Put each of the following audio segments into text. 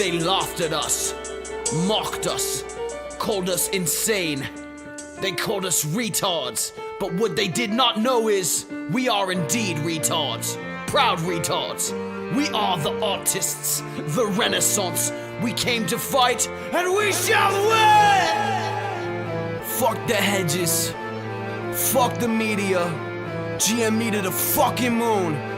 They laughed at us, mocked us, called us insane. They called us retards, but what they did not know is we are indeed retards, proud retards. We are the artists, the Renaissance. We came to fight, and we shall win! Fuck the hedges, fuck the media, GME to the fucking moon.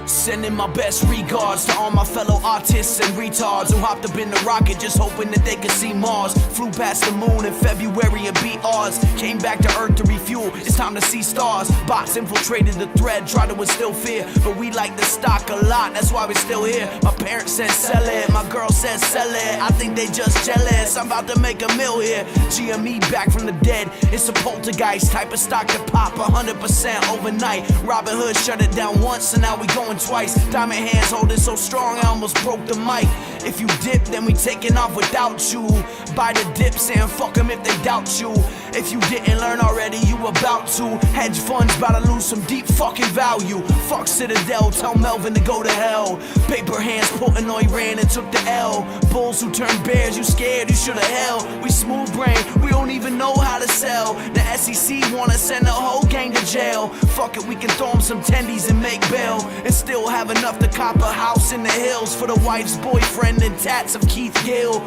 Sending my best regards to all my fellow artists and retards who hopped up in the rocket just hoping that they could see Mars. Flew past the moon in February and beat ours. Came back to Earth to refuel, it's time to see stars. Bots infiltrated the thread, tried to instill fear, but we like the stock a lot, that's why we're still here. My parents said sell it, my girl said sell it. I think they just jealous, I'm about to make a mill here. GME back from the dead, it's a poltergeist type of stock that pop 100% overnight. Robin Hood shut it down once and now we going twice. Diamond hands holding so strong I almost broke the mic. If you dip, then we taking off without you. Buy the dip, saying fuck them if they doubt you. If you didn't learn already, you about to. Hedge funds about to lose some deep fucking value. Fuck Citadel, tell Melvin to go to hell. Paper hands putting on Iran and took the L. Bulls who turn bears, you scared, you shoulda held. We smooth brain, we don't even know how to sell. The SEC wanna send the whole gang to jail. Fuck it, we can throw them some tendies and make bail. And still have enough to cop a house in the hills for the wife's boyfriend and tats of Keith Gill.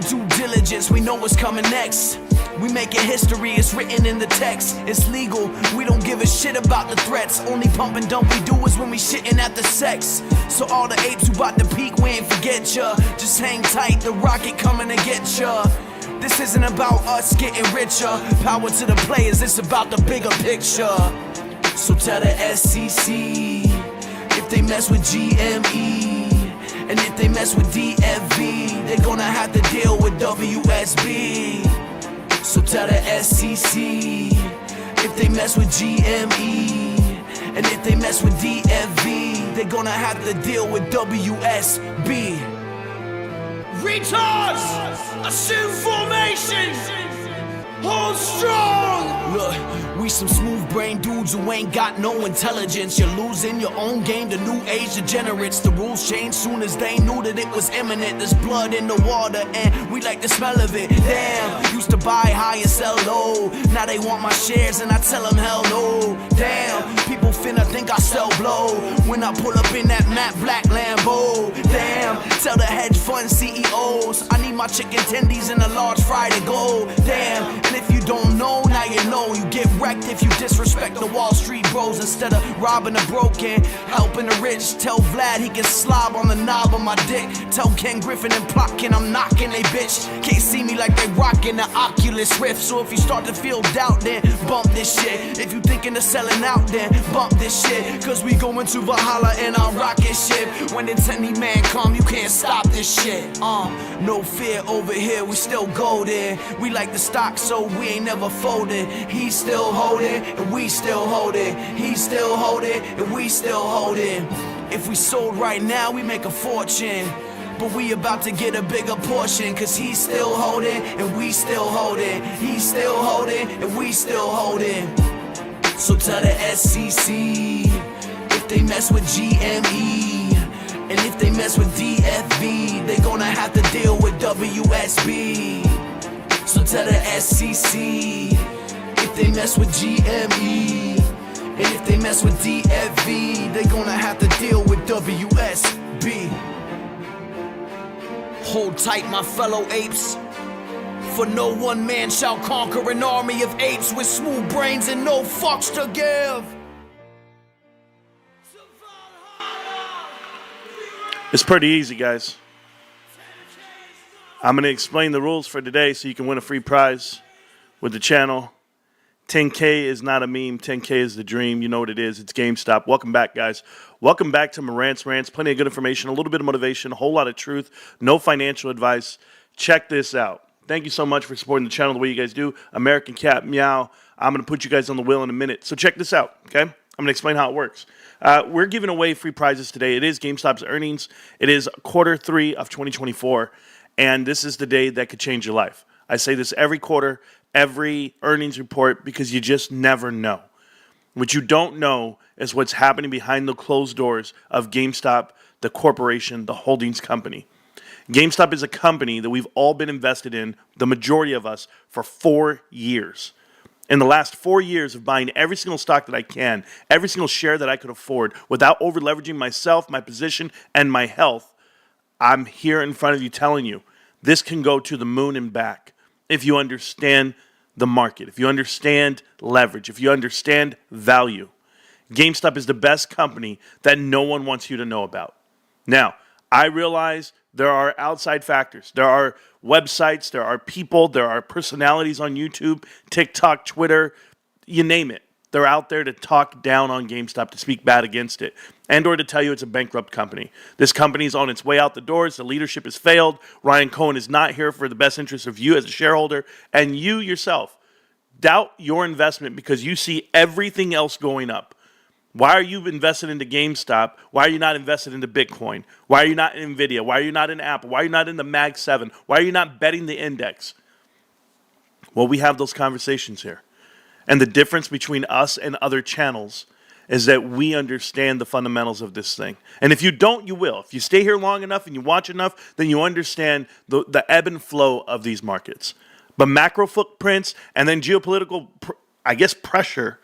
Due diligence, we know what's coming next. We making history, it's written in the text. It's legal, we don't give a shit about the threats. Only pump and dump we do is when we shitting at the sex. So all the apes who bout to peak, we ain't forget ya. Just hang tight, the rocket coming to get ya. This isn't about us getting richer. Power to the players, it's about the bigger picture. So tell the SEC if they mess with GME, and if they mess with DFV, they're gonna have to deal with WSB. So tell the SEC if they mess with GME, and if they mess with DFV, they're gonna have to deal with WSB. Retards, assume formation, hold strong. Look, we some smooth brain dudes who ain't got no intelligence. You're losing your own game to new age degenerates. The rules changed soon as they knew that it was imminent. There's blood in the water and we like the smell of it. Damn, used to buy high and sell low. Now they want my shares and I tell them hell no. Damn, people finna think I sell blow when I pull up in that matte black Lambo. Damn, tell the hedge fund CEOs I need my chicken tendies and a large fry to go. Damn, and if you don't know, now you know. You get wrecked if you disrespect the Wall Street bros. Instead of robbing the broken, helping the rich. Tell Vlad he can slob on the knob of my dick. Tell Ken Griffin and Plotkin I'm knocking they bitch. Can't see me like they rocking the Oculus Rift. So if you start to feel doubt, then bump this shit. If you thinking of selling out, then bump this shit. Cause we going to Valhalla in our rocket ship. When it's any man come, you can't stop this shit. No fear over here, we still golden. We like the stock, so we ain't never folded. He's still holding, and we still holding. He's still holding, and we still holding. If we sold right now, we make a fortune. But we about to get a bigger portion. Cause he's still holding, and we still holding. He's still holding, and we still holding. So tell the SEC if they mess with GME, and if they mess with DFV, they gonna have to deal with WSB. So tell the SEC if they mess with GME, and if they mess with DFV, they gonna have to deal with WSB. Hold tight, my fellow apes, for no one man shall conquer an army of apes with smooth brains and no fucks to give. It's pretty easy, guys. I'm going to explain the rules for today so you can win a free prize with the channel. 10K is not a meme. 10K is the dream. You know what it is. It's GameStop. Welcome back, guys. Welcome back to Marantz Rantz. Plenty of good information, a little bit of motivation, a whole lot of truth, no financial advice. Check this out. Thank you so much for supporting the channel the way you guys do. American Cat, meow. I'm going to put you guys on the wheel in a minute. So check this out, okay? I'm going to explain how it works. We're giving away free prizes today. It is GameStop's earnings. It is Q3 of 2024, and this is the day that could change your life. I say this every quarter, every earnings report, because you just never know. What you don't know is what's happening behind the closed doors of GameStop, the corporation, the holdings company. GameStop is a company that we've all been invested in, the majority of us, for 4 years. In the last 4 years of buying every single stock that I can, every single share that I could afford, without over leveraging myself, my position, and my health, I'm here in front of you telling you this can go to the moon and back if you understand the market, if you understand leverage, if you understand value. GameStop is the best company that no one wants you to know about. Now, I realize there are outside factors. There are websites, there are people, there are personalities on YouTube, TikTok, Twitter, you name it. They're out there to talk down on GameStop, to speak bad against it, and or to tell you it's a bankrupt company. This company is on its way out the doors. The leadership has failed. Ryan Cohen is not here for the best interest of you as a shareholder, and you yourself doubt your investment because you see everything else going up. Why are you invested into GameStop? Why are you not invested into Bitcoin? Why are you not in NVIDIA? Why are you not in Apple? Why are you not in the Mag 7? Why are you not betting the index? Well, we have those conversations here. And the difference between us and other channels is that we understand the fundamentals of this thing. And if you don't, you will. If you stay here long enough and you watch enough, then you understand the ebb and flow of these markets. But macro footprints and then geopolitical, pressure,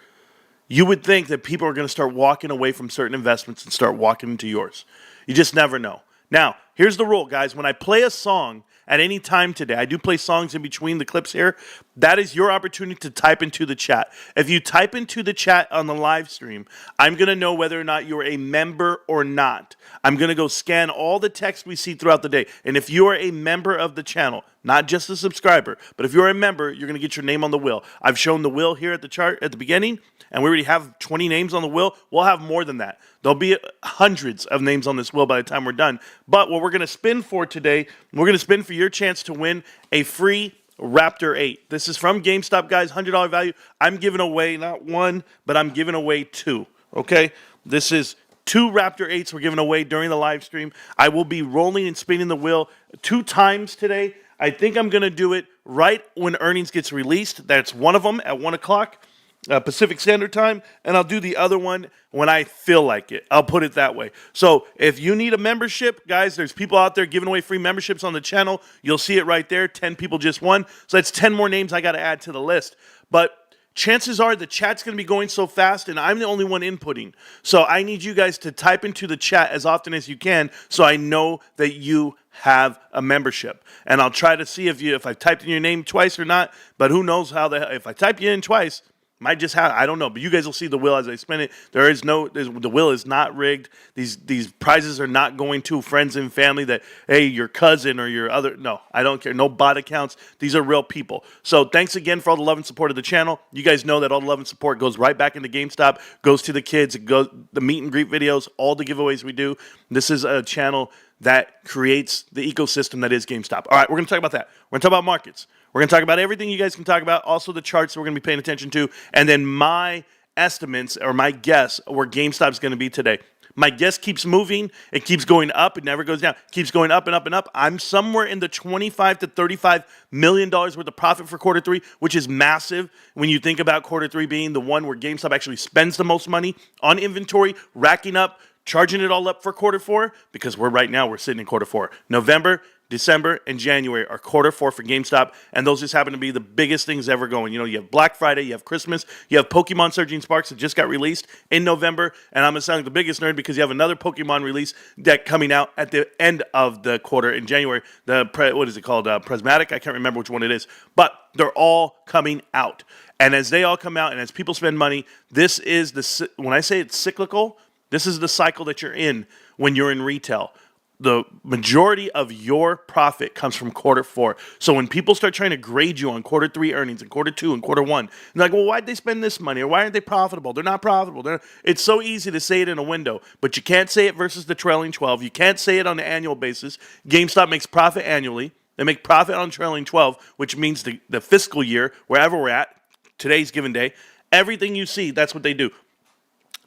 you would think that people are going to start walking away from certain investments and start walking into yours. You just never know. Now, here's the rule, guys. When I play a song at any time today, I do play songs in between the clips here. That is your opportunity to type into the chat. If you type into the chat on the live stream, I'm going to know whether or not you're a member or not. I'm going to go scan all the text we see throughout the day. And if you are a member of the channel, not just a subscriber, but if you're a member, you're going to get your name on the wheel. I've shown the wheel here at the chart at the beginning, and we already have 20 names on the wheel. We'll have more than that. There'll be hundreds of names on this wheel by the time we're done. But what we're going to spin for today, we're going to spin for your chance to win a free Raptor 8. This is from GameStop, guys, $100 value. I'm giving away not one, but I'm giving away two, okay? This is 2 Raptor 8s we're giving away during the live stream. I will be rolling and spinning the wheel 2 times today. I think I'm going to do it right when earnings gets released. That's one of them at 1 o'clock. Pacific Standard Time, and I'll do the other one when I feel like it. I'll put it that way. So if you need a membership, guys, there's people out there giving away free memberships on the channel. You'll see it right there. 10 people just won. So that's 10 more names I got to add to the list. But chances are the chat's going to be going so fast, and I'm the only one inputting. So I need you guys to type into the chat as often as you can so I know that you have a membership. And I'll try to see if I've typed in your name twice or not, but who knows if I type you in twice, might just have, I don't know, but you guys will see the wheel as I spin it. The wheel is not rigged. These prizes are not going to friends and family that, hey, your cousin or your other, no, I don't care. No bot accounts. These are real people. So thanks again for all the love and support of the channel. You guys know that all the love and support goes right back into GameStop, goes to the kids, it goes the meet and greet videos, all the giveaways we do. This is a channel that creates the ecosystem that is GameStop. All right, we're going to talk about that. We're going to talk about markets. We're going to talk about everything you guys can talk about, also the charts that we're going to be paying attention to, and then my estimates or my guess where GameStop is going to be today. My guess keeps moving. It keeps going up. It never goes down. It keeps going up and up and up. I'm somewhere in the $25 to $35 million worth of profit for quarter 3, which is massive when you think about quarter 3 being the one where GameStop actually spends the most money on inventory, racking up, charging it all up for quarter 4, because we're sitting in quarter 4. November, December, and January are quarter 4 for GameStop, and those just happen to be the biggest things ever going. You know, you have Black Friday, you have Christmas, you have Pokemon Surging Sparks that just got released in November, and I'm going to sound like the biggest nerd because you have another Pokemon release deck coming out at the end of the quarter in January. What is it called? Prismatic? I can't remember which one it is, but they're all coming out. And as they all come out, and as people spend money, this is when I say it's cyclical, this is the cycle that you're in when you're in retail. The majority of your profit comes from quarter 4. So when people start trying to grade you on quarter 3 earnings and quarter 2 and quarter 1, they're like, well, why'd they spend this money? Or why aren't they profitable? They're not profitable. It's so easy to say it in a window, but you can't say it versus the trailing 12. You can't say it on an annual basis. GameStop makes profit annually. They make profit on trailing 12, which means the fiscal year, wherever we're at, today's given day, everything you see, that's what they do.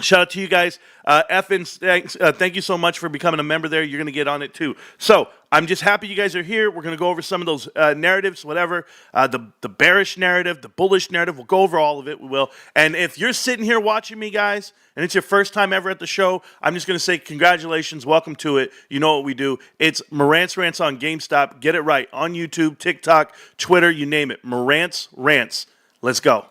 Shout out to you guys. Thank you so much for becoming a member there. You're going to get on it too. So I'm just happy you guys are here. We're going to go over some of those narratives, whatever. The bearish narrative, the bullish narrative. We'll go over all of it. We will. And if you're sitting here watching me, guys, and it's your first time ever at the show, I'm just going to say congratulations. Welcome to it. You know what we do. It's Marantz Rantz on GameStop. Get it right. On YouTube, TikTok, Twitter, you name it. Marantz Rantz. Let's go.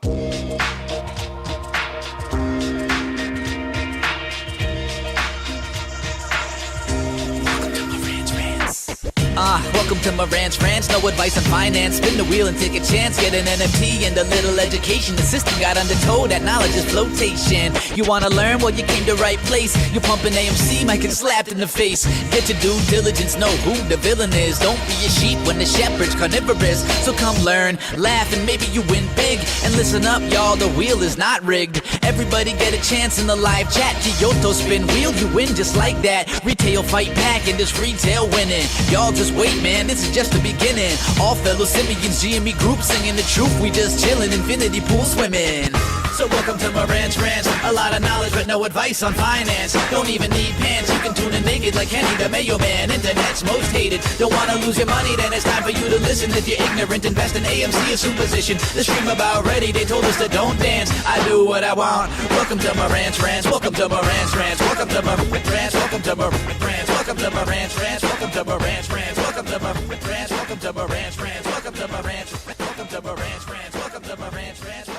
Welcome to Marantz Rantz, no advice on finance. Spin the wheel and take a chance. Get an NFT and a little education. The system got undertold, that knowledge is flotation. You wanna learn? Well, you came to right place. You're pumping AMC, might get slapped in the face. Get your due diligence, know who the villain is. Don't be a sheep when the shepherd's carnivorous. So come learn, laugh, and maybe you win big. And listen up, y'all, the wheel is not rigged. Everybody get a chance in the live chat. Kyoto spin wheel, you win just like that. Retail fight back and this retail winning. Y'all just wait, man, this is just the beginning. All fellow simians, GME group singing the truth. We just chillin', infinity pool swimming. So welcome to Marantz Rantz. A lot of knowledge but no advice on finance. Don't even need pants, you can tune in naked like Henny the Mayo Man. Internet's most hated. Don't wanna lose your money, then it's time for you to listen. If you're ignorant, invest in AMC or superstition. The stream about ready, they told us to don't dance. I do what I want. Welcome to Marantz Rantz. Welcome to Marantz Rantz. Welcome to Marantz Rantz. Welcome to Marantz Rantz. Welcome to Marantz Rantz. Welcome to Marantz Rantz. Welcome to Marantz Rantz. Welcome to Marantz Rantz. Welcome to Marantz Rantz. Welcome to Marantz Rantz.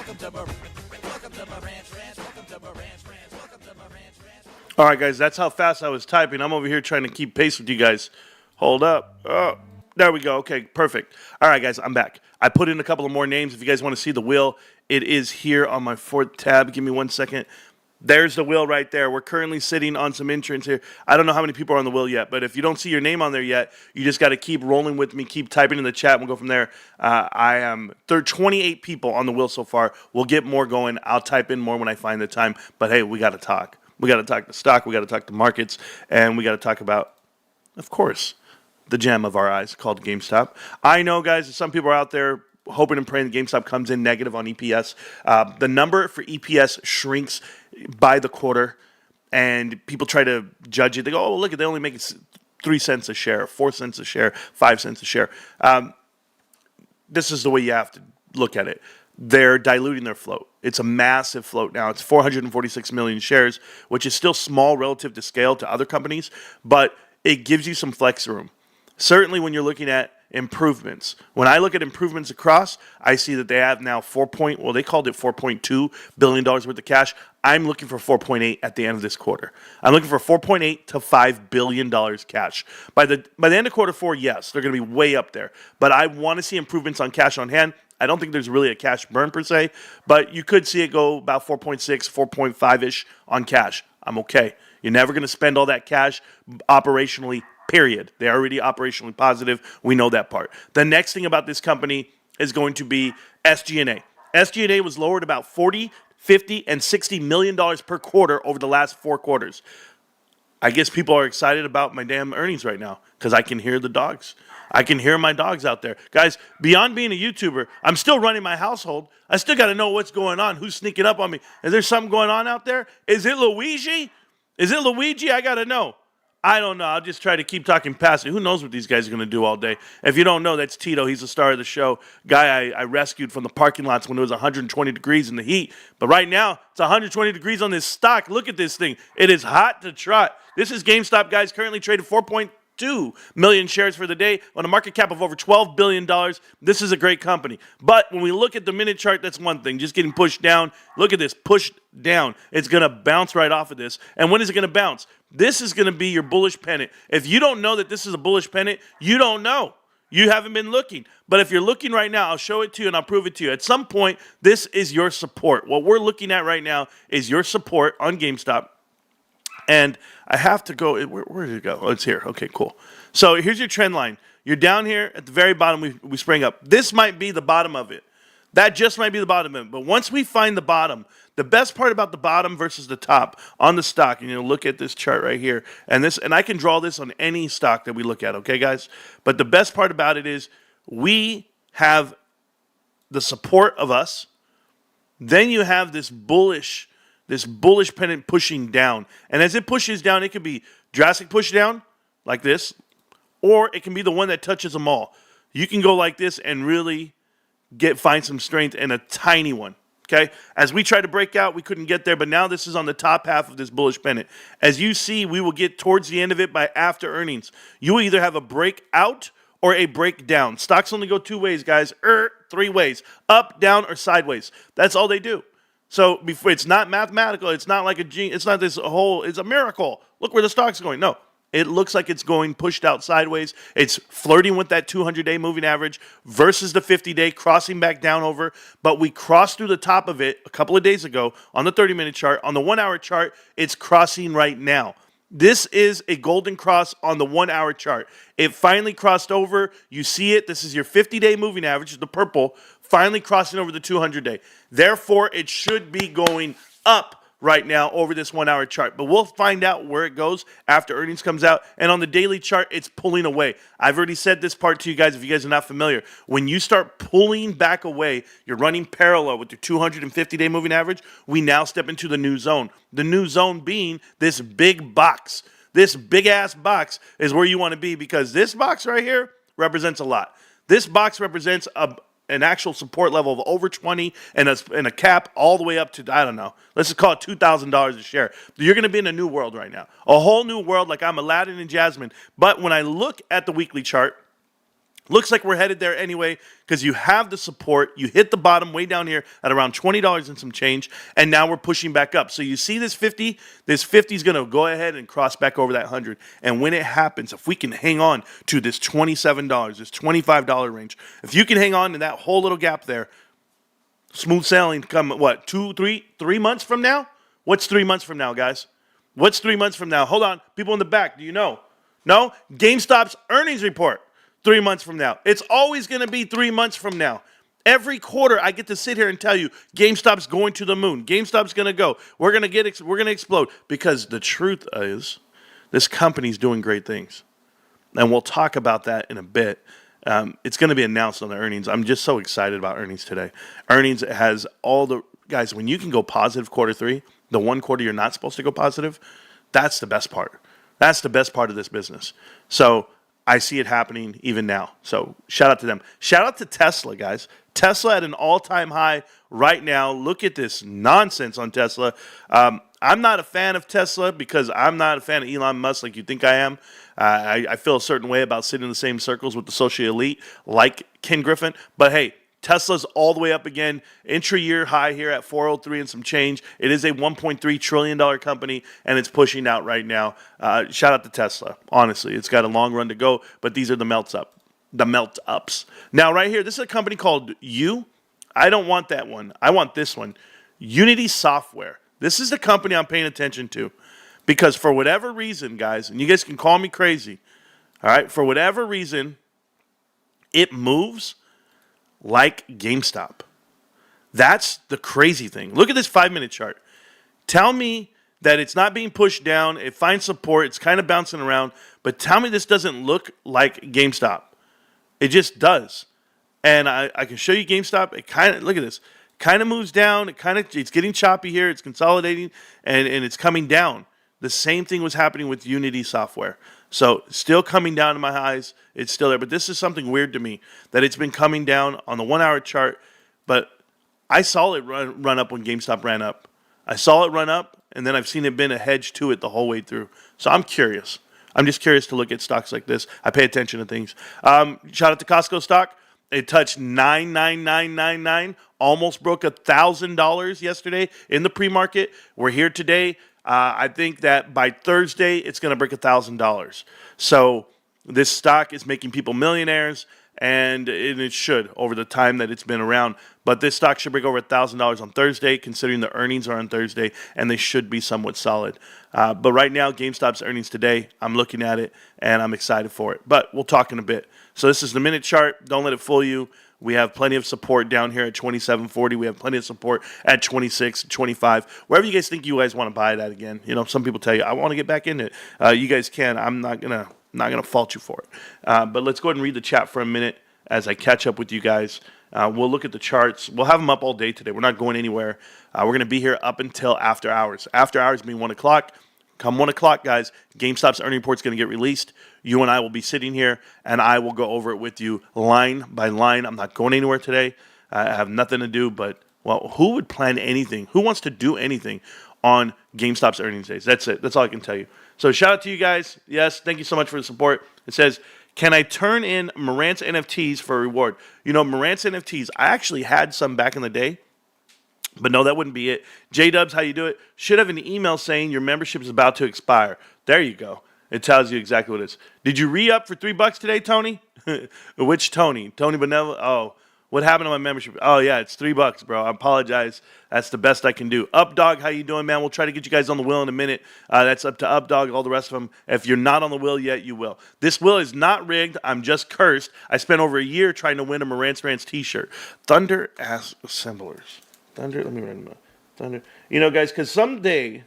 Welcome to Marantz Rantz. Welcome to Marantz Rantz. All right, guys, that's how fast I was typing. I'm over here trying to keep pace with you guys. Hold up. Oh, there we go. Okay, perfect. All right, guys, I'm back. I put in a couple of more names. If you guys want to see the wheel, it is here on my fourth tab. Give me 1 second. There's the wheel right there. We're currently sitting on some entrants here. I don't know how many people are on the wheel yet, but if you don't see your name on there yet, you just got to keep rolling with me, keep typing in the chat, and we'll go from there. There are 28 people on the wheel so far. We'll get more going. I'll type in more when I find the time. But hey, we got to talk. We got to talk the stock. We got to talk the markets, and we got to talk about, of course, the gem of our eyes called GameStop. I know, guys, that some people are out there hoping and praying that GameStop comes in negative on EPS. The number for EPS shrinks by the quarter, and people try to judge it. They go, oh, look, they only make it 3 cents a share, 4 cents a share, 5 cents a share. This is the way you have to look at it. They're diluting their float. It's a massive float now. It's 446 million shares, which is still small relative to scale to other companies, but it gives you some flex room. Certainly when you're looking at improvements. When I look at improvements across, I see that they have now they called it $4.2 billion worth of cash. I'm looking for 4.8 at the end of this quarter. I'm looking for 4.8 to $5 billion cash. By the end of quarter four, yes, they're going to be way up there. But I want to see improvements on cash on hand. I don't think there's really a cash burn per se, but you could see it go about 4.6, 4.5-ish on cash. I'm okay. You're never going to spend all that cash operationally, period. They're already operationally positive. We know that part. The next thing about this company is going to be SG&A. SG&A was lowered about 40, 50, and $60 million per quarter over the last 4 quarters. I guess people are excited about my damn earnings right now because I can hear the dogs. I can hear my dogs out there. Guys, beyond being a YouTuber, I'm still running my household. I still got to know what's going on, who's sneaking up on me. Is there something going on out there? Is it Luigi? Is it Luigi? I got to know. I don't know. I'll just try to keep talking past it. Who knows what these guys are going to do all day? If you don't know, that's Tito. He's the star of the show. Guy I rescued from the parking lots when it was 120 degrees in the heat. But right now, it's 120 degrees on this stock. Look at this thing. It is hot to trot. This is GameStop, guys, currently traded 4.2 million shares for the day on a market cap of over $12 billion. This is a great company. But when we look at the minute chart, that's one thing. Just getting pushed down. Look at this. Pushed down. It's going to bounce right off of this. And when is it going to bounce? This is going to be your bullish pennant. If you don't know that this is a bullish pennant, you don't know. You haven't been looking. But if you're looking right now, I'll show it to you and I'll prove it to you. At some point, this is your support. What we're looking at right now is your support on GameStop. And I have to go. Where did it go? Oh, it's here. Okay, cool. So here's your trend line. You're down here at the very bottom. We sprang up. This might be the bottom of it. That just might be the bottom of it. But once we find the bottom, the best part about the bottom versus the top on the stock, and you know, look at this chart right here, and I can draw this on any stock that we look at, okay, guys? But the best part about it is we have the support of us. Then you have this bullish this bullish pennant pushing down. And as it pushes down, it could be drastic push down like this, or it can be the one that touches them all. You can go like this and really find some strength in a tiny one. Okay, as we tried to break out, we couldn't get there, but now this is on the top half of this bullish pennant. As you see, we will get towards the end of it by after earnings. You will either have a breakout or a breakdown. Stocks only go two ways, guys. Three ways: up, down, or sideways. That's all they do. So before, it's not mathematical. It's not like it's not this whole. It's a miracle. Look where the stock's going. No. It looks like it's going pushed out sideways. It's flirting with that 200-day moving average versus the 50-day, crossing back down over. But we crossed through the top of it a couple of days ago on the 30-minute chart. On the 1-hour chart, it's crossing right now. This is a golden cross on the 1-hour chart. It finally crossed over. You see it. This is your 50-day moving average, the purple, finally crossing over the 200-day. Therefore, it should be going up right now over this 1-hour chart. But we'll find out where it goes after earnings comes out. And on the daily chart, it's pulling away. I've already said this part to you guys if you guys are not familiar. When you start pulling back away, you're running parallel with your 250-day moving average. We now step into the new zone. The new zone being this big box. This big-ass box is where you want to be, because this box right here represents a lot. This box represents an actual support level of over 20 and a cap all the way up to, I don't know, let's just call it $2,000 a share. You're going to be in a new world right now. A whole new world, like I'm Aladdin and Jasmine. But when I look at the weekly chart, looks like we're headed there anyway, because you have the support. You hit the bottom way down here at around $20 and some change, and now we're pushing back up. So you see this 50? This 50 is going to go ahead and cross back over that 100. And when it happens, if we can hang on to this $27, this $25 range, if you can hang on to that whole little gap there, smooth sailing come, what, 3 months from now? What's 3 months from now, guys? What's 3 months from now? Hold on. People in the back, do you know? No? GameStop's earnings report. 3 months from now. It's always going to be 3 months from now. Every quarter, I get to sit here and tell you, GameStop's going to the moon. GameStop's going to go. We're going to explode. Because the truth is, this company's doing great things. And we'll talk about that in a bit. It's going to be announced on the earnings. I'm just so excited about earnings today. Earnings has all the, guys, when you can go positive quarter three, the one quarter you're not supposed to go positive, that's the best part. That's the best part of this business. So I see it happening even now. So shout out to them. Shout out to Tesla, guys. Tesla at an all-time high right now. Look at this nonsense on Tesla. I'm not a fan of Tesla because I'm not a fan of Elon Musk like you think I am. I feel a certain way about sitting in the same circles with the social elite like Ken Griffin. But hey, Tesla's all the way up again, intra-year high here at 403 and some change. It is a $1.3 trillion company, and it's pushing out right now. Shout out to Tesla. Honestly, it's got a long run to go, but these are the melt-ups. Now, right here, this is a company called I don't want that one. I want this one. Unity Software. This is the company I'm paying attention to because for whatever reason, guys, and you guys can call me crazy, all right, for whatever reason, it moves like GameStop. That's the crazy thing. Look at this 5-minute chart. Tell me that it's not being pushed down. It finds support. It's kind of bouncing around. But tell me this doesn't look like GameStop. It just does. And I can show you GameStop. It kind of, look at this. Kind of moves down. It's getting choppy here. It's consolidating and it's coming down. The same thing was happening with Unity Software. So still coming down to my highs. It's still there. But this is something weird to me, that it's been coming down on the 1-hour chart. But I saw it run up when GameStop ran up. I saw it run up, and then I've seen it been a hedge to it the whole way through. So I'm curious. I'm just curious to look at stocks like this. I pay attention to things. Shout out to Costco stock. It touched 99999, almost broke $1,000 yesterday in the pre-market. We're here today. I think that by Thursday, it's going to break $1,000. So this stock is making people millionaires, and it should over the time that it's been around. But this stock should break over $1,000 on Thursday, considering the earnings are on Thursday, and they should be somewhat solid. But right now, GameStop's earnings today, I'm looking at it, and I'm excited for it. But we'll talk in a bit. So this is the minute chart. Don't let it fool you. We have plenty of support down here at 27.40. We have plenty of support at 26, 25. Wherever you guys think you guys want to buy it at again. You know, some people tell you, I want to get back in it. You guys can. I'm not gonna fault you for it. But let's go ahead and read the chat for a minute as I catch up with you guys We'll look at the charts. We'll have them up all day today. We're not going anywhere. We're going to be here up until after hours. After hours being 1 o'clock. Come 1 o'clock, guys, GameStop's earning report's going to get released. You and I will be sitting here, and I will go over it with you line by line. I'm not going anywhere today. I have nothing to do, but, well, who would plan anything? Who wants to do anything on GameStop's earnings days? That's it. That's all I can tell you. So shout out to you guys. Yes, thank you so much for the support. It says, can I turn in Marantz NFTs for a reward? You know, Marantz NFTs, I actually had some back in the day. But no, that wouldn't be it. J-Dubs, how you do it? Should have an email saying your membership is about to expire. There you go. It tells you exactly what it is. Did you re-up for $3 today, Tony? Which Tony? Tony Benevolent? Oh, what happened to my membership? Oh, yeah, it's $3, bro. I apologize. That's the best I can do. Updog, how you doing, man? We'll try to get you guys on the wheel in a minute. That's up to Updog, all the rest of them. If you're not on the wheel yet, you will. This wheel is not rigged. I'm just cursed. I spent over a year trying to win a Marantz Rantz t-shirt. Thunder Ass Assemblers. Thunder, let me write them up. Thunder. You know, guys, because someday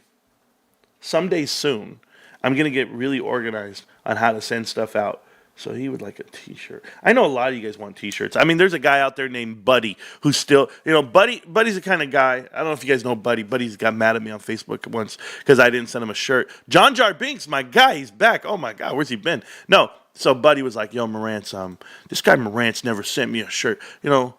soon, I'm going to get really organized on how to send stuff out. So he would like a t-shirt. I know a lot of you guys want t-shirts. I mean, there's a guy out there named Buddy who's still, you know, Buddy's the kind of guy. I don't know if you guys know Buddy. Buddy's got mad at me on Facebook once because I didn't send him a shirt. John Jar Binks, my guy, he's back. Oh, my God, where's he been? No. So Buddy was like, yo, Marantz, this guy Marantz never sent me a shirt. You know,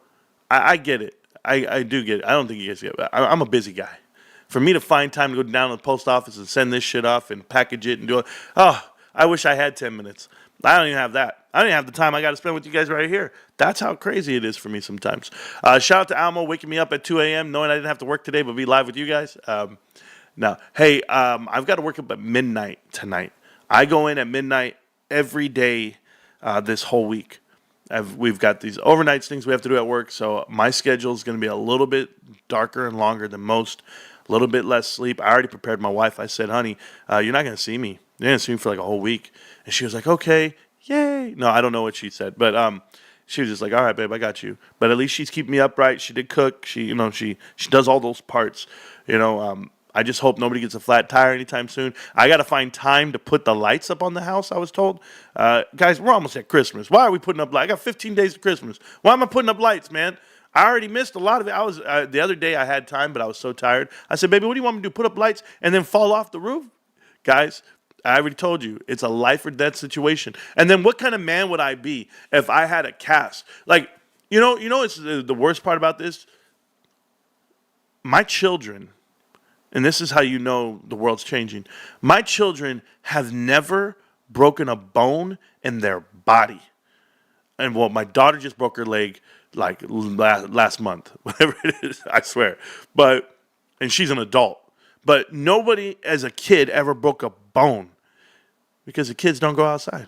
I get it. I do get it. I don't think you guys get it. I'm a busy guy. For me to find time to go down to the post office and send this shit off and package it and do it, oh, I wish I had 10 minutes. I don't even have that. I don't even have the time I got to spend with you guys right here. That's how crazy it is for me sometimes. Shout out to Almo waking me up at 2 a.m. knowing I didn't have to work today but be live with you guys. No. Hey, I've got to work up at midnight tonight. I go in at midnight every day this whole week. We've got these overnight things we have to do at work, so my schedule is going to be a little bit darker and longer than most, a little bit less sleep. I already prepared my wife. I said, honey, you're not going to see me. You're going to see me for like a whole week. And she was like, okay, yay. No, I don't know what she said, but she was just like, all right, babe, I got you. But at least she's keeping me upright. She did cook. She does all those parts. I just hope nobody gets a flat tire anytime soon. I got to find time to put the lights up on the house, I was told. Guys, we're almost at Christmas. Why are we putting up lights? I got 15 days to Christmas. Why am I putting up lights, man? I already missed a lot of it. The other day I had time, but I was so tired. I said, baby, what do you want me to do? Put up lights and then fall off the roof? Guys, I already told you, it's a life or death situation. And then what kind of man would I be if I had a cast? Like, it's the worst part about this? My children, and this is how you know the world's changing. My children have never broken a bone in their body. And well, my daughter just broke her leg like last month, whatever it is, I swear. And she's an adult. But nobody as a kid ever broke a bone because the kids don't go outside.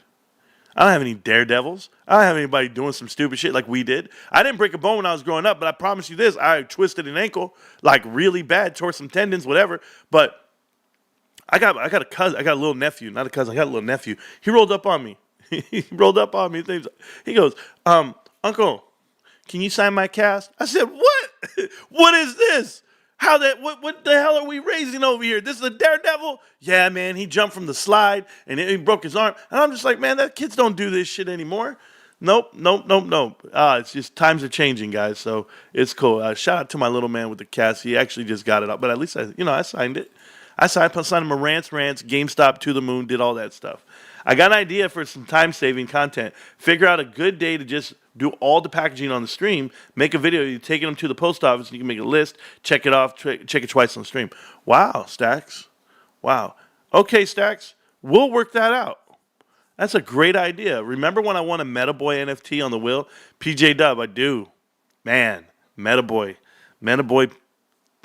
I don't have any daredevils. I don't have anybody doing some stupid shit like we did. I didn't break a bone when I was growing up, but I promise you this, I twisted an ankle like really bad, tore some tendons, whatever. But I got a cousin, I got a little nephew, not a cousin, I got a little nephew. He rolled up on me. He rolled up on me. He goes, Uncle, can you sign my cast? I said, what? What is this? What the hell are we raising over here? This is a daredevil? Yeah, man, he jumped from the slide and he broke his arm. And I'm just like, man, that kids don't do this shit anymore. Nope. It's just times are changing, guys. So it's cool. Shout out to my little man with the cast. He actually just got it up, but at least I signed it. I signed Marantz Rantz, GameStop to the moon, did all that stuff. I got an idea for some time-saving content. Figure out a good day to just do all the packaging on the stream. Make a video. You're taking them to the post office. And you can make a list. Check it off. Check it twice on the stream. Wow, Stacks. Wow. Okay, Stacks. We'll work that out. That's a great idea. Remember when I won a MetaBoy NFT on the wheel? PJ Dub, I do. Man, MetaBoy.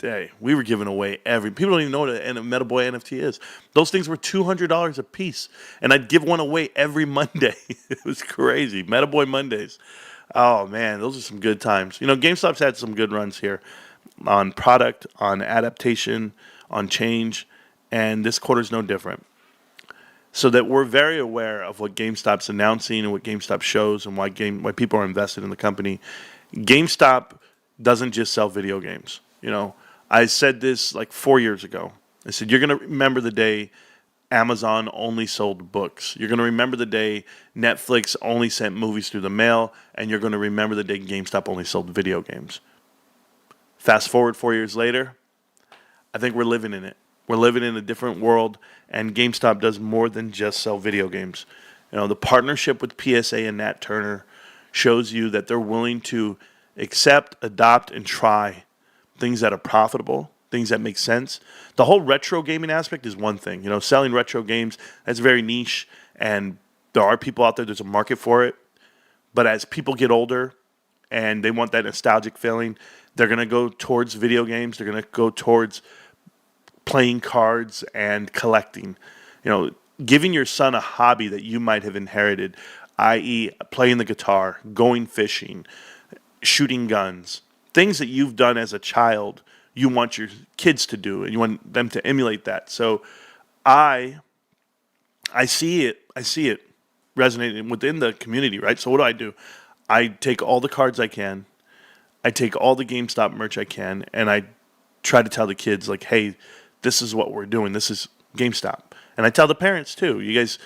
Hey, we were giving away people don't even know what a MetaBoy NFT is. Those things were $200 a piece, and I'd give one away every Monday. It was crazy. MetaBoy Mondays. Oh, man, those are some good times. GameStop's had some good runs here on product, on adaptation, on change, and this quarter's no different. So that we're very aware of what GameStop's announcing and what GameStop shows and why people are invested in the company. GameStop doesn't just sell video games, I said this like 4 years ago. I said, you're going to remember the day Amazon only sold books. You're going to remember the day Netflix only sent movies through the mail, and you're going to remember the day GameStop only sold video games. Fast forward 4 years later, I think we're living in it. We're living in a different world, and GameStop does more than just sell video games. You know, the partnership with PSA and Nat Turner shows you that they're willing to accept, adopt, and try things that are profitable, things that make sense. The whole retro gaming aspect is one thing. You know, selling retro games, that's very niche, and there are people out there, there's a market for it. But as people get older and they want that nostalgic feeling, they're going to go towards video games. They're going to go towards playing cards and collecting. You know, giving your son a hobby that you might have inherited, i.e. playing the guitar, going fishing, shooting guns, things that you've done as a child, you want your kids to do, and you want them to emulate that. So I see it resonating within the community, right? So what do? I take all the cards I can, I take all the GameStop merch I can, and I try to tell the kids, like, hey, this is what we're doing. This is GameStop. And I tell the parents too. You guys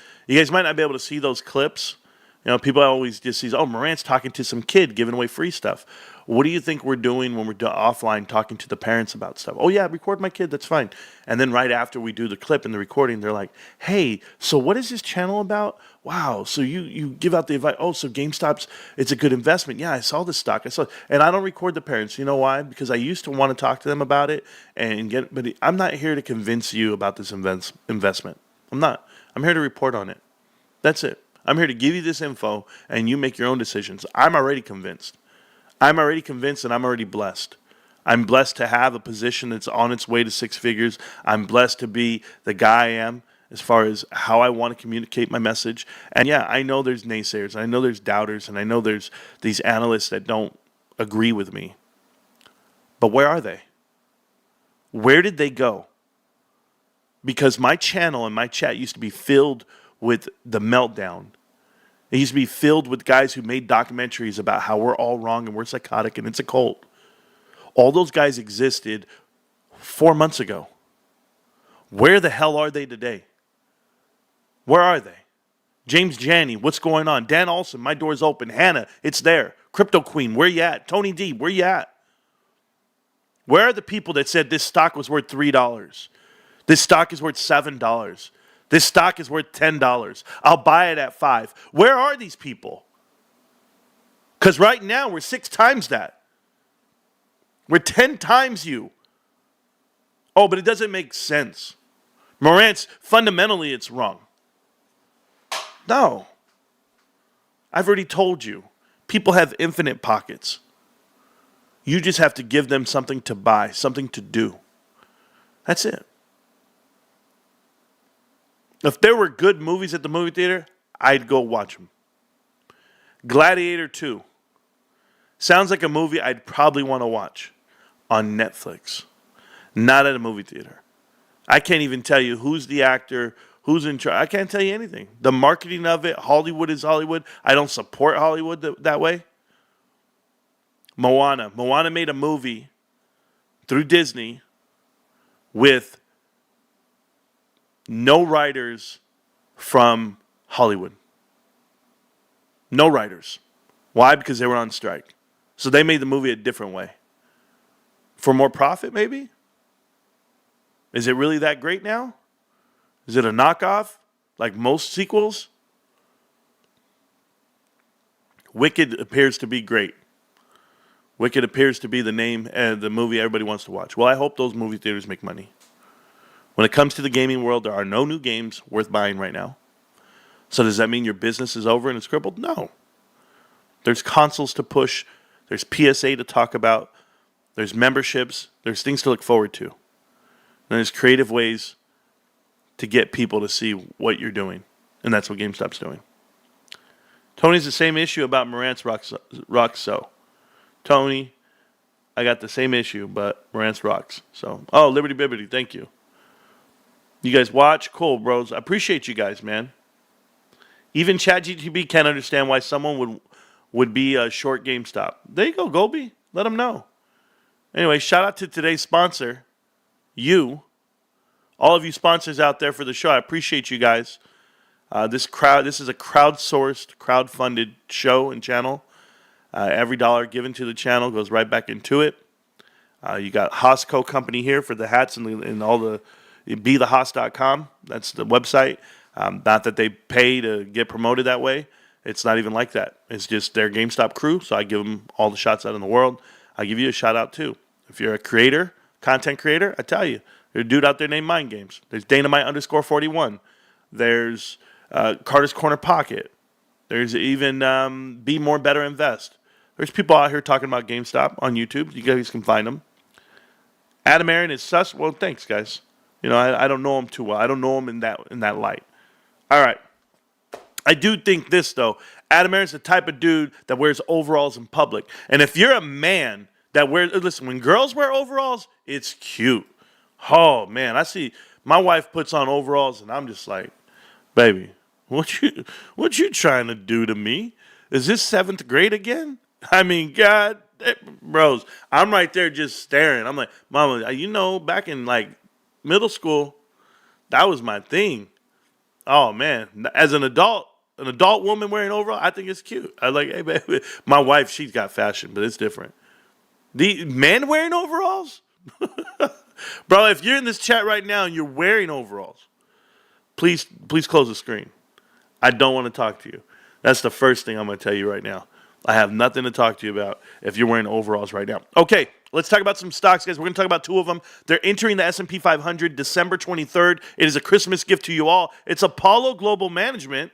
might not be able to see those clips. You know, people always just see, oh, Marantz talking to some kid giving away free stuff. What do you think we're doing when we're offline talking to the parents about stuff? Oh, yeah, record my kid. That's fine. And then right after we do the clip and the recording, they're like, hey, so what is this channel about? Wow, so you give out the advice. Oh, so GameStop's, it's a good investment. Yeah, I saw this stock. And I don't record the parents. You know why? Because I used to want to talk to them about it but I'm not here to convince you about this investment. I'm not. I'm here to report on it. That's it. I'm here to give you this info, and you make your own decisions. I'm already convinced. And I'm already blessed. I'm blessed to have a position that's on its way to six figures. I'm blessed to be the guy I am as far as how I want to communicate my message. And yeah, I know there's naysayers. I know there's doubters. And I know there's these analysts that don't agree with me. But where are they? Where did they go? Because my channel and my chat used to be filled with the meltdown. It used to be filled with guys who made documentaries about how we're all wrong and we're psychotic and it's a cult. All those guys existed 4 months ago. Where the hell are they today? Where are they? James Janney, what's going on? Dan Olson, my door's open. Hannah, it's there. Crypto Queen, where you at? Tony D, where you at? Where are the people that said this stock was worth $3? This stock is worth $7. This stock is worth $10. I'll buy it at $5. Where are these people? Because right now we're 6 times that. We're 10 times you. Oh, but it doesn't make sense. Marantz, fundamentally it's wrong. No. I've already told you. People have infinite pockets. You just have to give them something to buy, something to do. That's it. If there were good movies at the movie theater, I'd go watch them. Gladiator 2. Sounds like a movie I'd probably want to watch on Netflix. Not at a movie theater. I can't even tell you who's the actor, who's in charge. I can't tell you anything. The marketing of it, Hollywood is Hollywood. I don't support Hollywood that way. Moana. Moana made a movie through Disney with no writers from Hollywood. No writers. Why? Because they were on strike. So they made the movie a different way. For more profit, maybe? Is it really that great now? Is it a knockoff like most sequels? Wicked appears to be great. Wicked appears to be the name and the movie everybody wants to watch. Well, I hope those movie theaters make money. When it comes to the gaming world, there are no new games worth buying right now. So does that mean your business is over and it's crippled? No. There's consoles to push. There's PSA to talk about. There's memberships. There's things to look forward to. And there's creative ways to get people to see what you're doing. And that's what GameStop's doing. Tony's the same issue about Marantz Rocks. So, Tony, I got the same issue, but Marantz rocks. So, oh, Liberty Bibbity, thank you. You guys watch? Cool, bros. I appreciate you guys, man. Even ChatGPT can't understand why someone would be a short GameStop. There you go, Goldby. Let them know. Anyway, shout out to today's sponsor, you. All of you sponsors out there for the show, I appreciate you guys. This is a crowdsourced, crowd-funded show and channel. Every dollar given to the channel goes right back into it. You got Hosco Company here for the hats and all the BeTheHos.com. That's the website. Not that they pay to get promoted that way. It's not even like that. It's just their GameStop crew, so I give them all the shots out in the world. I give you a shout out too. If you're a creator, content creator, I tell you, there's a dude out there named Mind Games. There's Dynamite_41. There's Carter's Corner Pocket. There's even Be More Better Invest. There's people out here talking about GameStop on YouTube. You guys can find them. Adam Aaron is sus. Well, thanks, guys. You know, I don't know him too well. I don't know him in that light. All right. I do think this, though. Adam Aaron's the type of dude that wears overalls in public. And if you're a man that wears... Listen, when girls wear overalls, it's cute. Oh, man. I see... My wife puts on overalls, and I'm just like, baby, what you trying to do to me? Is this 7th grade again? I mean, God, bros, I'm right there just staring. I'm like, Mama, you know, back in like middle school, that was my thing. Oh man, as an adult woman wearing overall, I think it's cute. I like, hey baby, my wife, she's got fashion, but it's different. The men wearing overalls, bro. If you're in this chat right now and you're wearing overalls, please close the screen. I don't want to talk to you. That's the first thing I'm going to tell you right now. I have nothing to talk to you about if you're wearing overalls right now. Okay, let's talk about some stocks, guys. We're going to talk about 2 of them. They're entering the S&P 500 December 23rd. It is a Christmas gift to you all. It's Apollo Global Management,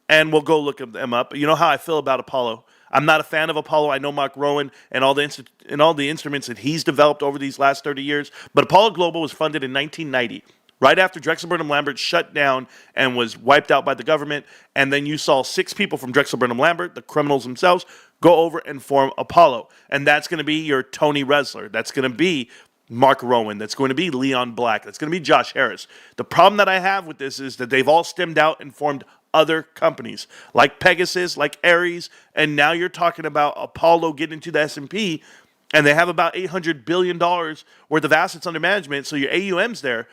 and we'll go look them up. You know how I feel about Apollo. I'm not a fan of Apollo. I know Mark Rowan and all the instruments that he's developed over these last 30 years, but Apollo Global was funded in 1990. Right after Drexel Burnham Lambert shut down and was wiped out by the government, and then you saw 6 people from Drexel Burnham Lambert, the criminals themselves, go over and form Apollo. And that's going to be your Tony Resler. That's going to be Mark Rowan. That's going to be Leon Black. That's going to be Josh Harris. The problem that I have with this is that they've all stemmed out and formed other companies like Pegasus, like Ares, and now you're talking about Apollo getting into the S&P, and they have about $800 billion worth of assets under management, so your AUM's there.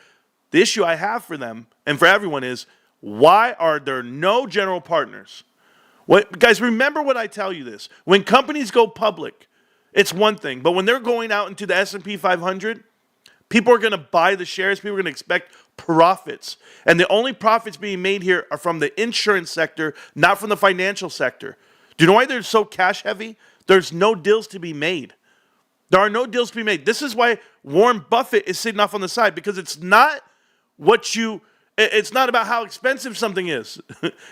The issue I have for them and for everyone is, why are there no general partners? Guys, remember what I tell you this. When companies go public, it's one thing. But when they're going out into the S&P 500, people are going to buy the shares. People are going to expect profits. And the only profits being made here are from the insurance sector, not from the financial sector. Do you know why they're so cash heavy? There's no deals to be made. There are no deals to be made. This is why Warren Buffett is sitting off on the side, because it's not about how expensive something is.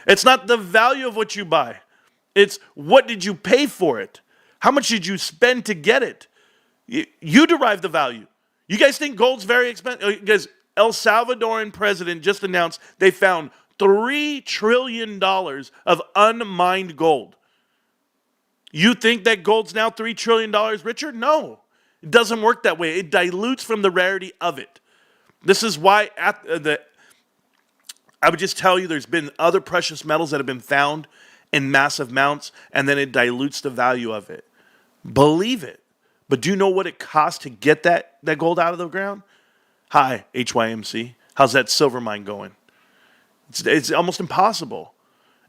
It's not the value of what you buy. It's what did you pay for it? How much did you spend to get it? You derive the value. You guys think gold's very expensive? Because El Salvadoran president just announced they found $3 trillion of unmined gold. You think that gold's now $3 trillion richer? No, it doesn't work that way. It dilutes from the rarity of it. This is why I would just tell you there's been other precious metals that have been found in massive amounts, and then it dilutes the value of it. Believe it. But do you know what it costs to get that gold out of the ground? Hi, HYMC. How's that silver mine going? It's almost impossible.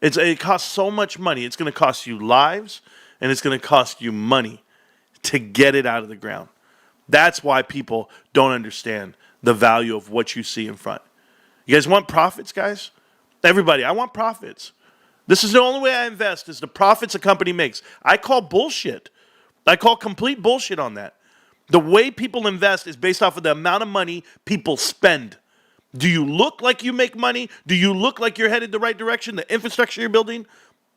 It costs so much money. It's going to cost you lives, and it's going to cost you money to get it out of the ground. That's why people don't understand the value of what you see in front. You guys want profits, guys? Everybody, I want profits. This is the only way I invest, is the profits a company makes. I call bullshit. I call complete bullshit on that. The way people invest is based off of the amount of money people spend. Do you look like you make money? Do you look like you're headed the right direction? The infrastructure you're building?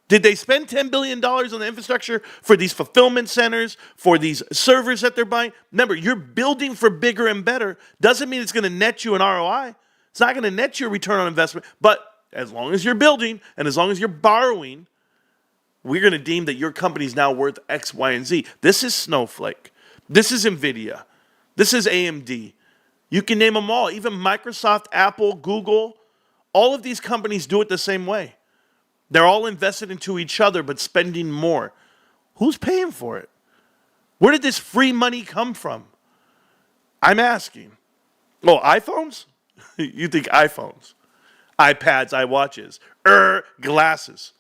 Did they spend $10 billion on the infrastructure for these fulfillment centers, for these servers that they're buying? Remember, you're building for bigger and better. Doesn't mean it's going to net you an ROI. It's not going to net you a return on investment. But as long as you're building and as long as you're borrowing, we're going to deem that your company's now worth X, Y, and Z. This is Snowflake. This is NVIDIA. This is AMD. You can name them all. Even Microsoft, Apple, Google. All of these companies do it the same way. They're all invested into each other, but spending more. Who's paying for it? Where did this free money come from? I'm asking. Oh, iPhones? You think iPhones, iPads, iWatches, glasses.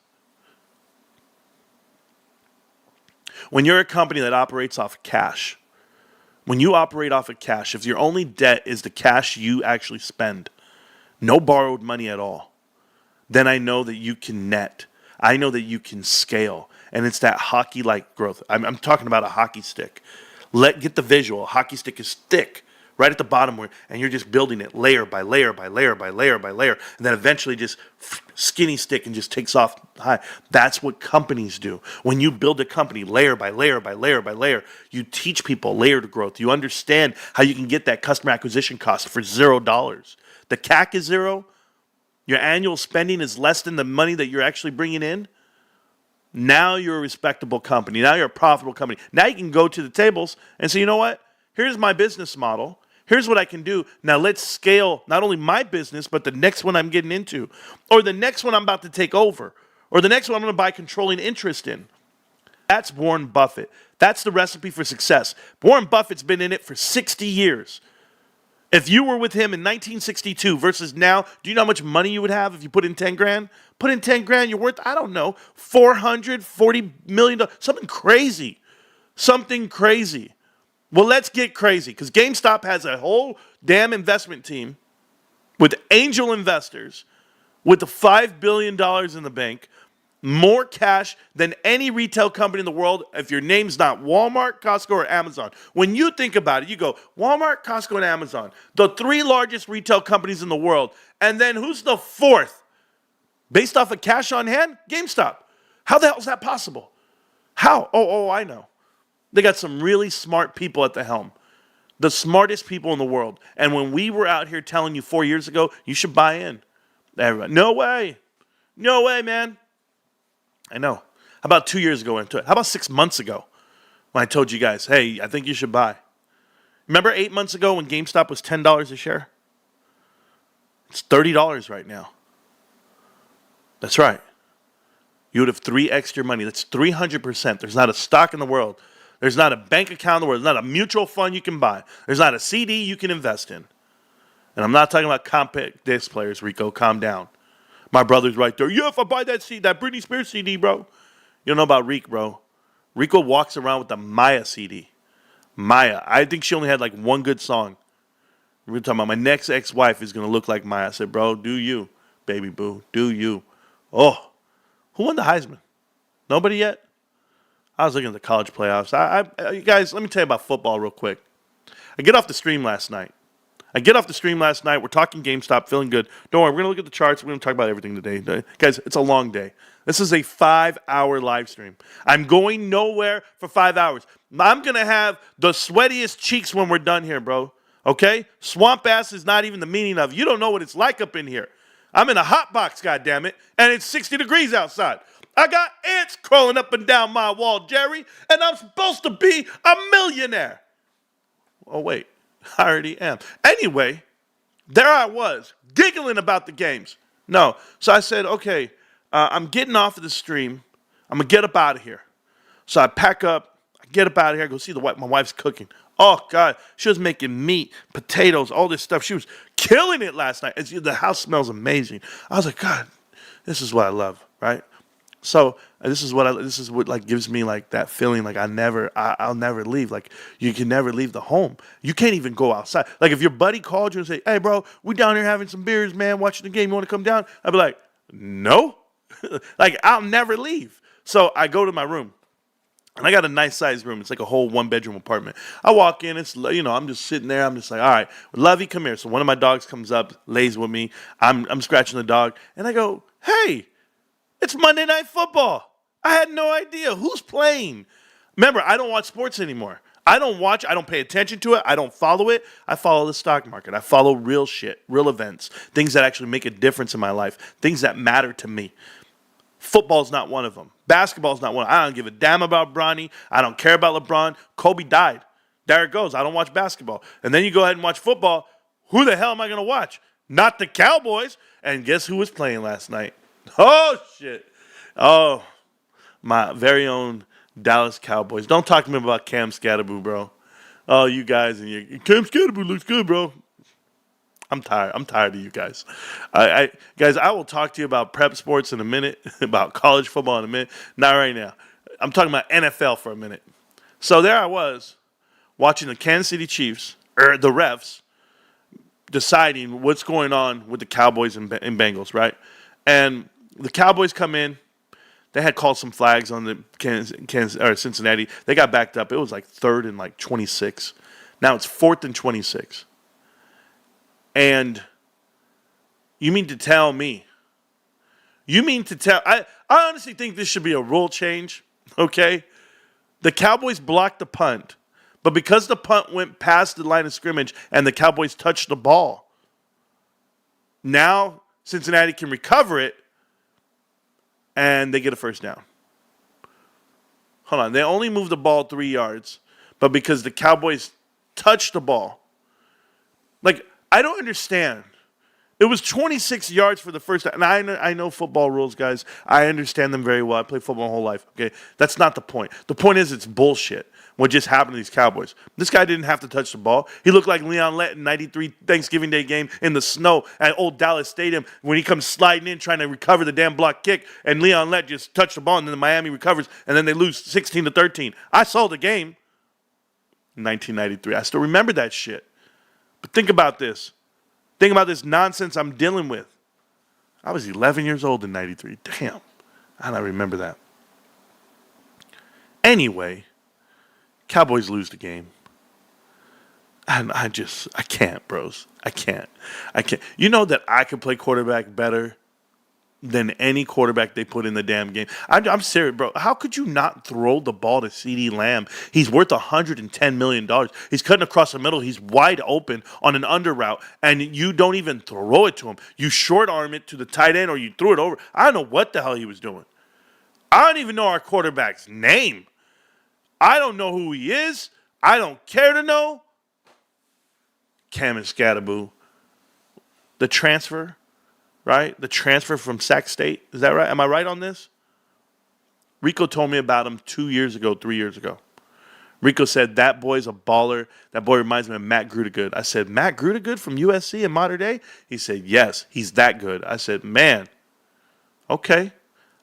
When you're a company that operates off cash, when you operate off of cash, if your only debt is the cash you actually spend, no borrowed money at all, then I know that you can net. I know that you can scale. And it's that hockey-like growth. I'm talking about a hockey stick. Get the visual. A hockey stick is thick, right at the bottom, and you're just building it layer by layer by layer by layer by layer, and then eventually just skinny stick and just takes off high. That's what companies do. When you build a company layer by layer by layer by layer, you teach people layered growth. You understand how you can get that customer acquisition cost for $0. The CAC is zero. Your annual spending is less than the money that you're actually bringing in. Now you're a respectable company. Now you're a profitable company. Now you can go to the tables and say, you know what? Here's my business model. Here's what I can do. Now let's scale not only my business, but the next one I'm getting into, or the next one I'm about to take over, or the next one I'm going to buy controlling interest in. That's Warren Buffett. That's the recipe for success. Warren Buffett's been in it for 60 years. If you were with him in 1962 versus now, do you know how much money you would have if you put in 10 grand? Put in 10 grand, you're worth, I don't know, $440 million, something crazy. Something crazy. Well, let's get crazy, because GameStop has a whole damn investment team with angel investors with the $5 billion in the bank, more cash than any retail company in the world if your name's not Walmart, Costco, or Amazon. When you think about it, you go, Walmart, Costco, and Amazon, the three largest retail companies in the world. And then who's the fourth? Based off of cash on hand? GameStop. How the hell is that possible? How? Oh, I know. They got some really smart people at the helm. The smartest people in the world. And when we were out here telling you 4 years ago, you should buy in. Everybody, no way. No way, man. I know. How about 2 years ago into it? How about 6 months ago when I told you guys, hey, I think you should buy? Remember 8 months ago when GameStop was $10 a share? It's $30 right now. That's right. You would have 3x your money. That's 300%. There's not a stock in the world. There's not a bank account in the world. There's not a mutual fund you can buy. There's not a CD you can invest in. And I'm not talking about compact disc players, Rico. Calm down. My brother's right there. Yeah, if I buy that CD, that Britney Spears CD, bro. You don't know about Rico, bro. Rico walks around with the Maya CD. Maya. I think she only had like one good song. We're talking about my next ex-wife is going to look like Maya. I said, bro, do you, baby boo. Do you. Oh, who won the Heisman? Nobody yet? I was looking at the college playoffs. You guys, let me tell you about football real quick. I get off the stream last night. We're talking GameStop, feeling good. Don't worry, we're going to look at the charts. We're going to talk about everything today. Guys, it's a long day. This is a 5-hour live stream. I'm going nowhere for 5 hours. I'm going to have the sweatiest cheeks when we're done here, bro. Okay? Swamp ass is not even the meaning of. You don't know what it's like up in here. I'm in a hot box, goddammit, and it's 60 degrees outside. I got ants crawling up and down my wall, Jerry, and I'm supposed to be a millionaire. Oh, wait. I already am. Anyway, there I was, giggling about the games. No. So I said, okay, I'm getting off of the stream. I'm going to get up out of here. So I pack up. I get up out of here. I go see my wife's cooking. Oh, God. She was making meat, potatoes, all this stuff. She was killing it last night. The house smells amazing. I was like, God, this is what I love, right? So this is what like gives me like that feeling like I'll never leave. Like you can never leave the home. You can't even go outside. Like if your buddy called you and say, hey bro, we down here having some beers, man, watching the game. You want to come down? I'd be like, no. Like I'll never leave. So I go to my room. And I got a nice sized room. It's like a whole 1-bedroom apartment. I walk in, it's, I'm just sitting there. I'm just like, all right, Lovey, come here. So one of my dogs comes up, lays with me. I'm scratching the dog. And I go, hey, it's Monday Night Football. I had no idea. Who's playing? Remember, I don't watch sports anymore. I don't pay attention to it. I don't follow it. I follow the stock market. I follow real shit, real events, things that actually make a difference in my life, things that matter to me. Football's not one of them. Basketball's not one. I don't give a damn about Bronny. I don't care about LeBron. Kobe died. There it goes. I don't watch basketball. And then you go ahead and watch football. Who the hell am I going to watch? Not the Cowboys. And guess who was playing last night? Oh, shit. Oh, my very own Dallas Cowboys. Don't talk to me about Cam Scatterboo, bro. Oh, you guys and your Cam Scatterboo looks good, bro. I'm tired. I'm tired of you guys. Guys, I will talk to you about prep sports in a minute, about college football in a minute. Not right now. I'm talking about NFL for a minute. So there I was, watching the Kansas City Chiefs, or the refs, deciding what's going on with the Cowboys and Bengals, right? And the Cowboys come in. They had called some flags on the Kansas or Cincinnati. They got backed up. It was like 3rd and like 26. Now it's 4th and 26. And you mean to tell me? I honestly think this should be a rule change, okay? The Cowboys blocked the punt, but because the punt went past the line of scrimmage and the Cowboys touched the ball, now Cincinnati can recover it and they get a first down. Hold on. They only moved the ball 3 yards, but because the Cowboys touched the ball. Like, I don't understand. It was 26 yards for the first time. And I know football rules, guys. I understand them very well. I played football my whole life. Okay, that's not the point. The point is it's bullshit what just happened to these Cowboys. This guy didn't have to touch the ball. He looked like Leon Lett in '93 Thanksgiving Day game in the snow at Old Dallas Stadium when he comes sliding in trying to recover the damn block kick, and Leon Lett just touched the ball, and then Miami recovers, and then they lose 16-13. I saw the game in 1993. I still remember that shit. But think about this. Think about this nonsense I'm dealing with. I was 11 years old in 93. Damn. I don't remember that. Anyway, Cowboys lose the game. And I can't, bros. I can't. You know that I could play quarterback better than any quarterback they put in the damn game. I'm serious, bro. How could you not throw the ball to CeeDee Lamb? He's worth $110 million. He's cutting across the middle. He's wide open on an under route, and you don't even throw it to him. You short arm it to the tight end or you threw it over. I don't know what the hell he was doing. I don't even know our quarterback's name. I don't know who he is. I don't care to know. Cam and Scatterboo. The transfer, right? The transfer from Sac State. Is that right? Am I right on this? Rico told me about him 3 years ago. Rico said, that boy's a baller. That boy reminds me of Matt Grudegood. I said, Matt Grudegood from USC in modern day? He said, yes, he's that good. I said, man, okay.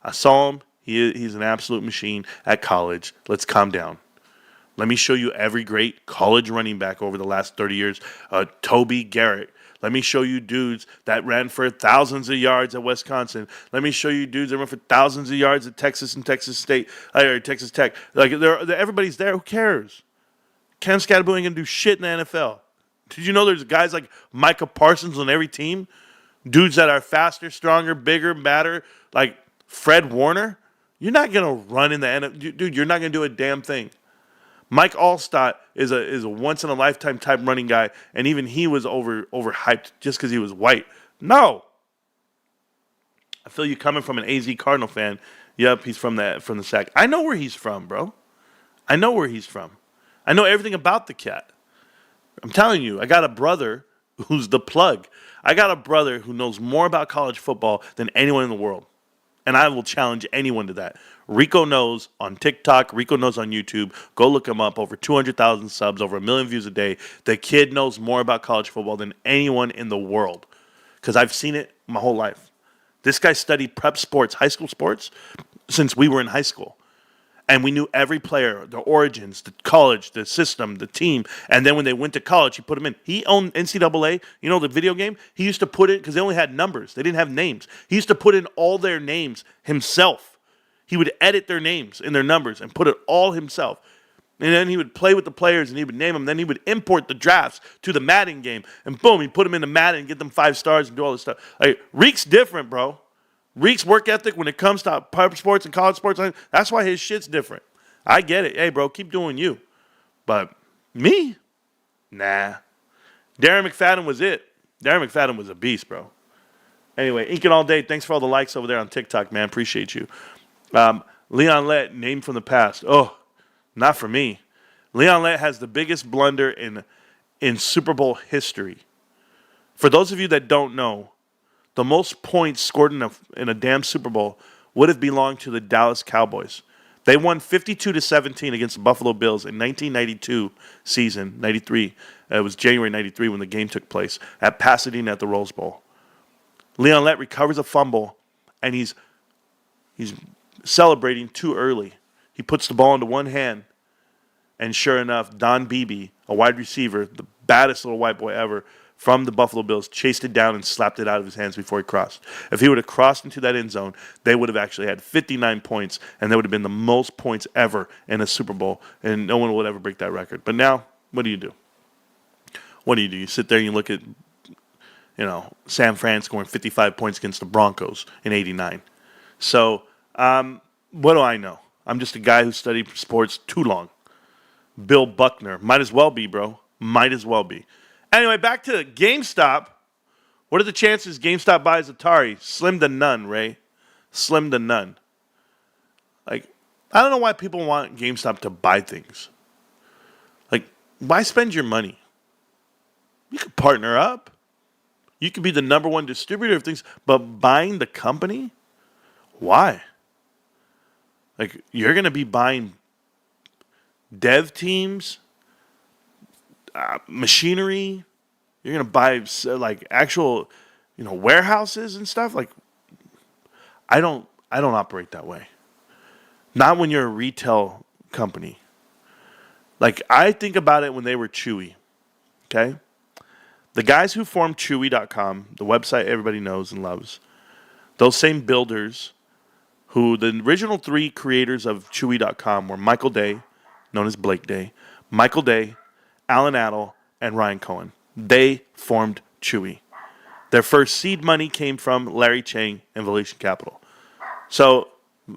I saw him. He's an absolute machine at college. Let's calm down. Let me show you every great college running back over the last 30 years. Toby Garrett. Let me show you dudes that ran for thousands of yards at Wisconsin. Let me show you dudes that ran for thousands of yards at Texas and Texas State, or Texas Tech. Like everybody's there. Who cares? Cam Scatterboo ain't gonna do shit in the NFL. Did you know there's guys like Micah Parsons on every team? Dudes that are faster, stronger, bigger, badder, like Fred Warner. You're not gonna run in the NFL, dude. You're not gonna do a damn thing. Mike Allstott is a once in a lifetime type running guy, and even he was overhyped just because he was white. No, I feel you coming from an AZ Cardinal fan. Yep, he's from the Sac. I know where he's from, bro. I know where he's from. I know everything about the cat. I'm telling you, I got a brother who's the plug. I got a brother who knows more about college football than anyone in the world. And I will challenge anyone to that. Rico knows on TikTok. Rico knows on YouTube. Go look him up. Over 200,000 subs, over 1 million views a day. The kid knows more about college football than anyone in the world. Because I've seen it my whole life. This guy studied prep sports, high school sports, since we were in high school. And we knew every player, the origins, the college, the system, the team. And then when they went to college, he put them in. He owned NCAA, you know, the video game. He used to put it, because they only had numbers. They didn't have names. He used to put in all their names himself. He would edit their names and their numbers and put it all himself. And then he would play with the players and he would name them. Then he would import the drafts to the Madden game. And boom, he'd put them into Madden and get them 5 stars and do all this stuff. Like, Reek's different, bro. Reek's work ethic when it comes to prep sports and college sports, that's why his shit's different. I get it. Hey, bro, keep doing you. But me? Nah. Darren McFadden was it. Darren McFadden was a beast, bro. Anyway, inking all day. Thanks for all the likes over there on TikTok, man. Appreciate you. Leon Lett, name from the past. Oh, not for me. Leon Lett has the biggest blunder in Super Bowl history. For those of you that don't know, the most points scored in a damn Super Bowl would have belonged to the Dallas Cowboys. They won 52-17 against the Buffalo Bills in 1992 season, 93. It was January 93 when the game took place at Pasadena at the Rose Bowl. Leon Lett recovers a fumble, and he's celebrating too early. He puts the ball into one hand, and sure enough, Don Beebe, a wide receiver, the baddest little white boy ever, from the Buffalo Bills, chased it down and slapped it out of his hands before he crossed. If he would have crossed into that end zone, they would have actually had 59 points, and that would have been the most points ever in a Super Bowl, and no one would ever break that record. But now, what do you do? What do? You sit there and you look at, San Fran scoring 55 points against the Broncos in 89. So, what do I know? I'm just a guy who studied sports too long. Bill Buckner. Might as well be, bro. Might as well be. Anyway, back to GameStop. What are the chances GameStop buys Atari? Slim to none, Ray. Slim to none. Like, I don't know why people want GameStop to buy things. Like, why spend your money? You could partner up. You could be the number one distributor of things, but buying the company? Why? Like, you're going to be buying dev teams, machinery. You're going to buy like actual, warehouses and stuff. Like, I don't operate that way. Not when you're a retail company. Like, I think about it when they were Chewy. Okay? The guys who formed Chewy.com, the website everybody knows and loves, those same builders who the original three creators of Chewy.com were Michael Day, known as Blake Day, Michael Day, Alan Adel, and Ryan Cohen. They formed Chewy. Their first seed money came from Larry Chang and Volition Capital. So,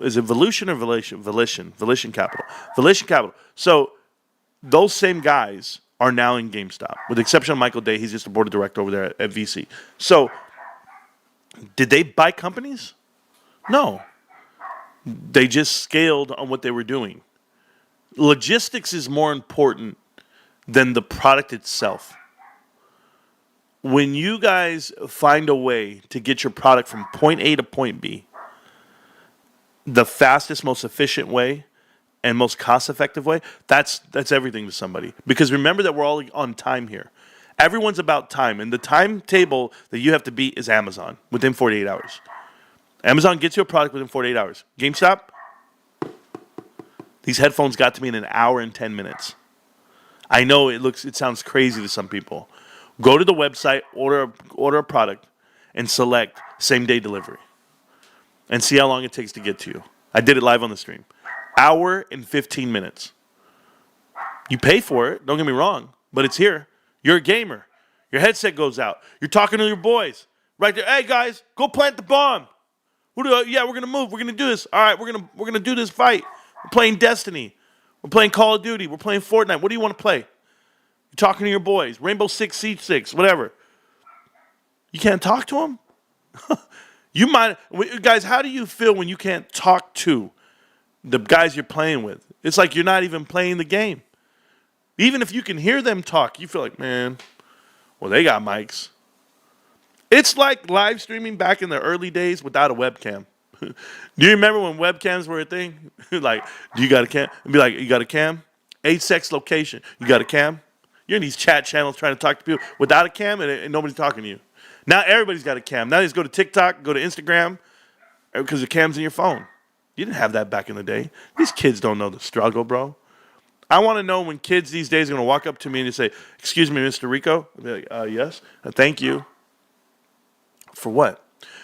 is it Volution or Volition? Volition Capital. Volition Capital. So, those same guys are now in GameStop. With the exception of Michael Day, he's just a board of director over there at VC. So, did they buy companies? No. They just scaled on what they were doing. Logistics is more important than the product itself. When you guys find a way to get your product from point A to point B, the fastest, most efficient way and most cost-effective way, that's everything to somebody. Because remember that we're all on time here. Everyone's about time, and the timetable that you have to beat is Amazon within 48 hours. Amazon gets you a product within 48 hours. GameStop, these headphones got to me in an hour and 10 minutes. I know it sounds crazy to some people. Go to the website, order a product, and select same-day delivery. And see how long it takes to get to you. I did it live on the stream. Hour and 15 minutes. You pay for it, don't get me wrong, but it's here. You're a gamer. Your headset goes out. You're talking to your boys. Right there, hey guys, go plant the bomb. We're gonna move. We're gonna do this. All right, we're gonna do this fight. We're playing Destiny. We're playing Call of Duty. We're playing Fortnite. What do you want to play? You're talking to your boys. Rainbow Six, Siege 6, whatever. You can't talk to them? You might, guys, how do you feel when you can't talk to the guys you're playing with? It's like you're not even playing the game. Even if you can hear them talk, you feel like, man, well, they got mics. It's like live streaming back in the early days without a webcam. Do you remember when webcams were a thing? Like, do you got a cam? And be like, you got a cam? 8-sex location. You got a cam? You're in these chat channels trying to talk to people without a cam and nobody's talking to you. Now everybody's got a cam. Now they just go to TikTok, go to Instagram, because the cam's in your phone. You didn't have that back in the day. These kids don't know the struggle, bro. I want to know when kids these days are going to walk up to me and just say, excuse me, Mr. Rico? I'll be like, yes. Thank you. For what?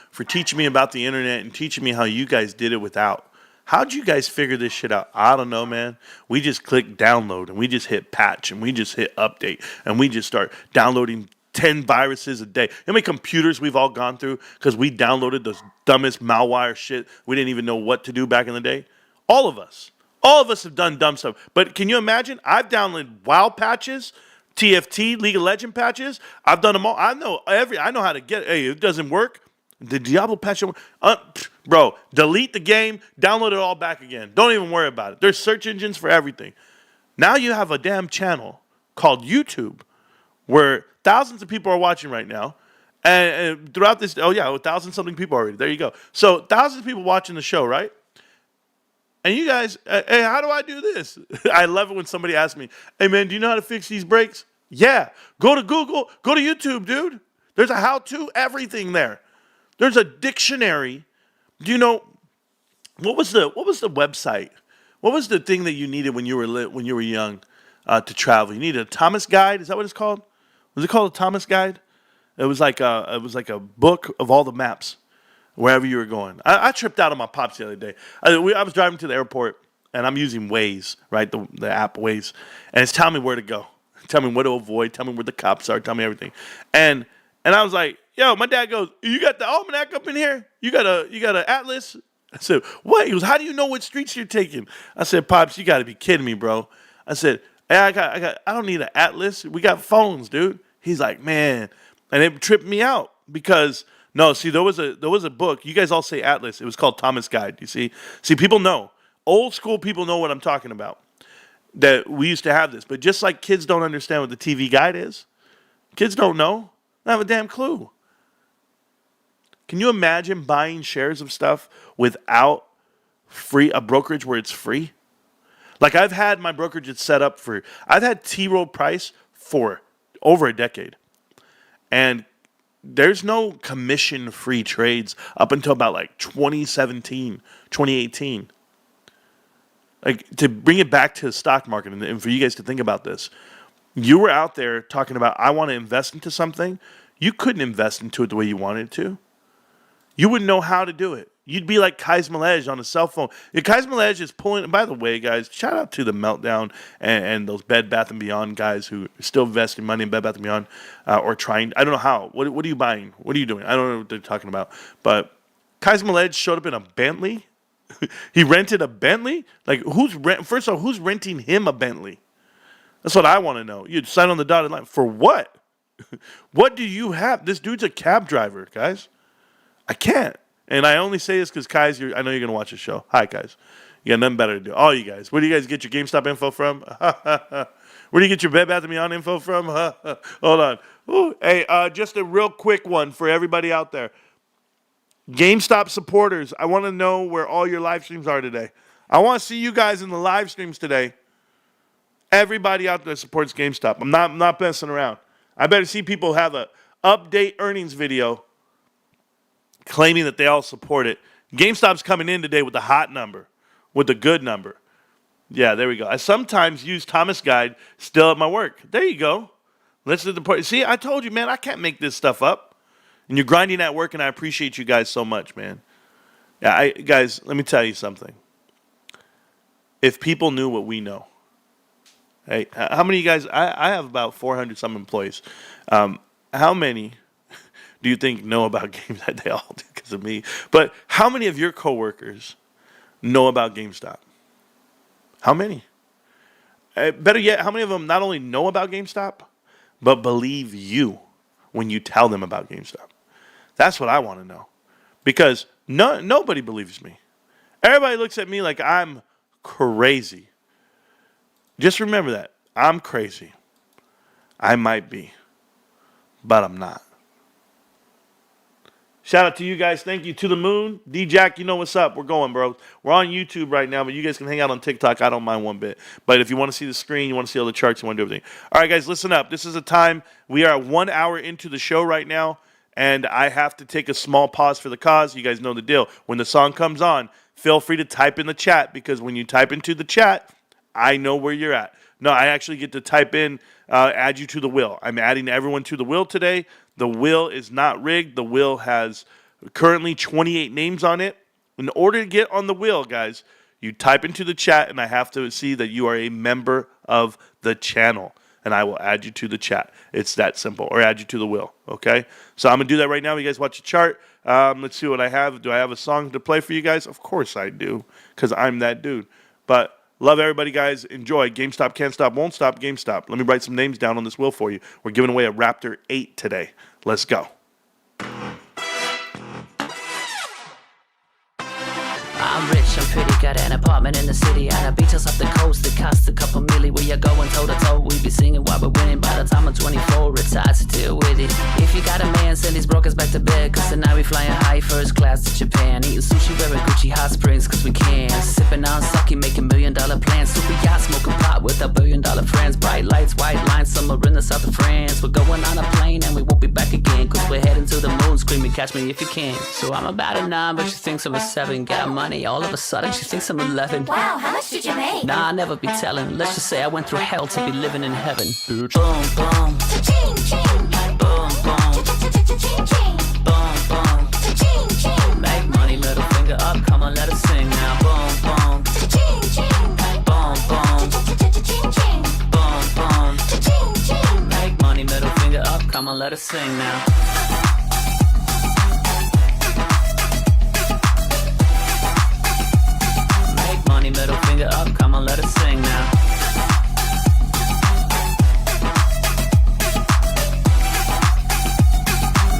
For teaching me about the internet and teaching me how you guys did it without. How'd you guys figure this shit out? I don't know, man. We just click download and we just hit patch and we just hit update and we just start downloading 10 viruses a day. How many computers we've all gone through because we downloaded the dumbest malware shit we didn't even know what to do back in the day? All of us. All of us have done dumb stuff. But can you imagine? I've downloaded WoW patches, TFT, League of Legends patches. I've done them all. I know how to get it. Hey, it doesn't work. The Diablo patch, bro, delete the game, download it all back again. Don't even worry about it. There's search engines for everything. Now you have a damn channel called YouTube where thousands of people are watching right now. And throughout this, 1,000-something people already. There you go. So thousands of people watching the show, right? And you guys, hey, how do I do this? I love it when somebody asks me, hey, man, do you know how to fix these brakes? Yeah. Go to Google. Go to YouTube, dude. There's a how-to everything there. There's a dictionary. Do you know, what was the website? What was the thing that you needed when you were young to travel? You needed a Thomas Guide. Is that what it's called? Was it called a Thomas Guide? It was like a book of all the maps wherever you were going. I tripped out on my pops the other day. I was driving to the airport, and I'm using Waze, right, the app Waze, and it's telling me where to go, tell me what to avoid, tell me where the cops are, tell me everything. And I was like, yo, my dad goes, you got the almanac up in here? You got an atlas? I said, what? He goes, how do you know what streets you're taking? I said, Pops, you got to be kidding me, bro. I said, hey, I don't need an atlas. We got phones, dude. He's like, man. And it tripped me out because, no, see, there was a book. You guys all say atlas. It was called Thomas Guide, you see? See, people know. Old school people know what I'm talking about. That we used to have this. But just like kids don't understand what the TV guide is, kids don't know. They have a damn clue. Can you imagine buying shares of stuff without a brokerage where it's free? Like I've had my brokerage set up I've had T. Rowe Price for over a decade. And there's no commission-free trades up until about like 2017, 2018. Like to bring it back to the stock market and for you guys to think about this, you were out there talking about, I want to invest into something. You couldn't invest into it the way you wanted to. You wouldn't know how to do it. You'd be like Kais Malej on a cell phone. If Kais Malej is pulling, by the way, guys, shout out to the Meltdown and those Bed Bath & Beyond guys who are still investing money in Bed Bath & Beyond or trying. I don't know how. What are you buying? What are you doing? I don't know what they're talking about. But Kais Malej showed up in a Bentley. He rented a Bentley? Like, first of all, who's renting him a Bentley? That's what I want to know. You'd sign on the dotted line. For what? What do you have? This dude's a cab driver, guys. I can't. And I only say this because, Kais, I know you're going to watch the show. Hi, Kais. You got nothing better to do. All you guys. Where do you guys get your GameStop info from? Where do you get your Bed Bath & Beyond info from? Hold on. Ooh. Hey, just a real quick one for everybody out there. GameStop supporters, I want to know where all your live streams are today. I want to see you guys in the live streams today. Everybody out there supports GameStop. I'm not messing around. I better see people have a update earnings video claiming that they all support it. GameStop's coming in today with the hot number, with the good number. Yeah, there we go. I sometimes use Thomas Guide still at my work. There you go. Let's do the part. See, I told you, man, I can't make this stuff up. And you're grinding at work, and I appreciate you guys so much, man. Yeah, guys, let me tell you something. If people knew what we know, hey, how many of you guys? I have about 400 some employees. How many do you think know about games? They all do because of me. But how many of your coworkers know about GameStop? How many? Better yet, how many of them not only know about GameStop, but believe you when you tell them about GameStop? That's what I want to know. Because nobody believes me. Everybody looks at me like I'm crazy. Just remember that. I'm crazy. I might be. But I'm not. Shout out to you guys. Thank you. To the moon. D-Jack, you know what's up. We're going, bro. We're on YouTube right now, but you guys can hang out on TikTok. I don't mind one bit. But if you want to see the screen, you want to see all the charts, you want to do everything. All right, guys, listen up. This is a time. We are 1 hour into the show right now, and I have to take a small pause for the cause. You guys know the deal. When the song comes on, feel free to type in the chat, because when you type into the chat, I know where you're at. No, I actually get to type in, add you to the wheel. I'm adding everyone to the wheel today. The wheel is not rigged. The wheel has currently 28 names on it. In order to get on the wheel, guys, you type into the chat, and I have to see that you are a member of the channel, and I will add you to the chat. It's that simple, or add you to the wheel, okay? So I'm going to do that right now. You guys watch the chart. Let's see what I have. Do I have a song to play for you guys? Of course I do, because I'm that dude. But love everybody, guys. Enjoy. GameStop can't stop, won't stop. GameStop. Let me write some names down on this wheel for you. We're giving away a Raptor 8 today. Let's go. I'm rich, I'm pretty, got an apartment in the city and a beach house off the coast that costs a couple milli. Where you going toe to toe? We be singing while we're winning. By the time I'm 24, it's hard to deal with it. If you got a man, send his brokers back to bed. Cause tonight we flying high first class to Japan. Eating sushi, wearing Gucci hot springs cause we can. Sipping on sake, making $1 million plans. Super yacht, smoking pot with our $1 billion friends. Bright lights, white lines, summer in the south of France. We're going on a plane and we won't be back again. Cause we're heading to the moon, screaming catch me if you can. So I'm about a 9 but she thinks I'm a 7. Got money, all of a sudden she thinks I'm 11. Wow, how much did you make? Nah, I never be telling. Let's just say I went through hell to be living in heaven. Boom, boom. Cha-ching, ching. Boom, boom. Cha-cha-cha-cha-ching, ching. Boom, boom. Cha-ching, ching. Make money, middle finger up, come on, let us sing now. Boom, boom. Cha-ching, ching. Boom, boom. Cha-cha-cha-cha-ching, ching. Boom, boom. Cha-ching, ching. Make money, middle finger up, come on, let us sing now. Make money, middle finger up, come on, let us sing now.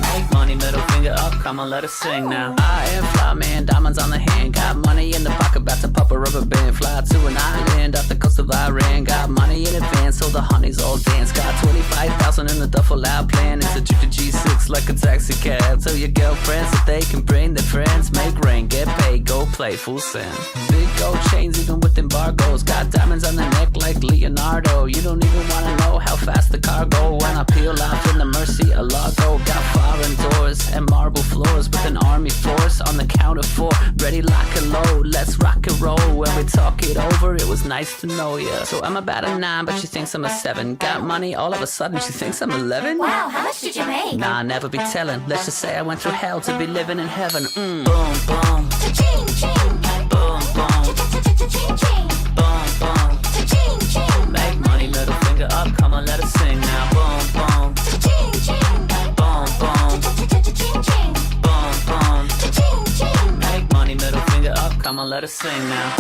Make money, middle finger up, come on, let us sing now. I am fly man, diamonds on the hand. Got money in the pocket, about to pop a rubber band. Fly to an island off the coast of Iran. Got money in advance, so the honeys all dance. Got 25,000 in the duffel out plan. It's a trip to G6 like a taxi cab. Tell your girlfriends that they can bring their friends. Make rain, get paid, go play, full send. Big gold chains even with embargoes. Got diamonds on the neck like Leonardo. You don't even wanna know how fast the car go. When I peel off in the Mercy, a Largo. Got foreign doors and marble floors with an army force on the count of 4. Ready, lock and load, let's rock and roll. When we talk it over, it was nice to know ya. So I'm about a 9, but she thinks I'm a 7. Got money, all of a sudden she thinks I'm 11. Wow, how much did you make? Nah, I never be telling. Let's just say I went through hell to be living in heaven. Boom, boom. Cha-ching, ching. Boom, boom. Cha-cha-cha-cha-ching, ching. Boom, boom. Cha-ching, ching. Make money, middle finger up, come on, let us sing now. Boom, boom. Cha-ching, ching. Boom, boom. Cha-cha-cha-cha-ching, ching. Boom, boom. Cha-ching, ching. Make money, middle finger up, come on, let us sing now.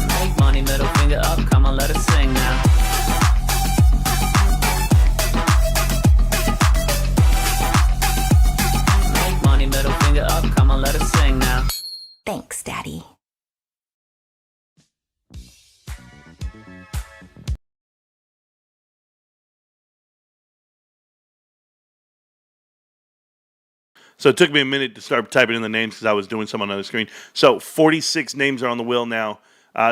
Make money, middle finger up, come on, let us sing now. Make money, middle finger up, come on, let us sing now. Thanks, Daddy. So it took me a minute to start typing in the names because I was doing some on the screen. So 46 names are on the wheel now.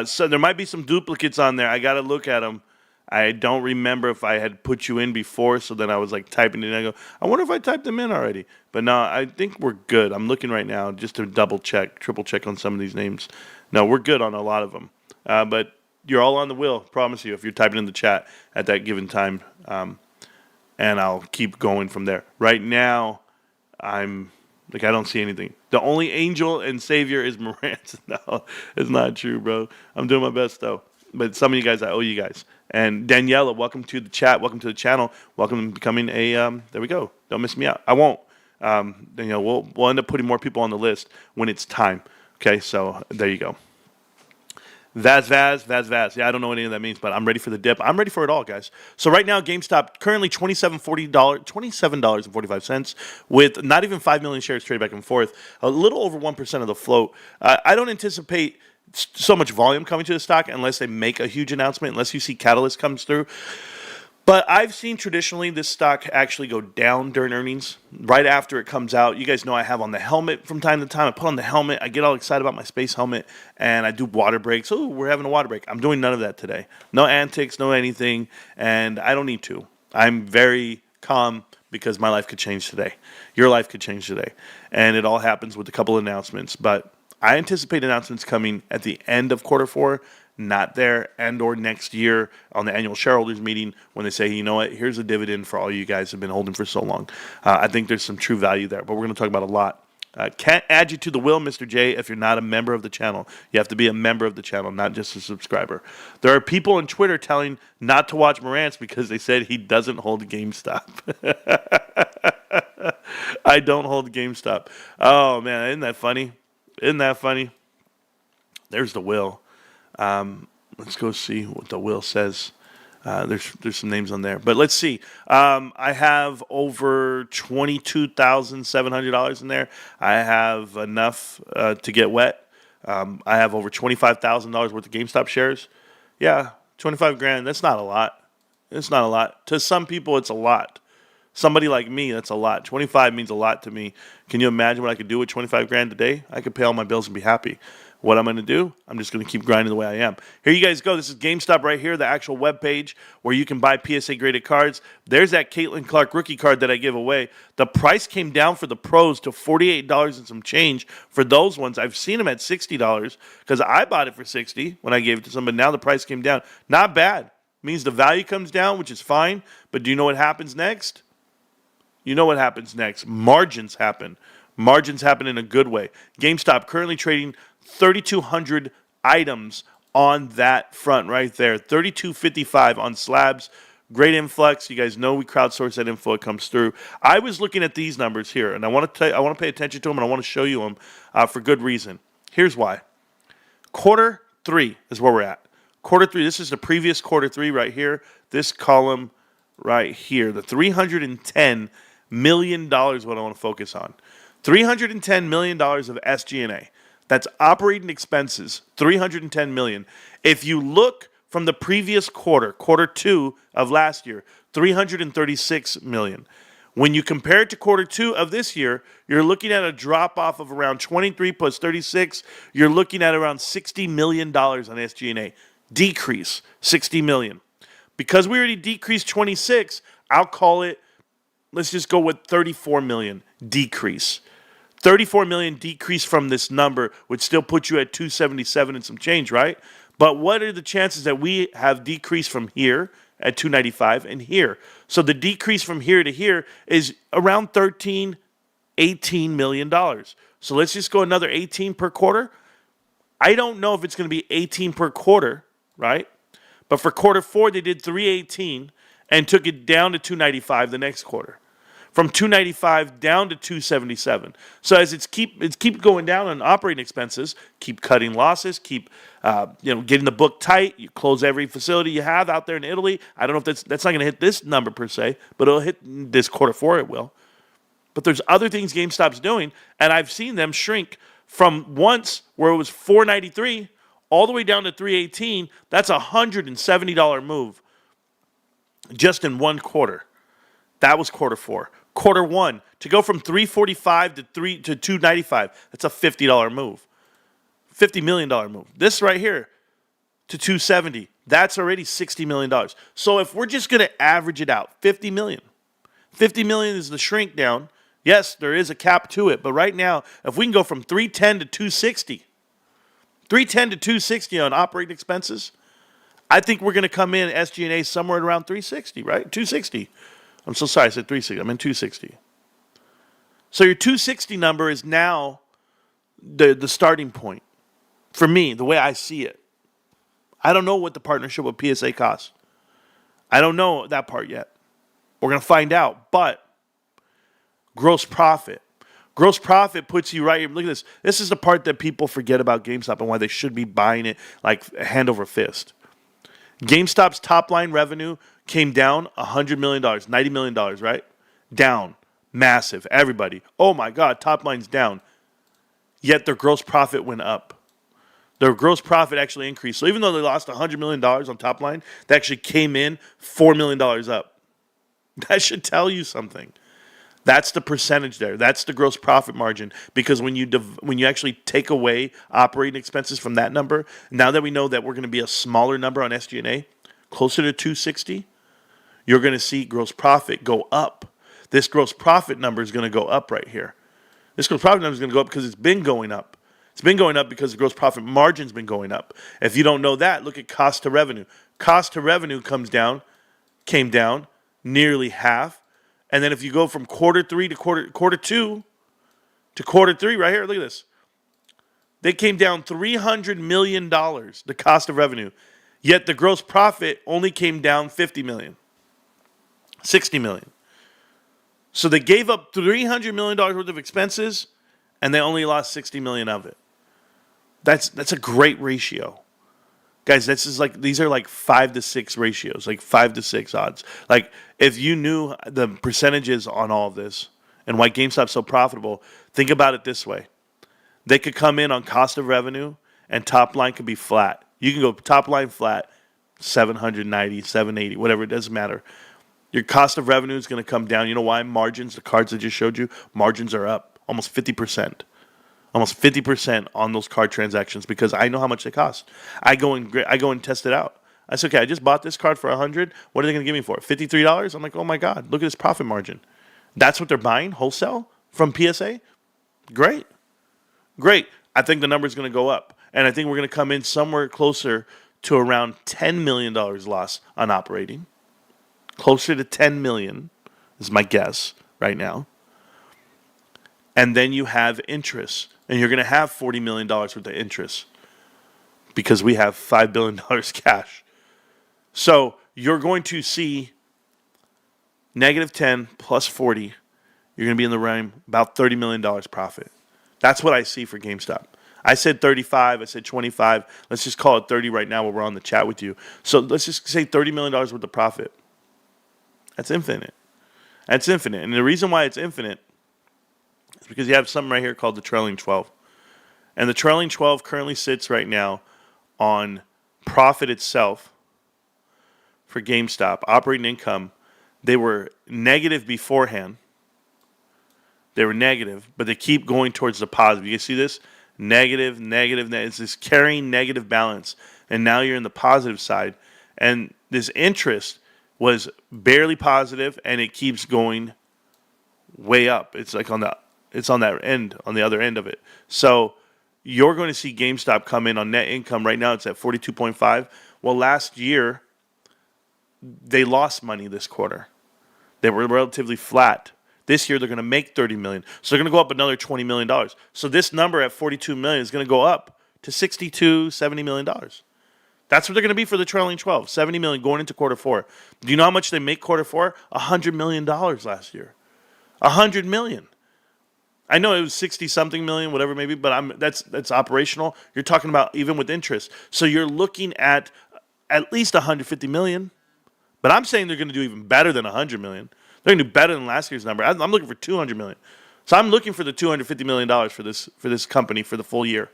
So there might be some duplicates on there. I got to look at them. I don't remember if I had put you in before, so then I was like typing it in. I go, I wonder if I typed them in already. But no, I think we're good. I'm looking right now just to double check, triple check on some of these names. No, we're good on a lot of them. But you're all on the wheel, promise you, if you're typing in the chat at that given time. And I'll keep going from there. Right now, I don't see anything. The only angel and savior is Marantz. No, it's not true, bro. I'm doing my best, though. But some of you guys, I owe you guys. And Daniela, welcome to the chat. Welcome to the channel. Welcome to becoming a, there we go. Don't miss me out. I won't. We'll end up putting more people on the list when it's time. Okay, so there you go. Vaz. Yeah, I don't know what any of that means, but I'm ready for the dip. I'm ready for it all, guys. So right now, GameStop currently $27.45 with not even 5 million shares traded back and forth. A little over 1% of the float. I don't anticipate so much volume coming to the stock unless they make a huge announcement, unless you see Catalyst comes through. But I've seen traditionally this stock actually go down during earnings right after it comes out. You guys know I have on the helmet from time to time. I put on the helmet. I get all excited about my space helmet, and I do water breaks. Oh, we're having a water break. I'm doing none of that today. No antics, no anything, and I don't need to. I'm very calm because my life could change today. Your life could change today, and it all happens with a couple of announcements. But I anticipate announcements coming at the end of quarter 4. Not there, and or next year on the annual shareholders meeting when they say, you know what, here's a dividend for all you guys have been holding for so long. I think there's some true value there, but we're going to talk about a lot. Can't add you to the will, Mr. J, if you're not a member of the channel. You have to be a member of the channel, not just a subscriber. There are people on Twitter telling not to watch Marantz because they said he doesn't hold GameStop. I don't hold GameStop. Oh, man, isn't that funny? Isn't that funny? There's the will. Let's go see what the will says. There's some names on there, but let's see. I have over $22,700 in there. I have enough to get wet. I have over $25,000 worth of GameStop shares. Yeah, 25 grand. That's not a lot. It's not a lot. To some people, it's a lot. Somebody like me, that's a lot. 25 means a lot to me. Can you imagine what I could do with 25 grand a day? I could pay all my bills and be happy. What I'm going to do, I'm just going to keep grinding the way I am. Here you guys go. This is GameStop right here, the actual web page where you can buy PSA graded cards. There's that Caitlin Clark rookie card that I give away. The price came down for the pros to $48 and some change for those ones. I've seen them at $60 because I bought it for $60 when I gave it to somebody. Now the price came down. Not bad. Means the value comes down, which is fine. But do you know what happens next? You know what happens next. Margins happen. Margins happen in a good way. GameStop currently trading 3,200 items on that front right there. 3,255 on slabs. Great influx. You guys know we crowdsource that info. It comes through. I was looking at these numbers here, and I want to pay attention to them, and I want to show you them for good reason. Here's why. Quarter 3 is where we're at. Quarter 3. This is the previous quarter 3 right here. This column right here. The $310 million what I want to focus on. $310 million of SG&A. That's operating expenses, $310 million. If you look from the previous quarter, quarter 2 of last year, $336 million. When you compare it to quarter 2 of this year, you're looking at a drop off of around 23 plus 36. You're looking at around $60 million on SG&A. Decrease, $60 million. Because we already decreased 26, I'll call it, let's just go with $34 million decrease. $34 million decrease from this number would still put you at 277 and some change, right? But what are the chances that we have decreased from here at 295 and here? So the decrease from here to here is around $18 million. So let's just go another 18 per quarter. I don't know if it's going to be 18 per quarter, right? But for quarter 4, they did 318 and took it down to 295 the next quarter. From 295 down to 277. So as it's keep going down on operating expenses, keep cutting losses, keep getting the book tight. You close every facility you have out there in Italy. I don't know if that's not going to hit this number per se, but it'll hit this quarter 4. It will. But there's other things GameStop's doing, and I've seen them shrink from once where it was $493 all the way down to $318. That's a $170 move just in one quarter. That was quarter 4. Quarter 1, to go from $345 to $295, that's a $50 move. $50 million move. This right here to $270, that's already $60 million. So if we're just going to average it out, $50 million. $50 million is the shrink down. Yes, there is a cap to it, but right now, if we can go from $310 to $260, $310 to $260 on operating expenses, I think we're going to come in SG&A somewhere at around $360, right? $260. I'm so sorry, I said 360. I meant 260. So your 260 number is now the starting point. For me, the way I see it. I don't know what the partnership with PSA costs. I don't know that part yet. We're going to find out. But gross profit. Gross profit puts you right here. Look at this. This is the part that people forget about GameStop and why they should be buying it like hand over fist. GameStop's top line revenue came down $100 million, $90 million, right? Down. Massive. Everybody. Oh my God, top line's down. Yet their gross profit went up. Their gross profit actually increased. So even though they lost $100 million on top line, they actually came in $4 million up. That should tell you something. That's the percentage there. That's the gross profit margin. Because when you actually take away operating expenses from that number, now that we know that we're going to be a smaller number on SG&A, closer to 260, you're going to see gross profit go up. This gross profit number is going to go up right here. This gross profit number is going to go up because it's been going up. It's been going up because the gross profit margin's been going up. If you don't know that, look at cost to revenue. Cost to revenue came down nearly half. And then if you go from quarter 3 to quarter 2 to quarter 3, right here, look at this. They came down $300 million, the cost of revenue. Yet the gross profit only came down $50 million. $60 million. So they gave up $300 million worth of expenses, and they only lost $60 million of it. That's a great ratio. Guys, these are like 5 to 6 ratios, like 5 to 6 odds. Like, if you knew the percentages on all of this and why GameStop's so profitable, think about it this way. They could come in on cost of revenue and top line could be flat. You can go top line flat, 790, 780, whatever, it doesn't matter. Your cost of revenue is going to come down. You know why? Margins, the cards I just showed you, margins are up almost 50%. Almost 50% on those card transactions because I know how much they cost. I go and test it out. I said, okay, I just bought this card for $100. What are they going to give me for it? $53? I'm like, oh my God, look at this profit margin. That's what they're buying wholesale from PSA? Great. I think the number is going to go up. And I think we're going to come in somewhere closer to around $10 million loss on operating. Closer to $10 million is my guess right now. And then you have interest. And you're going to have $40 million worth of interest because we have $5 billion cash. So you're going to see negative 10 plus 40. You're going to be in the realm about $30 million profit. That's what I see for GameStop. I said 35. I said 25. Let's just call it 30 right now while we're on the chat with you. So let's just say $30 million worth of profit. That's infinite. And the reason why it's infinite is because you have something right here called the trailing 12. And the trailing 12 currently sits right now on profit itself for GameStop. Operating income, they were negative beforehand. They were negative, but they keep going towards the positive. You can see this? Negative. It's this carrying negative balance. And now you're in the positive side. And this interest was barely positive, and it keeps going way up. It's like on that end, on the other end of it. So you're going to see GameStop come in on net income. Right now it's at 42.5. Well, last year, they lost money this quarter. They were relatively flat. This year, they're going to make $30 million. So they're going to go up another $20 million. So this number at $42 million is going to go up to $62, $70 million. That's what they're going to be for the trailing 12, $70 million going into quarter 4. Do you know how much they make quarter 4? $100 million last year. $100 million. I know it was 60-something million, whatever maybe, but that's operational. You're talking about even with interest. So you're looking at least $150 million. But I'm saying they're going to do even better than $100 million. They're going to do better than last year's number. I'm looking for $200 million. So I'm looking for the $250 million for this company for the full year.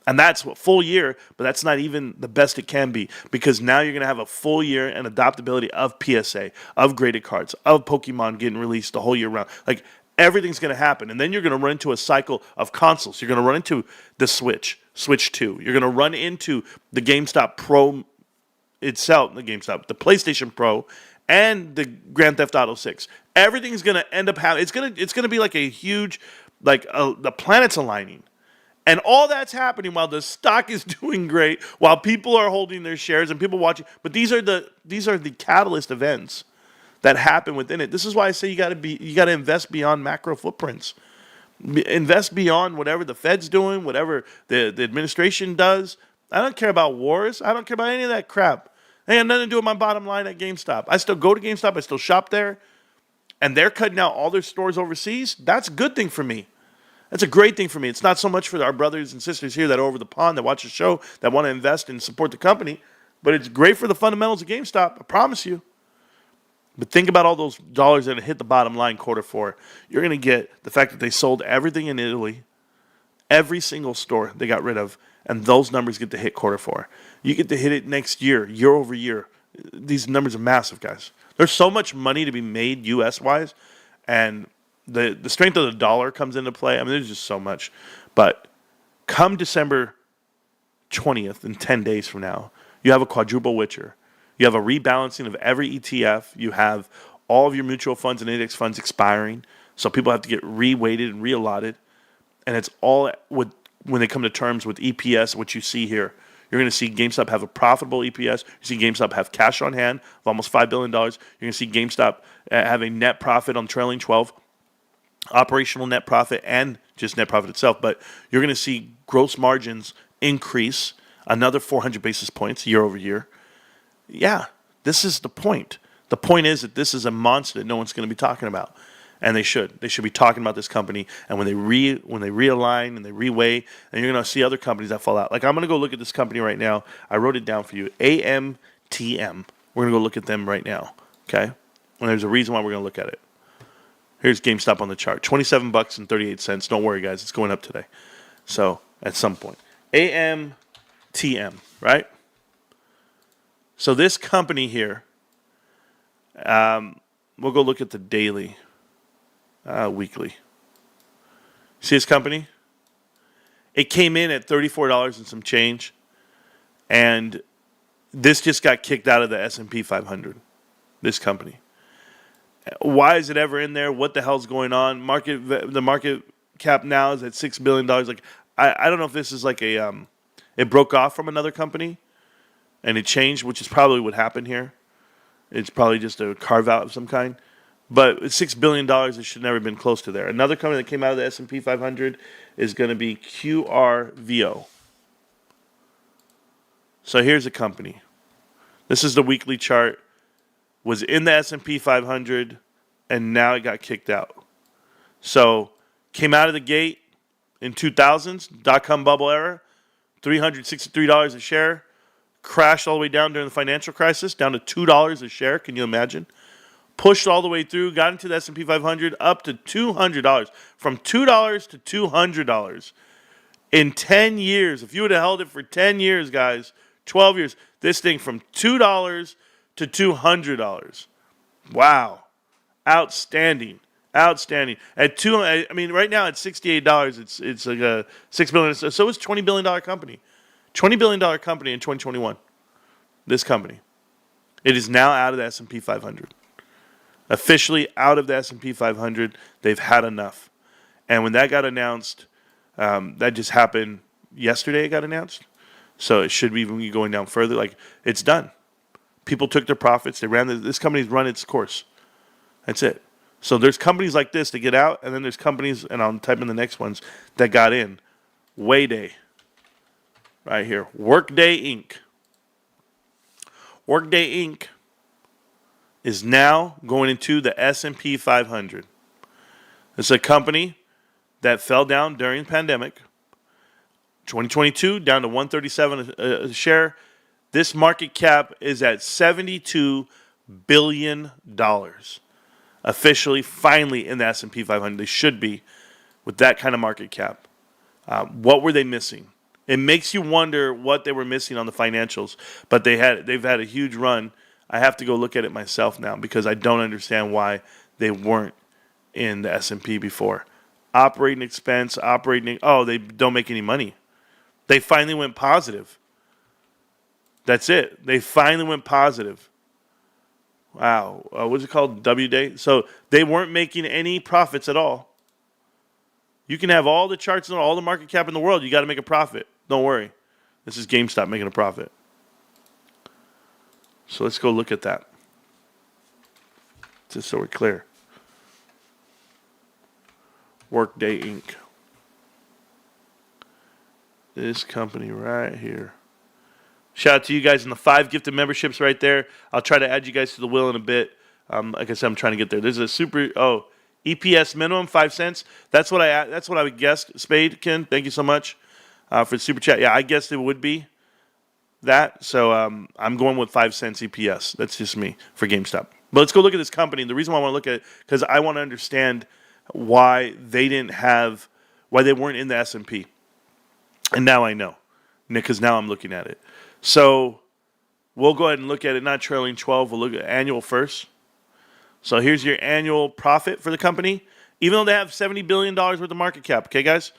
And that's what full year, but that's not even the best it can be because now you're going to have a full year and adoptability of PSA, of graded cards, of Pokemon getting released the whole year round. Like everything's going to happen. And then you're going to run into a cycle of consoles. You're going to run into the Switch 2. You're going to run into the GameStop Pro itself, the PlayStation Pro, and the Grand Theft Auto 6. Everything's going to end up having, it's going to be like a huge, the planets aligning. And all that's happening while the stock is doing great, while people are holding their shares and people watching. But these are the catalyst events that happen within it. This is why I say you got to invest beyond macro footprints. Invest beyond whatever the Fed's doing, whatever the administration does. I don't care about wars. I don't care about any of that crap. It ain't nothing to do with my bottom line at GameStop. I still go to GameStop. I still shop there. And they're cutting out all their stores overseas. That's a good thing for me. That's a great thing for me. It's not so much for our brothers and sisters here that are over the pond that watch the show, that want to invest and support the company, but it's great for the fundamentals of GameStop, I promise you. But think about all those dollars that hit the bottom line quarter 4. You're going to get the fact that they sold everything in Italy, every single store they got rid of, and those numbers get to hit quarter 4. You get to hit it next year, year over year. These numbers are massive, guys. There's so much money to be made U.S.-wise, and the strength of the dollar comes into play. I mean, there's just so much. But come December 20th, in 10 days from now, you have a quadruple witcher. You have a rebalancing of every ETF. You have all of your mutual funds and index funds expiring. So people have to get re-weighted and re-allotted. And it's all when they come to terms with EPS, what you see here. You're going to see GameStop have a profitable EPS. You see GameStop have cash on hand of almost $5 billion. You're going to see GameStop have a net profit on trailing 12. Operational net profit and just net profit itself, but you're going to see gross margins increase another 400 basis points year over year. Yeah, this is the point. The point is that this is a monster that no one's going to be talking about. And they should. They should be talking about this company. And when they realign and they reweigh, and you're going to see other companies that fall out. Like, I'm going to go look at this company right now. I wrote it down for you. AMTM. We're going to go look at them right now. Okay? And there's a reason why we're going to look at it. Here's GameStop on the chart. $27.38. Don't worry, guys. It's going up today. So, at some point. AMTM, right? So, this company here, we'll go look at the daily. Weekly. See this company? It came in at $34 and some change, and this just got kicked out of the S&P 500. This company. Why is it ever in there? What the hell's going on? The market cap now is at $6 billion. Like I don't know if this is like it broke off from another company, and it changed, which is probably what happened here. It's probably just a carve out of some kind. But $6 billion, it should never have been close to there. Another company that came out of the S&P 500 is going to be QRVO. So here's a company. This is the weekly chart. Was in the S&P 500, and now it got kicked out. So came out of the gate in 2000s, dot-com bubble era, $363 a share. Crashed all the way down during the financial crisis, down to $2 a share. Can you imagine? Pushed all the way through, got into the S&P 500, up to $200. From $2 to $200. In 10 years, if you would have held it for 10 years, guys, 12 years, this thing from $2 to $200. Wow. Outstanding. Outstanding. At right now at $68, it's like a $6 billion. So it's a $20 billion company. $20 billion company in 2021. This company. It is now out of the S&P 500. Officially out of the S&P 500. They've had enough. And when that got announced, that just happened yesterday. It got announced. So it should be even going down further. Like, it's done. People took their profits. They ran this company's run its course. That's it. So there's companies like this that get out, and then there's companies, and I'll type in the next ones, that got in. Wayday. Right here. Workday Inc. Workday Inc. is now going into the S&P 500. It's a company that fell down during the pandemic. 2022, down to $137 a share. This market cap is at $72 billion. Officially, finally in the S&P 500. They should be with that kind of market cap. What were they missing? It makes you wonder what they were missing on the financials. But they've had a huge run. I have to go look at it myself now because I don't understand why they weren't in the S&P before. Operating expense, they don't make any money. They finally went positive. That's it. They finally went positive. Wow. What's it called? W-Day? So they weren't making any profits at all. You can have all the charts and all the market cap in the world. You got to make a profit. Don't worry. This is GameStop making a profit. So let's go look at that. Just so we're clear. Workday Inc. This company right here. Shout out to you guys in the 5 gifted memberships right there. I'll try to add you guys to the wheel in a bit. Like I said, I'm trying to get there. There's a EPS minimum 5 cents. That's what I would guess. Spade, Ken, thank you so much for the super chat. Yeah, I guessed it would be that. So I'm going with 5 cents EPS. That's just me for GameStop. But let's go look at this company. The reason why I want to look at it because I want to understand why they weren't in the S&P. And now I know, because now I'm looking at it. So we'll go ahead and look at it, not trailing 12. We'll look at annual first. So here's your annual profit for the company. Even though they have $70 billion worth of market cap. Okay, guys?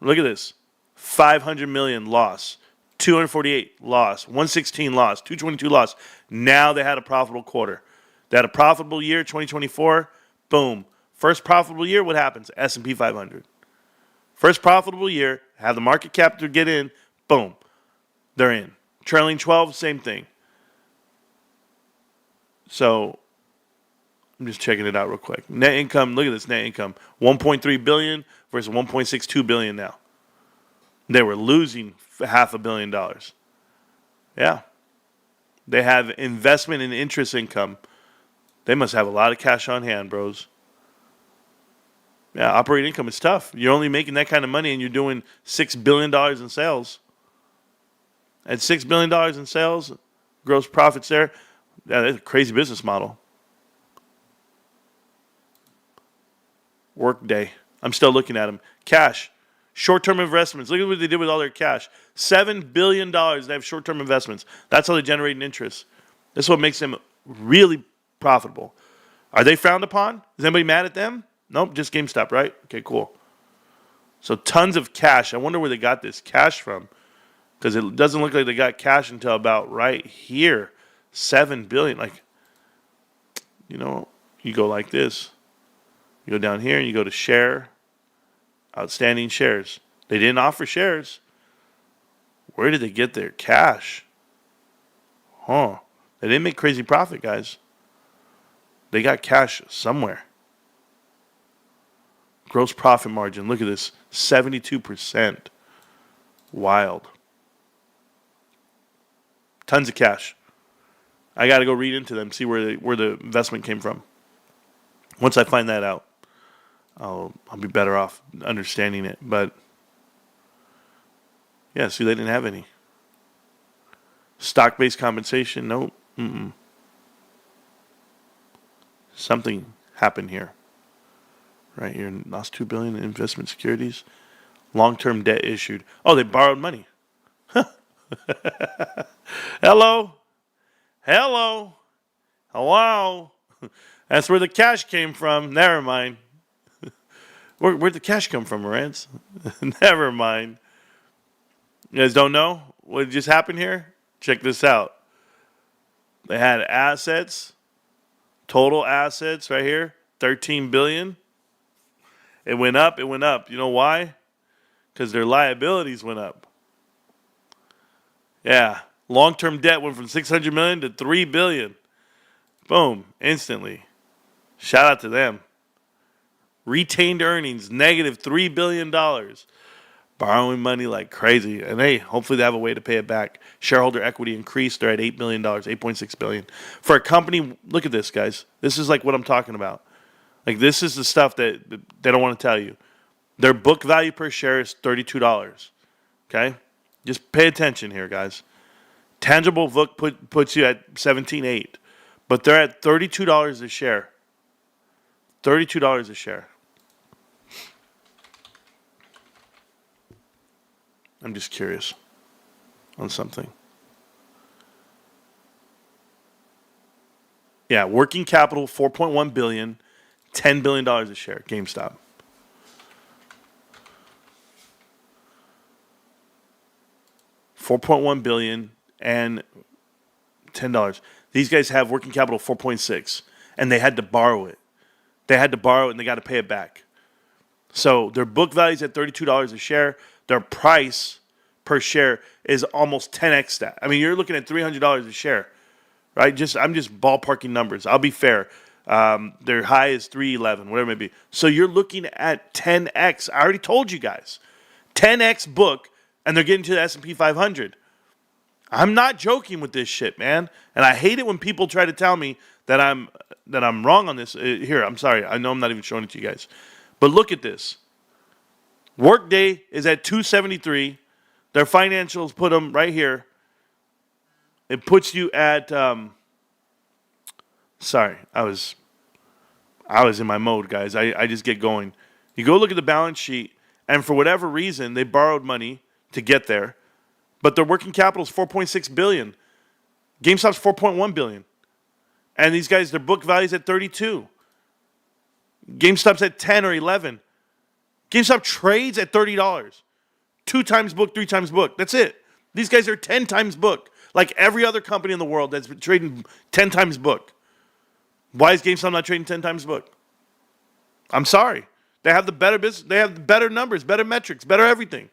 Look at this. $500 million loss. 248 loss. 116 loss. 222 loss. Now they had a profitable quarter. They had a profitable year, 2024. Boom. First profitable year, what happens? S&P 500. First profitable year, have the market cap to get in. Boom. They're in. Trailing 12, same thing. So I'm just checking it out real quick. Net income, look at this net income. $1.3 billion versus $1.62 billion now. They were losing $500 million. Yeah. They have investment and interest income. They must have a lot of cash on hand, bros. Yeah, operating income is tough. You're only making that kind of money and you're doing $6 billion in sales. At $6 billion in sales, gross profits there, yeah, that's a crazy business model. Workday. I'm still looking at them. Cash. Short-term investments. Look at what they did with all their cash. $7 billion they have short-term investments. That's how they generate an interest. This is what makes them really profitable. Are they frowned upon? Is anybody mad at them? Nope, just GameStop, right? Okay, cool. So tons of cash. I wonder where they got this cash from. Because it doesn't look like they got cash until about right here. $7 billion. Like, you know, you go like this. You go down here and you go to share. Outstanding shares. They didn't offer shares. Where did they get their cash? Huh. They didn't make crazy profit, guys. They got cash somewhere. Gross profit margin. Look at this. 72%. Wild. Tons of cash. I got to go read into them, see where the investment came from. Once I find that out, I'll be better off understanding it. But yeah, see, they didn't have any. Stock-based compensation, nope. Something happened here. Right here, lost $2 billion in investment securities. Long-term debt issued. Oh, they borrowed money. Hello. That's where the cash came from. Never mind. Where'd the cash come from, Marantz? Never mind. You guys don't know what just happened here? Check this out. They had assets, total assets right here, $13 billion. It went up. You know why? Because their liabilities went up. Yeah. Long-term debt went from $600 million to $3 billion. Boom. Instantly. Shout out to them. Retained earnings, negative $3 billion. Borrowing money like crazy. And hey, hopefully they have a way to pay it back. Shareholder equity increased. They're at $8 billion, $8.6 billion. For a company, look at this, guys. This is like what I'm talking about. Like, this is the stuff that they don't want to tell you. Their book value per share is $32. Okay? Just pay attention here, guys. Tangible book puts you at $17.8. But they're at $32 a share. $32 a share. I'm just curious on something. Yeah, working capital, $4.1 billion, $10 billion a share, GameStop. $4.1 billion and $10. These guys have working capital 4.6, and they had to borrow it. They had to borrow it, and they got to pay it back. So their book value is at $32 a share. Their price per share is almost 10x that. I mean, you're looking at $300 a share, right? I'm just ballparking numbers. I'll be fair. Their high is $311, whatever it may be. So you're looking at 10x. I already told you guys. 10x book, and they're getting to the S&P 500. I'm not joking with this shit, man. And I hate it when people try to tell me that I'm wrong on this. Here, I'm sorry. I know I'm not even showing it to you guys. But look at this. Workday is at 273. Their financials put them right here. It puts you at sorry, I was in my mode, guys. I just get going. You go look at the balance sheet, and for whatever reason, they borrowed money to get there. But their working capital is $4.6 billion. GameStop's $4.1 billion. And these guys, their book value is at 32. GameStop's at 10 or 11. GameStop trades at $30. 2 times book, 3 times book. That's it. These guys are 10 times book. Like every other company in the world that's been trading 10 times book. Why is GameStop not trading 10 times book? I'm sorry. They have the better business. They have better numbers, better metrics, better everything.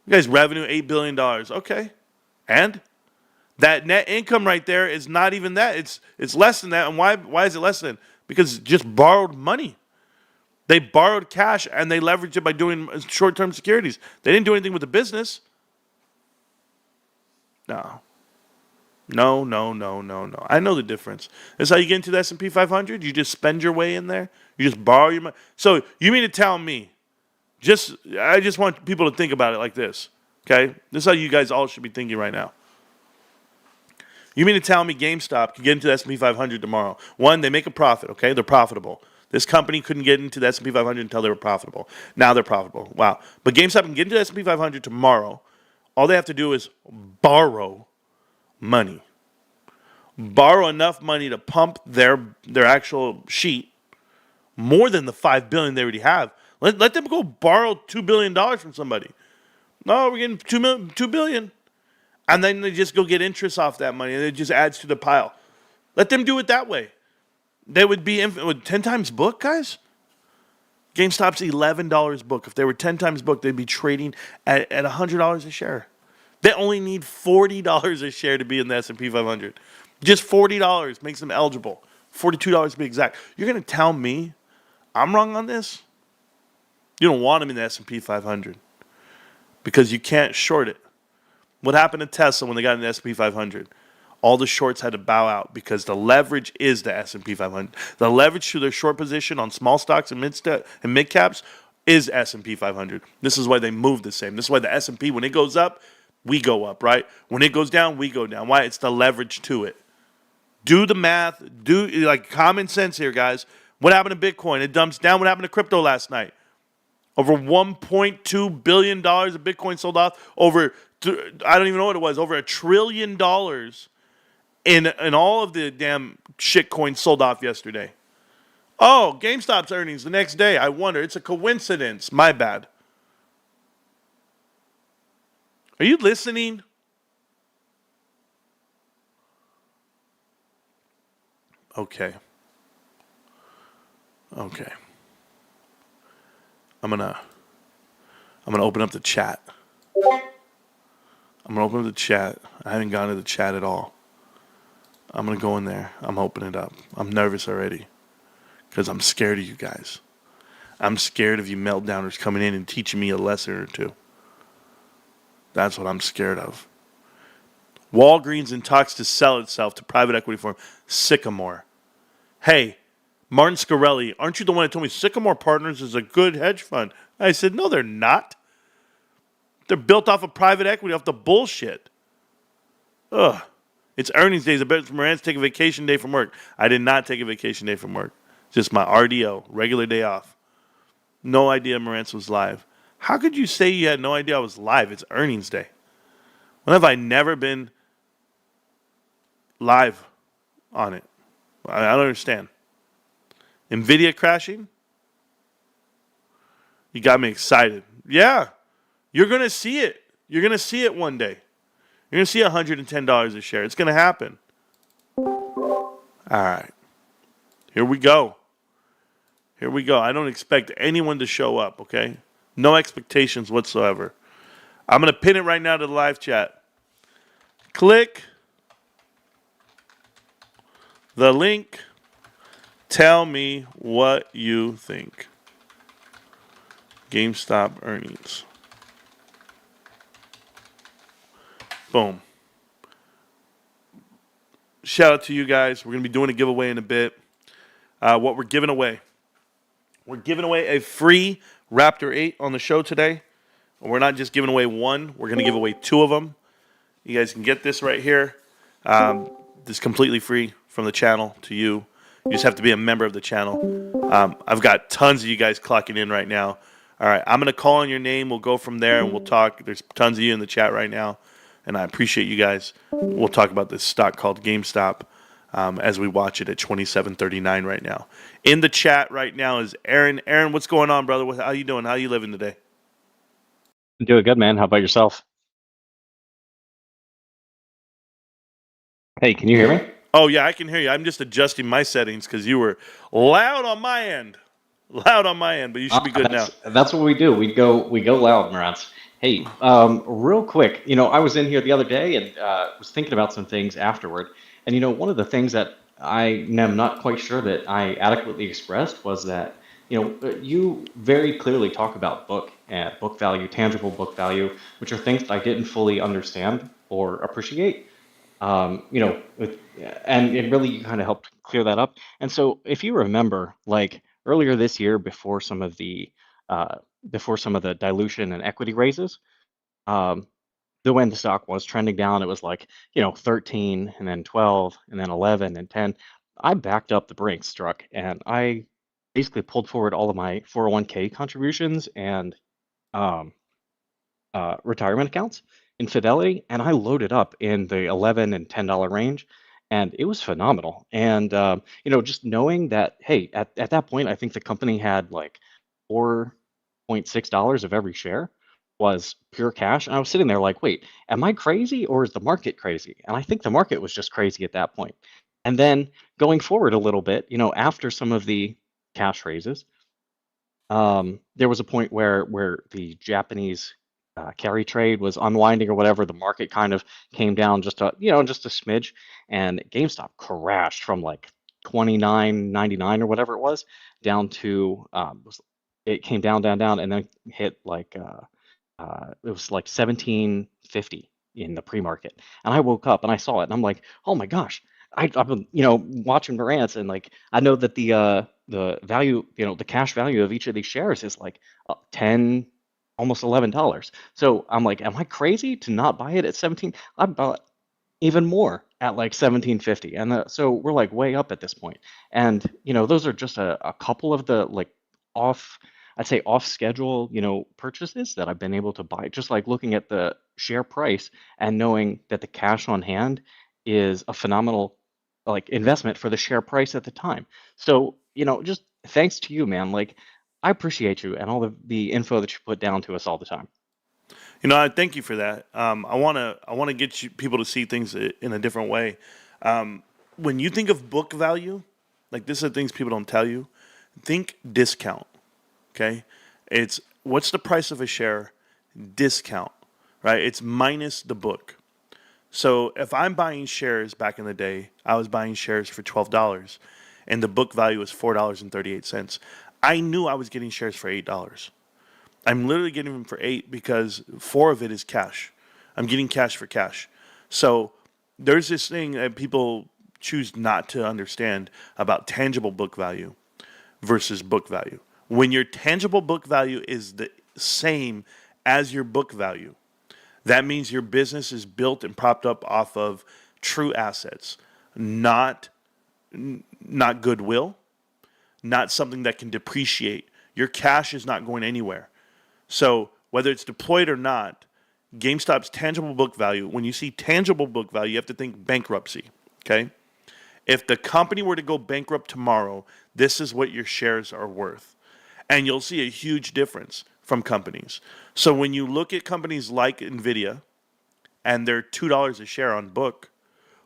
You guys, revenue, $8 billion. Okay. And that net income right there is not even that. It's less than that. And why is it less than? Because it's just borrowed money. They borrowed cash and they leveraged it by doing short-term securities. They didn't do anything with the business. No. No, no, no, no, no. I know the difference. That's how you get into the S&P 500. You just spend your way in there. You just borrow your money. So you mean to tell me, I just want people to think about it like this, okay? This is how you guys all should be thinking right now. You mean to tell me GameStop could get into the S&P 500 tomorrow? One, they make a profit, okay? They're profitable. This company couldn't get into the S&P 500 until they were profitable. Now they're profitable. Wow. But GameStop can get into the S&P 500 tomorrow. All they have to do is borrow money. Borrow enough money to pump their actual sheet more than the $5 billion they already have. Let them go borrow $2 billion from somebody. No, we're getting $2 billion. And then they just go get interest off that money and it just adds to the pile. Let them do it that way. They would be 10 times book, guys. GameStop's $11 book. If they were 10 times book, they'd be trading at $100 a share. They only need $40 a share to be in the S&P 500. Just $40 makes them eligible. $42 to be exact. You're going to tell me I'm wrong on this? You don't want them in the S&P 500 because you can't short it. What happened to Tesla when they got in the S&P 500? All the shorts had to bow out because the leverage is the S&P 500. The leverage to their short position on small stocks and mid caps is S&P 500. This is why they move the same. This is why the S&P, when it goes up, we go up, right? When it goes down, we go down. Why? It's the leverage to it. Do the math. Do like common sense here, guys. What happened to Bitcoin? It dumps down. What happened to crypto last night? Over $1.2 billion of Bitcoin sold off. I don't even know what it was. Over $1 trillion in all of the damn shit coins sold off yesterday. Oh, GameStop's earnings the next day. I wonder. It's a coincidence. My bad. Are you listening? Okay. I'm gonna open up the chat. I haven't gone to the chat at all. I'm gonna go in there. I'm opening it up. I'm nervous already because I'm scared of you guys. I'm scared of you meltdowners coming in and teaching me a lesson or two. That's what I'm scared of. Walgreens in talks to sell itself to private equity firm Sycamore. Hey, Martin Scarelli, aren't you the one that told me Sycamore Partners is a good hedge fund? I said, no, they're not. They're built off of private equity, off the bullshit. Ugh. It's earnings days. I bet Marantz take a vacation day from work. I did not take a vacation day from work. Just my RDO, regular day off. No idea Marantz was live. How could you say you had no idea I was live? It's earnings day. When have I never been live on it? I don't understand. Nvidia crashing? You got me excited. Yeah, you're going to see it. You're going to see it one day. You're going to see $110 a share. It's going to happen. All right. Here we go. I don't expect anyone to show up, okay? No expectations whatsoever. I'm going to pin it right now to the live chat. Click the link. Tell me what you think. GameStop earnings. Boom. Shout out to you guys. We're going to be doing a giveaway in a bit. What we're giving away. We're giving away a free Raptor 8 on the show today. We're not just giving away one. We're going to give away two of them. You guys can get this right here. This is completely free from the channel to you. You just have to be a member of the channel. I've got tons of you guys clocking in right now. All right, I'm going to call on your name. We'll go from there and we'll talk. There's tons of you in the chat right now, and I appreciate you guys. We'll talk about this stock called GameStop as we watch it at $27.39 right now. In the chat right now is Aaron. Aaron, what's going on, brother? How you doing? How you living today? I'm doing good, man. How about yourself? Hey, can you hear me? Oh, yeah, I can hear you. I'm just adjusting my settings because you were loud on my end. Loud on my end, but you should be good now. That's what we do. We go loud, Marantz. Hey, real quick, I was in here the other day and was thinking about some things afterward. And, one of the things that I am not quite sure that I adequately expressed was that, you very clearly talk about book value, tangible book value, which are things that I didn't fully understand or appreciate. And it really kind of helped clear that up. And so if you remember, like earlier this year, uh, before some of the dilution and equity raises, um, when the stock was trending down, it was like, 13 and then 12 and then 11 and 10. I backed up the brakes, struck, and I basically pulled forward all of my 401k contributions and um, retirement accounts in Fidelity, and I loaded up in the 11 and $10 range, and it was phenomenal. And just knowing that, hey, at that point, I think the company had like $4.6 of every share was pure cash, and I was sitting there like, wait, am I crazy or is the market crazy? And I think the market was just crazy at that point. And then going forward a little bit, after some of the cash raises, there was a point where the Japanese carry trade was unwinding or whatever. The market kind of came down just a smidge, and GameStop crashed from like 29.99 or whatever it was down to it came down and then hit like it was like 1750 in the pre-market. And I woke up and I saw it and I'm like, oh my gosh. I've been, watching Marantz, and like I know that the value, the cash value of each of these shares is like 10, almost $11. So I'm like, am I crazy to not buy it at 17? I bought even more at like 1750, and so we're like way up at this point. And those are just a couple of the like off I'd say off schedule purchases that I've been able to buy, just like looking at the share price and knowing that the cash on hand is a phenomenal like investment for the share price at the time. So just thanks to you, man. Like I appreciate you and all the info that you put down to us all the time. I thank you for that. I wanna get people to see things in a different way. When you think of book value, like this are things people don't tell you. Think discount. Okay, it's what's the price of a share discount, right? It's minus the book. So if I'm buying shares back in the day, I was buying shares for $12, and the book value was $4.38. I knew I was getting shares for $8. I'm literally getting them for 8 because 4 of it is cash. I'm getting cash for cash. So there's this thing that people choose not to understand about tangible book value versus book value. When your tangible book value is the same as your book value, that means your business is built and propped up off of true assets, not goodwill, not something that can depreciate. Your cash is not going anywhere. So whether it's deployed or not, GameStop's tangible book value, when you see tangible book value, you have to think bankruptcy, okay? If the company were to go bankrupt tomorrow, this is what your shares are worth. And you'll see a huge difference from companies. So when you look at companies like Nvidia and they're $2 a share on book,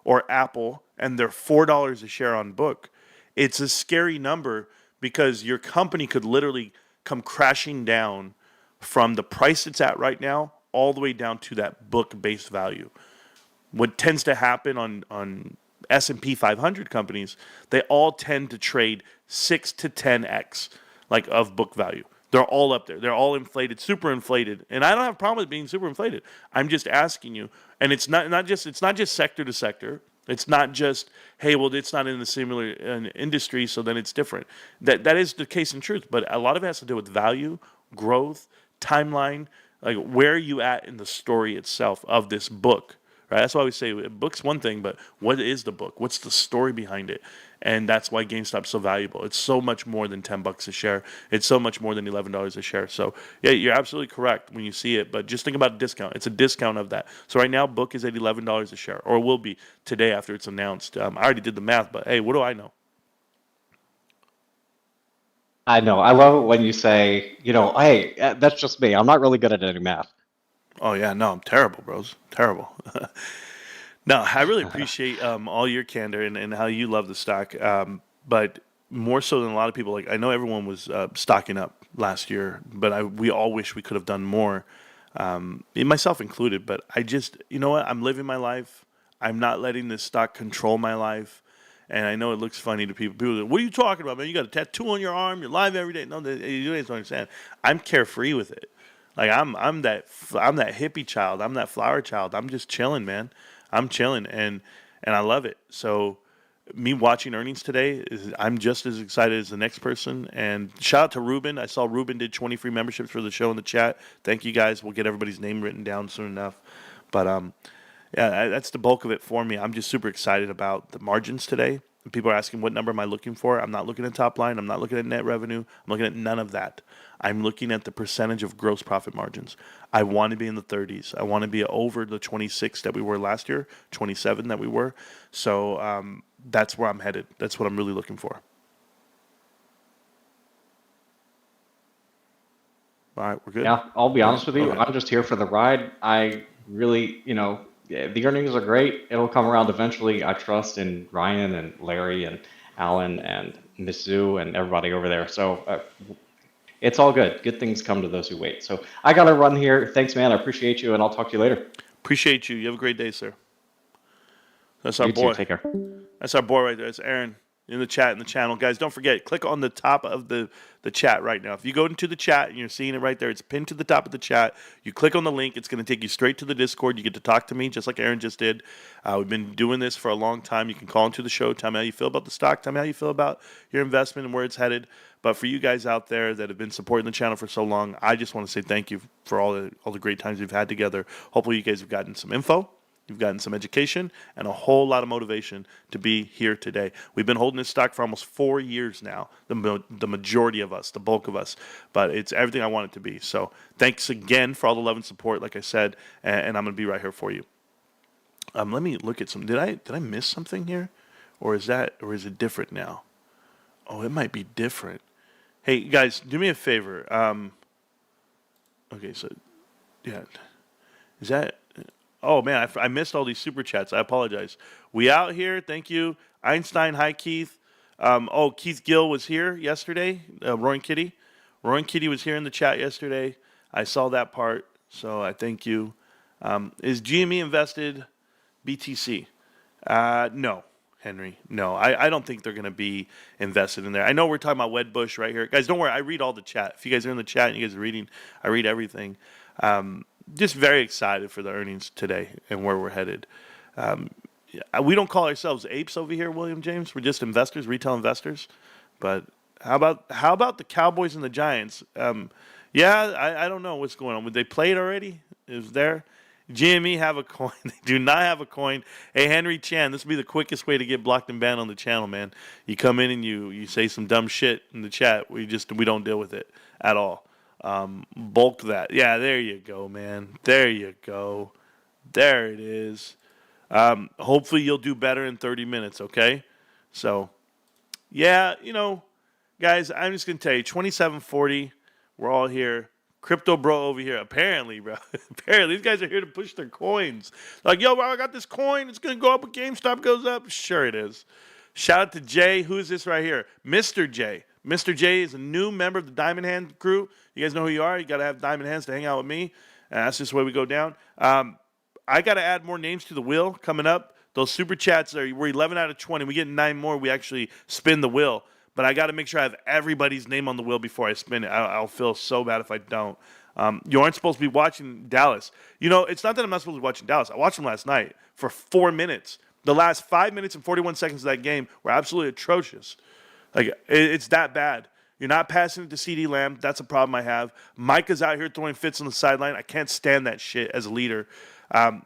or Apple and they're $4 a share on book, it's a scary number because your company could literally come crashing down from the price it's at right now all the way down to that book based value. What tends to happen on S&P 500 companies, they all tend to trade 6 to 10x like of book value. They're all up there. They're all inflated, super inflated. And I don't have a problem with being super inflated. I'm just asking you, and it's not just sector to sector. It's not just, hey, well, it's not in the similar industry, so then it's different. That is the case in truth, but a lot of it has to do with value, growth, timeline, like where are you at in the story itself of this book, right? That's why we say a book's one thing, but what is the book? What's the story behind it? And that's why GameStop's so valuable. It's so much more than $10 a share. It's so much more than $11 a share. So yeah, you're absolutely correct when you see it, but just think about discount. It's a discount of that. So right now, book is at $11 a share, or will be today after it's announced. I already did the math, but hey, what do I know? I know. I love it when you say, hey, that's just me. I'm not really good at any math. Oh yeah, no, I'm terrible, bros. Terrible. No, I really appreciate all your candor and how you love the stock. But more so than a lot of people, like I know everyone was stocking up last year, but we all wish we could have done more, myself included. But I just, you know what? I'm living my life. I'm not letting this stock control my life. And I know it looks funny to people. People say, what are you talking about, man? You got a tattoo on your arm. You're live every day. No, you don't understand. I'm carefree with it. Like I'm that hippie child. I'm that flower child. I'm just chilling, man. I'm chilling, and I love it. So me watching earnings today I'm just as excited as the next person. And shout out to Ruben. I saw Ruben did 20 free memberships for the show in the chat. Thank you guys. We'll get everybody's name written down soon enough. But yeah, that's the bulk of it for me. I'm just super excited about the margins today. People are asking what number am I looking for? I'm not looking at top line. I'm not looking at net revenue. I'm looking at none of that. I'm looking at the percentage of gross profit margins. I want to be in the 30s. I want to be over the 26 that we were last year, 27 that we were. So that's where I'm headed. That's what I'm really looking for. All right, we're good. Yeah, I'll be honest with you. Okay. I'm just here for the ride. I really, the earnings are great. It'll come around eventually. I trust in Ryan and Larry and Alan and Mizzou and everybody over there. So it's all good. Good things come to those who wait. So I got to run here. Thanks, man. I appreciate you, and I'll talk to you later. Appreciate you. You have a great day, sir. That's our You boy. too. Take care. That's our boy right there. It's Aaron in the chat, in the channel. Guys, don't forget, click on the top of the chat right now. If you go into the chat and you're seeing it right there, it's pinned to the top of the chat. You click on the link. It's going to take you straight to the Discord. You get to talk to me just like Aaron just did. We've been doing this for a long time. You can call into the show. Tell me how you feel about the stock. Tell me how you feel about your investment and where it's headed. But for you guys out there that have been supporting the channel for so long, I just want to say thank you for all the great times we've had together. Hopefully you guys have gotten some info. You've gotten some education and a whole lot of motivation to be here today. We've been holding this stock for almost 4 years now, the majority of us, the bulk of us, but it's everything I want it to be. So thanks again for all the love and support, like I said, and I'm going to be right here for you. Let me look at some. Did I miss something here? Or is it different now? Oh, it might be different. Hey, guys, do me a favor. Okay, so, yeah. Is that... Oh, man, I missed all these super chats. I apologize. We out here. Thank you. Einstein, hi, Keith. Keith Gill was here yesterday. Roaring Kitty. Roaring Kitty was here in the chat yesterday. I saw that part, so I thank you. Is GME invested BTC? No, Henry. No, I don't think they're going to be invested in there. I know we're talking about Wedbush right here. Guys, don't worry. I read all the chat. If you guys are in the chat and you guys are reading, I read everything. Just very excited for the earnings today and where we're headed. We don't call ourselves apes over here, William James. We're just investors, retail investors. But how about the Cowboys and the Giants? I don't know what's going on. Would they play it already? Is there? GME have a coin. They do not have a coin. Hey, Henry Chan, this would be the quickest way to get blocked and banned on the channel, man. You come in and you say some dumb shit in the chat. We don't deal with it at all. Bulk that. Yeah, there you go, man. There you go. There it is. Hopefully you'll do better in 30 minutes, okay? So, yeah, guys, I'm just going to tell you, 2740, we're all here. Crypto bro over here, apparently, bro. Apparently, these guys are here to push their coins. Like, yo, bro, I got this coin. It's going to go up when GameStop goes up. Sure it is. Shout out to Jay. Who is this right here? Mr. J. Mr. J is a new member of the Diamond Hand crew. You guys know who you are. You got to have Diamond Hands to hang out with me. And that's just the way we go down. I got to add more names to the wheel coming up. Those super chats, we're 11 out of 20. We get 9 more. We actually spin the wheel. But I got to make sure I have everybody's name on the wheel before I spin it. I'll feel so bad if I don't. You aren't supposed to be watching Dallas. It's not that I'm not supposed to be watching Dallas. I watched them last night for 4 minutes. The last 5 minutes and 41 seconds of that game were absolutely atrocious. Like, it's that bad. You're not passing it to CD Lamb. That's a problem I have. Micah's out here throwing fits on the sideline. I can't stand that shit as a leader.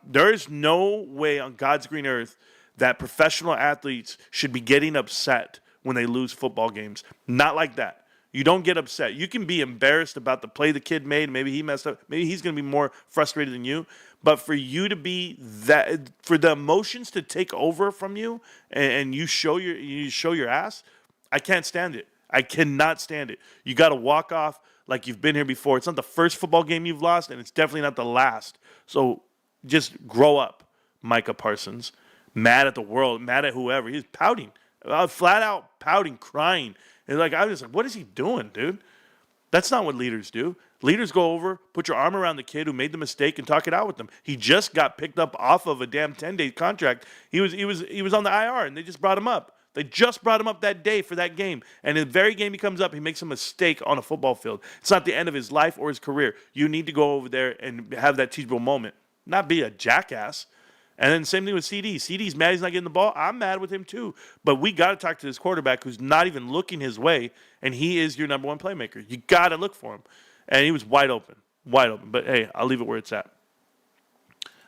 There is no way on God's green earth that professional athletes should be getting upset when they lose football games. Not like that. You don't get upset. You can be embarrassed about the play the kid made. Maybe he messed up. Maybe he's going to be more frustrated than you. But for you to be that, for the emotions to take over from you and you show your ass, I can't stand it. I cannot stand it. You got to walk off like you've been here before. It's not the first football game you've lost, and it's definitely not the last. So just grow up, Micah Parsons. Mad at the world, mad at whoever. He's pouting, flat out pouting, crying. And I was like, what is he doing, dude? That's not what leaders do. Leaders go over, put your arm around the kid who made the mistake and talk it out with them. He just got picked up off of a damn 10-day contract. He was on the IR, and they just brought him up. They just brought him up that day for that game. And in the very game he comes up, he makes a mistake on a football field. It's not the end of his life or his career. You need to go over there and have that teachable moment. Not be a jackass. And then same thing with CD. CD's mad he's not getting the ball. I'm mad with him too. But we got to talk to this quarterback who's not even looking his way, and he is your number one playmaker. You got to look for him. And he was wide open. Wide open. But, hey, I'll leave it where it's at.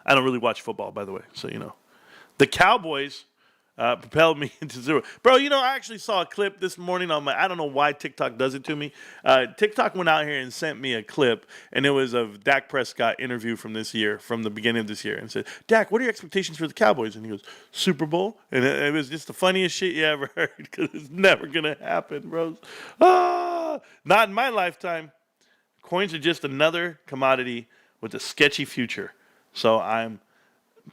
I don't really watch football, by the way, so you know. The Cowboys propelled me into zero. Bro, you know, I actually saw a clip this morning on I don't know why TikTok does it to me. TikTok went out here and sent me a clip, and it was of Dak Prescott interview from this year, from the beginning of this year, and said, Dak, what are your expectations for the Cowboys? And he goes, Super Bowl? And it was just the funniest shit you ever heard, because it's never going to happen, bros. Not in my lifetime. Coins are just another commodity with a sketchy future. So I'm,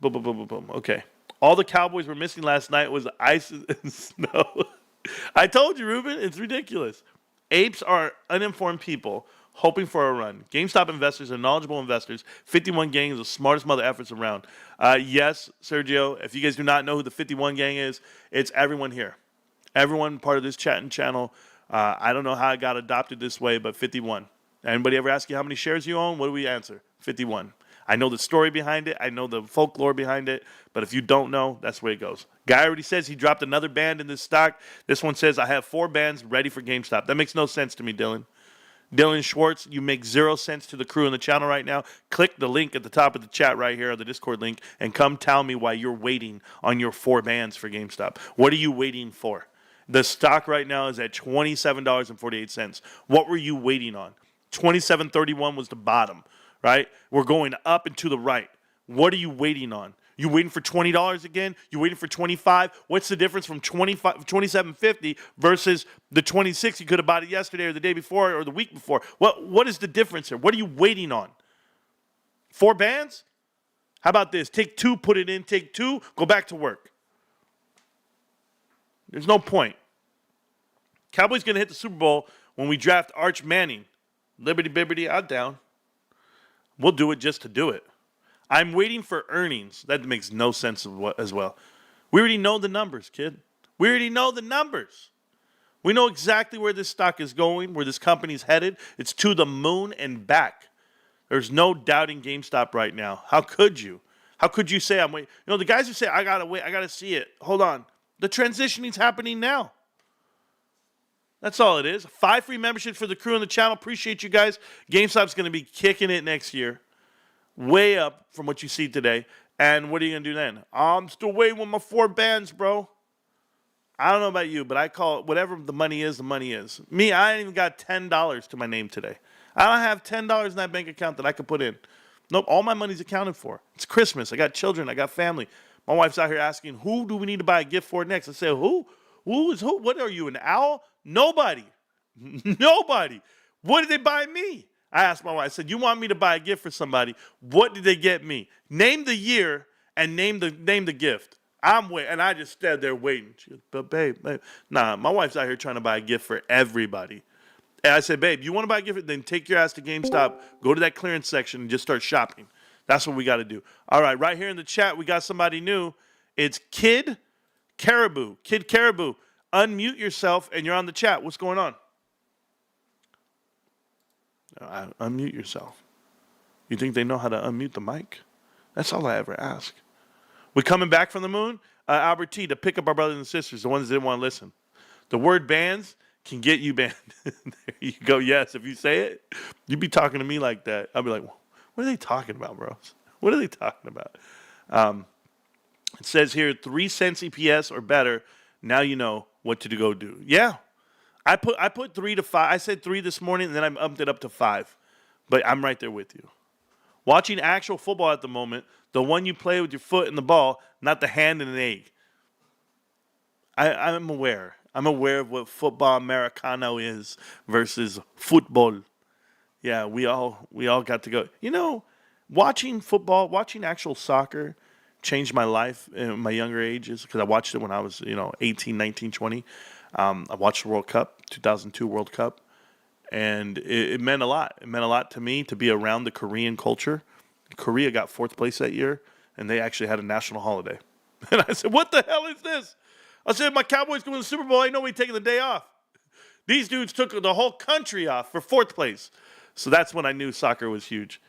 boom, boom, boom, boom, boom. Okay. All the Cowboys were missing last night was ice and snow. I told you, Ruben, it's ridiculous. Apes are uninformed people hoping for a run. GameStop investors are knowledgeable investors. 51 Gang is the smartest mother efforts around. Yes, Sergio, if you guys do not know who the 51 Gang is, it's everyone here. Everyone part of this chatting channel. I don't know how it got adopted this way, but 51. Anybody ever ask you how many shares you own? What do we answer? 51. I know the story behind it. I know the folklore behind it. But if you don't know, that's where it goes. Guy already says he dropped another band in this stock. This one says, I have 4 bands ready for GameStop. That makes no sense to me, Dylan. Dylan Schwartz, you make 0 sense to the crew in the channel right now. Click the link at the top of the chat right here, or the Discord link, and come tell me why you're waiting on your 4 bands for GameStop. What are you waiting for? The stock right now is at $27.48. What were you waiting on? $27.31 was the bottom, right? We're going up and to the right. What are you waiting on? You waiting for $20 again? You waiting for $25? What's the difference from $27.50 versus the $26 you could have bought it yesterday or the day before or the week before? What is the difference here? What are you waiting on? 4 bands? How about this? Take 2, put it in. Take 2, go back to work. There's no point. Cowboys going to hit the Super Bowl when we draft Arch Manning. Liberty, bibbity, I'm down. We'll do it just to do it. I'm waiting for earnings. That makes no sense as well. We already know the numbers, kid. We already know the numbers. We know exactly where this stock is going, where this company's headed. It's to the moon and back. There's no doubting GameStop right now. How could you? How could you say I'm waiting? You know, the guys who say, I got to wait, I got to see it. Hold on. The transitioning's happening now. That's all it is. 5 free memberships for the crew on the channel. Appreciate you guys. GameStop's going to be kicking it next year. Way up from what you see today. And what are you going to do then? I'm still waiting with my 4 bands, bro. I don't know about you, but I call it whatever the money is, the money is. Me, I ain't even got $10 to my name today. I don't have $10 in that bank account that I could put in. Nope, all my money's accounted for. It's Christmas. I got children. I got family. My wife's out here asking, who do we need to buy a gift for next? I say, who? Who is who? What are you, an owl? Nobody. Nobody. What did they buy me? I asked my wife, I said, you want me to buy a gift for somebody? What did they get me? Name the year and name the gift. I'm waiting. And I just stood there waiting. She goes, but babe. Nah, my wife's out here trying to buy a gift for everybody. And I said, babe, you want to buy a gift? Then take your ass to GameStop, go to that clearance section, and just start shopping. That's what we got to do. All right, right here in the chat, we got somebody new. It's Kid Caribou. Kid Caribou, unmute yourself, and you're on the chat. What's going on? Unmute yourself. You think they know how to unmute the mic? That's all I ever ask. We coming back from the moon? Albert T, to pick up our brothers and sisters, the ones that didn't want to listen. The word bands can get you banned. There you go. Yes, if you say it, you be talking to me like that. I'll be like, what are they talking about, bro? What are they talking about? It says here, 3 cents EPS or better. Now you know what to go do. Yeah. I put 3 to 5. I said 3 this morning, and then I upped it up to 5. But I'm right there with you. Watching actual football at the moment, the one you play with your foot and the ball, not the hand and an egg. I'm aware. I'm aware of what football Americano is versus football. Yeah, we all got to go. You know, watching football, watching actual soccer changed my life in my younger ages because I watched it when I was, 18, 19, 20. I watched the World Cup, 2002 World Cup, and it meant a lot. It meant a lot to me to be around the Korean culture. Korea got 4th place that year, and they actually had a national holiday. And I said, what the hell is this? I said, my Cowboys going to the Super Bowl, ain't nobody taking the day off. These dudes took the whole country off for 4th place. So that's when I knew soccer was huge.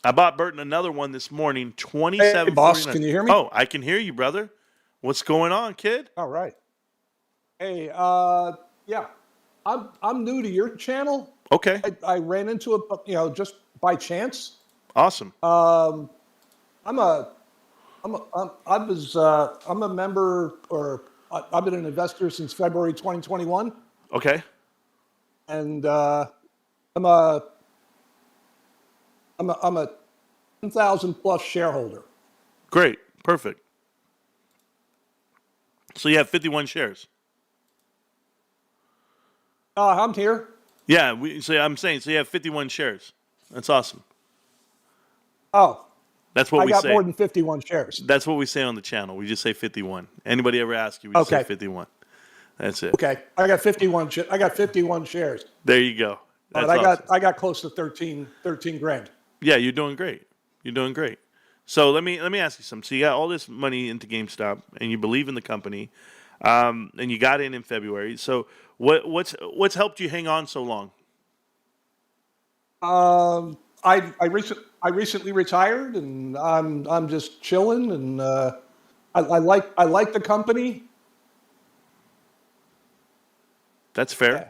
I bought Burton another one this morning, Hey, boss, 27.49. can you hear me? Oh, I can hear you, brother. What's going on, kid? All right. Hey, yeah, I'm new to your channel. Okay, I ran into it, just by chance. awesome. I'm a, I'm a member, or I've been an investor since February 2021, Okay, and I'm a, I'm a 10,000 plus shareholder. great, perfect. So you have 51 shares. I'm here. Yeah, I'm saying, so you have 51 shares. That's awesome. Oh, That's what I we got say. more than 51 shares. That's what we say on the channel. We just say 51. Anybody ever ask you, we just say Okay. 51. That's it. Okay, I got 51. I got 51 shares, There you go. That's but awesome. I got close to 13 grand. Yeah, you're doing great. You're doing great. So let me ask you something. So you got all this money into GameStop, and you believe in the company, and you got in February. So what's helped you hang on so long? I recently retired, and I'm just chilling, and I like the company. That's fair. Yeah.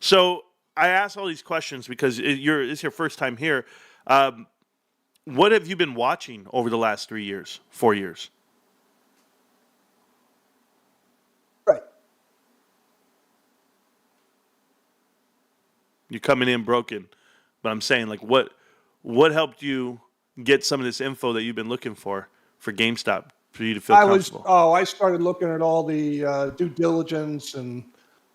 So I ask all these questions because it's your first time here. What have you been watching over the last 3 years, 4 years? Right. You're coming in broken, but I'm saying, like, what helped you get some of this info that you've been looking for GameStop for you to feel comfortable? I started looking at all the due diligence, and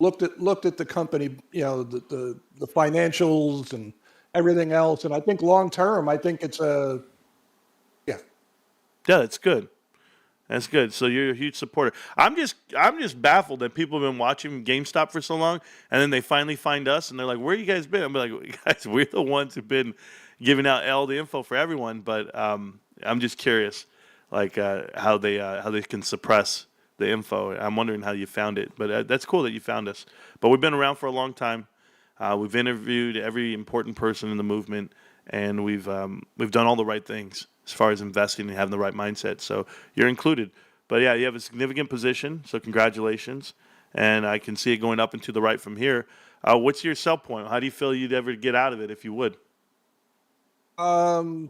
looked at the company, the financials and everything else. And I think long term, I think it's yeah. Yeah, that's good. That's good. So you're a huge supporter. I'm just baffled that people have been watching GameStop for so long, and then they finally find us, and they're like, "Where you guys been?" I'm like, "Guys, we're the ones who've been giving out all the info for everyone." But I'm just curious, like how they can suppress the info. I'm wondering how you found it. But that's cool that you found us. But we've been around for a long time. We've interviewed every important person in the movement, and we've done all the right things as far as investing and having the right mindset. So you're included. But yeah, you have a significant position, so congratulations. And I can see it going up and to the right from here. What's your sell point? How do you feel you'd ever get out of it if you would? Well,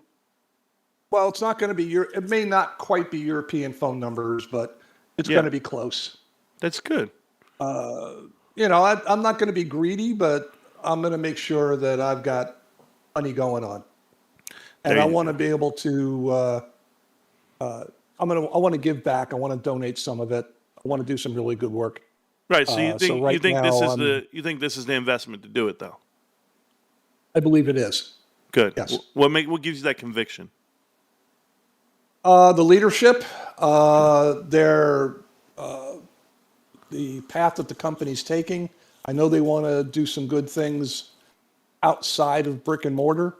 it's not going to be it may not quite be European phone numbers, but it's Yeah. going to be close. That's good. I'm not going to be greedy, but I'm going to make sure that I've got money going on, and There I you want go. to be able to. I want to give back. I want to donate some of it. I want to do some really good work. Right. So you so think right you think now, this is the investment to do it though? I believe it is. Good. Yes. What gives you that conviction? The leadership, the path that the company's taking. I know they want to do some good things outside of brick and mortar.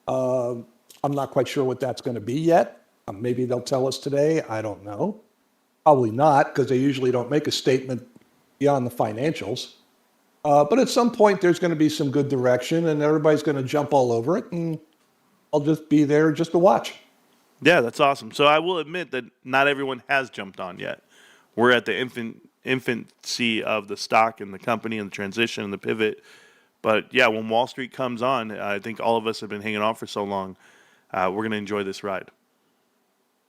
I'm not quite sure what that's going to be yet. Maybe they'll tell us today. I don't know. Probably not, because they usually don't make a statement beyond the financials. But at some point, there's going to be some good direction, and everybody's going to jump all over it, and I'll just be there just to watch. Yeah, that's awesome. So I will admit that not everyone has jumped on yet. We're at the infancy of the stock and the company and the transition and the pivot. But yeah, when Wall Street comes on, I think all of us have been hanging on for so long. We're going to enjoy this ride.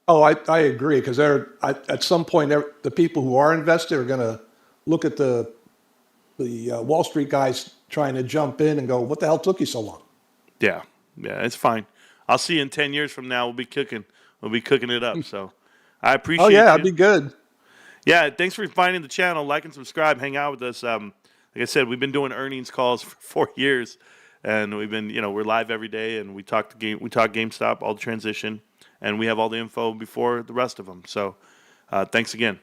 Oh, I agree, because at some point, the people who are invested are going to look at the Wall Street guys trying to jump in and go, "What the hell took you so long?" Yeah, it's fine. I'll see you in 10 years from now. We'll be cooking it up. So I appreciate Oh yeah, you. I'd be good. Yeah, thanks for finding the channel. Like and subscribe. Hang out with us. Like I said, we've been doing earnings calls for 4 years, and we've been, we're live every day, and we talk GameStop, all the transition, and we have all the info before the rest of them. So, thanks again.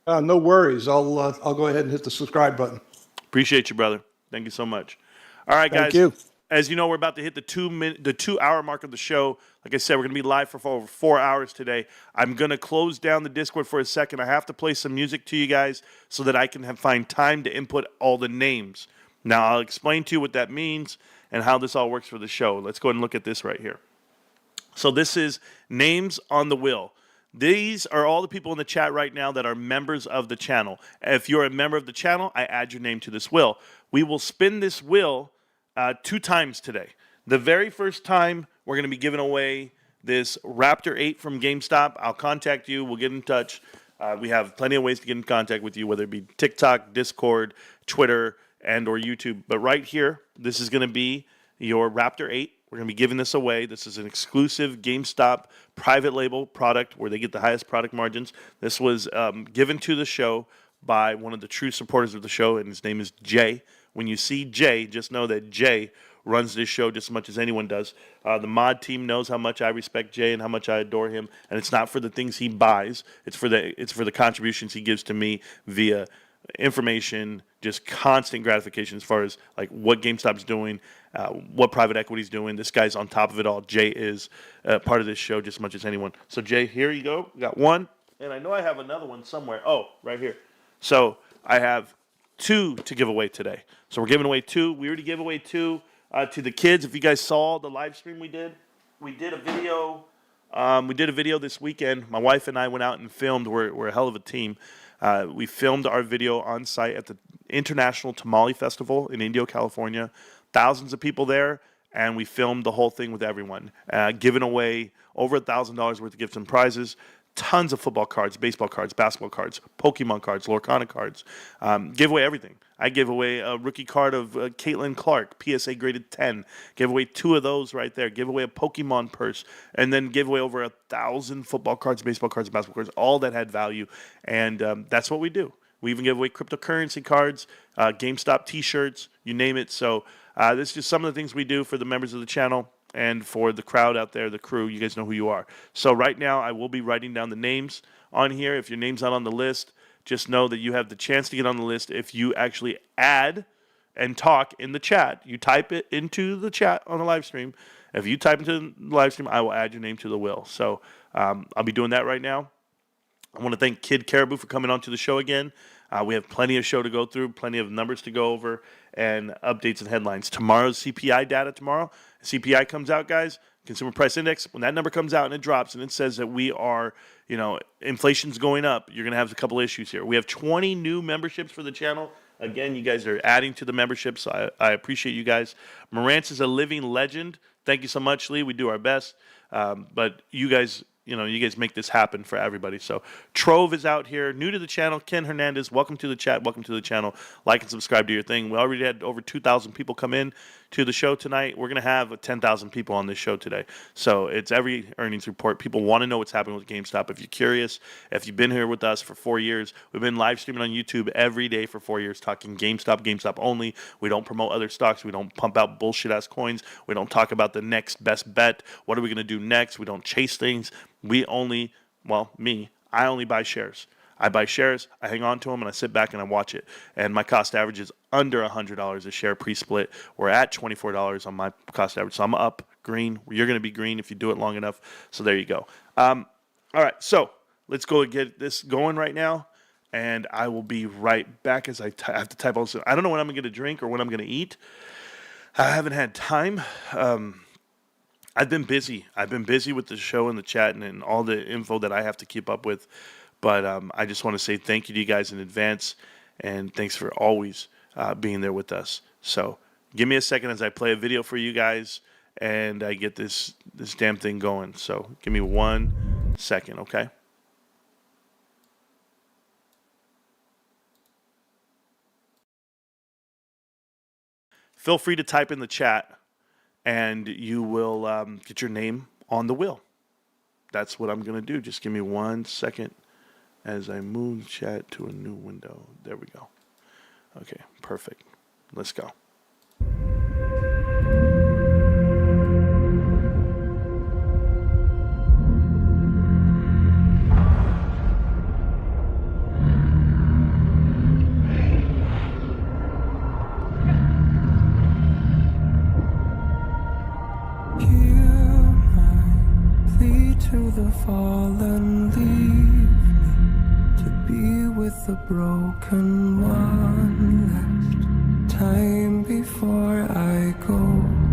No worries. I'll go ahead and hit the subscribe button. Appreciate you, brother. Thank you so much. All right, guys. Thank you. As you know, we're about to hit the 2-hour mark of the show. Like I said, we're going to be live for over 4 hours today. I'm going to close down the Discord for a second. I have to play some music to you guys so that I can find time to input all the names. Now, I'll explain to you what that means, and how this all works for the show. Let's go ahead and look at this right here. So this is names on the wheel. These are all the people in the chat right now that are members of the channel. If you're a member of the channel, I add your name to this wheel. We will spin this wheel 2 times today. The very first time, we're going to be giving away this Raptor 8 from GameStop. I'll contact you. We'll get in touch. We have plenty of ways to get in contact with you, whether it be TikTok, Discord, Twitter, and or YouTube. But right here, this is going to be your Raptor 8. We're going to be giving this away. This is an exclusive GameStop private label product where they get the highest product margins. This was given to the show by one of the true supporters of the show, and his name is Jay. When you see Jay, just know that Jay runs this show just as much as anyone does. The mod team knows how much I respect Jay and how much I adore him, and it's not for the things he buys. It's for the contributions he gives to me via information, just constant gratification as far as like what GameStop's doing, what private equity's doing. This guy's on top of it all. Jay is part of this show just as much as anyone. So Jay, here you go. We got one, and I know I have another one somewhere. Oh, right here. So I have 2 to give away today. So we're giving away 2. We already gave away 2 to the kids. If you guys saw the live stream we did a video. We did a video this weekend. My wife and I went out and filmed. We're a hell of a team. We filmed our video on site at the International Tamale Festival in Indio, California. Thousands of people there, and we filmed the whole thing with everyone, giving away over $1,000 worth of gifts and prizes. Tons of football cards, baseball cards, basketball cards, Pokemon cards, Lorcana cards. Give away everything. I gave away a rookie card of Caitlin Clark, PSA graded 10. Gave away 2 of those right there. Give away a Pokemon purse. And then give away over 1,000 football cards, baseball cards, basketball cards, all that had value. And that's what we do. We even give away cryptocurrency cards, GameStop t-shirts, you name it. So this is just some of the things we do for the members of the channel. And for the crowd out there, the crew, you guys know who you are. So right now, I will be writing down the names on here. If your name's not on the list, just know that you have the chance to get on the list if you actually add and talk in the chat. You type it into the chat on the live stream. If you type into the live stream, I will add your name to the wheel. So I'll be doing that right now. I want to thank Kid Caribou for coming on to the show again. We have plenty of show to go through, plenty of numbers to go over, and updates and headlines. Tomorrow's CPI data tomorrow. CPI comes out, guys, Consumer Price Index. When that number comes out and it drops and it says that we are, inflation's going up, you're going to have a couple issues here. We have 20 new memberships for the channel. Again, you guys are adding to the memberships. So I appreciate you guys. Marantz is a living legend. Thank you so much, Lee. We do our best. But you guys... you guys make this happen for everybody. So Trove is out here, new to the channel. Ken Hernandez, welcome to the chat. Welcome to the channel. Like and subscribe to your thing. We already had over 2,000 people come in to the show tonight. We're going to have 10,000 people on this show today. So it's every earnings report. People want to know what's happening with GameStop. If you're curious, if you've been here with us for 4 years, we've been live streaming on YouTube every day for 4 years, talking GameStop, GameStop only. We don't promote other stocks. We don't pump out bullshit-ass coins. We don't talk about the next best bet. What are we going to do next? We don't chase things. I only buy shares. I buy shares, I hang on to them, and I sit back and I watch it. And my cost average is under $100 a share pre-split. We're at $24 on my cost average. So I'm up green. You're going to be green if you do it long enough. So there you go. All right, so let's go and get this going right now. And I will be right back as I have to type all this. I don't know when I'm going to drink or when I'm going to eat. I haven't had time. I've been busy. I've been busy with the show and the chat and all the info that I have to keep up with. But I just want to say thank you to you guys in advance. And thanks for always being there with us. So give me a second as I play a video for you guys and I get this damn thing going. So give me 1 second, okay? Feel free to type in the chat and you will get your name on the wheel. That's what I'm going to do. Just give me 1 second as I move chat to a new window. There we go. Okay, perfect. Let's go. To the fallen, leave me to be with the broken one last time before I go.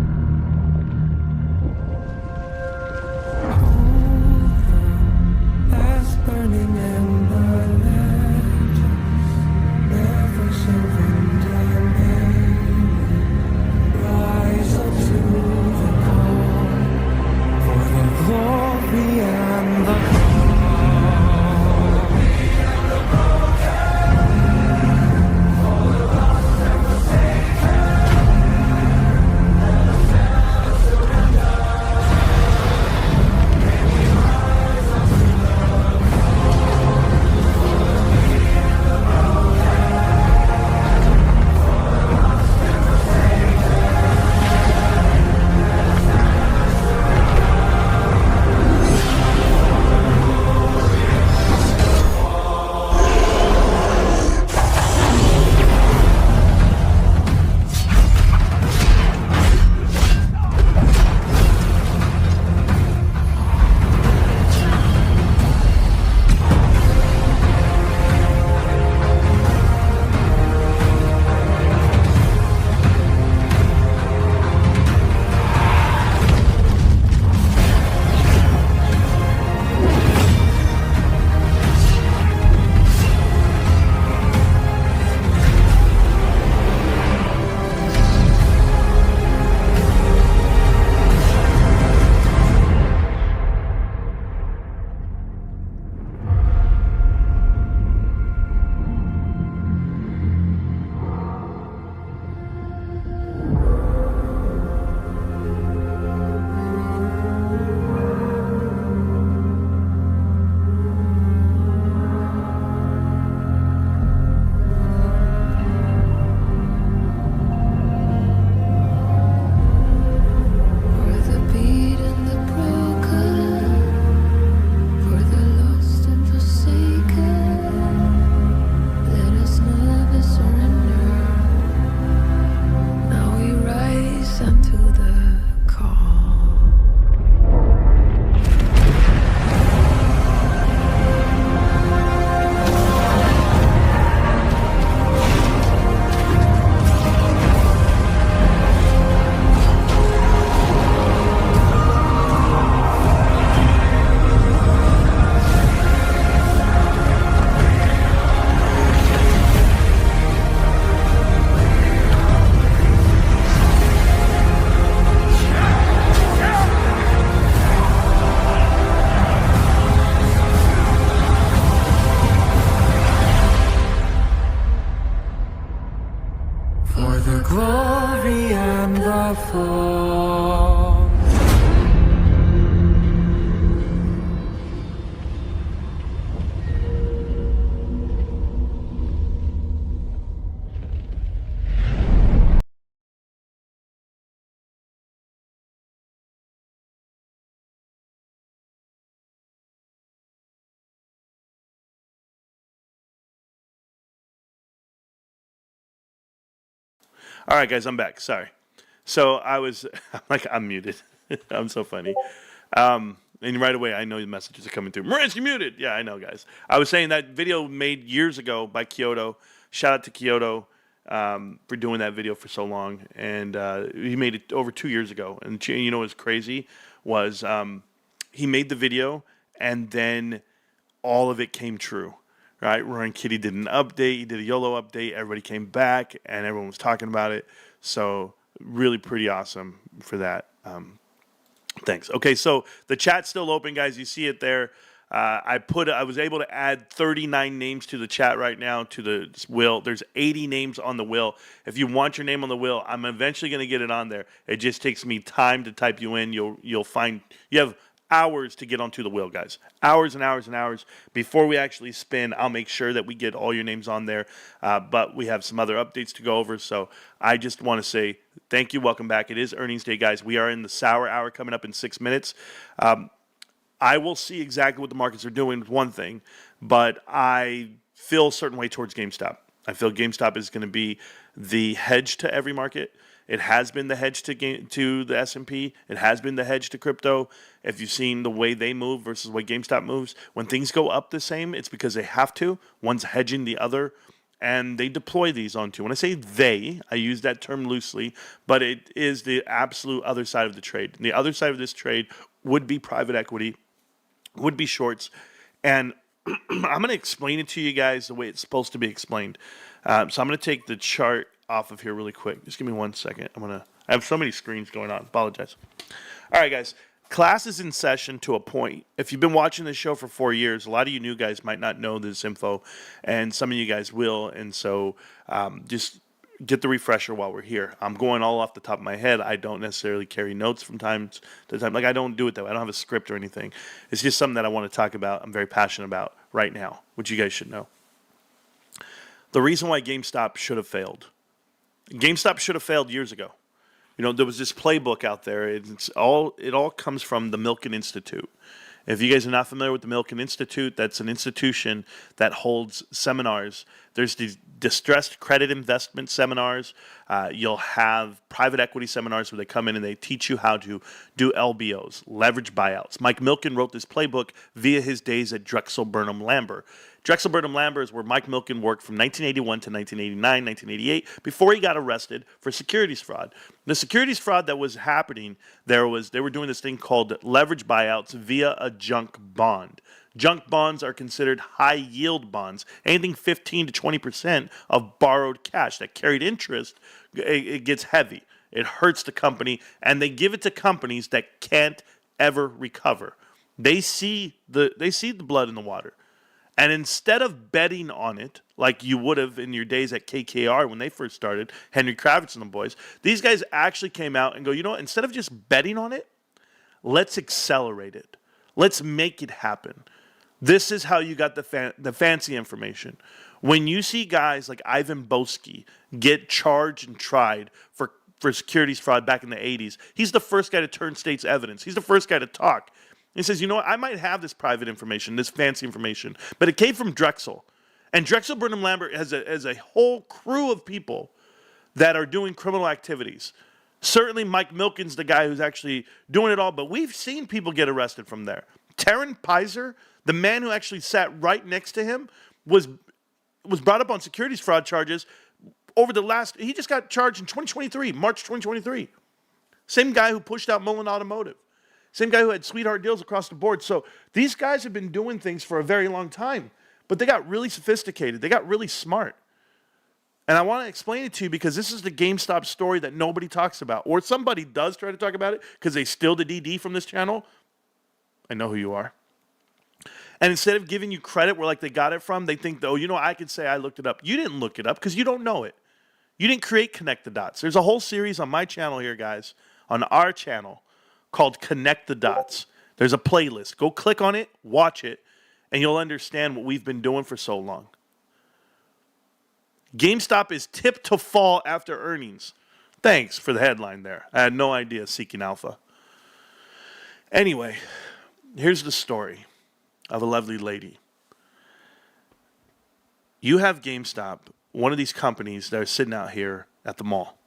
All right, guys, I'm back. Sorry. So I'm muted. I'm so funny. And right away, I know the messages are coming through. Marantz, you muted. Yeah, I know, guys. I was saying that video made years ago by Kyoto. Shout out to Kyoto for doing that video for so long. And he made it over 2 years ago. And you know what's crazy was he made the video, and then all of it came true. Right? Roaring Kitty did an update. He did a YOLO update. Everybody came back, and everyone was talking about it. So really pretty awesome for that. Thanks. Okay, so the chat's still open, guys. You see it there. I was able to add 39 names to the chat right now to the will. There's 80 names on the will. If you want your name on the will, I'm eventually going to get it on there. It just takes me time to type you in. You'll find you have hours to get onto the will, guys. Hours and hours and hours. Before we actually spin, I'll make sure that we get all your names on there. But we have some other updates to go over. So I just want to say thank you. Welcome back. It is earnings day, guys. We are in the sour hour coming up in 6 minutes. I will see exactly what the markets are doing with one thing, but I feel a certain way towards GameStop. I feel GameStop is going to be the hedge to every market. It has been the hedge to the S&P. It has been the hedge to crypto. If you've seen the way they move versus the way GameStop moves, when things go up the same, it's because they have to. One's hedging the other, and they deploy these onto. When I say they, I use that term loosely, but it is the absolute other side of the trade. And the other side of this trade would be private equity, would be shorts, and I'm going to explain it to you guys the way it's supposed to be explained. So I'm going to take the chart off of here really quick. Just give me 1 second. I have so many screens going on. Apologize. All right, guys. Class is in session to a point. If you've been watching this show for 4 years, a lot of you new guys might not know this info, and some of you guys will. And so just get the refresher while we're here. I'm going all off the top of my head. I don't necessarily carry notes from time to time. Like, I don't do it that way. I don't have a script or anything. It's just something that I want to talk about. I'm very passionate about right now, which you guys should know. The reason why GameStop should have failed. GameStop should have failed years ago. You know, there was this playbook out there. It all comes from the Milken Institute. If you guys are not familiar with the Milken Institute, that's an institution that holds seminars. There's these distressed credit investment seminars. You'll have private equity seminars where they come in and they teach you how to do LBOs, leverage buyouts. Mike Milken wrote this playbook via his days at Drexel Burnham Lambert. Drexel Burnham Lambert is where Mike Milken worked from 1981 to 1989, 1988, before he got arrested for securities fraud. The securities fraud that was happening, they were doing this thing called leverage buyouts via a junk bond. Junk bonds are considered high-yield bonds. Anything 15 to 20% of borrowed cash that carried interest, it gets heavy. It hurts the company, and they give it to companies that can't ever recover. They see the blood in the water. And instead of betting on it, like you would have in your days at KKR when they first started, Henry Kravitz and the boys, these guys actually came out and go, you know what, instead of just betting on it, let's accelerate it. Let's make it happen. This is how you got the fancy information. When you see guys like Ivan Boesky get charged and tried for securities fraud back in the 80s, he's the first guy to turn state's evidence. He's the first guy to talk. He says, you know what, I might have this private information, this fancy information, but it came from Drexel. And Drexel Burnham Lambert has a whole crew of people that are doing criminal activities. Certainly Mike Milken's the guy who's actually doing it all, but we've seen people get arrested from there. Taryn Pizer, the man who actually sat right next to him, was brought up on securities fraud charges he just got charged in 2023, March 2023. Same guy who pushed out Mullen Automotive. Same guy who had sweetheart deals across the board. So these guys have been doing things for a very long time, but they got really sophisticated. They got really smart. And I want to explain it to you because this is the GameStop story that nobody talks about. Or somebody does try to talk about it because they steal the DD from this channel. I know who you are. And instead of giving you credit where like they got it from, they think, oh, you know, I could say I looked it up. You didn't look it up because you don't know it. You didn't create Connect the Dots. There's a whole series on my channel here, guys, on our channel, called Connect the Dots. There's a playlist. Go click on it, watch it, and you'll understand what we've been doing for so long. GameStop is tipped to fall after earnings. Thanks for the headline there. I had no idea, Seeking Alpha. Anyway, here's the story of a lovely lady. You have GameStop, one of these companies that are sitting out here at the mall.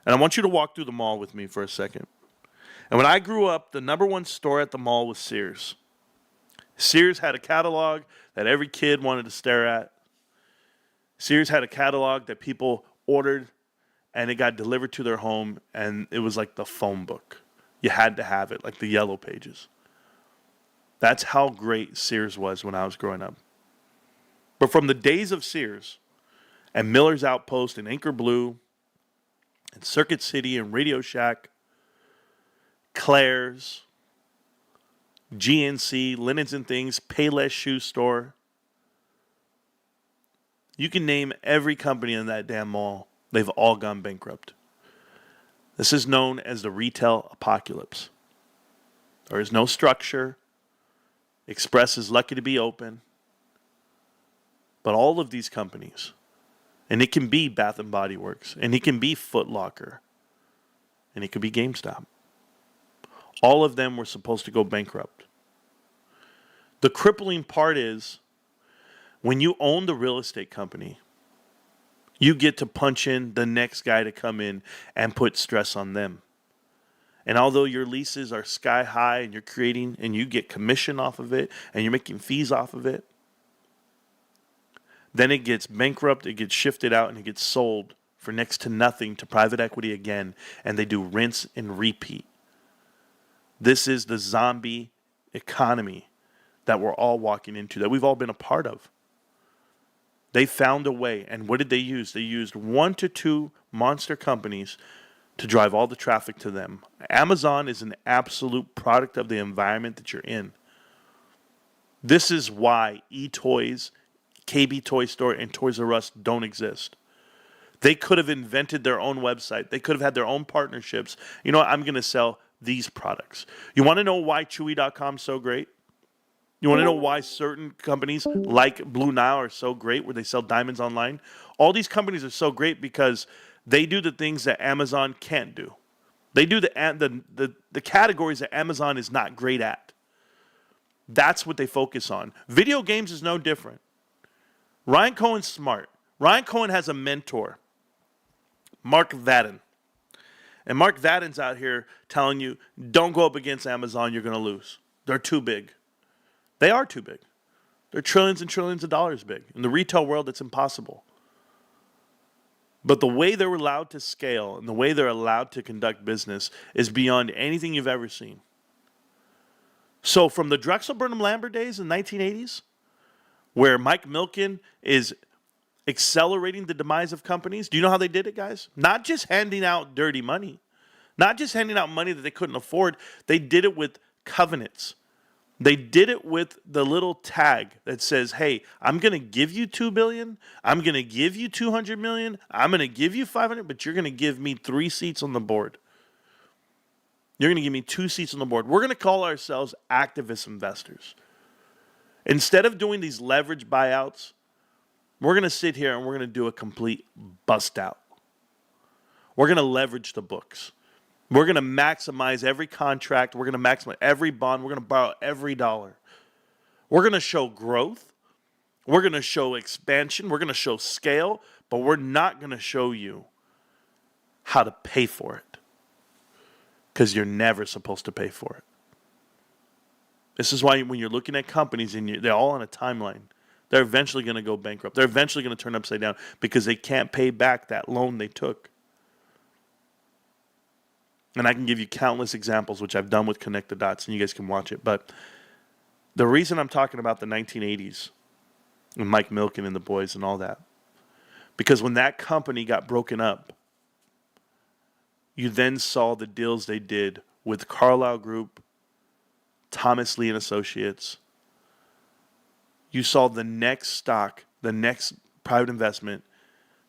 And I want you to walk through the mall with me for a second. And when I grew up, the number one store at the mall was Sears. Sears had a catalog that every kid wanted to stare at. Sears had a catalog that people ordered and it got delivered to their home, and it was like the phone book. You had to have it, like the yellow pages. That's how great Sears was when I was growing up. But from the days of Sears and Miller's Outpost and Anchor Blue and Circuit City and Radio Shack, Claire's, GNC, Linens and Things, Payless Shoe Store. You can name every company in that damn mall. They've all gone bankrupt. This is known as the retail apocalypse. There is no structure. Express is lucky to be open. But all of these companies, and it can be Bath and Body Works, and it can be Foot Locker, and it could be GameStop. All of them were supposed to go bankrupt. The crippling part is when you own the real estate company, you get to punch in the next guy to come in and put stress on them. And although your leases are sky high and you're creating and you get commission off of it and you're making fees off of it, then it gets bankrupt, it gets shifted out, and it gets sold for next to nothing to private equity again, and they do rinse and repeat. This is the zombie economy that we're all walking into, that we've all been a part of. They found a way, and what did they use? They used 1 to 2 monster companies to drive all the traffic to them. Amazon is an absolute product of the environment that you're in. This is why eToys, KB Toy Store, and Toys R Us don't exist. They could have invented their own website. They could have had their own partnerships. You know what? I'm going to sell these products. You want to know why Chewy.com is so great? You want to know why certain companies like Blue Nile are so great, where they sell diamonds online? All these companies are so great because they do the things that Amazon can't do. They do the categories that Amazon is not great at. That's what they focus on. Video games is no different. Ryan Cohen's smart. Ryan Cohen has a mentor, Mark Vadden. And Mark Vadden's out here telling you, don't go up against Amazon, you're going to lose. They're too big. They are too big. They're trillions and trillions of dollars big. In the retail world, it's impossible. But the way they're allowed to scale and the way they're allowed to conduct business is beyond anything you've ever seen. So from the Drexel Burnham Lambert days in the 1980s, where Mike Milken is accelerating the demise of companies, do you know how they did it, guys? Not just handing out dirty money. Not just handing out money that they couldn't afford. They did it with covenants. They did it with the little tag that says, hey, I'm going to give you $2 billion. I'm going to give you $200 million. I'm going to give you $500, but you're going to give me 3 seats on the board. You're going to give me 2 seats on the board. We're going to call ourselves activist investors. Instead of doing these leverage buyouts, we're going to sit here and we're going to do a complete bust out. We're going to leverage the books. We're going to maximize every contract. We're going to maximize every bond. We're going to borrow every dollar. We're going to show growth. We're going to show expansion. We're going to show scale. But we're not going to show you how to pay for it. Because you're never supposed to pay for it. This is why when you're looking at companies and they're all on a timeline, they're eventually going to go bankrupt. They're eventually going to turn upside down because they can't pay back that loan they took. And I can give you countless examples, which I've done with Connect the Dots, and you guys can watch it. But the reason I'm talking about the 1980s and Mike Milken and the boys and all that, because when that company got broken up, you then saw the deals they did with Carlyle Group, Thomas Lee and Associates. You saw the next stock, the next private investment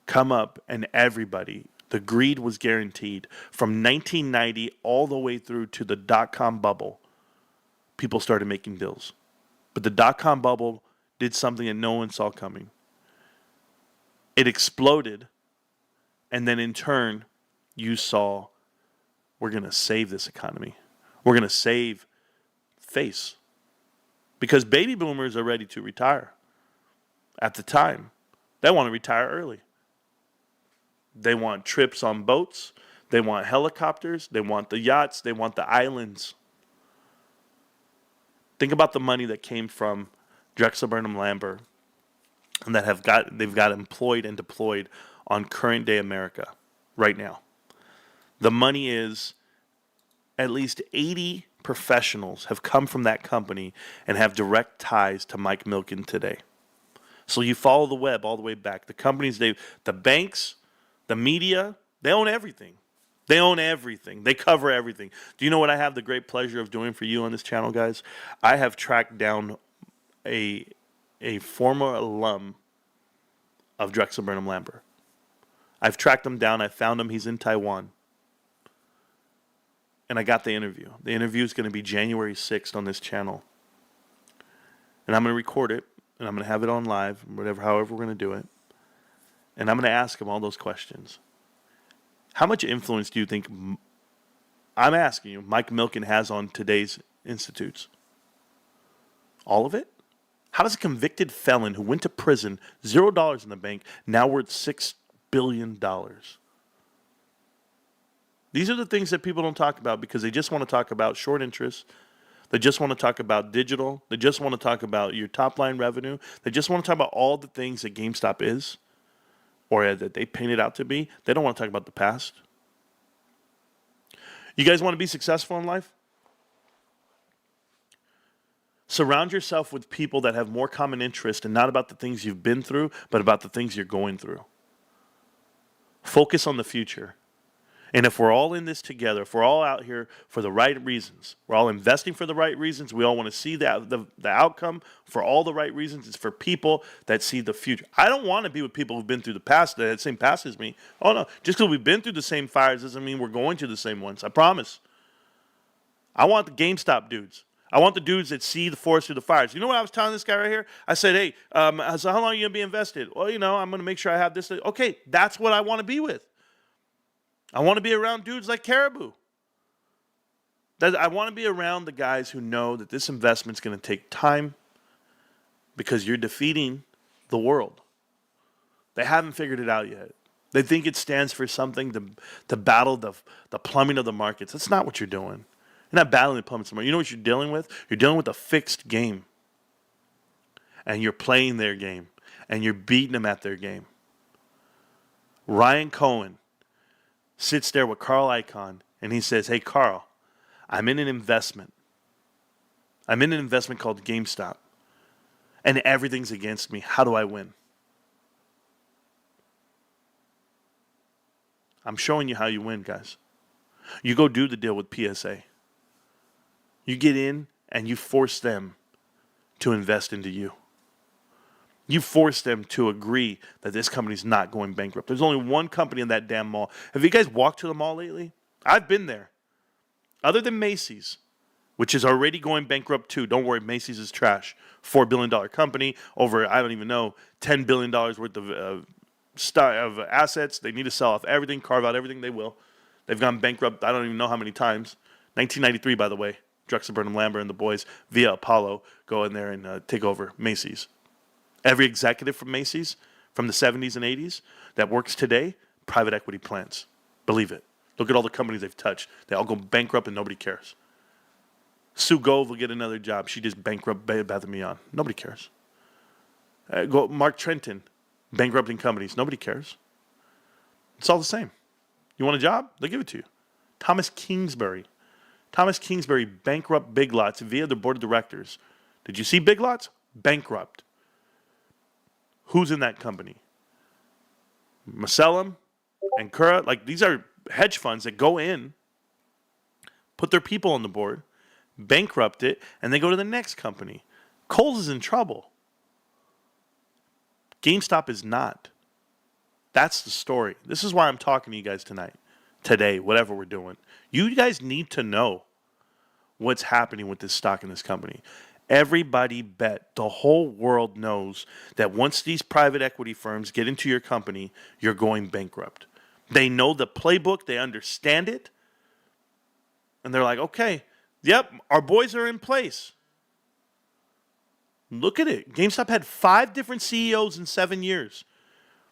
come up, and everybody, the greed was guaranteed. From 1990 all the way through to the dot-com bubble, people started making deals. But the dot-com bubble did something that no one saw coming. It exploded, and then in turn, you saw, we're going to save this economy. We're going to save face. Because baby boomers are ready to retire. At the time, they want to retire early. They want trips on boats. They want helicopters. They want the yachts. They want the islands. Think about the money that came from Drexel Burnham Lambert and that they've got employed and deployed on current day America right now. The money is at least 80 professionals have come from that company and have direct ties to Mike Milken today. So you follow the web all the way back. The companies, the banks, the media, they own everything. They own everything. They cover everything. Do you know what I have the great pleasure of doing for you on this channel, guys? I have tracked down a former alum of Drexel Burnham Lambert. I've tracked him down. I found him. He's in Taiwan. And I got the interview. The interview is going to be January 6th on this channel. And I'm going to record it. And I'm going to have it on live, however we're going to do it. And I'm going to ask him all those questions. How much influence do you think, I'm asking you, Mike Milken has on today's institutes? All of it? How does a convicted felon who went to prison, $0 in the bank, now worth $6 billion? These are the things that people don't talk about because they just want to talk about short interest. They just want to talk about digital. They just want to talk about your top line revenue. They just want to talk about all the things that GameStop is or that they paint it out to be. They don't want to talk about the past. You guys want to be successful in life? Surround yourself with people that have more common interest and not about the things you've been through, but about the things you're going through. Focus on the future. And if we're all in this together, if we're all out here for the right reasons, we're all investing for the right reasons, we all want to see the outcome for all the right reasons, it's for people that see the future. I don't want to be with people who've been through the past, that same past as me. Oh no, just because we've been through the same fires doesn't mean we're going to the same ones. I promise. I want the GameStop dudes. I want the dudes that see the forest through the fires. You know what I was telling this guy right here? I said, hey, so how long are you going to be invested? Well, I'm going to make sure I have this. Okay, that's what I want to be with. I want to be around dudes like Caribou. I want to be around the guys who know that this investment's going to take time because you're defeating the world. They haven't figured it out yet. They think it stands for something to battle the plumbing of the markets. That's not what you're doing. You're not battling the plumbing of the market. You know what you're dealing with? You're dealing with a fixed game. And you're playing their game. And you're beating them at their game. Ryan Cohen sits there with Carl Icahn, and he says, hey, Carl, I'm in an investment. I'm in an investment called GameStop, and everything's against me. How do I win? I'm showing you how you win, guys. You go do the deal with PSA. You get in, and you force them to invest into you. You force them to agree that this company's not going bankrupt. There's only one company in that damn mall. Have you guys walked to the mall lately? I've been there. Other than Macy's, which is already going bankrupt too. Don't worry, Macy's is trash. $4 billion company, over, I don't even know, $10 billion worth of assets. They need to sell off everything, carve out everything. They will. They've gone bankrupt, I don't even know how many times. 1993, by the way. Drexel Burnham Lambert and the boys via Apollo go in there and take over Macy's. Every executive from Macy's from the 70s and 80s that works today, private equity plans. Believe it. Look at all the companies they've touched. They all go bankrupt and nobody cares. Sue Gove will get another job. She just bankrupt Bath & Beyond. Nobody cares. Go Mark Trenton, bankrupting companies. Nobody cares. It's all the same. You want a job? They'll give it to you. Thomas Kingsbury, bankrupt Big Lots via their board of directors. Did you see Big Lots? Bankrupt. Who's in that company? Masellam and Kura, these are hedge funds that go in, put their people on the board, bankrupt it, and they go to the next company. Kohl's is in trouble. GameStop is not. That's the story. This is why I'm talking to you guys today, whatever we're doing. You guys need to know what's happening with this stock in this company. Everybody bet. The whole world knows that once these private equity firms get into your company, you're going bankrupt. They know the playbook. They understand it. And they're like, okay, yep, our boys are in place. Look at it. GameStop had 5 different CEOs in 7 years.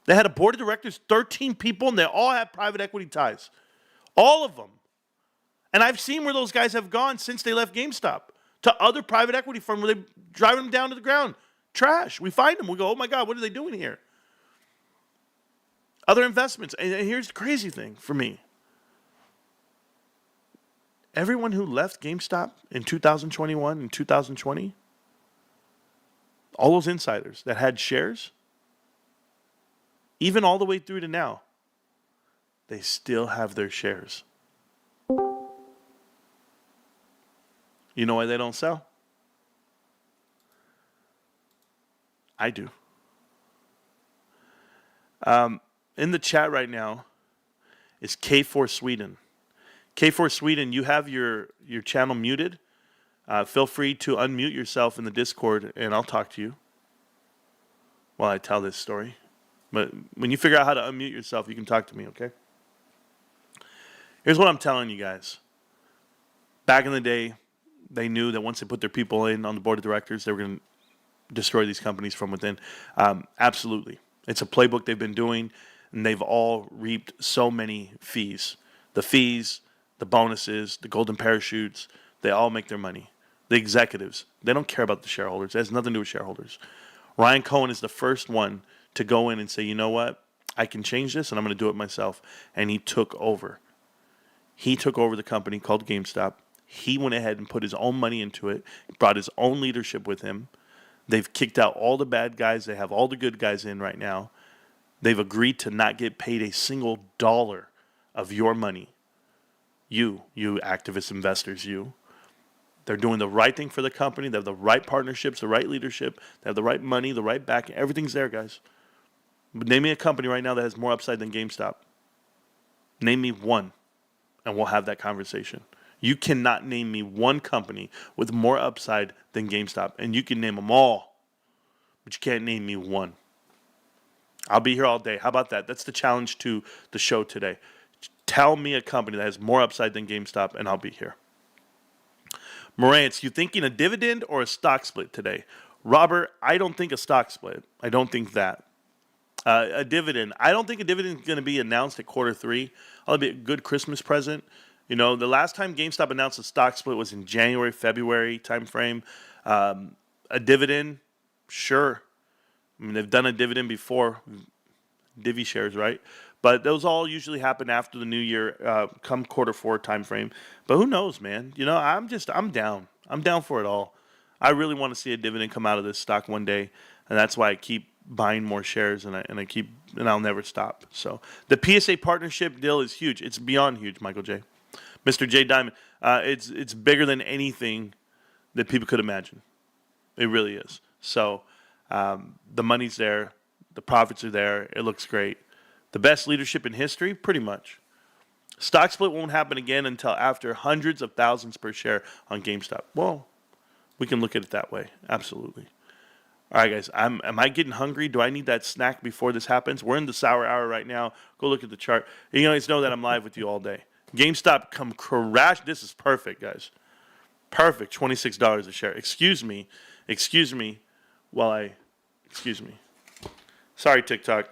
They had a board of directors, 13 people, and they all had private equity ties. All of them. And I've seen where those guys have gone since they left GameStop to other private equity firms where they drive them down to the ground. Trash. We find them. We go, oh my God, what are they doing here? Other investments. And here's the crazy thing for me. Everyone who left GameStop in 2021 and 2020, all those insiders that had shares, even all the way through to now, they still have their shares. You know why they don't sell? I do. In the chat right now is K4 Sweden. K4 Sweden, you have your channel muted. Feel free to unmute yourself in the Discord, and I'll talk to you while I tell this story. But when you figure out how to unmute yourself, you can talk to me, okay? Here's what I'm telling you guys. Back in the day, they knew that once they put their people in on the board of directors, they were going to destroy these companies from within. Absolutely. It's a playbook they've been doing, and they've all reaped so many fees. The fees, the bonuses, the golden parachutes, they all make their money. The executives, they don't care about the shareholders. It has nothing to do with shareholders. Ryan Cohen is the first one to go in and say, you know what? I can change this, and I'm going to do it myself. And he took over. He took over the company called GameStop. He went ahead and put his own money into it, brought his own leadership with him. They've kicked out all the bad guys. They have all the good guys in right now. They've agreed to not get paid a single dollar of your money. You activist investors, you. They're doing the right thing for the company. They have the right partnerships, the right leadership. They have the right money, the right backing. Everything's there, guys. But name me a company right now that has more upside than GameStop. Name me one, and we'll have that conversation. You cannot name me one company with more upside than GameStop. And you can name them all, but you can't name me one. I'll be here all day. How about that? That's the challenge to the show today. Tell me a company that has more upside than GameStop, and I'll be here. Marantz, you thinking a dividend or a stock split today? Robert, I don't think a stock split. I don't think that. A dividend. I don't think a dividend is going to be announced at quarter 3. That'll be a good Christmas present. You know, the last time GameStop announced a stock split was in January, February timeframe. A dividend, sure. I mean, they've done a dividend before, divvy shares, right? But those all usually happen after the new year, come quarter 4 timeframe. But who knows, man? You know, I'm down. I'm down for it all. I really want to see a dividend come out of this stock one day, and that's why I keep buying more shares, and I'll never stop. So the PSA partnership deal is huge. It's beyond huge, Michael J. Mr. J Diamond. It's bigger than anything that people could imagine. It really is. So the money's there, the profits are there. It looks great. The best leadership in history, pretty much. Stock split won't happen again until after hundreds of thousands per share on GameStop. Well, we can look at it that way. Absolutely. All right, guys. Am I getting hungry? Do I need that snack before this happens? We're in the sour hour right now. Go look at the chart. You guys know that I'm live with you all day. GameStop come crash. This is perfect, guys. Perfect. $26 a share. Excuse me. Excuse me. Sorry, TikTok.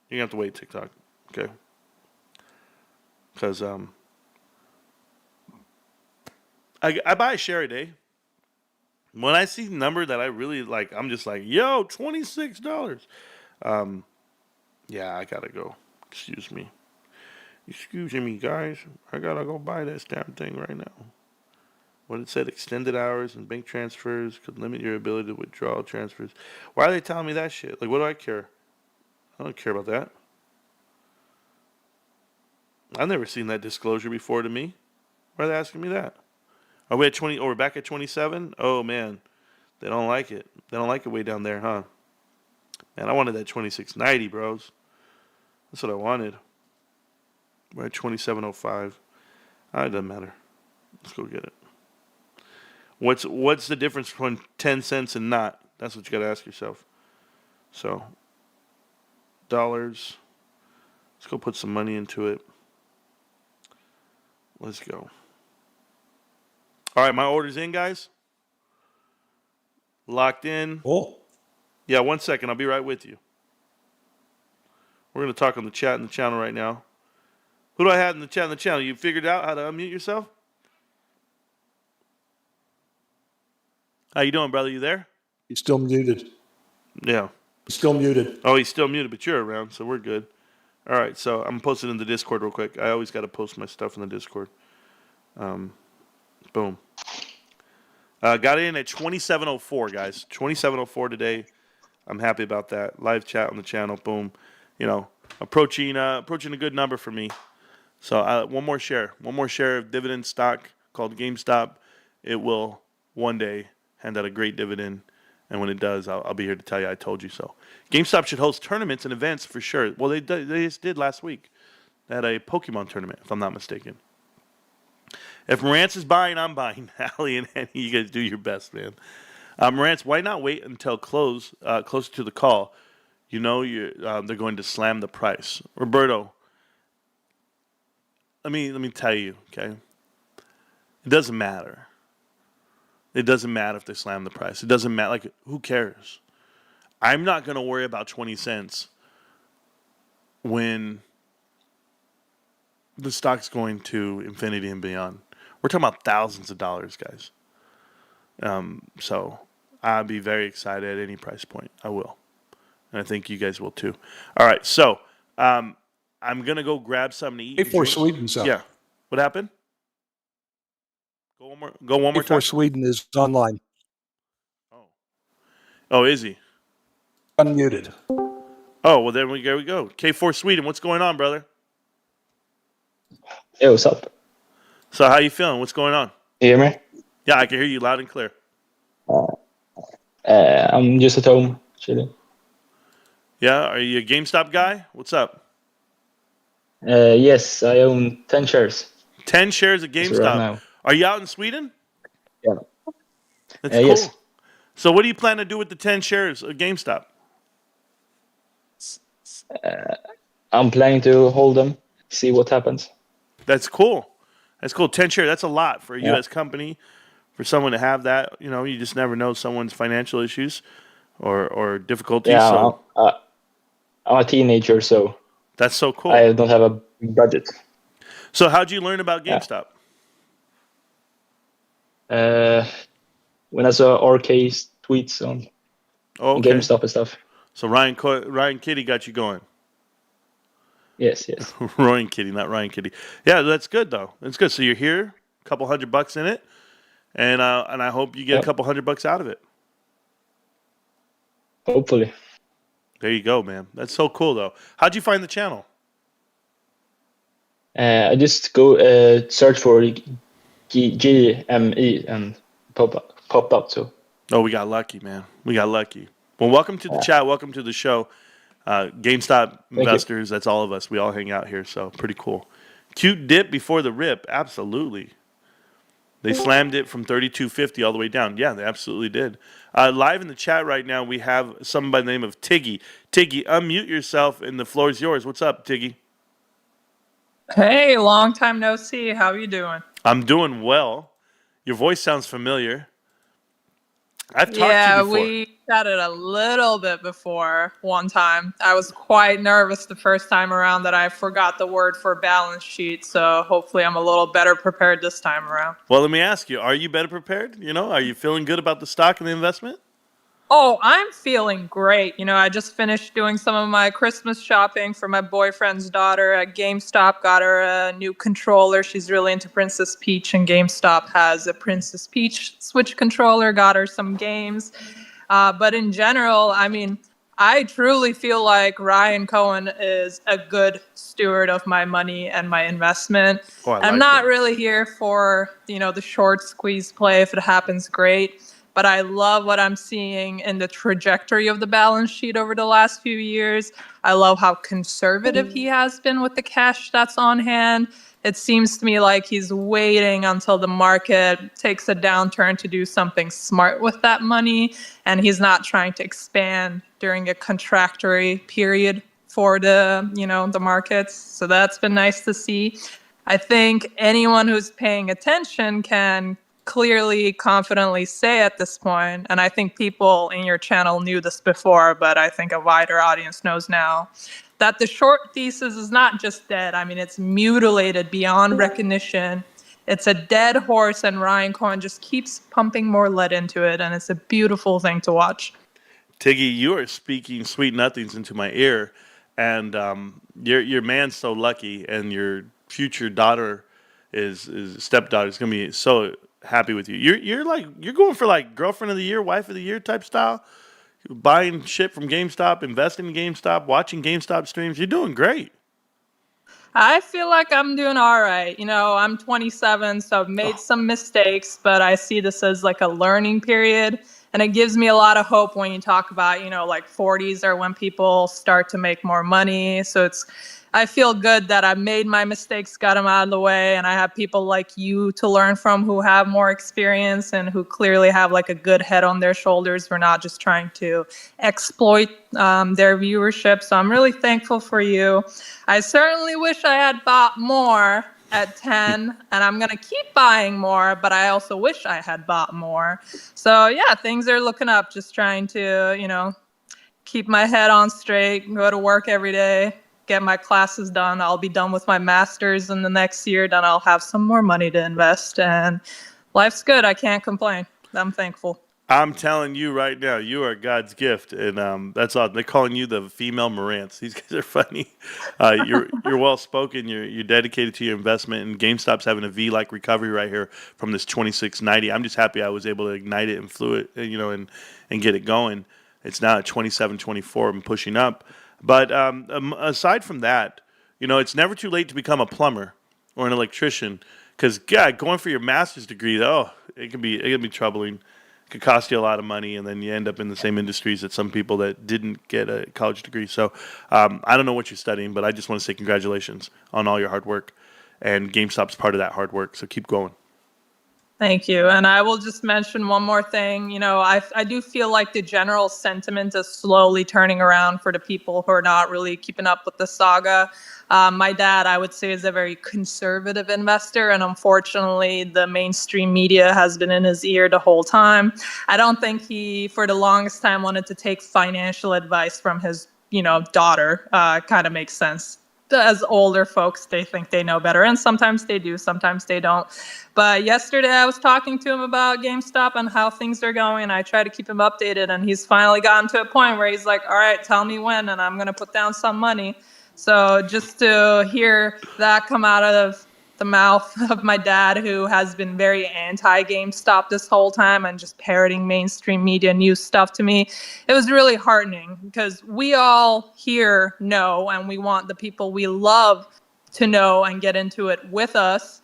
You're going to have to wait, TikTok. Okay? Because I buy a share a day. When I see a number that I really like, I'm just like, yo, $26. Yeah, I got to go. Excuse me. Excuse me, guys. I got to go buy this damn thing right now. What it said, extended hours and bank transfers could limit your ability to withdraw transfers. Why are they telling me that shit? Like, what do I care? I don't care about that. I've never seen that disclosure before to me. Why are they asking me that? Are we at 20? Oh, we're back at 27? Oh, man. They don't like it. They don't like it way down there, huh? Man, I wanted that 26.90, bros. That's what I wanted. We're at 27.05. It doesn't matter. Let's go get it. What's the difference between 10 cents and not? That's what you got to ask yourself. So, dollars. Let's go put some money into it. Let's go. All right, my order's in, guys. Locked in. Oh, Yeah, 1 second. I'll be right with you. We're going to talk on the chat in the channel right now. Who do I have in the channel? You figured out how to unmute yourself? How you doing, brother? You there? He's still muted. Yeah. He's still muted. Oh, he's still muted, but you're around, so we're good. All right, so I'm posting in the Discord real quick. I always got to post my stuff in the Discord. Boom. Got in at 27:04, guys. 27:04 today. I'm happy about that. Live chat on the channel. Boom. You know, approaching a good number for me. So one more share of dividend stock called GameStop. It will one day hand out a great dividend, and when it does, I'll be here to tell you I told you so. GameStop should host tournaments and events for sure. Well, they just did last week. They had a Pokemon tournament, if I'm not mistaken. If Marantz is buying, I'm buying. Allie and Henny, you guys do your best, man. Marantz, why not wait until closer to the call? You know they're going to slam the price. Roberto, let me tell you, okay? It doesn't matter. It doesn't matter if they slam the price. It doesn't matter. Like, who cares? I'm not going to worry about 20 cents when the stock's going to infinity and beyond. We're talking about thousands of dollars, guys. So I'll be very excited at any price point. I will. And I think you guys will too. All right, so I'm going to go grab something to eat. Before Sweden's up. Yeah. What happened? Go one more Before time. Sweden is online. Oh, is he? Unmuted. Oh, well, there we go. K4 Sweden, what's going on, brother? Hey, what's up? So how you feeling? What's going on? You hear me? Yeah, I can hear you loud and clear. I'm just at home, chilling. Yeah, are you a GameStop guy? What's up? Yes, I own 10 shares. 10 shares of GameStop. Right now. Are you out in Sweden? Yeah. That's cool. Yes. So what do you plan to do with the 10 shares of GameStop? I'm planning to hold them, see what happens. That's cool. 10 shares, that's a lot for a Yeah. U.S. company. For someone to have that, you know, you just never know someone's financial issues or difficulties. Yeah, So I'm a teenager, so that's so cool. I don't have a budget. So how'd you learn about GameStop? When I saw RK's tweets on GameStop and stuff. So Ryan Kitty got you going. Yes. Ryan Kitty, not Ryan Kitty. Yeah, that's good though. That's good. So you're here, a couple $100 in it, and I hope you get a couple $100 out of it. Hopefully. There you go, man. That's so cool though. How'd you find the channel? I just go search for GME and popped up. So. Oh, we got lucky, man. We got lucky. Well, welcome to the chat. Welcome to the show. GameStop investors, that's all of us. We all hang out here, so pretty cool. Cute dip before the rip. Absolutely. They slammed it from 32.50 all the way down. Yeah, they absolutely did. Live in the chat right now, we have someone by the name of Tiggy. Tiggy, unmute yourself, and the floor is yours. What's up, Tiggy? Hey, long time no see. How you doing? I'm doing well. Your voice sounds familiar. I've talked to Yeah, you before. we chatted a little bit before one time. I was quite nervous the first time around that I forgot the word for balance sheet, so hopefully I'm a little better prepared this time around. Well, let me ask you, are you better prepared? You know, are you feeling good about the stock and the investment? Oh, I'm feeling great. You know, I just finished doing some of my Christmas shopping for my boyfriend's daughter at GameStop. Got her a new controller. She's really into Princess Peach, and GameStop has a Princess Peach Switch controller. Got her some games. But in general, I mean, I truly feel like Ryan Cohen is a good steward of my money and my investment. Oh, I'm not really here for, the short squeeze play. If it happens, great. But I love what I'm seeing in the trajectory of the balance sheet over the last few years. I love how conservative he has been with the cash that's on hand. It seems to me like he's waiting until the market takes a downturn to do something smart with that money. And he's not trying to expand during a contractory period for the markets. So that's been nice to see. I think anyone who's paying attention can clearly, confidently say at this point, and I think people in your channel knew this before, but I think a wider audience knows now, that the short thesis is not just dead. I mean, it's mutilated beyond recognition. It's a dead horse, and Ryan Cohen just keeps pumping more lead into it, and it's a beautiful thing to watch. Tiggy, you are speaking sweet nothings into my ear, and your man's so lucky, and your future daughter is stepdaughter is gonna be so happy with you. You're going for like girlfriend of the year, wife of the year type style. Buying shit from GameStop, investing in GameStop, watching GameStop streams. You're doing great. I feel like I'm doing all right. You know, I'm 27, so I've made some mistakes, but I see this as like a learning period. And it gives me a lot of hope when you talk about, you know, like 40s are when people start to make more money. So I feel good that I've made my mistakes, got them out of the way, and I have people like you to learn from who have more experience and who clearly have like a good head on their shoulders. We're not just trying to exploit their viewership. So I'm really thankful for you. I certainly wish I had bought more at 10, and I'm going to keep buying more, but I also wish I had bought more. So yeah, things are looking up, just trying to, you know, keep my head on straight, go to work every day, get my classes done. I'll be done with my master's in the next year, then I'll have some more money to invest, and life's good. I can't complain. I'm thankful. I'm telling you right now, you are God's gift, and that's all. They're calling you the female Marantz. These guys are funny. You're well spoken. You're dedicated to your investment, and GameStop's having a V-like recovery right here from this 26.90. I'm just happy I was able to ignite it and flew it, you know, and get it going. It's now at 27.24 and pushing up. But aside from that, you know, it's never too late to become a plumber or an electrician, because going for your master's degree, it can be troubling. Could cost you a lot of money, and then you end up in the same industries that some people that didn't get a college degree. So I don't know what you're studying, but I just want to say congratulations on all your hard work, and GameStop's part of that hard work, so keep going. Thank you. And I will just mention one more thing. You know, I do feel like the general sentiment is slowly turning around for the people who are not really keeping up with the saga. My dad, I would say, is a very conservative investor, and unfortunately, the mainstream media has been in his ear the whole time. I don't think he, for the longest time, wanted to take financial advice from his, you know, daughter. Kind of makes sense. As older folks, they think they know better, and sometimes they do, sometimes they don't. But yesterday I was talking to him about GameStop and how things are going, and I try to keep him updated, and he's finally gotten to a point where he's like, all right, tell me when, and I'm going to put down some money. So just to hear that come out of the mouth of my dad, who has been very anti-GameStop this whole time and just parroting mainstream media news stuff to me, it was really heartening, because we all here know, and we want the people we love to know and get into it with us.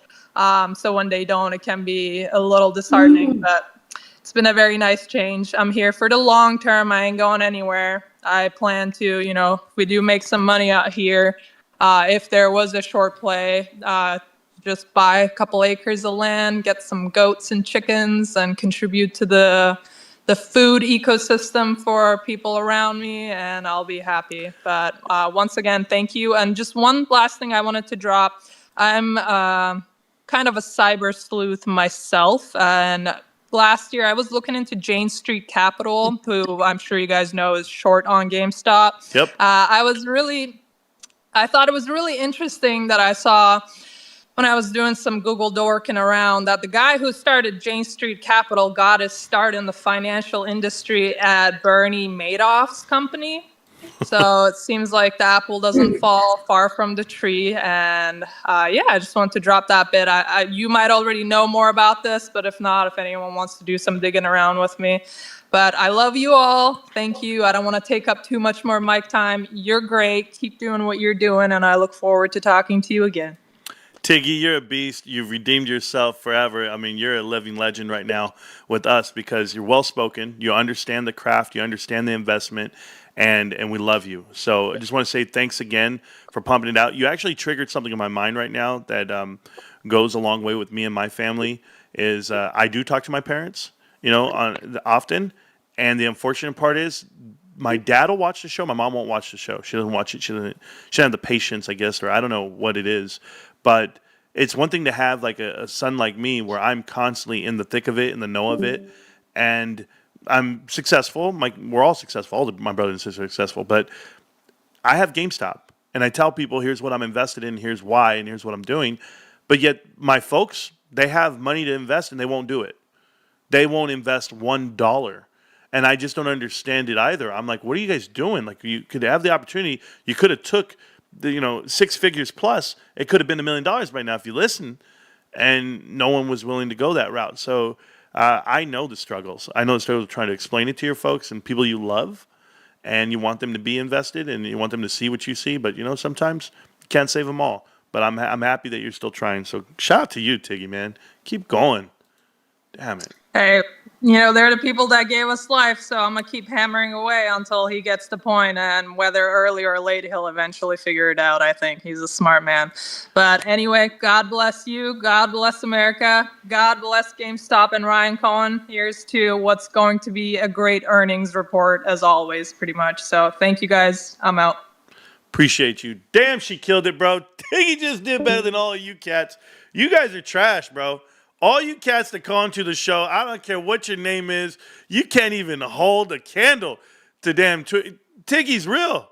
So when they don't, it can be a little disheartening, but it's been a very nice change. I'm here for the long term. I ain't going anywhere. I plan to, you know, if we do make some money out here, if there was a short play, just buy a couple acres of land, get some goats and chickens, and contribute to the food ecosystem for people around me, and I'll be happy. But once again, thank you. And just one last thing I wanted to drop. I'm kind of a cyber sleuth myself, and last year I was looking into Jane Street Capital, who I'm sure you guys know is short on GameStop. Yep. I thought it was really interesting that I saw, when I was doing some Google dorking around, that the guy who started Jane Street Capital got his start in the financial industry at Bernie Madoff's company. So it seems like the apple doesn't fall far from the tree. And I just want to drop that bit. You might already know more about this, but if not, if anyone wants to do some digging around with me. But I love you all. Thank you. I don't want to take up too much more mic time. You're great. Keep doing what you're doing, and I look forward to talking to you again. Tiggy, you're a beast. You've redeemed yourself forever. I mean, you're a living legend right now with us, because you're well-spoken. You understand the craft. You understand the investment, and we love you. So I just want to say thanks again for pumping it out. You actually triggered something in my mind right now that goes a long way with me and my family. Is I do talk to my parents, you know, often, and the unfortunate part is, my dad will watch the show. My mom won't watch the show. She doesn't watch it. She doesn't have the patience, I guess, or I don't know what it is. But it's one thing to have like a son like me, where I'm constantly in the thick of it, in the know of it, and I'm successful. We're all successful. All my brothers and sisters are successful. But I have GameStop. and I tell people, here's what I'm invested in, here's why, and here's what I'm doing. But yet my folks, they have money to invest and they won't do it. They won't invest $1. And I just don't understand it either. I'm like, what are you guys doing? Like, you could have the opportunity. You could have took the, 6 figures plus. It could have been $1 million by now if you listen. And no one was willing to go that route. So I know the struggles. I know the struggles of trying to explain it to your folks and people you love. And you want them to be invested and you want them to see what you see. But, sometimes you can't save them all. But I'm happy that you're still trying. So shout out to you, Tiggy, man. Keep going. Damn it. Hey, they're the people that gave us life, so I'm going to keep hammering away until he gets the point, and whether early or late, he'll eventually figure it out, I think. He's a smart man. But anyway, God bless you. God bless America. God bless GameStop and Ryan Cohen. Here's to what's going to be a great earnings report, as always, pretty much. So thank you, guys. I'm out. Appreciate you. Damn, she killed it, bro. Tiggy just did better than all of you cats. You guys are trash, bro. All you cats that call into the show, I don't care what your name is, you can't even hold a candle to damn Tiggy's real.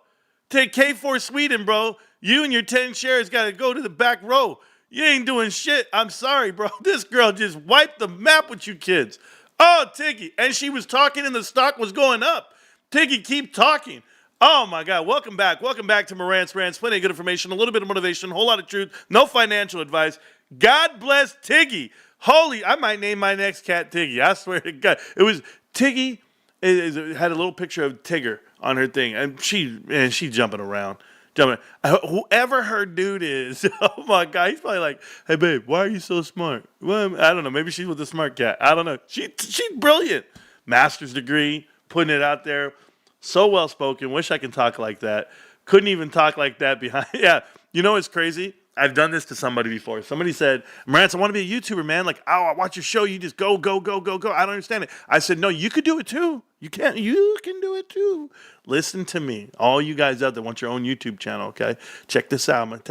Take K4 Sweden, bro. You and your 10 shares got to go to the back row. You ain't doing shit. I'm sorry, bro. This girl just wiped the map with you kids. Oh, Tiggy. And she was talking and the stock was going up. Tiggy, keep talking. Oh, my God. Welcome back. Welcome back to Marantz Rantz. Plenty of good information, a little bit of motivation, a whole lot of truth, no financial advice. God bless Tiggy. Holy, I might name my next cat Tiggy. I swear to God. It was Tiggy. It had a little picture of Tigger on her thing. And she's jumping around. Whoever her dude is, oh my God, he's probably like, hey, babe, why are you so smart? Well, I don't know. Maybe she's with a smart cat. I don't know. She's brilliant. Master's degree, putting it out there. So well-spoken. Wish I could talk like that. Couldn't even talk like that behind. Yeah. You know what's crazy? I've done this to somebody before. Somebody said, Marantz, I want to be a YouTuber, man. Like, oh, I watch your show. You just go, go, go, go, go. I don't understand it. I said, no, you could do it too. You can do it too. Listen to me. All you guys out there want your own YouTube channel, okay? Check this out. I'm gonna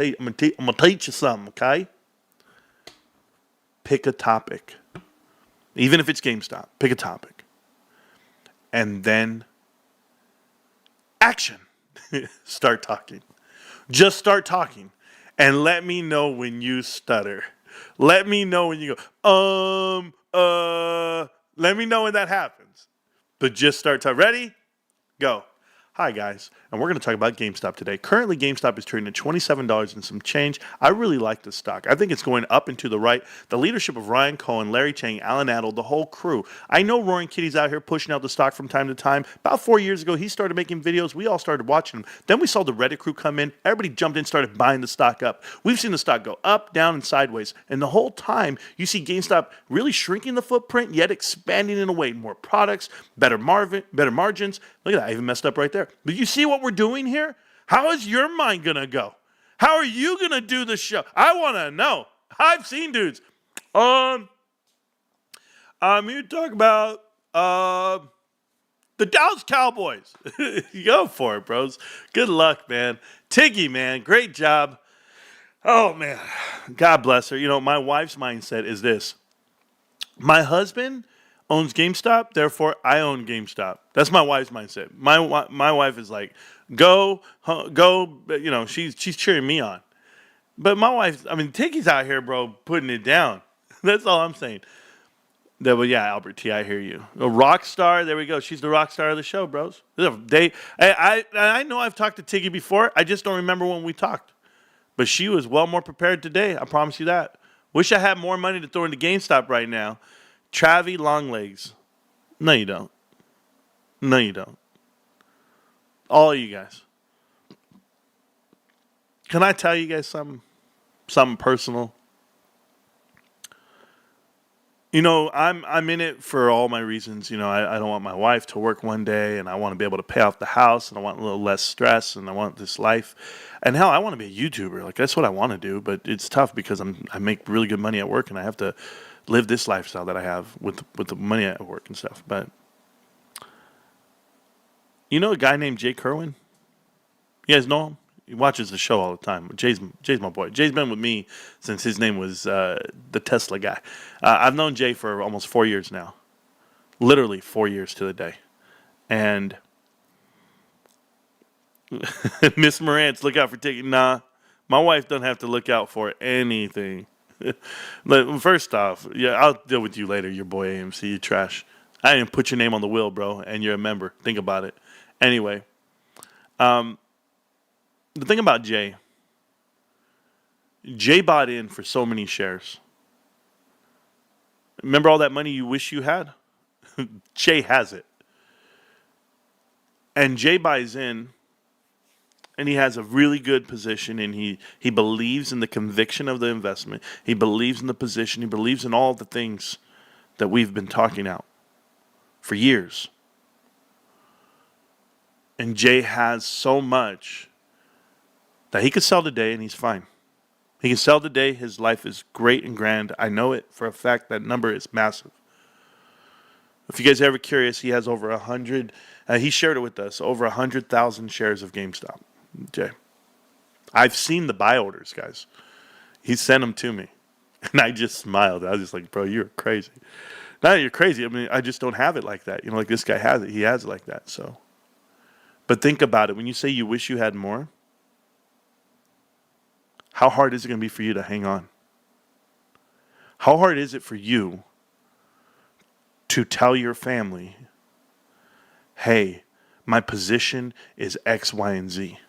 teach you something, okay? Pick a topic. Even if it's GameStop, pick a topic. And then action. Start talking. Just start talking. And let me know when you stutter. Let me know when you go, let me know when that happens. But just start talking. Ready? Go. Hi, guys. And we're going to talk about GameStop today. Currently, GameStop is trading at $27 and some change. I really like this stock. I think it's going up and to the right. The leadership of Ryan Cohen, Larry Chang, Alan Adel, the whole crew. I know Roaring Kitty's out here pushing out the stock from time to time. About 4 years ago, he started making videos. We all started watching him. Then we saw the Reddit crew come in. Everybody jumped in, started buying the stock up. We've seen the stock go up, down, and sideways. And the whole time, you see GameStop really shrinking the footprint, yet expanding in a way. More products, better margins. Look at that. I even messed up right there. But you see what we're doing here? How is your mind going to go? How are you going to do the show? I want to know. I've seen dudes. I'm here to talk about the Dallas Cowboys. Go for it, bros. Good luck, man. Tiggy, man. Great job. Oh, man. God bless her. My wife's mindset is this. My husband owns GameStop, therefore I own GameStop. That's my wife's mindset. My wife is like, go. She's cheering me on. But my wife, Tiggy's out here, bro, putting it down. That's all I'm saying. But yeah, Albert T, I hear you. A rock star, there we go. She's the rock star of the show, bros. I know I've talked to Tiggy before. I just don't remember when we talked. But she was well more prepared today. I promise you that. Wish I had more money to throw into GameStop right now. Travie Longlegs. No, you don't. No, you don't. All of you guys. Can I tell you guys something? Something personal? I'm in it for all my reasons. I don't want my wife to work one day, and I want to be able to pay off the house, and I want a little less stress, and I want this life. And hell, I want to be a YouTuber. Like, that's what I want to do, but it's tough because I make really good money at work, and I have to live this lifestyle that I have with the money at work and stuff. But a guy named Jay Kerwin? You guys know him? He watches the show all the time. Jay's my boy. Jay's been with me since his name was the Tesla guy. I've known Jay for almost 4 years now. Literally 4 years to the day. And Miss Marantz, look out for ticket. Nah, my wife doesn't have to look out for anything. First off, yeah, I'll deal with you later, your boy AMC, you trash. I didn't put your name on the will, bro, and you're a member. Think about it. Anyway, the thing about Jay bought in for so many shares. Remember all that money you wish you had? Jay has it. And Jay buys in, and he has a really good position, and he believes in the conviction of the investment. He believes in the position. He believes in all the things that we've been talking out for years. And Jay has so much that he could sell today, and he's fine. He can sell today. His life is great and grand. I know it for a fact. That number is massive. If you guys are ever curious, he has over 100. He shared it with us. Over 100,000 shares of GameStop. Jay, I've seen the buy orders, guys. He sent them to me, and I just smiled. I was just like, "Bro, you're crazy." Not that you're crazy. I mean, I just don't have it like that. You know, like this guy has it. He has it like that. So, but think about it. When you say you wish you had more, how hard is it going to be for you to hang on? How hard is it for you to tell your family, hey, my position is X, Y, and Z?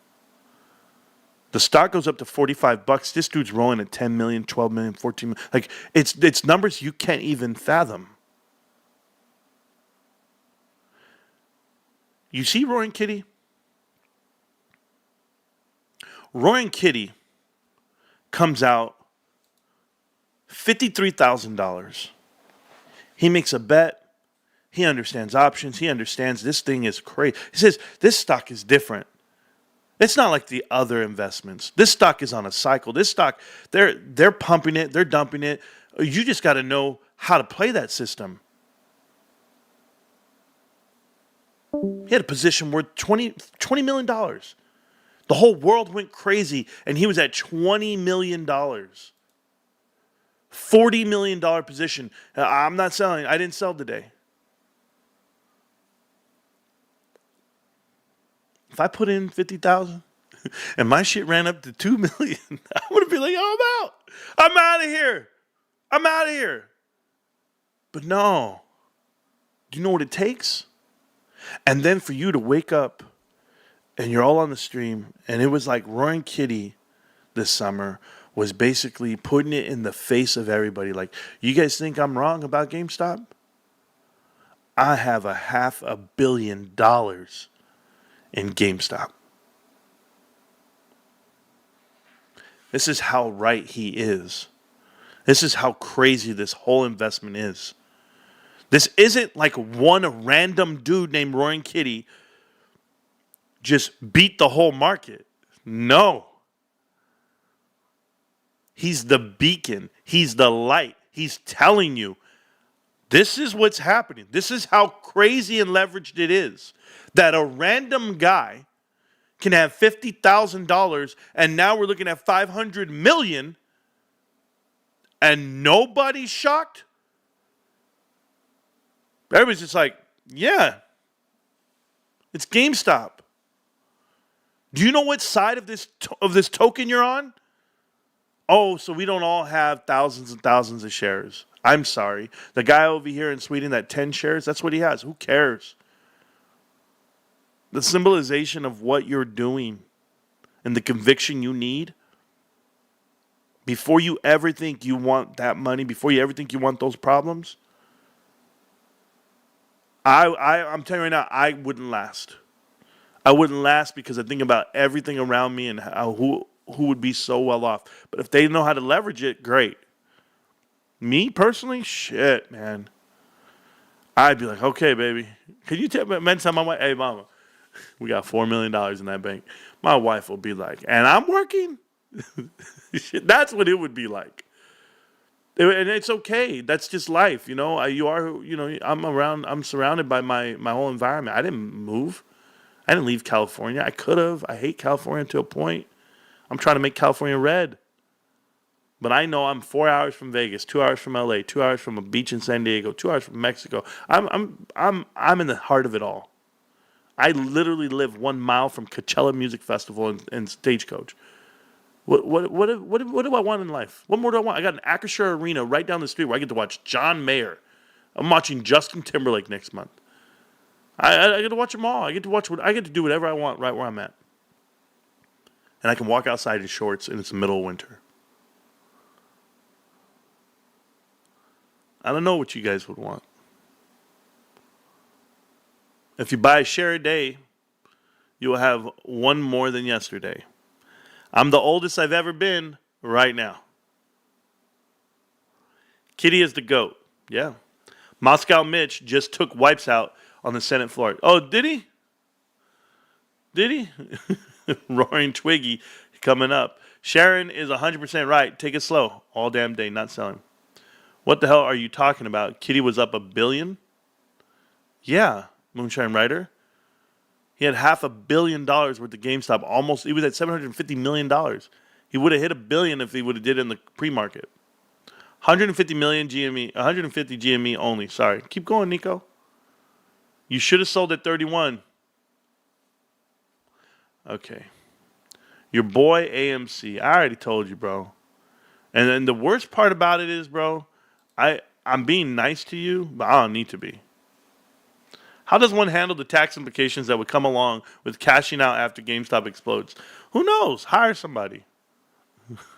The stock goes up to $45. This dude's rolling at 10 million, 12 million, 14 million. Like, it's numbers you can't even fathom. You see Roaring Kitty? Roaring Kitty comes out $53,000. He makes a bet. He understands options. He understands this thing is crazy. He says, this stock is different. It's not like the other investments. This stock is on a cycle. This stock, they're pumping it. They're dumping it. You just got to know how to play that system. He had a position worth $20 million. The whole world went crazy, and he was at $20 million. $40 million position. I'm not selling. I didn't sell today. If I put in 50,000 and my shit ran up to 2 million, I would be like, oh, I'm out. I'm out of here. I'm out of here. But no. Do you know what it takes? And then for you to wake up and you're all on the stream, and it was like Roaring Kitty this summer was basically putting it in the face of everybody. Like, you guys think I'm wrong about GameStop? I have $500 million in GameStop. This is how right he is. This is how crazy this whole investment is. This isn't like one random dude named Roaring Kitty just beat the whole market. No. He's the beacon. He's the light. He's telling you, this is what's happening. This is how crazy and leveraged it is. That a random guy can have $50,000 and now we're looking at $500 million and nobody's shocked? Everybody's just like, yeah, it's GameStop. Do you know what side of this token you're on? Oh, so we don't all have thousands and thousands of shares. I'm sorry. The guy over here in Sweden, that 10 shares, that's what he has. Who cares? The symbolization of what you're doing and the conviction you need before you ever think you want that money, before you ever think you want those problems, I'm telling you right now, I wouldn't last. I wouldn't last because I think about everything around me and who would be so well off. But if they know how to leverage it, great. Me personally, shit, man. I'd be like, okay, baby. Can you tell my wife, hey, mama, we got $4 million in that bank. My wife will be like, and I'm working? That's what it would be like. And it's okay. That's just life, you know. I'm surrounded by my whole environment. I didn't move. I didn't leave California. I could have. I hate California to a point. I'm trying to make California red. But I know I'm 4 hours from Vegas, 2 hours from LA, 2 hours from a beach in San Diego, 2 hours from Mexico. I'm in the heart of it all. I literally live 1 mile from Coachella Music Festival and Stagecoach. What do I want in life? What more do I want? I got an Acrisure Arena right down the street where I get to watch John Mayer. I'm watching Justin Timberlake next month. I get to watch them all. I get to do whatever I want right where I'm at. And I can walk outside in shorts and it's the middle of winter. I don't know what you guys would want. If you buy a share a day, you will have one more than yesterday. I'm the oldest I've ever been right now. Kitty is the GOAT. Yeah. Moscow Mitch just took wipes out on the Senate floor. Oh, did he? Did he? Roaring Twiggy coming up. Sharon is 100% right. Take it slow. All damn day, not selling. What the hell are you talking about? Kitty was up $1 billion? Yeah, Moonshine Rider. He had $500 million worth of GameStop. He was at $750 million. He would have hit $1 billion if he would have did it in the pre-market. 150 million GME, 150 GME only. Sorry. Keep going, Nico. You should have sold at 31. Okay. Your boy AMC. I already told you, bro. And then the worst part about it is, bro, I'm being nice to you, but I don't need to be. How does one handle the tax implications that would come along with cashing out after GameStop explodes? Who knows? Hire somebody.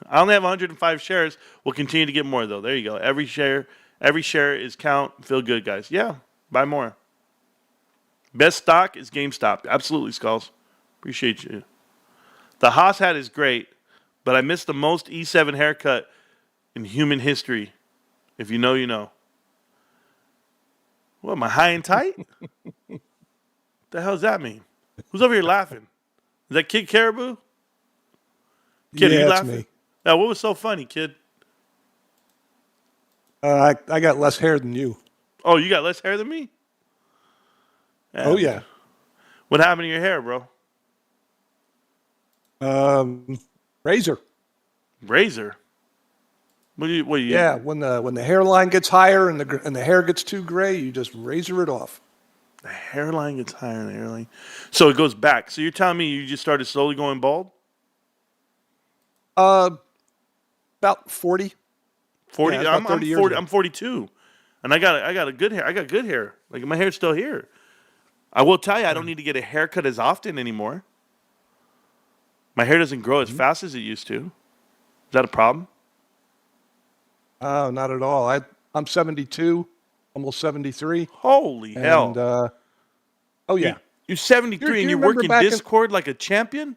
I only have 105 shares. We'll continue to get more, though. There you go. Every share is count. Feel good, guys. Yeah, buy more. Best stock is GameStop. Absolutely, Skulls. Appreciate you. The Haas hat is great, but I missed the most E7 haircut in human history. If you know, you know. What, am I high and tight? The hell does that mean? Who's over here laughing? Is that Kid Caribou? Kid, yeah, are you that's laughing? me. Now, what was so funny, kid? I got less hair than you. Oh, you got less hair than me? Oh, yeah. What happened to your hair, bro? Razor. Razor? What do you? Yeah, when the hairline gets higher and the hair gets too gray, you just razor it off. The hairline gets higher than the hairline. So it goes back. So you're telling me you just started slowly going bald? About 40. 40? Yeah, I'm 30 years 40. ago. I'm 42. And I got a good hair. I got good hair. Like my hair's still here. I will tell you, I don't need to get a haircut as often anymore. My hair doesn't grow as fast as it used to. Is that a problem? Oh, not at all. I'm 72, almost 73. Holy hell. And, oh, yeah. You're 73 and you're working Discord like a champion?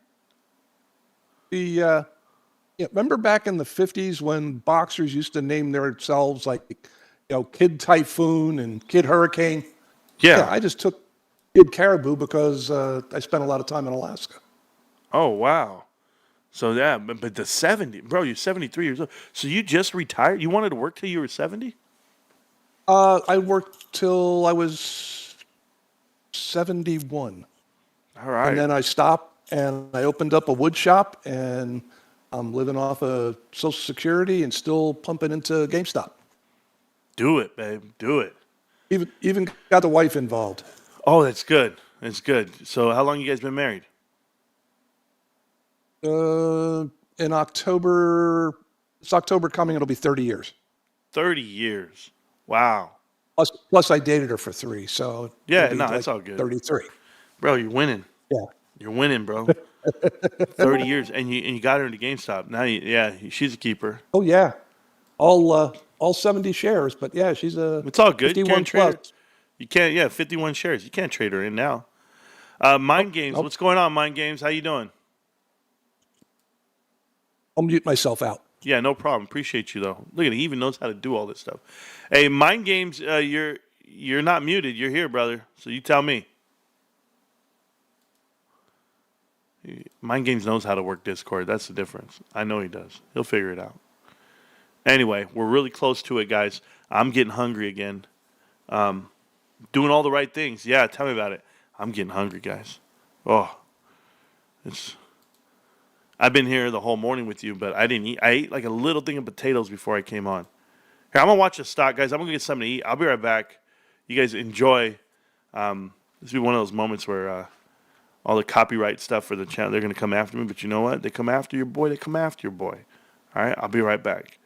Yeah, remember back in the 50s when boxers used to name themselves like, Kid Typhoon and Kid Hurricane? Yeah. I just took Kid Caribou because I spent a lot of time in Alaska. Oh, wow. So, yeah, but the 70, bro, you're 73 years old. So you just retired? You wanted to work till you were 70? I worked till I was 71. All right. And then I stopped and I opened up a wood shop and I'm living off of Social Security and still pumping into GameStop. Do it, babe. Do it. Even got the wife involved. Oh, that's good. That's good. So how long you guys been married? In October, it's October coming, it'll be 30 years. 30 years. Wow. Plus I dated her for 3, so yeah, it'll be that's all good. 33. Bro, you're winning. Yeah. You're winning, bro. 30 years, and you got her into GameStop. Now, she's a keeper. Oh yeah, all 70 shares, but yeah, she's a. It's all good. 51 plus. You can't. Yeah, 51 shares. You can't trade her in now. Mind Games. What's going on, Mind Games? How you doing? I'll mute myself out. Yeah, no problem. Appreciate you though. Look at it. He even knows how to do all this stuff. Hey, Mind Games. You're not muted. You're here, brother. So you tell me. Mind Games knows how to work Discord. That's the difference. I know he does. He'll figure it out. Anyway, we're really close to it, guys. I'm getting hungry again. Doing all the right things. Yeah, tell me about it. I'm getting hungry, guys. Oh, I've been here the whole morning with you, but I didn't eat. I ate like a little thing of potatoes before I came on. Here, I'm going to watch the stock, guys. I'm going to get something to eat. I'll be right back. You guys enjoy. This will be one of those moments where all the copyright stuff for the channel, they're going to come after me. But you know what? They come after your boy. They come after your boy. All right? I'll be right back.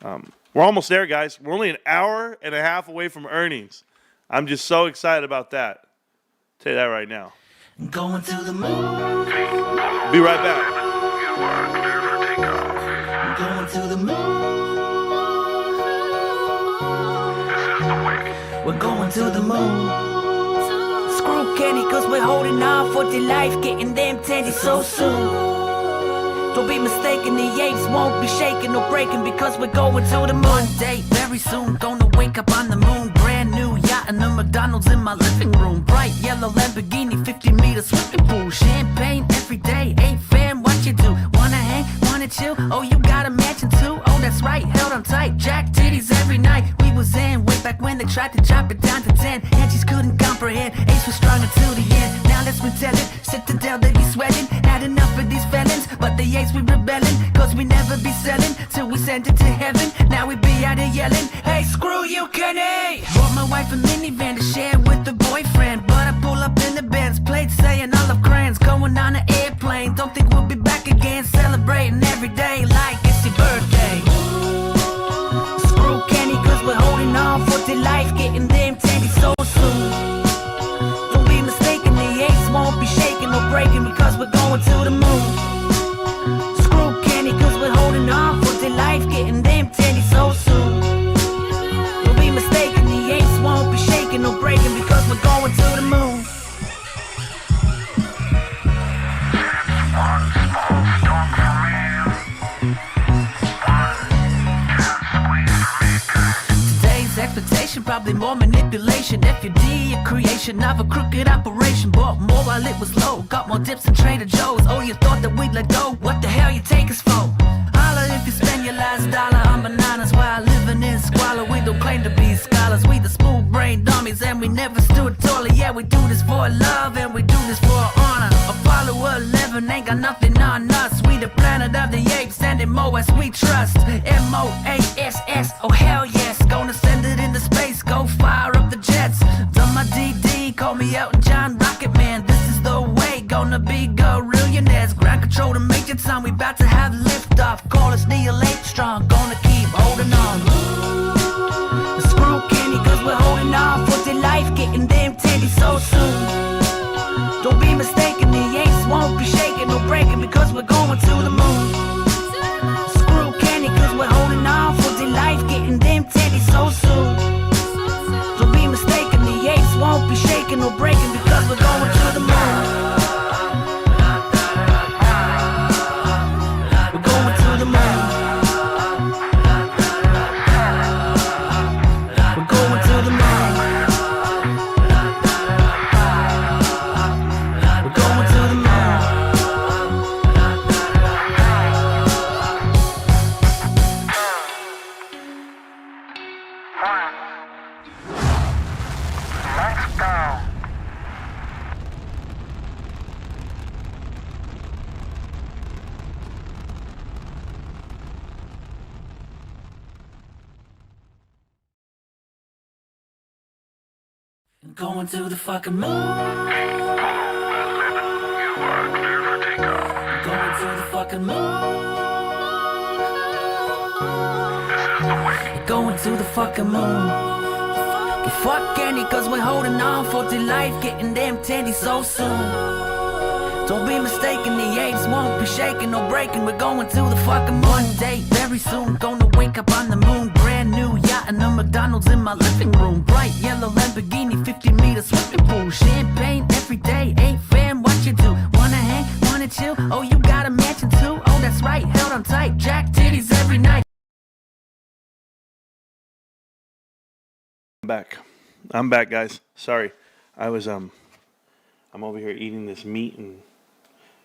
We're almost there, guys. We're only an hour and a half away from earnings. I'm just so excited about that. I'll tell you that right now. Going to the moon. Be right back. Going to the moon. We're going to the moon. Screw Kenny, cause we're holding on for dear life, getting them tendies so soon. Don't be mistaken, the apes won't be shaking or breaking because we're going to the moon. One day, very soon, gonna wake up on the moon. Brand new yacht and a McDonald's in my living room. Bright yellow Lamborghini, 50-meter swimming pool. Champagne every day, ain't fam, what you do? Wanna hang, wanna chill? Oh, you got a mansion too? Oh, that's right, held on tight, jack titties every night. We was in way back when they tried to drop it down to 10. And she couldn't comprehend, Ace was strong until the end. Now let's retell it, Citadel they be sweating. Had enough of these felons, but the Ace we rebelling. Cause we never be selling till we send it to heaven. Now we be out here yelling, hey, screw you, Kenny! Bought my wife a minivan to share with the boyfriend, but I pull up in the Benz plate saying I love crayons. Going on an airplane, don't think we'll be back again. Celebrating every day like it's your birthday. Screw Kenny, cause we're holding on for dear life, getting them tendies so soon. Don't be mistaken, the Ace won't be shaking or breaking because we're going to the moon. Screw Kenny, cause we're holding on for dear life, getting them tendies so soon. Don't be mistaken, the Ace won't be shaking or breaking because we're going to the moon. Today's expectation, probably more manipulation. FUD, a creation of a crooked operation. Bought more while it was low, got more dips than Trader Joe's. Oh, you thought that we'd let go? What the hell you take us for? Holla if you spend your last dollar on bananas while living in squalor. We don't claim to be scholars, we the smooth brain dummies, and we never stood taller. Yeah, we do this for love and we do this for honor. Apollo 11 ain't got nothing on us. We the planet of the apes and in MOS we trust. MOASS, oh hell yes. Gonna send it into space, go fire up the jets. Done my DD, call me Elton John, Rocket Man. This is the way, gonna be gorillionaires. Ground control to Major Tom, we about to have liftoff. Call us Neil Armstrong, gonna keep holding on. Screw Kenny, cause we're holding on for dear life, getting them tendies so soon. Don't be mistaken, the Ace won't be shaking or breaking because we're going to the moon. Screw Kenny, cause we're holding on for dear life, getting them tendies so soon. Don't be mistaken, the Ace won't be shaking or breaking because we're going to the moon. We're going to the moon. We're going to the moon. We're going to the moon. Going to the fucking moon. Going to the fucking moon. Going to the fucking moon. Fuck Kenny, cause we're holding on for dear life, getting them tendies so soon. Don't be mistaken, the apes won't be shaking or breaking. We're going to the fucking moon. One day, very soon, gonna wake up on the moon. Brand new yacht and a McDonald's in my living room. Bright yellow Lamborghini, 50-meter swimming pool. Champagne every day, ain't fam, what you do? Wanna hang, wanna chill? Oh, you got a mansion too? Oh, that's right, held on tight, jack titties every night. I'm back, guys. Sorry. I'm over here eating this meat, and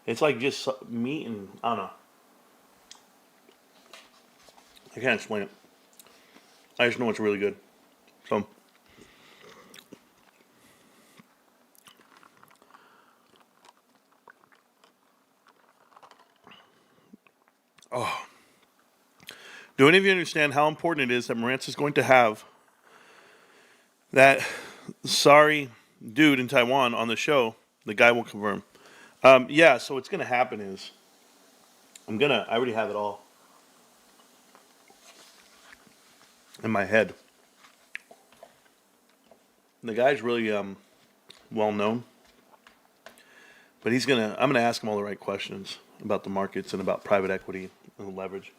it's like just meat, and I don't know. I can't explain it. I just know it's really good. So, oh, do any of you understand how important it is that Marantz is going to have that sorry dude in Taiwan on the show. The guy will confirm. Yeah, so what's going to happen is I already have it all in my head. The guy's really well known, but I'm gonna ask him all the right questions about the markets and about private equity and leverage.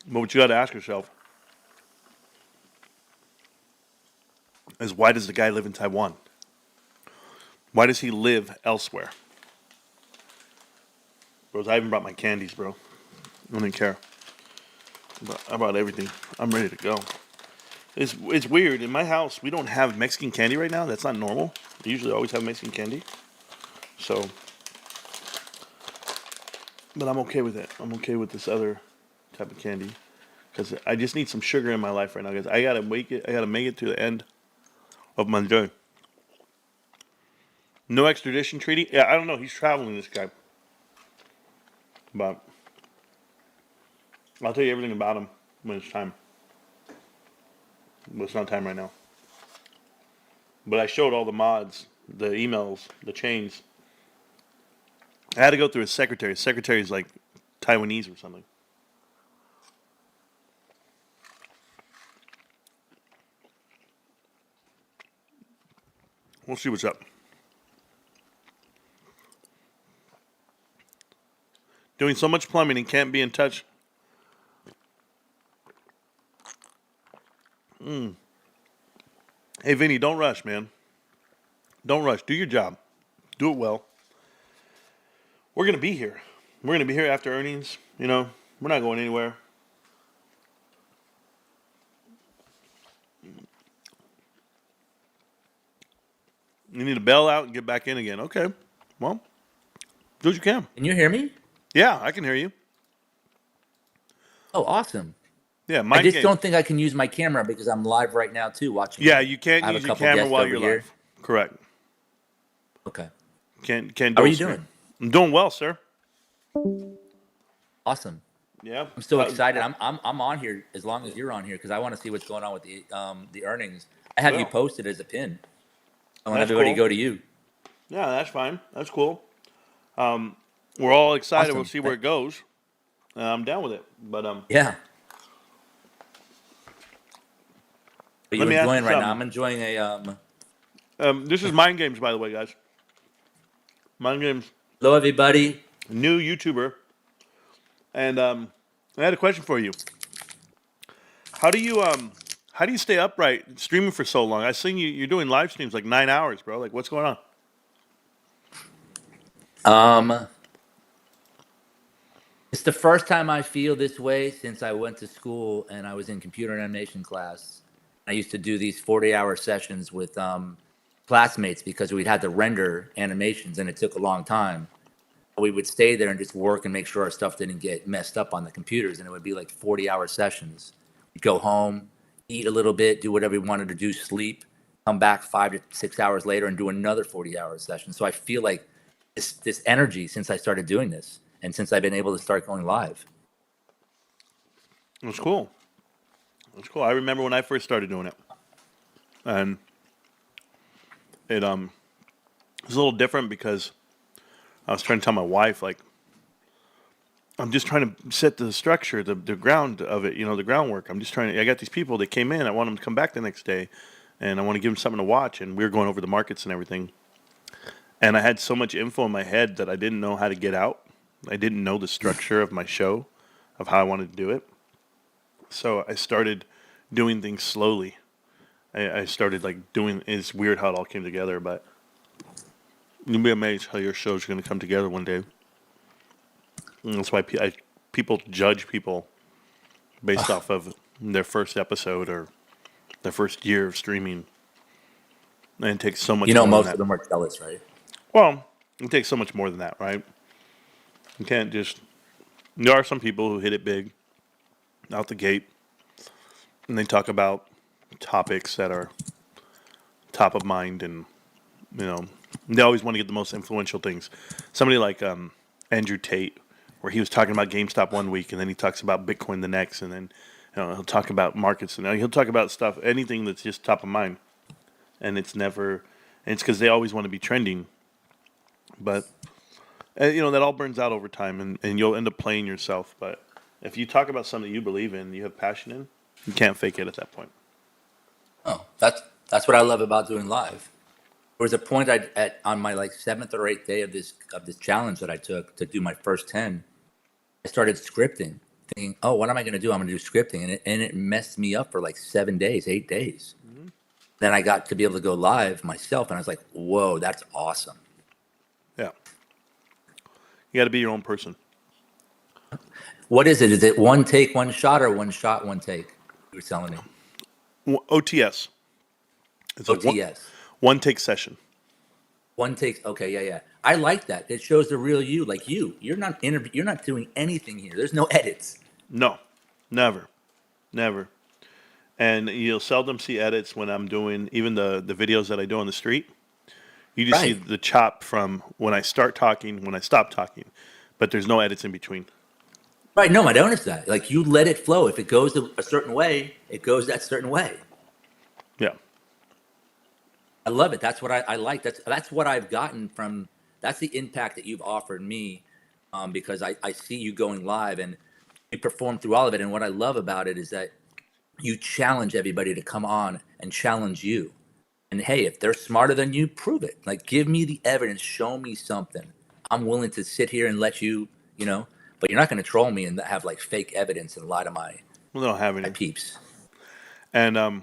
But what you got to ask yourself is, why does the guy live in Taiwan? Why does he live elsewhere? Bros, I even brought my candies, bro. I don't even care. I brought everything. I'm ready to go. It's weird. In my house, we don't have Mexican candy right now. That's not normal. We usually always have Mexican candy. So, but I'm okay with it. I'm okay with this other type of candy because I just need some sugar in my life right now, guys. I gotta make it to the end of my day. No extradition treaty. Yeah, I don't know. He's traveling, this guy, but I'll tell you everything about him when it's time. But it's not time right now. But I showed all the mods, the emails, the chains. I had to go through his secretary. His secretary's like Taiwanese or something. We'll see what's up. Doing so much plumbing and can't be in touch. Hey, Vinny, don't rush, man. Don't rush. Do your job. Do it well. We're going to be here. We're going to be here after earnings. You know, we're not going anywhere. You need to bail out and get back in again. Okay. Well, do what you can. Can you hear me? Yeah, I can hear you. Oh, awesome. Yeah, I just don't think I can use my camera because I'm live right now too, watching. Yeah, you can't I have use a your couple camera guests while over you're here. live. Correct. Okay. Can't. How are you doing? I'm doing well, sir. Awesome. Yeah. I'm so excited. I'm on here as long as you're on here because I want to see what's going on with the earnings. I have you posted as a pin. I want That's everybody cool. to go to you. Yeah, that's fine. That's cool. We're all excited. Awesome. We'll see where it goes. I'm down with it. But Yeah. Are you Let me ask enjoying you right now? something. I'm enjoying a this is Mind Games, by the way, guys. Mind Games, hello everybody. new YouTuber, and I had a question for you. How do you stay upright streaming for so long? I seen you're doing live streams like 9 hours, bro. Like, what's going on? It's the first time I feel this way since I went to school and I was in computer animation class. I used to do these 40-hour sessions with classmates because we'd had to render animations and it took a long time. We would stay there and just work and make sure our stuff didn't get messed up on the computers, and it would be like 40-hour sessions. We'd go home, eat a little bit, do whatever we wanted to do, sleep, come back 5 to 6 hours later and do another 40-hour session. So I feel like this energy since I started doing this and since I've been able to start going live. That's cool. That's cool. I remember when I first started doing it, and it was a little different because I was trying to tell my wife, like, I'm just trying to set the structure, the ground of it, the groundwork. I got these people that came in. I want them to come back the next day, and I want to give them something to watch. And we were going over the markets and everything. And I had so much info in my head that I didn't know how to get out. I didn't know the structure of my show, of how I wanted to do it. So I started doing things slowly. I started doing. It's weird how it all came together, but you'll be amazed how your show's going to come together one day. And that's why people judge people based off of their first episode or their first year of streaming. And it takes so much. Most of them are jealous, right? Well, it takes so much more than that, right? You can't just. There are some people who hit it big out the gate, and they talk about topics that are top of mind, and they always want to get the most influential things. Somebody like Andrew Tate, where he was talking about GameStop one week, and then he talks about Bitcoin the next, and then he'll talk about markets and he'll talk about stuff, anything that's just top of mind, and it's never. And it's because they always want to be trending, but that all burns out over time, and you'll end up playing yourself. But if you talk about something you believe in, you have passion in, you can't fake it at that point. Oh, that's what I love about doing live. There was a point on my like 7th or 8th day of this challenge that I took to do my first 10. I started scripting, thinking, "Oh, what am I going to do? I'm going to do scripting," and it messed me up for like 7 days, 8 days. Then I got to be able to go live myself, and I was like, "Whoa, that's awesome!" Yeah, you got to be your own person. What is it? Is it one take, one shot, or one shot, one take? You were telling me. OTS. It's OTS. One take session. One take. Okay, yeah. I like that. It shows the real you. Like you're not You're not doing anything here. There's no edits. No, never. And you'll seldom see edits when I'm doing even the videos that I do on the street. You just see the chop from when I start talking, when I stop talking, but there's no edits in between. Right. No, I noticed that. Like you let it flow. If it goes a certain way, it goes that certain way. Yeah. I love it. That's what I like. That's what I've gotten from. That's the impact that you've offered me, because I see you going live and you perform through all of it. And what I love about it is that you challenge everybody to come on and challenge you. And hey, if they're smarter than you, prove it. Like, give me the evidence. Show me something. I'm willing to sit here and let you, but you're not going to troll me and have like fake evidence and lie to my. We don't have any peeps. And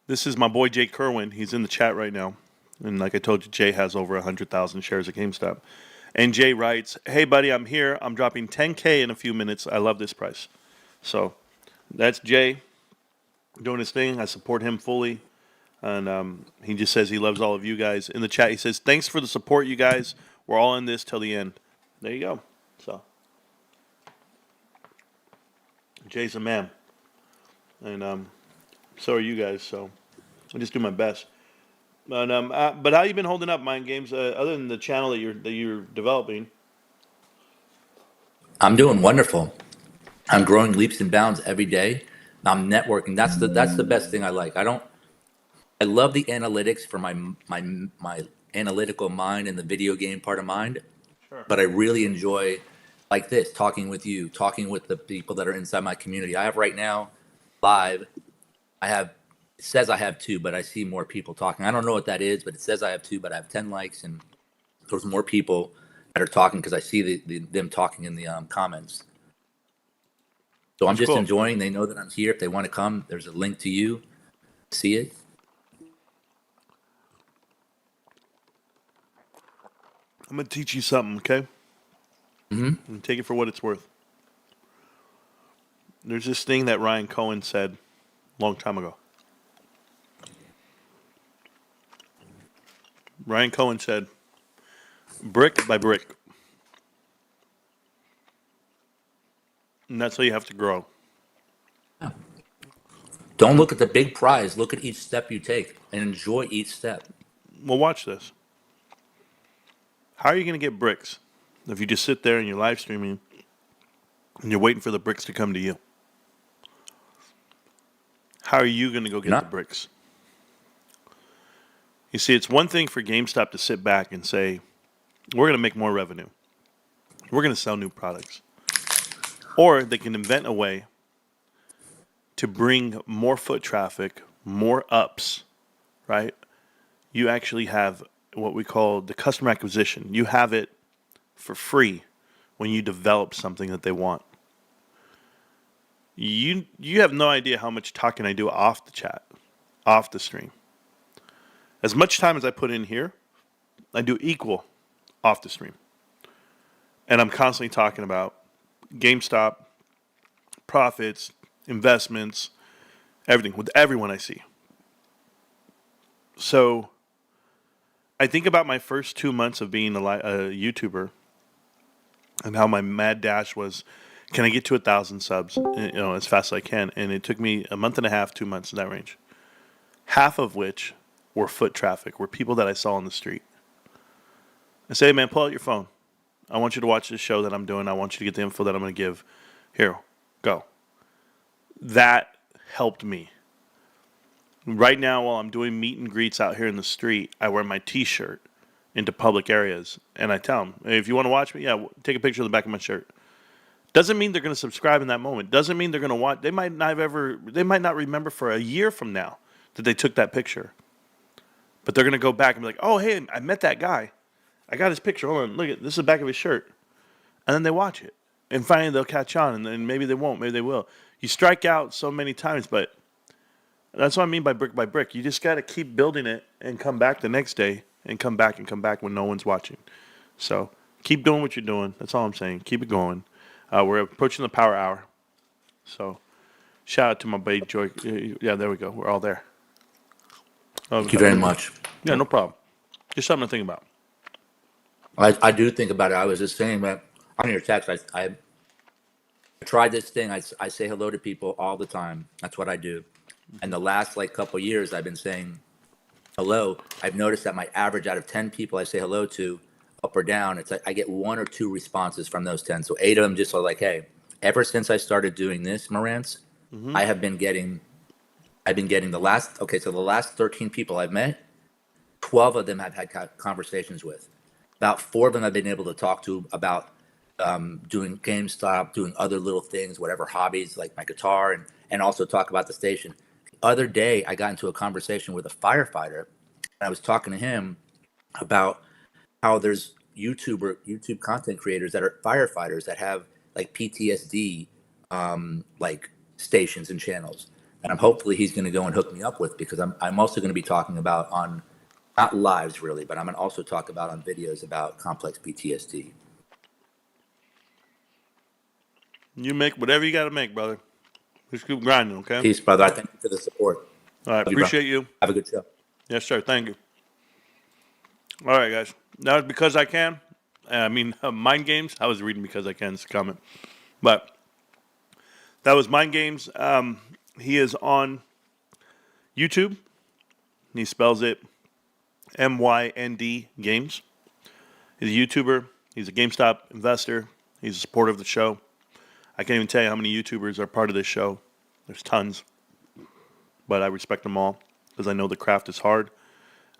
this is my boy Jay Kerwin. He's in the chat right now. And like I told you, Jay has over 100,000 shares at GameStop. And Jay writes, "Hey, buddy, I'm here. I'm dropping 10K in a few minutes. I love this price." So that's Jay doing his thing. I support him fully. And he just says he loves all of you guys. In the chat, he says, "Thanks for the support, you guys. We're all in this till the end." There you go. So Jay's a man. And so are you guys. So I just do my best. But how you been holding up, Mind Games? Other than the channel that you're developing, I'm doing wonderful. I'm growing leaps and bounds every day. I'm networking. That's the best thing I like. I love the analytics for my analytical mind and the video game part of mind. Sure. But I really enjoy like this, talking with you, talking with the people that are inside my community. I have right now live. It says I have 2, but I see more people talking. I don't know what that is, but it says I have 2, but I have 10 likes, and there's more people that are talking because I see them talking in the comments. So I'm just cool. enjoying. They know that I'm here. If they want to come, there's a link to you. See it. I'm going to teach you something, okay? Mm-hmm. And take it for what it's worth. There's this thing that Ryan Cohen said a long time ago. Ryan Cohen said, "Brick by brick." And that's how you have to grow. Yeah. Don't look at the big prize. Look at each step you take and enjoy each step. Well, watch this. How are you going to get bricks if you just sit there and you're live streaming and you're waiting for the bricks to come to you? How are you going to go get the bricks? You see, it's one thing for GameStop to sit back and say, "We're going to make more revenue. We're going to sell new products." Or they can invent a way to bring more foot traffic, more ups, right? You actually have what we call the customer acquisition. You have it for free when you develop something that they want. You have no idea how much talking I do off the chat, off the stream. As much time as I put in here, I do equal off the stream. And I'm constantly talking about GameStop, profits, investments, everything, with everyone I see. So I think about my first 2 months of being a YouTuber and how my mad dash was, can I get to 1,000 subs, as fast as I can? And it took me a month and a half, 2 months in that range. Half of which were foot traffic, were people that I saw on the street. I say, "Hey man, pull out your phone. I want you to watch this show that I'm doing. I want you to get the info that I'm going to give. Here, go." that helped me. Right now, while I'm doing meet and greets out here in the street, I wear my T-shirt into public areas, and I tell them, hey, if you want to watch me, yeah, take a picture of the back of my shirt. Doesn't mean they're going to subscribe in that moment. Doesn't mean they're going to watch. They might not remember for a year from now that they took that picture. But they're going to go back and be like, oh, hey, I met that guy. I got his picture. Hold on, look at this is the back of his shirt. And then they watch it. And finally they'll catch on, and then maybe they won't, maybe they will. You strike out so many times, but that's what I mean by brick. You just got to keep building it and come back the next day and come back when no one's watching. So keep doing what you're doing. That's all I'm saying. Keep it going. We're approaching the power hour. So shout out to my buddy Joy. Yeah, there we go. We're all there. Thank you very much. Yeah, no problem. Just something to think about. I do think about it. I was just saying that on your text, I tried this thing. I say hello to people all the time. That's what I do. And the last couple of years, I've been saying hello. I've noticed that my average out of 10 people I say hello to, up or down, it's like I get 1 or 2 responses from those 10. So 8 of them just are like, hey, ever since I started doing this, Marantz, I've been getting the last 13 people I've met, 12 of them I've had conversations with. About 4 of them I've been able to talk to about doing GameStop, doing other little things, whatever hobbies, like my guitar, and also talk about the station. The other day, I got into a conversation with a firefighter, and I was talking to him about how there's YouTube content creators that are firefighters that have PTSD stations and channels. And hopefully he's going to go and hook me up with, because I'm also going to be talking about on, not lives really, but I'm going to also talk about on videos about complex PTSD. You make whatever you got to make, brother. Just keep grinding, okay? Peace, brother. I thank you for the support. All right, appreciate you. Have a good show. Yes, sir. Thank you. All right, guys. That was Because I Can. Mind Games. I was reading Because I Can. It's a comment. But that was Mind Games. He is on YouTube. He spells it MYND Games. He's a YouTuber. He's a GameStop investor. He's a supporter of the show. I can't even tell you how many YouTubers are part of this show. There's tons. But I respect them all because I know the craft is hard.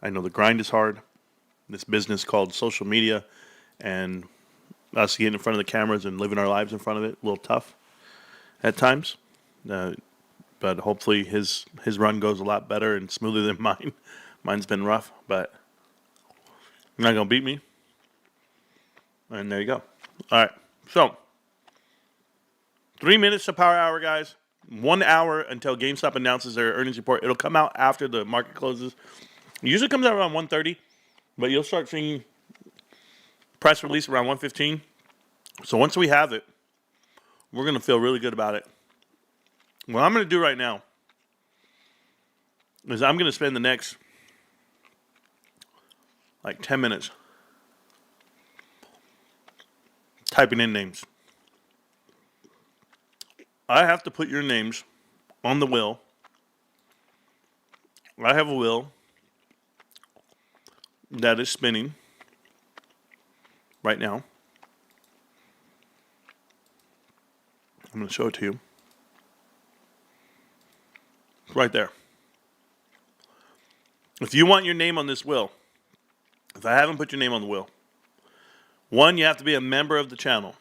I know the grind is hard. This business called social media and us getting in front of the cameras and living our lives in front of it, a little tough at times. But hopefully his run goes a lot better and smoother than mine. Mine's been rough, but you're not going to beat me. And there you go. All right. So 3 minutes to power hour, guys. 1 hour until GameStop announces their earnings report. It'll come out after the market closes. It usually comes out around 1:30, but you'll start seeing press release around 1:15. So once we have it, we're going to feel really good about it. What I'm going to do right now is I'm going to spend the next 10 minutes typing in names. I have to put your names on the wheel. I have a wheel that is spinning right now. I'm going to show it to you. It's right there. If you want your name on this wheel, if I haven't put your name on the wheel, 1, you have to be a member of the channel.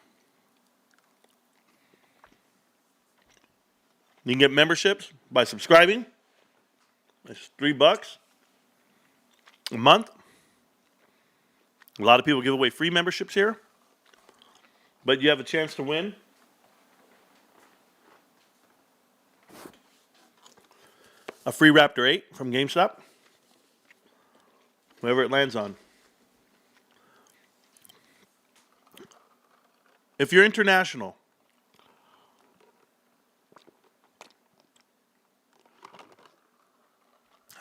You can get memberships by subscribing. It's $3 a month. A lot of people give away free memberships here, but you have a chance to win a free Raptor 8 from GameStop, whoever it lands on. If you're international,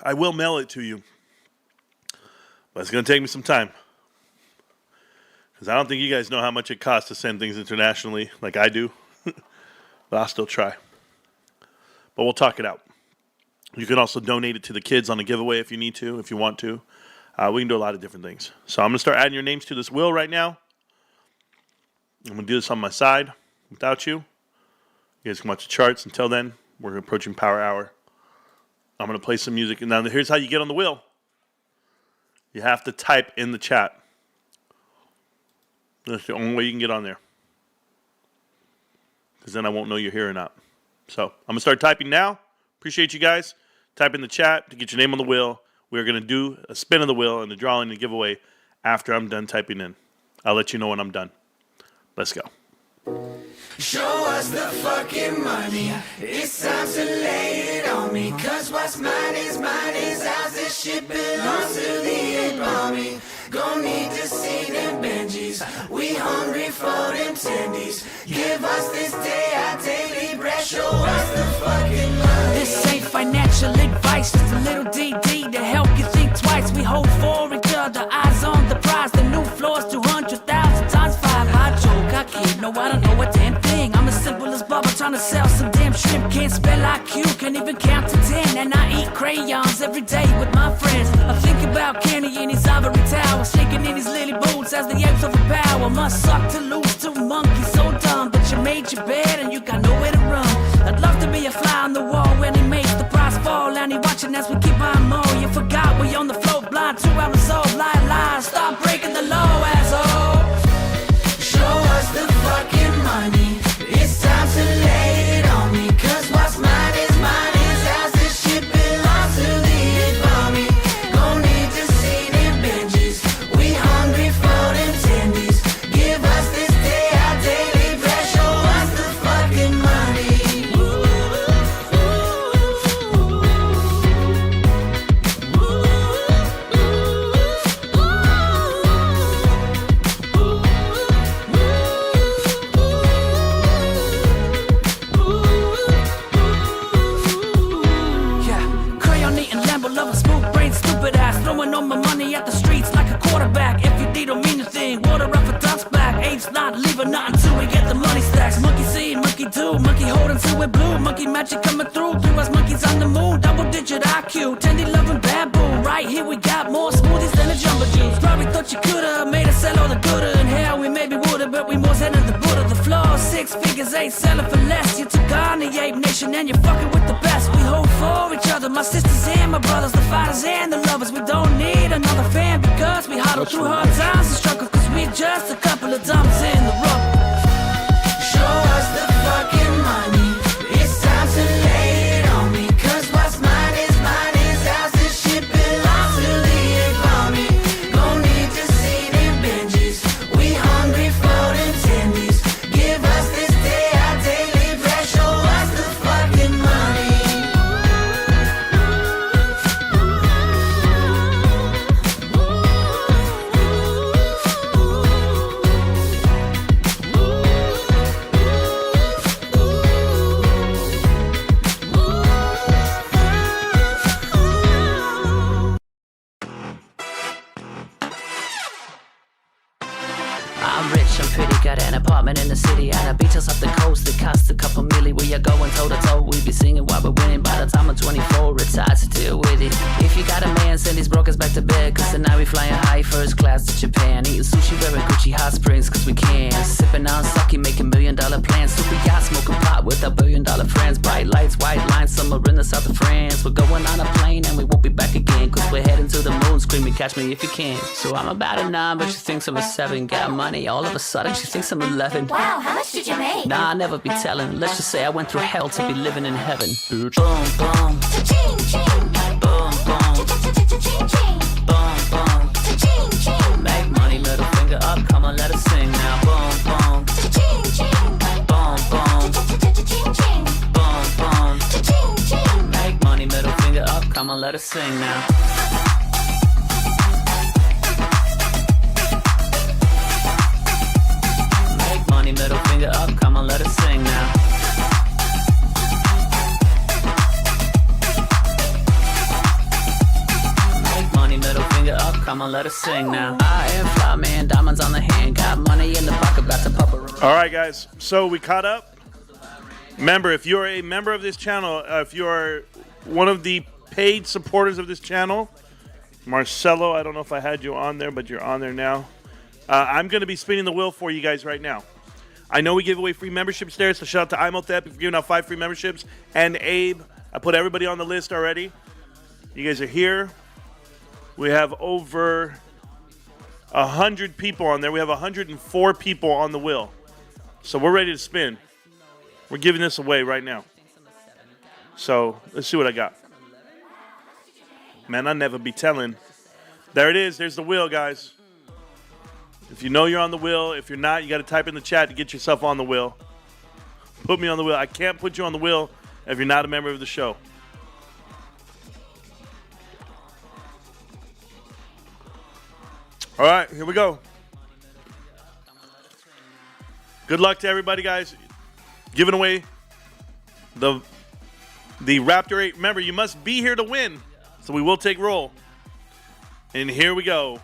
I will mail it to you, but it's going to take me some time because I don't think you guys know how much it costs to send things internationally like I do, but I'll still try. But we'll talk it out. You can also donate it to the kids on a giveaway if you need to, if you want to. We can do a lot of different things. So I'm going to start adding your names to this wheel right now. I'm going to do this on my side without you. You guys can watch the charts. Until then, We're approaching power hour. I'm going to play some music. And now here's how you get on the wheel. You have to type in the chat. That's the only way you can get on there. Because then I won't know you're here or not. So I'm going to start typing now. Appreciate you guys. Type in the chat to get your name on the wheel. We're going to do a spin of the wheel and the drawing and giveaway after I'm done typing in. I'll let you know when I'm done. Let's go. Show us the fucking money. It's time to lay it on me. Cause what's mine is ours. This shit belongs to the ape army. Gon' need to see them Benjis. We hungry for them tendies. Give us this day our daily bread. Show us the fucking money. This ain't financial advice, just a little DD to help you think twice. We hold for each other, eyes on the prize. The new floor's 200,000 times 5. I joke, I kid, no, I don't know a damn thing. I'm as simple as Bubba trying to sell some damn shrimp. Can't spell IQ, can't even count to 10. And I eat crayons every day with my friends. I think about Kenny in his ivory tower, shaking in his lily boots as the apes overpower. Must suck to lose to monkeys so dumb, but you made your bed and you got nowhere to run. I'd love to be a fly on the wall when he makes the prize fall, and he watching as we keep on more. You forgot we on the float blind, 2 hours old. Lie, stop breaking the law, asshole. Show us the fucking money. It's time to lay it on me. Cause what's mine is ours. This shit belongs to the ape army. Gon' need to see them Benjis. We hungry for them tendies. Give us this day our daily bread. Show us the fucking money. Throwing all my money at the streets like a quarterback. If you need don't mean a thing, water up a duck's back. Apes not leaving nothing till we get the money stacks. Monkey see, monkey do, monkey holding till we're blue. Monkey magic coming through, 3 us monkeys on the moon. Double digit IQ, tendy loving bamboo. Right here we got more smoothies than a jumbo juice. Probably thought you coulda made us sell all the gooder. And hell, we maybe woulda, but we more head of the Buddha. The floor, 6 figures ain't selling for less. You took on the ape nation and you're fucking with the best. We hold for each other, my sisters and my brothers, the fighters and the lovers. We don't need another fan because we huddle through hard times and struggle. Cause we just a couple of dumps in the rough. Show us the fucking money. It's time to lay it on me. Cause what's mine is ours. This shit belongs to the ape army. Gon' need to see them Benjis. We hungry for them tendies. Give us this day our daily bread. Show us the fucking money. I'm rich, I'm pretty, got an apartment in the city and a beach house off the coast. It costs a couple milli. We are going toe to toe. We be singing while we're winning. By the time I'm 24, retired to deal with it. If you got a man, send his brokers back to bed. Cause tonight we flying high first class to Japan. Eating sushi, wearing Gucci hot springs cause we can. Sipping on sake, making $1 million plans. Super yacht, smoking pot with our $1 billion friends. Bright lights, white lines, summer in the south of France. We're going on a plane and we won't be back again. Cause we're heading to the moon, screaming catch me if you can. So I'm about a 9 but she thinks I'm a 7. Got money all of a sudden, she thinks I'm 11. Wow, how much did you make? Nah, I'll never be telling. Let's just say I went through hell to be living in heaven. Boom, boom. Cha-ching, ching. Boom, boom. Cha-cha-cha-cha-ching, ching. Boom, boom. Cha-ching, ching. Make money, middle finger up. Come on, let us sing now. Boom, boom. Cha-ching, ching. Boom, boom. Cha-cha-cha-cha-ching, ching. Boom, boom. Cha-ching, ching. Make money, middle finger up. Come on, let us sing now. Make money, middle finger up. Come on, let us sing now. Make money, middle finger up. Come on, let us sing now. I am fly man, diamonds on the hand. Got money in the pocket, about to pop a. All right, guys. So we caught up. Remember, if you're a member of this channel, if you're one of the paid supporters of this channel, Marcelo, I don't know if I had you on there, but you're on there now. I'm going to be spinning the wheel for you guys right now. I know we give away free memberships there, so shout out to Imhotep for giving out 5 free memberships. And Abe, I put everybody on the list already. You guys are here. We have over 100 people on there. We have 104 people on the wheel. So we're ready to spin. We're giving this away right now. So let's see what I got. Man, I'll never be telling. There it is. There's the wheel, guys. If you know you're on the wheel, if you're not, you got to type in the chat to get yourself on the wheel. Put me on the wheel. I can't put you on the wheel if you're not a member of the show. All right, here we go. Good luck to everybody, guys. Giving away the Raptor 8. Remember, you must be here to win. So we will take roll. And here we go.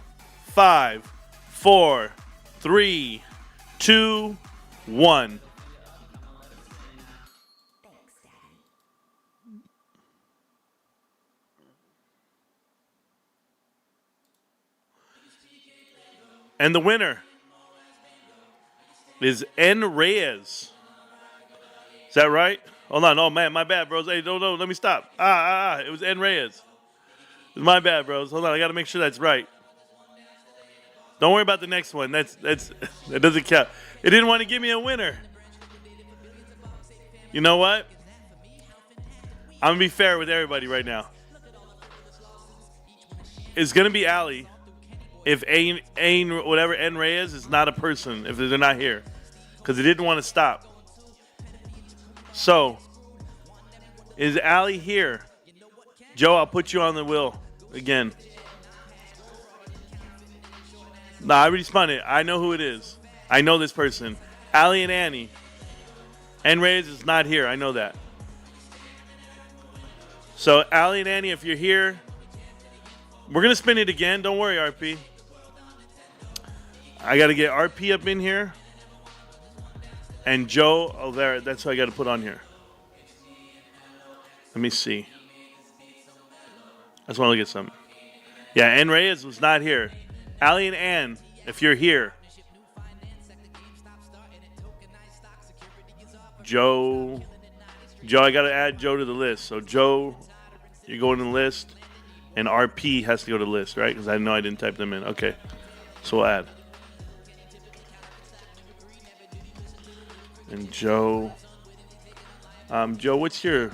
5, 4, 3, 2, 1. And the winner is N. Reyes. Is that right? Hold on. Oh, man, my bad, bros. Hey, no, let me stop. It was N. Reyes. It's my bad, bros. Hold on. I got to make sure that's right. Don't worry about the next one. That doesn't count. It didn't want to give me a winner. You know what? I'm going to be fair with everybody right now. It's going to be Allie. If whatever N Reyes is not a person, if they're not here, because they didn't want to stop. So, is Allie here? Joe, I'll put you on the wheel again. Nah, I already spun it. I know who it is. I know this person. Allie and Annie. N Reyes is not here. I know that. So, Allie and Annie, if you're here, we're going to spin it again. Don't worry, RP. I got to get RP up in here. And Joe, oh, there. That's what I got to put on here. Let me see. I just want to look at something. Yeah, N. Reyes was not here. Allie and Ann, if you're here. Joe, I got to add Joe to the list. So, Joe, you're going to the list. And RP has to go to the list, right? Because I know I didn't type them in. Okay. So we'll add. And Joe. Joe, what's your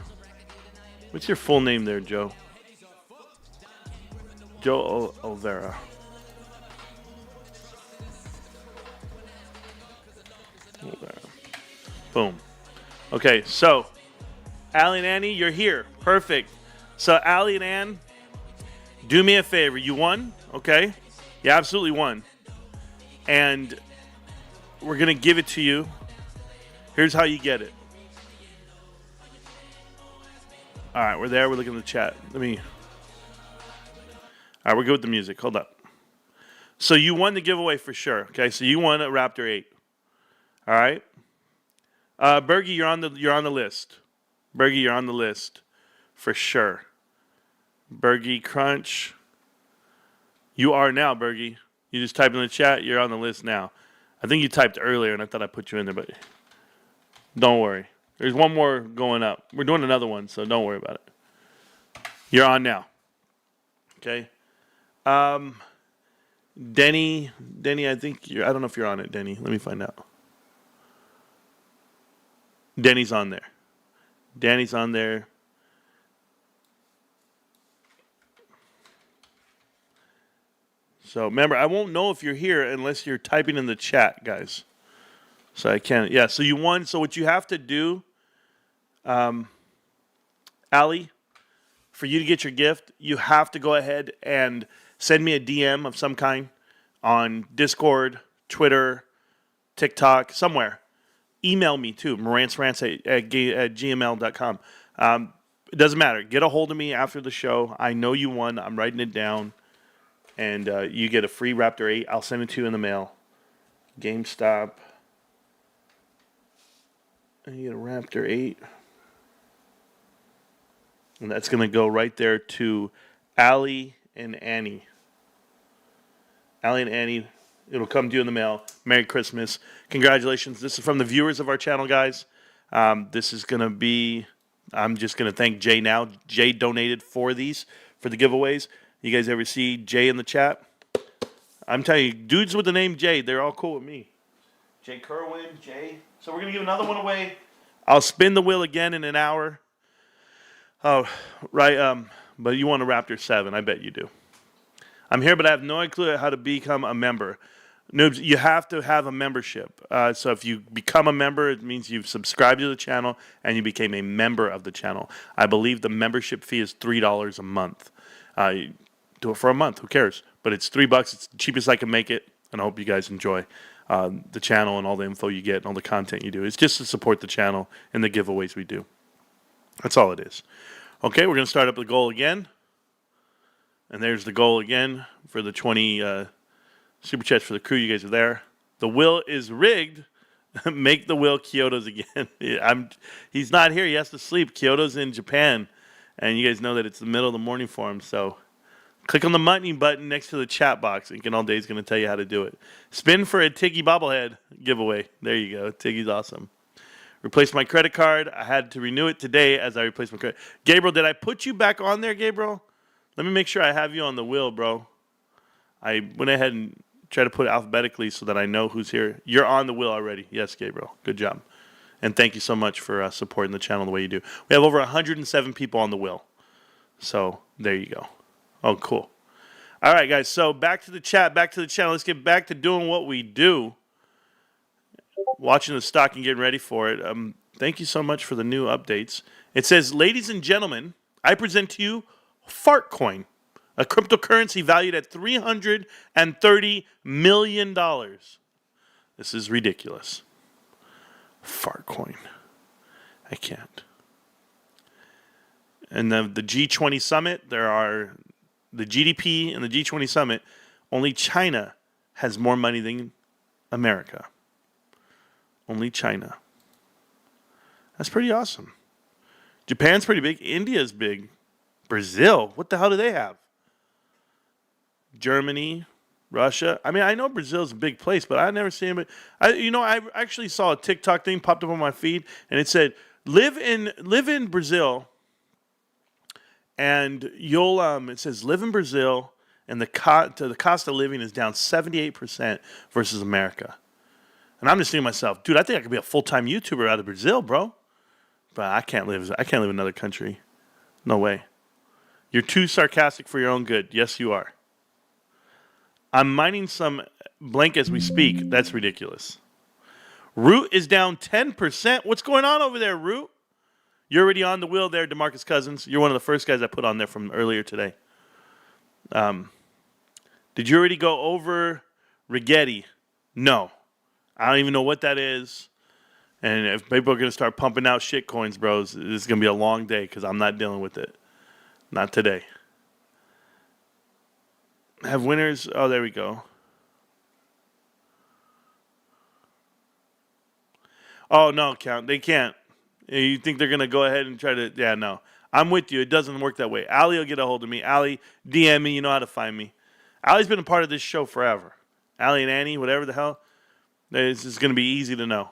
full name there, Joe? Joe Olvera. Boom. Okay, so Allie and Annie, you're here. Perfect. So Allie and Ann, do me a favor. You won, okay? You absolutely won. And we're going to give it to you. Here's how you get it. All right, we're there. We're looking at the chat. All right, we're good with the music. Hold up. So you won the giveaway for sure, okay? So you won a Raptor 8. All right? Bergie, you're on the list. Bergie, you're on the list for sure. Bergie Crunch. You are now, Bergie. You just typed in the chat. You're on the list now. I think you typed earlier, and I thought I put you in there, but don't worry. There's one more going up. We're doing another one, so don't worry about it. You're on now. Okay. Denny, I think I don't know if you're on it, Denny. Let me find out. Denny's on there. Danny's on there. So remember, I won't know if you're here unless you're typing in the chat, guys. So I can't. Yeah, so you won. So what you have to do, Allie, for you to get your gift, you have to go ahead and send me a DM of some kind on Discord, Twitter, TikTok, somewhere. Email me too, Marantz Rantz at gmail.com. It doesn't matter. Get a hold of me after the show. I know you won. I'm writing it down. And you get a free Raptor 8. I'll send it to you in the mail. GameStop. And you get a Raptor 8. And that's going to go right there to Allie and Annie. Allie and Annie, It'll come to you in the mail. Merry Christmas. Congratulations. This is from the viewers of our channel, guys. This is going to be, I'm just going to thank Jay now. Jay donated for these, for the giveaways. You guys ever see Jay in the chat? I'm telling you, dudes with the name Jay, they're all cool with me. Jay Kerwin, Jay. So we're going to give another one away. I'll spin the wheel again in an hour. Oh, right. But you want a Raptor 7. I bet you do. I'm here, but I have no clue how to become a member. Noobs, you have to have a membership. So if you become a member, it means you've subscribed to the channel and you became a member of the channel. I believe the membership fee is $3 a month. You do it for a month. Who cares? But it's $3. It's the cheapest I can make it. And I hope you guys enjoy the channel and all the info you get and all the content you do. It's just to support the channel and the giveaways we do. That's all it is. Okay, we're going to start up the goal again. And there's the goal again for the 20 super chats for the crew. You guys are there. The will is rigged. Make the will Kyoto's again. He's not here. He has to sleep. Kyoto's in Japan. And you guys know that it's the middle of the morning for him. So click on the money button next to the chat box. And All Day is going to tell you how to do it. Spin for a Tiggy bobblehead giveaway. There you go. Tiggy's awesome. Replace my credit card. I had to renew it today as I replaced my credit. Gabriel, did I put you back on there, Gabriel? Let me make sure I have you on the wheel, bro. I went ahead and tried to put it alphabetically so that I know who's here. You're on the wheel already. Yes, Gabriel. Good job. And thank you so much for supporting the channel the way you do. We have over 107 people on the wheel. So there you go. Oh, cool. All right, guys. So back to the chat, back to the channel. Let's get back to doing what we do. Watching the stock and getting ready for it. Thank you so much for the new updates. It says, ladies and gentlemen, I present to you Fartcoin, a cryptocurrency valued at $330 million. This is ridiculous. Fartcoin. I can't. And the G20 summit, there are the GDP and the G20 summit. Only China has more money than America. Only China. That's pretty awesome. Japan's pretty big. India's big. Brazil, what the hell do they have? Germany, Russia. I mean, I know Brazil's a big place, but I've never seen it. I actually saw a TikTok thing popped up on my feed, and it said, live in Brazil, and you'll it says live in Brazil, and the cost of living is down 78% versus America. And I'm just thinking to myself, dude, I think I could be a full-time YouTuber out of Brazil, bro. But I can't live in another country. No way. You're too sarcastic for your own good. Yes, you are. I'm mining some blank as we speak. That's ridiculous. Root is down 10%. What's going on over there, Root? You're already on the wheel there, DeMarcus Cousins. You're one of the first guys I put on there from earlier today. Did you already go over Rigetti? No. I don't even know what that is. And if people are going to start pumping out shit coins, bros, this is going to be a long day because I'm not dealing with it. Not today. Have winners. Oh, there we go. Oh, no, Count. They can't. You think they're going to go ahead and try to... Yeah, no. I'm with you. It doesn't work that way. Ali will get a hold of me. Ali, DM me. You know how to find me. Ali's been a part of this show forever. Ali and Annie, whatever the hell. This is going to be easy to know.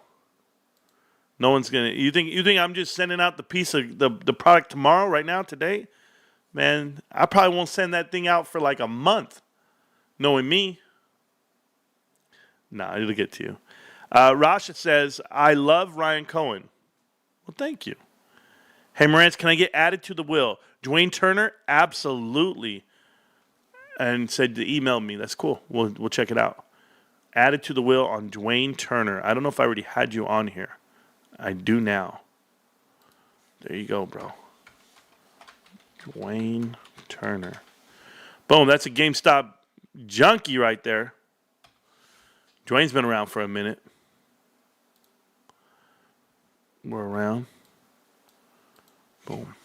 No one's going to... You think I'm just sending out the piece of the product tomorrow, right now, today? Man, I probably won't send that thing out for like a month. Knowing me. Nah, it'll get to you. Rasha says, I love Ryan Cohen. Well, thank you. Hey, Marantz, can I get added to the will? Dwayne Turner? Absolutely. And said to email me. That's cool. We'll check it out. Added to the will on Dwayne Turner. I don't know if I already had you on here. I do now. There you go, bro. Dwayne Turner. Boom, that's a GameStop junkie right there. Dwayne's been around for a minute. We're around. Boom.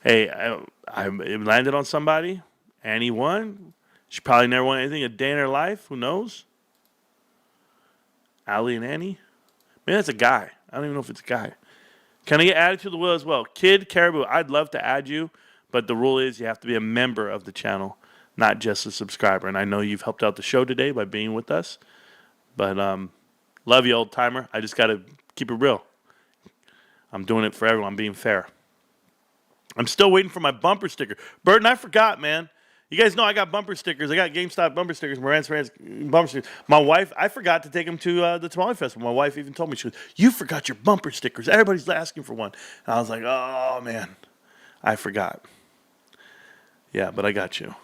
Hey, I landed on somebody. Annie won. She probably never won anything a day in her life. Who knows? Ali and Annie. Maybe that's a guy. I don't even know if it's a guy. Can I get added to the will as well? Kid Caribou, I'd love to add you, but the rule is you have to be a member of the channel. not just a subscriber. And I know you've helped out the show today by being with us. But love you, old timer. I just got to keep it real. I'm doing it for everyone. I'm being fair. I'm still waiting for my bumper sticker. Burton, I forgot, man. You guys know I got bumper stickers. I got GameStop bumper stickers, Marantz Rantz bumper stickers. My wife, I forgot to take them to the Tamale Festival. My wife even told me, she goes, you forgot your bumper stickers. Everybody's asking for one. And I was like, oh, man, I forgot. Yeah, but I got you.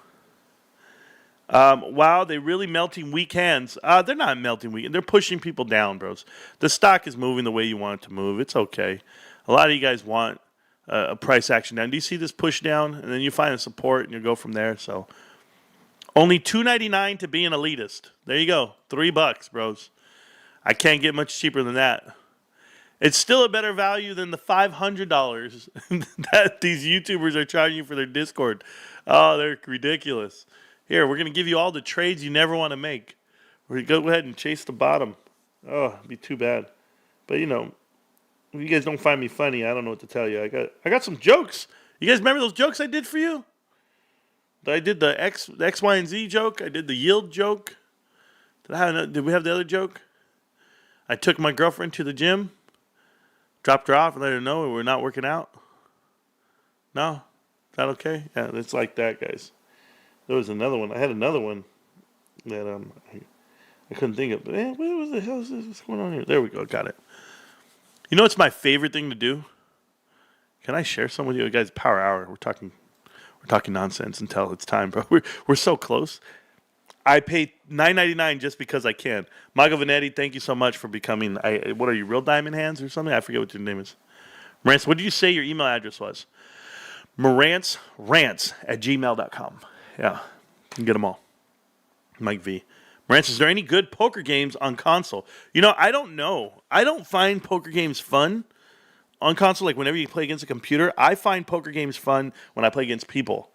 Wow, they really melting weak hands. They're not melting weak. They're pushing people down, bros. The stock is moving the way you want it to move. It's okay. A lot of you guys want a price action down. Do you see this push down? And then you find a support and you go from there. So only $2.99 to be an elitist. There you go. $3, bros. I can't get much cheaper than that. It's still a better value than the $500 that these YouTubers are charging you for their Discord. Oh, they're ridiculous. Here, we're going to give you all the trades you never want to make. We're going to go ahead and chase the bottom. Oh, it'd be too bad. But, you know, if you guys don't find me funny, I don't know what to tell you. I got some jokes. You guys remember those jokes I did for you? I did the X, Y, and Z joke. I did the yield joke. Did we have the other joke? I took my girlfriend to the gym, dropped her off, and let her know we're not working out. No? Is that okay? Yeah, it's like that, guys. There was another one. I had another one that I couldn't think of. But what was the hell is this? What's going on here? There we go. Got it. You know what's my favorite thing to do? Can I share some with you guys? Power hour. We're talking nonsense until it's time, bro. We're so close. I pay $9.99 just because I can. Mago Vanetti, thank you so much for becoming. What are you, Real Diamond Hands or something? I forget what your name is. Marantz, what did you say your email address was? Marantz Rantz at gmail.com. Yeah, you can get them all. Mike V. Marantz, is there any good poker games on console? You know, I don't know. I don't find poker games fun on console. Like, whenever you play against a computer, I find poker games fun when I play against people.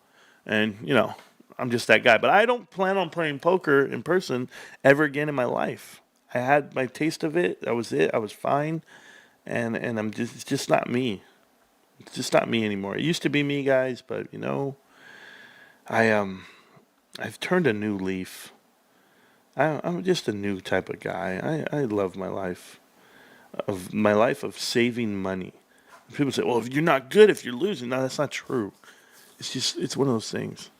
And, you know, I'm just that guy. But I don't plan on playing poker in person ever again in my life. I had my taste of it. That was it. I was fine. And it's just not me. It's just not me anymore. It used to be me, guys, but, you know, I've turned a new leaf. I'm just a new type of guy. I love my life of saving money. People say, well, if you're not good if you're losing. No, that's not true. It's one of those things.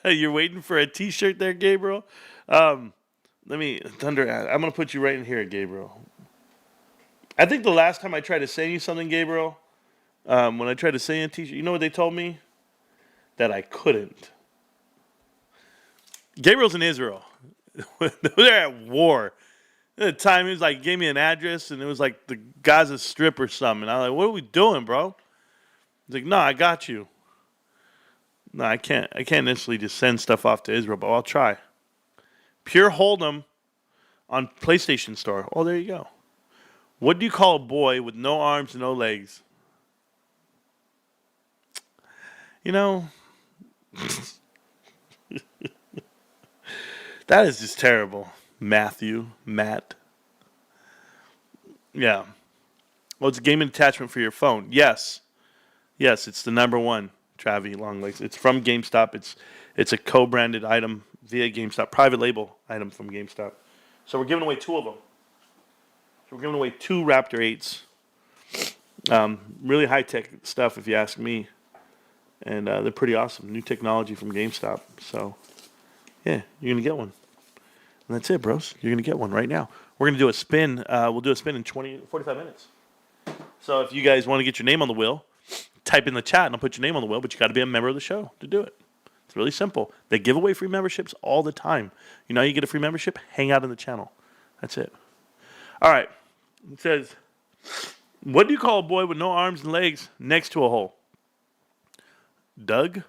You're waiting for a T-shirt there, Gabriel? I'm going to put you right in here, Gabriel. I think the last time I tried to send you something, Gabriel, when I tried to send you a T-shirt, you know what they told me? That I couldn't. Gabriel's in Israel. They're at war. At the time, he was like, gave me an address, and it was like the Gaza Strip or something. And I was like, what are we doing, bro? He's like, no, I got you. No, I can't initially just send stuff off to Israel, but I'll try. Pure Hold'em on PlayStation Store. Oh, there you go. What do you call a boy with no arms and no legs? You know, that is just terrible. Matt. Yeah. Well, it's a gaming attachment for your phone. Yes, it's the number one, Travi Longlegs. It's from GameStop. It's a co-branded item via GameStop, private label item from GameStop. So we're giving away 2 of them. So we're giving away 2 Raptor 8s. Really high-tech stuff, if you ask me. And they're pretty awesome. New technology from GameStop. So, yeah, you're going to get one. And that's it, bros. You're going to get one right now. We're going to do a spin. We'll do a spin in 45 minutes. So if you guys want to get your name on the wheel, type in the chat and I'll put your name on the wheel, but you got to be a member of the show to do it. It's really simple. They give away free memberships all the time. You know how you get a free membership? Hang out in the channel. That's it. All right. It says, what do you call a boy with no arms and legs next to a hole? Doug?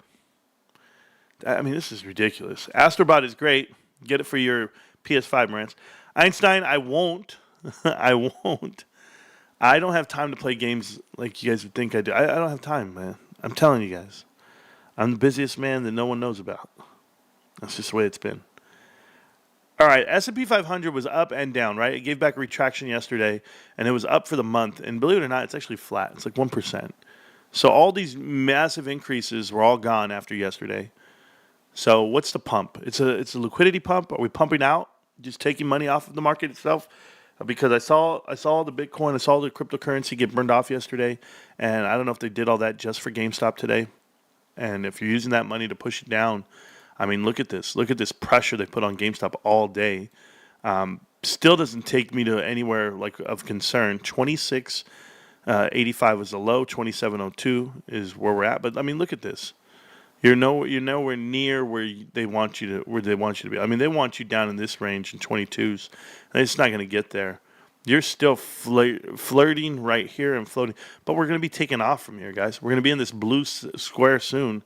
I mean, this is ridiculous. Astrobot is great. Get it for your PS5, Marantz. Einstein, I won't. I won't. I don't have time to play games like you guys would think I do. I don't have time, man. I'm telling you guys. I'm the busiest man that no one knows about. That's just the way it's been. All right, S&P 500 was up and down, right? It gave back a retraction yesterday, and it was up for the month. And believe it or not, it's actually flat. It's like 1%. So all these massive increases were all gone after yesterday. So what's the pump? It's a liquidity pump. Are we pumping out, just taking money off of the market itself? Because I saw the Bitcoin, I saw the cryptocurrency get burned off yesterday, and I don't know if they did all that just for GameStop today. And if you're using that money to push it down, I mean, look at this. Look at this pressure they put on GameStop all day. Still doesn't take me to anywhere like of concern. 26.85 was the low. 27.02 is where we're at. But I mean, look at this. You're nowhere near where they want you to be. I mean, they want you down in this range in 22s, and it's not going to get there. You're still flirting right here and floating, but we're going to be taking off from here, guys. We're going to be in this blue square soon,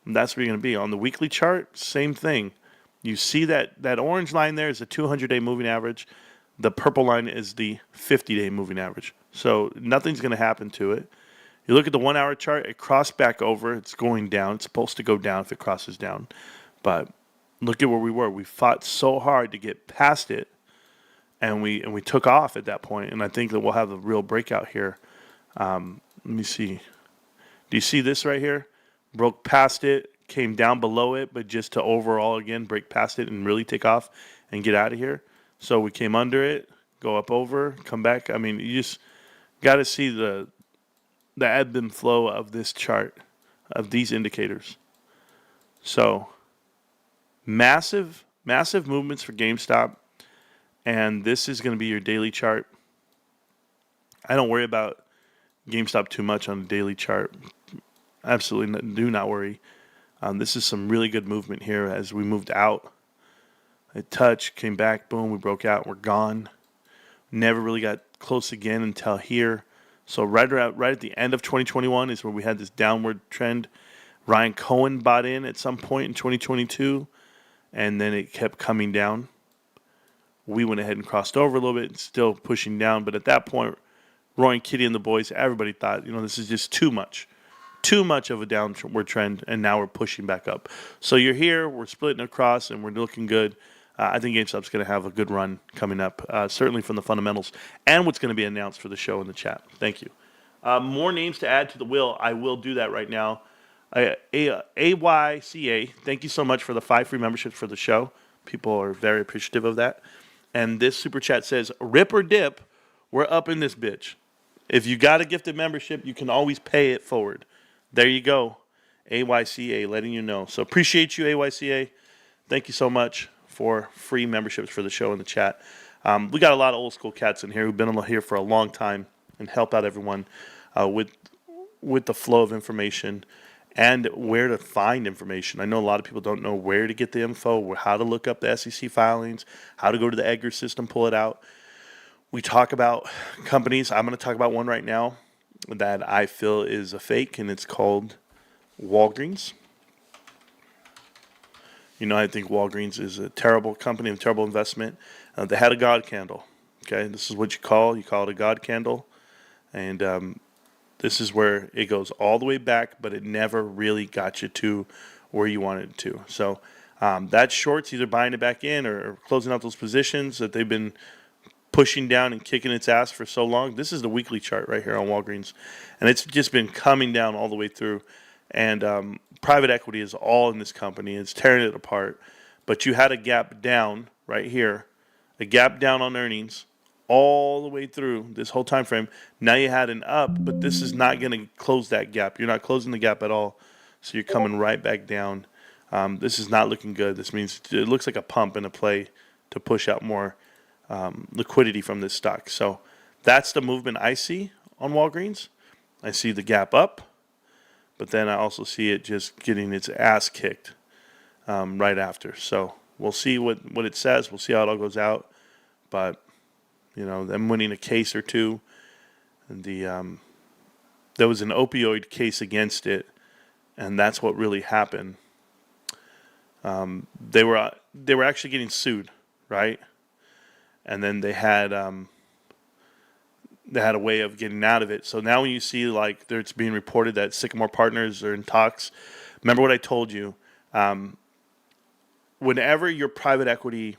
and that's where you're going to be. On the weekly chart, same thing. You see that orange line there is the 200-day moving average. The purple line is the 50-day moving average. So nothing's going to happen to it. You look at the 1 hour chart, it crossed back over. It's going down. It's supposed to go down if it crosses down. But look at where we were. We fought so hard to get past it, and we took off at that point. And I think that we'll have a real breakout here. Let me see. Do you see this right here? Broke past it, came down below it, but just to overall, again, break past it and really take off and get out of here. So we came under it, go up over, come back. I mean, you just got to see the ebb and flow of this chart, of these indicators. So massive movements for GameStop, and this is going to be your daily chart. I don't worry about GameStop too much on the daily chart. Absolutely do not worry. This is some really good movement here as we moved out. It touched, came back, boom, we broke out, we're gone. Never really got close again until here. So right at the end of 2021 is where we had this downward trend. Ryan Cohen bought in at some point in 2022, and then it kept coming down. We went ahead and crossed over a little bit, still pushing down. But at that point, Roy and Kitty and the boys, everybody thought, this is just too much of a downward trend, and now we're pushing back up. So you're here, we're splitting across, and we're looking good. I think GameStop's going to have a good run coming up, certainly from the fundamentals and what's going to be announced for the show in the chat. Thank you. More names to add to the wheel. I will do that right now. AYCA, thank you so much for the 5 free memberships for the show. People are very appreciative of that. And this super chat says, rip or dip, we're up in this bitch. If you got a gifted membership, you can always pay it forward. There you go. AYCA, letting you know. So appreciate you, AYCA. Thank you so much for free memberships for the show in the chat. We got a lot of old school cats in here who've been here for a long time and help out everyone with the flow of information and where to find information. I know a lot of people don't know where to get the info, how to look up the SEC filings, how to go to the Edgar system, pull it out. We talk about companies. I'm going to talk about one right now that I feel is a fake, and it's called Walgreens. I think Walgreens is a terrible company, a terrible investment. They had a God candle. Okay, this is what you call it a God candle. And this is where it goes all the way back, but it never really got you to where you wanted it to. So that short's either buying it back in or closing out those positions that they've been pushing down and kicking its ass for so long. This is the weekly chart right here on Walgreens. And it's just been coming down all the way through. And private equity is all in this company. It's tearing it apart. But you had a gap down right here, a gap down on earnings all the way through this whole time frame. Now you had an up, but this is not going to close that gap. You're not closing the gap at all. So you're coming right back down. This is not looking good. This means it looks like a pump and a play to push out more liquidity from this stock. So that's the movement I see on Walgreens. I see the gap up, but then I also see it just getting its ass kicked right after. So we'll see what it says. We'll see how it all goes out. But, them winning a case or two. And there was an opioid case against it, and that's what really happened. They were actually getting sued, right? And then they had a way of getting out of it. So now when you see it's being reported that Sycamore Partners are in talks, remember what I told you. Whenever your private equity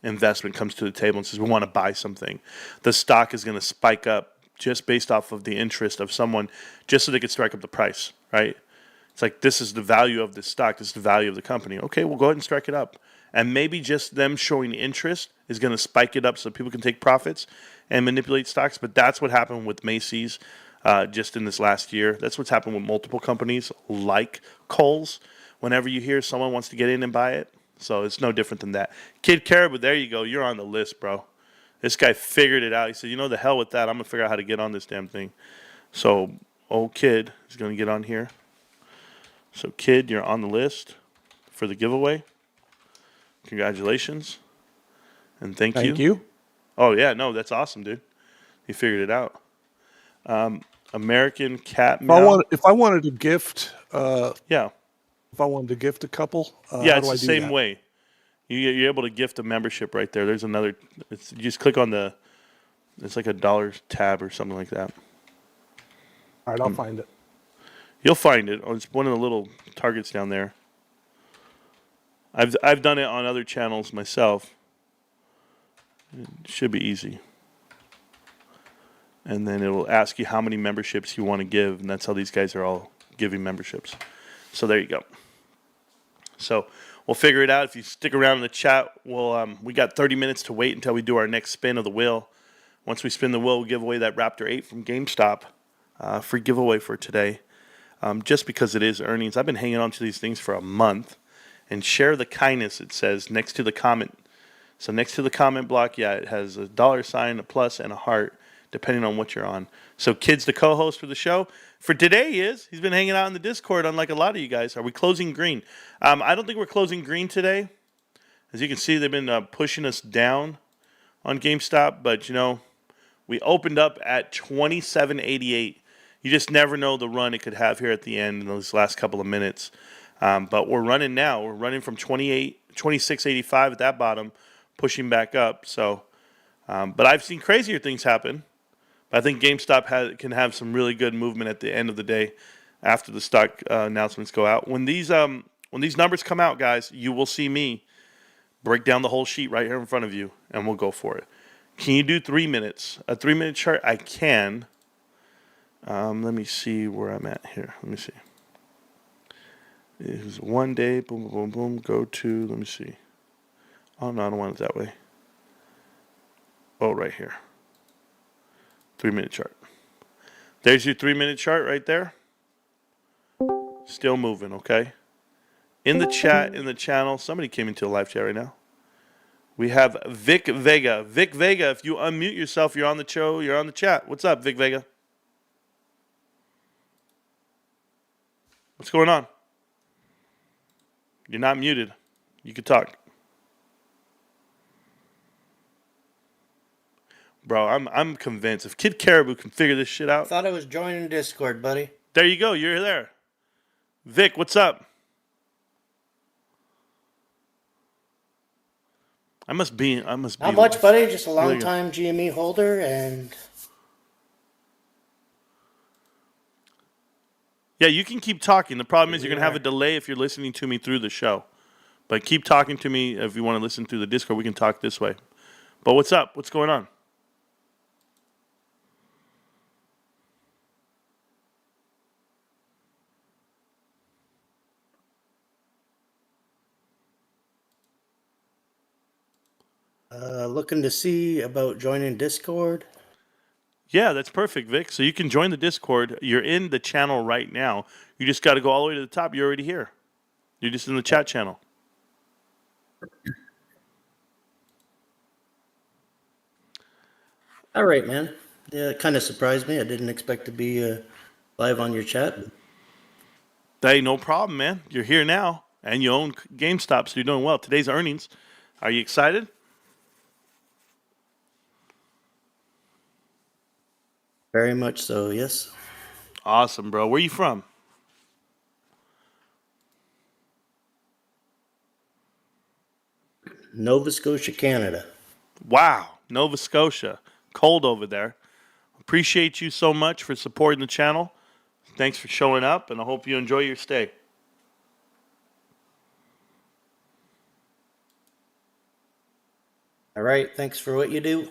investment comes to the table and says we want to buy something, the stock is going to spike up just based off of the interest of someone, just so they could strike up the price, right? It's like, this is the value of this stock. This is the value of the company. Okay, we'll go ahead and strike it up. And maybe just them showing interest is going to spike it up so people can take profits and manipulate stocks. But that's what happened with Macy's just in this last year. That's what's happened with multiple companies like Kohl's. Whenever you hear someone wants to get in and buy it. So it's no different than that. Kid Caribou, there you go. You're on the list, bro. This guy figured it out. He said, the hell with that. I'm going to figure out how to get on this damn thing. So, old Kid is going to get on here. So, Kid, you're on the list for the giveaway. Congratulations. And thank you. Thank you. Oh, yeah. No, that's awesome, dude. He figured it out. American Cat Meow. If I wanted to gift, yeah. If I wanted to gift a couple, yeah, how it's do I the do same that? way. You're able to gift a membership right there. There's another. You just click on it's like $1 tab or something like that. All right, I'll find it. You'll find it. It's one of the little targets down there. I've done it on other channels myself. It should be easy. And then it will ask you how many memberships you want to give, and that's how these guys are all giving memberships. So there you go. So we'll figure it out. If you stick around in the chat, we got 30 minutes to wait until we do our next spin of the wheel. Once we spin the wheel, we'll give away that Raptor 8 from GameStop. Free giveaway for today. Just because it is earnings. I've been hanging on to these things for a month. And share the kindness, it says, next to the comment. So next to the comment block, yeah, it has a $sign, a plus, and a heart, depending on what you're on. So Kid's the co-host for the show. For today he's been hanging out in the Discord, unlike a lot of you guys. Are we closing green? I don't think we're closing green today. As you can see, they've been pushing us down on GameStop, but we opened up at 27.88. You just never know the run it could have here at the end in those last couple of minutes. But we're running now. We're running from 26.85 at that bottom, pushing back up. So, but I've seen crazier things happen. I think GameStop can have some really good movement at the end of the day after the stock announcements go out. When these numbers come out, guys, you will see me break down the whole sheet right here in front of you, and we'll go for it. Can you do 3 minutes? A 3-minute chart? I can. Let me see where I'm at here. Let me see. It was 1 day. Boom, boom, boom, boom. Go to. Let me see. Oh no, I don't want it that way. Oh, right here. 3-minute chart. There's your 3-minute chart right there. Still moving, okay? In the chat, in the channel, somebody came into a live chat right now. We have Vic Vega. Vic Vega, if you unmute yourself, you're on the show, you're on the chat. What's up, Vic Vega? What's going on? You're not muted. You can talk. Bro, I'm convinced. If Kid Caribou can figure this shit out. I thought I was joining Discord, buddy. There you go. You're there. Vic, what's up? I must be. Not much, buddy. Just a long really time GME holder, and yeah, you can keep talking. The problem is you're gonna have a delay if you're listening to me through the show. But keep talking to me if you want to listen through the Discord. We can talk this way. But what's up? What's going on? looking to see about joining Discord. Yeah, that's perfect, Vic. So you can join the Discord. You're in the channel right now. You just got to go all the way to the top. You're already here. You're just in the chat channel. All right, man. Yeah, it kind of surprised me. I didn't expect to be live on your chat. Hey, no problem, man. You're here now, and you own GameStop, so you're doing well. Today's earnings. Are you excited? Very much so, yes. Awesome, bro. Where are you from? Nova Scotia, Canada. Wow, Nova Scotia. Cold over there. Appreciate you so much for supporting the channel. Thanks for showing up, and I hope you enjoy your stay. All right, thanks for what you do.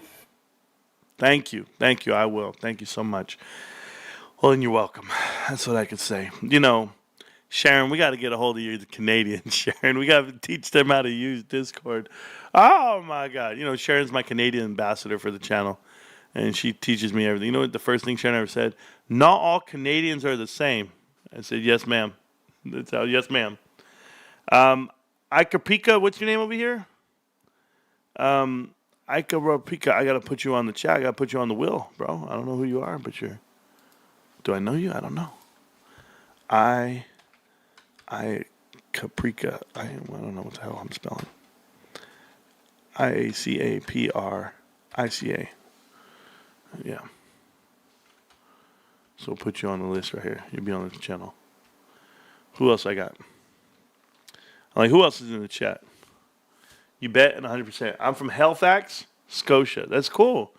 Thank you. I will. Thank you so much. Well, and you're welcome. That's what I could say. You know, Sharon, we got to get a hold of you, the Canadians, Sharon. We got to teach them how to use Discord. Oh, my God. You know, Sharon's my Canadian ambassador for the channel, and she teaches me everything. You know what the first thing Sharon ever said? Not all Canadians are the same. I said, yes, ma'am. That's how, yes, ma'am. Ikapika, what's your name over here? Ikapika, I got to put you on the chat. I got to put you on the wheel, bro. I don't know who you are, but you're... Do I know you? I don't know. Caprica. I don't know what the hell I'm spelling. IACAPRICA. Yeah. So we'll put you on the list right here. You'll be on the channel. Who else I got? Who else is in the chat? You bet, and 100%. I'm from Halifax, Scotia. That's cool.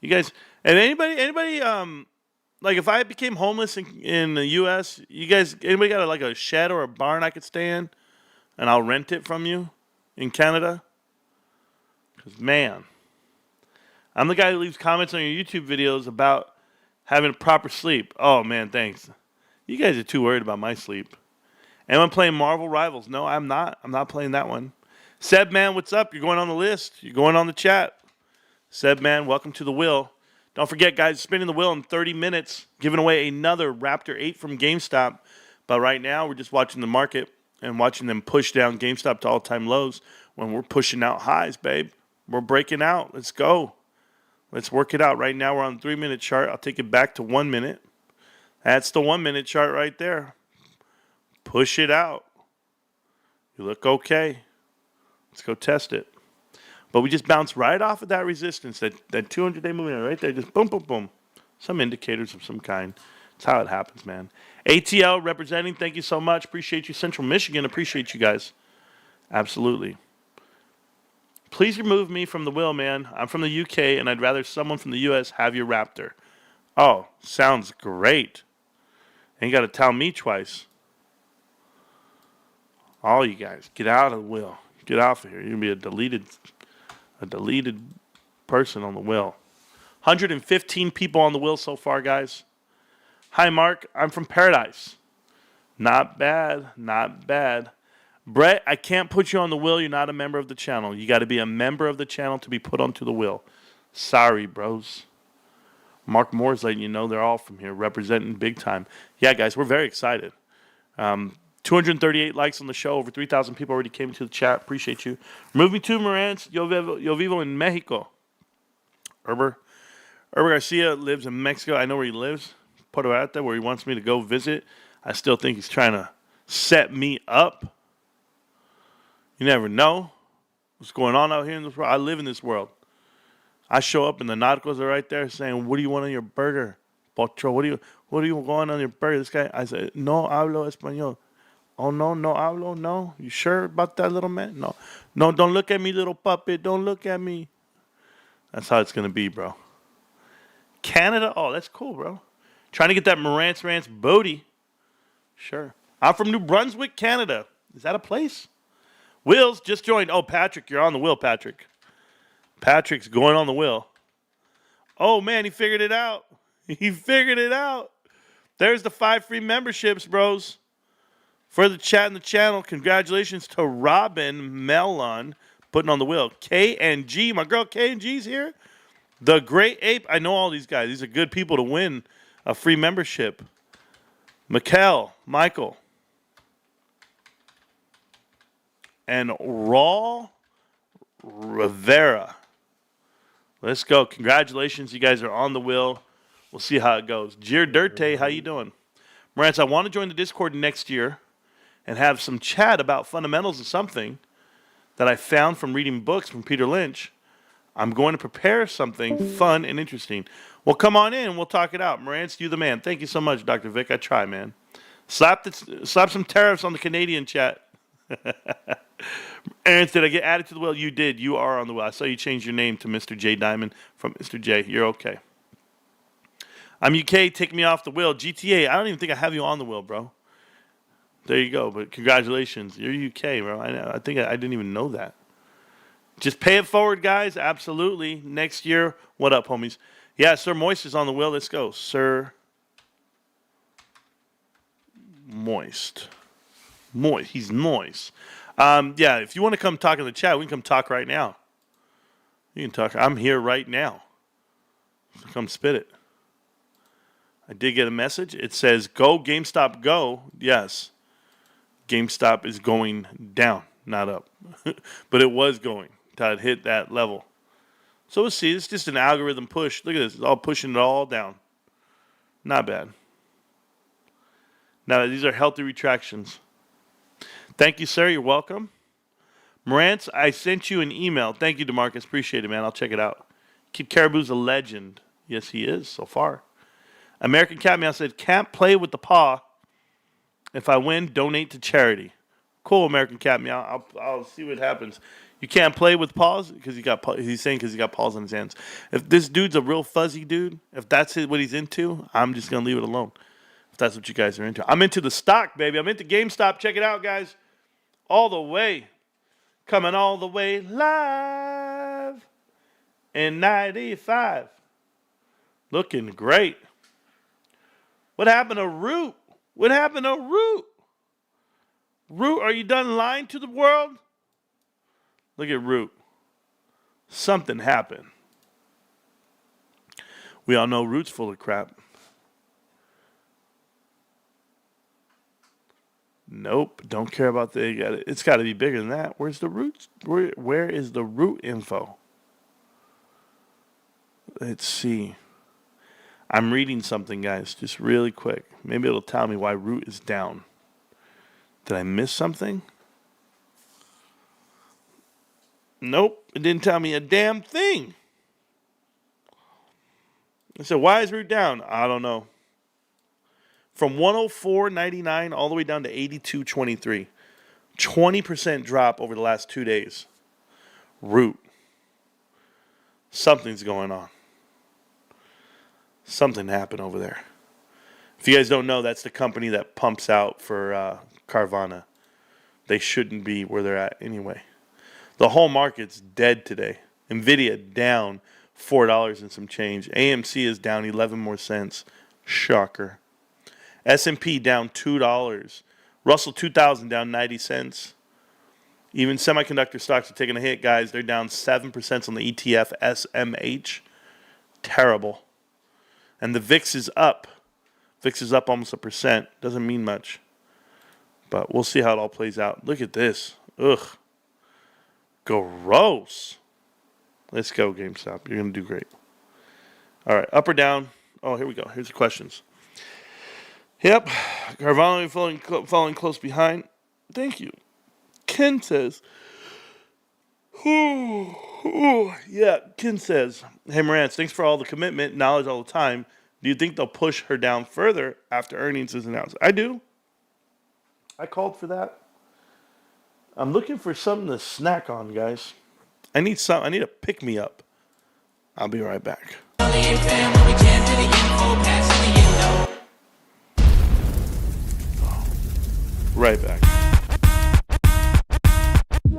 You guys, and anybody, if I became homeless in the U.S., you guys, anybody got a shed or a barn I could stay in, and I'll rent it from you in Canada? Because, man, I'm the guy who leaves comments on your YouTube videos about having a proper sleep. Oh, man, thanks. You guys are too worried about my sleep. Am I playing Marvel Rivals? No, I'm not. I'm not playing that one. Seb, man, what's up? You're going on the list. You're going on the chat. Seb, man, welcome to the wheel. Don't forget, guys, spinning the wheel in 30 minutes, giving away another Raptor 8 from GameStop. But right now, we're just watching the market and watching them push down GameStop to all-time lows when we're pushing out highs, babe. We're breaking out. Let's go. Let's work it out. Right now, we're on the 3-minute chart. I'll take it back to 1 minute. That's the 1-minute chart right there. Push it out. You look okay. Let's go test it. But we just bounced right off of that resistance, that 200-day moving right there. Just boom, boom, boom. Some indicators of some kind. That's how it happens, man. ATL representing, thank you so much. Appreciate you. Central Michigan, appreciate you guys. Absolutely. Please remove me from the wheel, man. I'm from the UK, and I'd rather someone from the US have your Raptor. Oh, sounds great. Ain't got to tell me twice. All you guys, get out of the wheel. Get off of here. You're going to be a deleted person on the wheel. 115 people on the wheel so far, guys. Hi, Mark. I'm from Paradise. Not bad. Not bad. Brett, I can't put you on the wheel. You're not a member of the channel. You got to be a member of the channel to be put onto the wheel. Sorry, bros. Mark Moore's letting you know they're all from here, representing big time. Yeah, guys, we're very excited. 238 likes on the show. Over 3,000 people already came into the chat. Appreciate you. Moving to Marantz, Yo Vivo in Mexico. Herber Garcia lives in Mexico. I know where he lives. Puerto Vallarta, where he wants me to go visit. I still think he's trying to set me up. You never know what's going on out here in this world. I live in this world. I show up and the narcos are right there saying, "What do you want on your burger, Potro? What do you want on your burger?" This guy, I said, "No hablo español." Oh, no hablo, no. You sure about that, little man? No, don't look at me, little puppet. Don't look at me. That's how it's going to be, bro. Canada? Oh, that's cool, bro. Trying to get that Marantz Rantz booty. Sure. I'm from New Brunswick, Canada. Is that a place? Will's just joined. Oh, Patrick, you're on the wheel, Patrick. Patrick's going on the wheel. Oh, man, he figured it out. He figured it out. There's the 5 free memberships, bros. For the chat and the channel, congratulations to Robin Mellon putting on the wheel. K&G, my girl K&G's here. The Great Ape, I know all these guys. These are good people to win a free membership. Michael. And Raw Rivera. Let's go. Congratulations. You guys are on the wheel. We'll see how it goes. Jir Dirte, how you doing? Marantz, I want to join the Discord next year and have some chat about fundamentals of something that I found from reading books from Peter Lynch. I'm going to prepare something fun and interesting. Well, come on in. We'll talk it out. Marantz, you the man. Thank you so much, Dr. Vic. I try, man. Slap some tariffs on the Canadian chat. Aaron, did I get added to the wheel? You did. You are on the wheel. I saw you change your name to Mr. J Diamond from Mr. J. You're okay. I'm UK. Take me off the wheel. GTA. I don't even think I have you on the wheel, bro. There you go. But congratulations. You're UK, bro. I think I didn't even know that. Just pay it forward, guys. Absolutely. Next year. What up, homies? Yeah, Sir Moist is on the wheel. Let's go. Sir Moist. Moist. He's moist. Yeah, if you want to come talk in the chat, we can come talk right now. You can talk. I'm here right now. So come spit it. I did get a message. It says, go, GameStop, go. Yes. GameStop is going down, not up. But it was going until it hit that level. So we'll see. It's just an algorithm push. Look at this. It's all pushing it all down. Not bad. Now, these are healthy retractions. Thank you, sir. You're welcome. Marantz, I sent you an email. Thank you, DeMarcus. Appreciate it, man. I'll check it out. Kid Caribou's a legend. Yes, he is so far. American Cat Meow said, can't play with the paw. If I win, donate to charity. Cool, American Cat Meow. I'll see what happens. You can't play with paws because he's saying because he got paws on his hands. If this dude's a real fuzzy dude, if that's what he's into, I'm just gonna leave it alone. If that's what you guys are into, I'm into the stock, baby. I'm into GameStop. Check it out, guys. All the way, coming all the way live in '95. Looking great. What happened to Root? What happened to Root? Root, are you done lying to the world? Look at Root. Something happened. We all know Root's full of crap. Nope, don't care about the. It's got to be bigger than that. Where's the Root? Where is the Root info? Let's see. I'm reading something, guys, just really quick. Maybe it'll tell me why Root is down. Did I miss something? Nope, it didn't tell me a damn thing. I said, why is Root down? I don't know. From 104.99 all the way down to 82.23. 20% drop over the last 2 days. Root. Something's going on. Something happened over there. If you guys don't know, that's the company that pumps out for Carvana. They shouldn't be where they're at anyway. The whole market's dead today. Nvidia down $4 and some change. AMC is down 11 more cents. Shocker. S&P down $2. Russell 2000 down 90 cents. Even semiconductor stocks are taking a hit, guys. They're down 7% on the ETF SMH. Terrible. And the VIX is up. VIX is up almost 1%. Doesn't mean much. But we'll see how it all plays out. Look at this. Ugh. Gross. Let's go, GameStop. You're going to do great. All right. Up or down? Oh, here we go. Here's the questions. Yep. Carvana falling close behind. Thank you. Ken says. Yeah, Ken says, hey, Marantz, thanks for all the commitment, knowledge all the time. Do you think they'll push her down further after earnings is announced? I do. I called for that. I'm looking for something to snack on, guys. I need a pick-me-up. I'll be right back. Right back.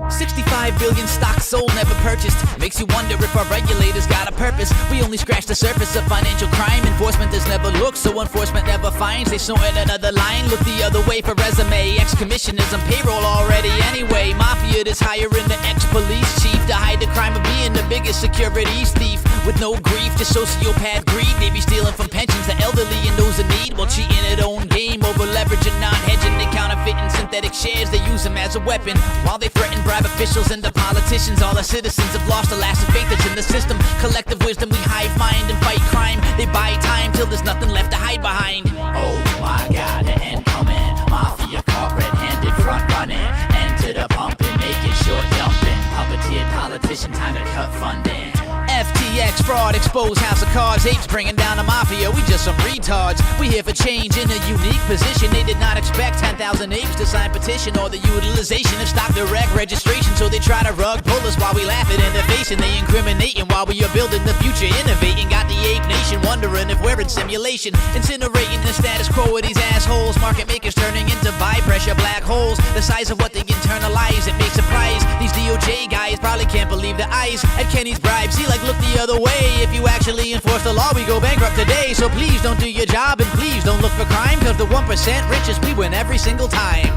65 billion stocks sold, never purchased. Makes you wonder if our regulators got a purpose. We only scratch the surface of financial crime. Enforcement does never look, so enforcement never finds. They snorting another line, look the other way for resume. Ex-commissioners on payroll already anyway. Mafia that's hiring the ex-police chief to hide the crime of being the biggest securities thief. With no grief, just sociopath greed. They be stealing from pensions, the elderly and those in need, while cheating at own game, over leveraging, non-hedging. They counterfeiting synthetic shares, they use them as a weapon while they threaten bribe officials and the politicians. All our citizens have lost the last of faith that's in the system. Collective wisdom, we hive mind and fight crime. They buy time till there's nothing left to hide behind. Oh my God, the end coming. Mafia caught red-handed, front running. Enter the pumping, make it short dumping. Puppeteer politician, time to cut funding. FTX fraud, expose house of cards. Apes bringing down the mafia, we just some retards. We here for change in a unique position. They did not expect 10,000 apes to sign petition or the utilization of stock direct registration. So they try to rug pull us while we laugh it in the face. And they incriminating while we are building the future, innovating. Got the ape nation wondering if we're in simulation. Incinerating the status quo of these assholes. Market makers turning into buy pressure black holes. The size of what they internalize, it may surprise. These DOJ guys probably can't believe eyes at Kenny's bribes. He like, look the other way. If you actually enforce the law, we go bankrupt today. So please don't do your job and please don't look for crime, cause the 1% richest, we win every single time.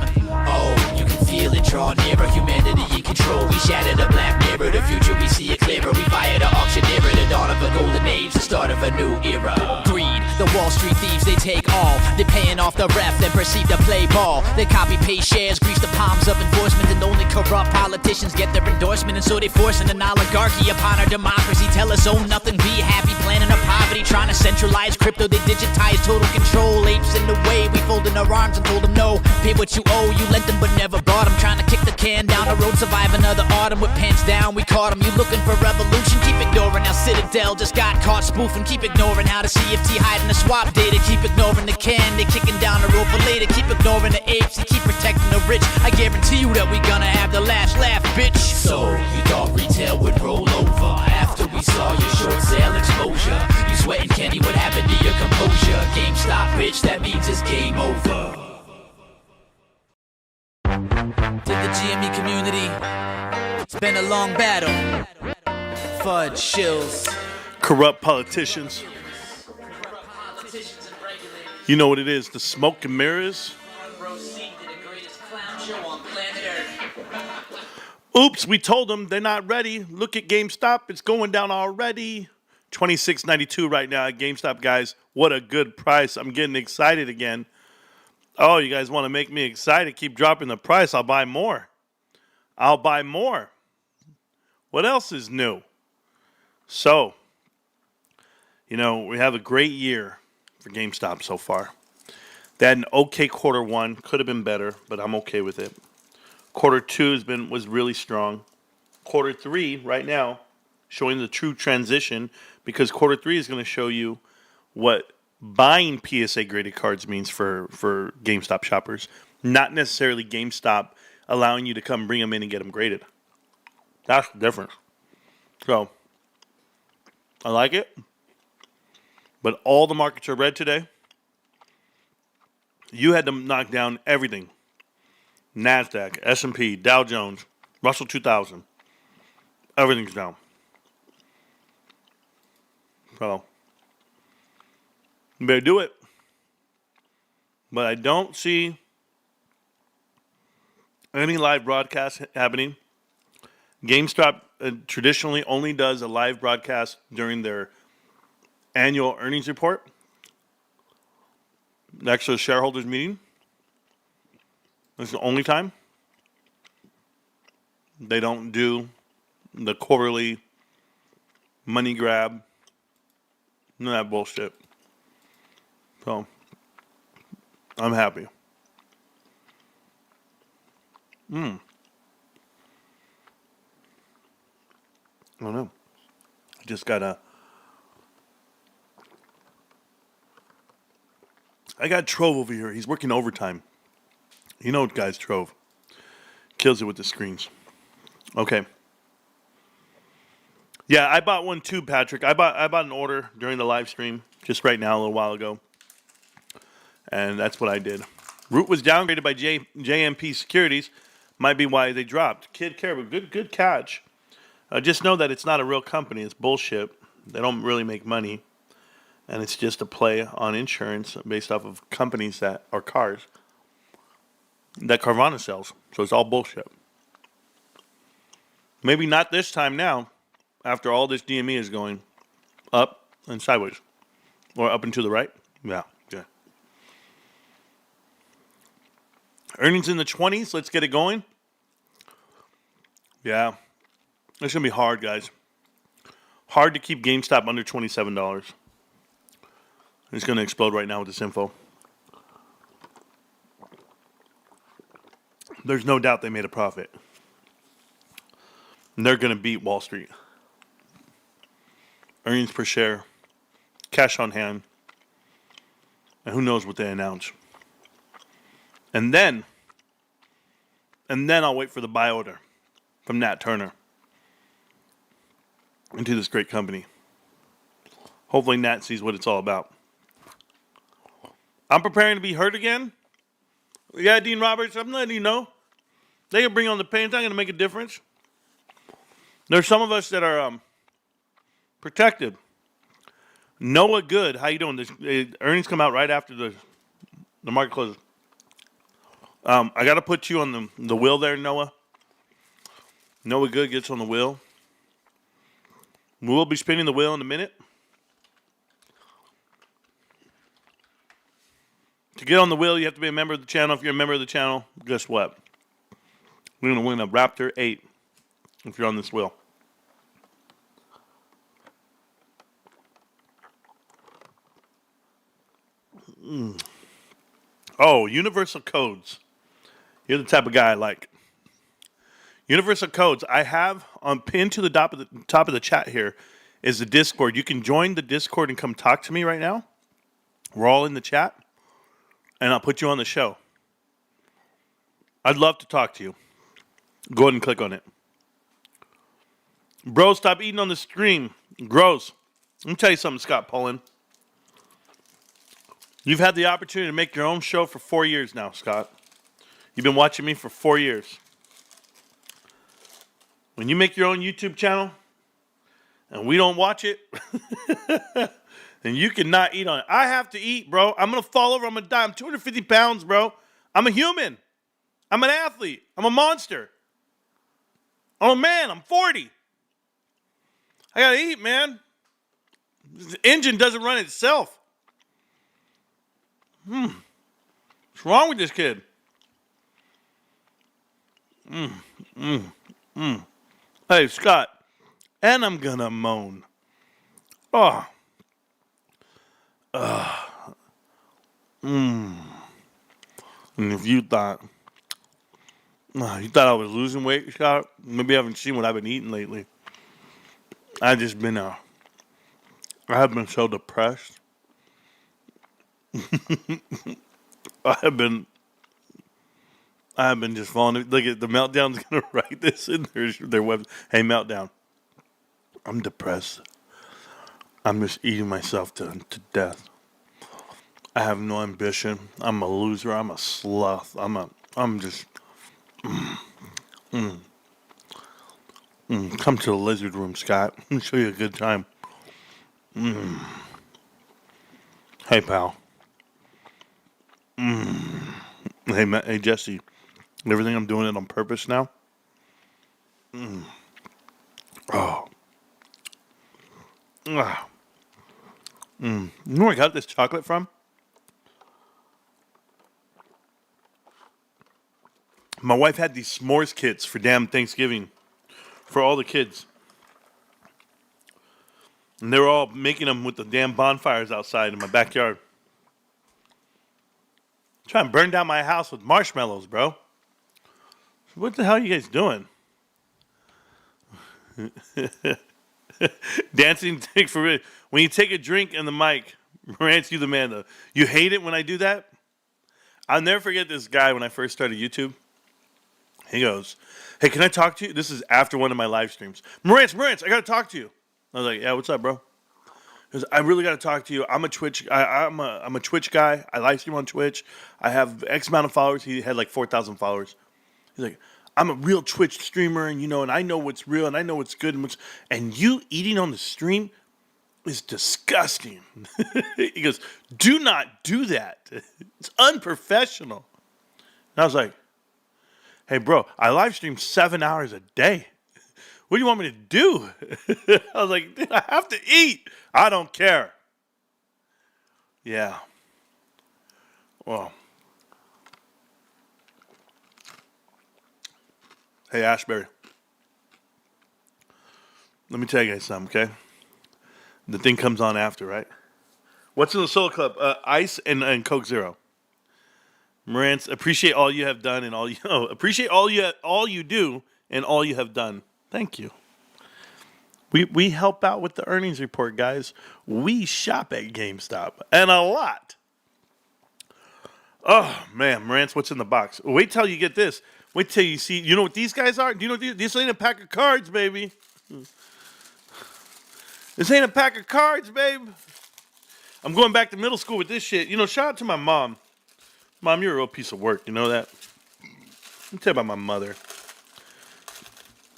Oh, you can feel it draw nearer, humanity in control. We shatter the black mirror, the future we see it clearer. We fire the auctioneer, the dawn of a golden age, the start of a new era. Greed, the Wall Street thieves, they take all. They're paying off the ref, then proceed to play ball. They copy paste shares, grease the palms of enforcement, and only corrupt politicians get their endorsement. And so they forcing an oligarchy upon our democracy. Tell us own nothing, be happy, planning our poverty. Trying to centralize crypto, they digitize total control. Apes in the way, we folding our arms and told them no. Pay what you owe, you lent them but never bought them. Trying to kick the can down the road, survive another autumn with pants down. We caught them, you looking for revolution, keep ignoring how Citadel just got caught spoofing. Keep ignoring how the CFT hiding the swap data. Keep ignoring the can, they kicking down the road for later. Keep ignoring the apes and keep protecting the rich. I guarantee you that we gonna have the last laugh, bitch. So you thought retail would roll over after we saw your short sale exposure. You sweating, Kenny, what happened to your composure? GameStop, bitch, that means it's game over. To the GME community, it's been a long battle. Fudge, shills. Corrupt politicians. You know what it is, the smoke and mirrors. Oops, we told them they're not ready. Look at GameStop, it's going down already. $26.92 right now at GameStop, guys. What a good price. I'm getting excited again. Oh, you guys want to make me excited? Keep dropping the price. I'll buy more. I'll buy more. What else is new? So, you know, we have a great year for GameStop so far. They had an okay quarter one. Could have been better, but I'm okay with it. Quarter two was really strong. Quarter three, right now, showing the true transition, because quarter three is going to show you what buying PSA graded cards means for GameStop shoppers, not necessarily GameStop allowing you to come bring them in and get them graded. That's the difference. So, I like it. But all the markets are red today. You had to knock down everything. NASDAQ, S&P, Dow Jones, Russell 2000. Everything's down. So, you better do it. But I don't see any live broadcast happening. GameStop traditionally only does a live broadcast during their annual earnings report. Next to the shareholders meeting. That's the only time. They don't do the quarterly money grab. None of that bullshit. So, I'm happy. I don't know. I just I got Trove over here. He's working overtime. You know, guys, Trove kills it with the screens. Okay. Yeah, I bought one too, Patrick. I bought an order during the live stream just right now, a little while ago. And that's what I did. Root was downgraded by JMP Securities. Might be why they dropped. Kid Caribou, good catch. Just know that it's not a real company. It's bullshit. They don't really make money. And it's just a play on insurance based off of companies that are cars that Carvana sells. So it's all bullshit. Maybe not this time now, after all this DME is going up and sideways. Or up and to the right. Yeah. Earnings in the 20s. Let's get it going. Yeah. It's going to be hard, guys. Hard to keep GameStop under $27. It's going to explode right now with this info. There's no doubt they made a profit. And they're going to beat Wall Street. Earnings per share. Cash on hand. And who knows what they announce. And then I'll wait for the buy order from Nat Turner into this great company. Hopefully Nat sees what it's all about. I'm preparing to be hurt again. Yeah, Dean Roberts, I'm letting you know. They can bring on the pain. It's not going to make a difference. There's some of us that are protected. Noah Good, how you doing? Earnings come out right after the market closes. I got to put you on the wheel there, Noah. Noah Good gets on the wheel. We will be spinning the wheel in a minute. To get on the wheel, you have to be a member of the channel. If you're a member of the channel, guess what? We're going to win a Raptor 8 if you're on this wheel. Oh, universal codes. You're the type of guy I like. Universal codes. I have on pinned to the top of the chat here is the Discord. You can join the Discord and come talk to me right now. We're all in the chat, and I'll put you on the show. I'd love to talk to you. Go ahead and click on it. Bro, stop eating on the stream. Gross. Let me tell you something, Scott Pullen. You've had the opportunity to make your own show for 4 years now, Scott. You've been watching me for 4 years. When you make your own YouTube channel and we don't watch it, then you cannot eat on it. I have to eat, bro. I'm going to fall over. I'm going to die. I'm 250 pounds, bro. I'm a human. I'm an athlete. I'm a monster. I'm a man. I'm 40. I got to eat, man. The engine doesn't run itself. What's wrong with this kid? Hey, Scott. And I'm gonna moan. And if you thought I was losing weight, Scott, maybe you haven't seen what I've been eating lately. I have been so depressed. I have been just falling. Look at the Meltdown's gonna write this in their web. Hey, Meltdown. I'm depressed. I'm just eating myself to death. I have no ambition. I'm a loser. I'm a sloth. I'm just. Come to the lizard room, Scott. I'll show you a good time. Hey, pal. Hey, Jesse. Everything I'm doing it on purpose now. You know where I got this chocolate from? My wife had these s'mores kits for damn Thanksgiving for all the kids. And they were all making them with the damn bonfires outside in my backyard. Trying to burn down my house with marshmallows, bro. What the hell are you guys doing? Dancing take for it. When you take a drink in the mic, Marantz, you the man though. You hate it when I do that? I'll never forget this guy when I first started YouTube. He goes, hey, can I talk to you? This is after one of my live streams. Marantz, I got to talk to you. I was like, yeah, what's up, bro? He goes, I really got to talk to you. I'm a Twitch guy. I live stream on Twitch. I have X amount of followers. He had like 4,000 followers. He's like, I'm a real Twitch streamer, and and I know what's real, and I know what's good, and you eating on the stream is disgusting. He goes, do not do that. It's unprofessional. And I was like, hey, bro, I live stream 7 hours a day. What do you want me to do? I was like, dude, I have to eat. I don't care. Yeah. Well. Hey, Ashbury. Let me tell you guys something, okay? The thing comes on after, right? What's in the Solo Club? Ice and Coke Zero. Marantz, appreciate all you have done and appreciate all you do and all you have done. Thank you. We help out with the earnings report, guys. We shop at GameStop and a lot. Oh man, Marantz, what's in the box? Wait till you get this. Wait till you see. You know what these guys are? Do you know this ain't a pack of cards, baby? This ain't a pack of cards, babe. I'm going back to middle school with this shit. Shout out to my mom. Mom, you're a real piece of work. You know that? Let me tell you about my mother.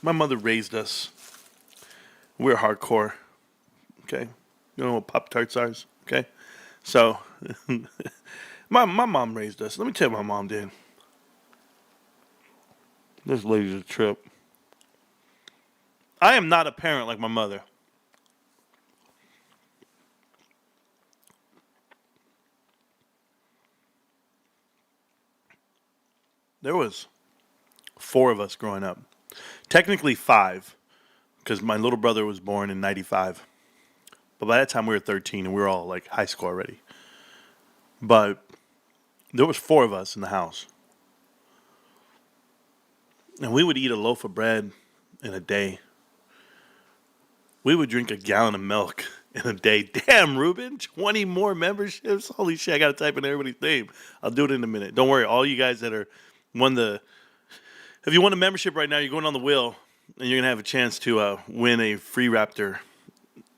My mother raised us. We're hardcore. Okay. You know what Pop-Tarts are? Okay. So, my mom raised us. Let me tell you what my mom did. This lady's a trip. I am not a parent like my mother. There was 4 of us growing up. Technically 5, because my little brother was born in 95. But by that time we were 13 and we were all like high school already. But there was 4 of us in the house. And we would eat a loaf of bread in a day. We would drink a gallon of milk in a day. Damn, Ruben, 20 more memberships? Holy shit, I got to type in everybody's name. I'll do it in a minute. Don't worry, all you guys that are if you won a membership right now, you're going on the wheel, and you're going to have a chance to win a free Raptor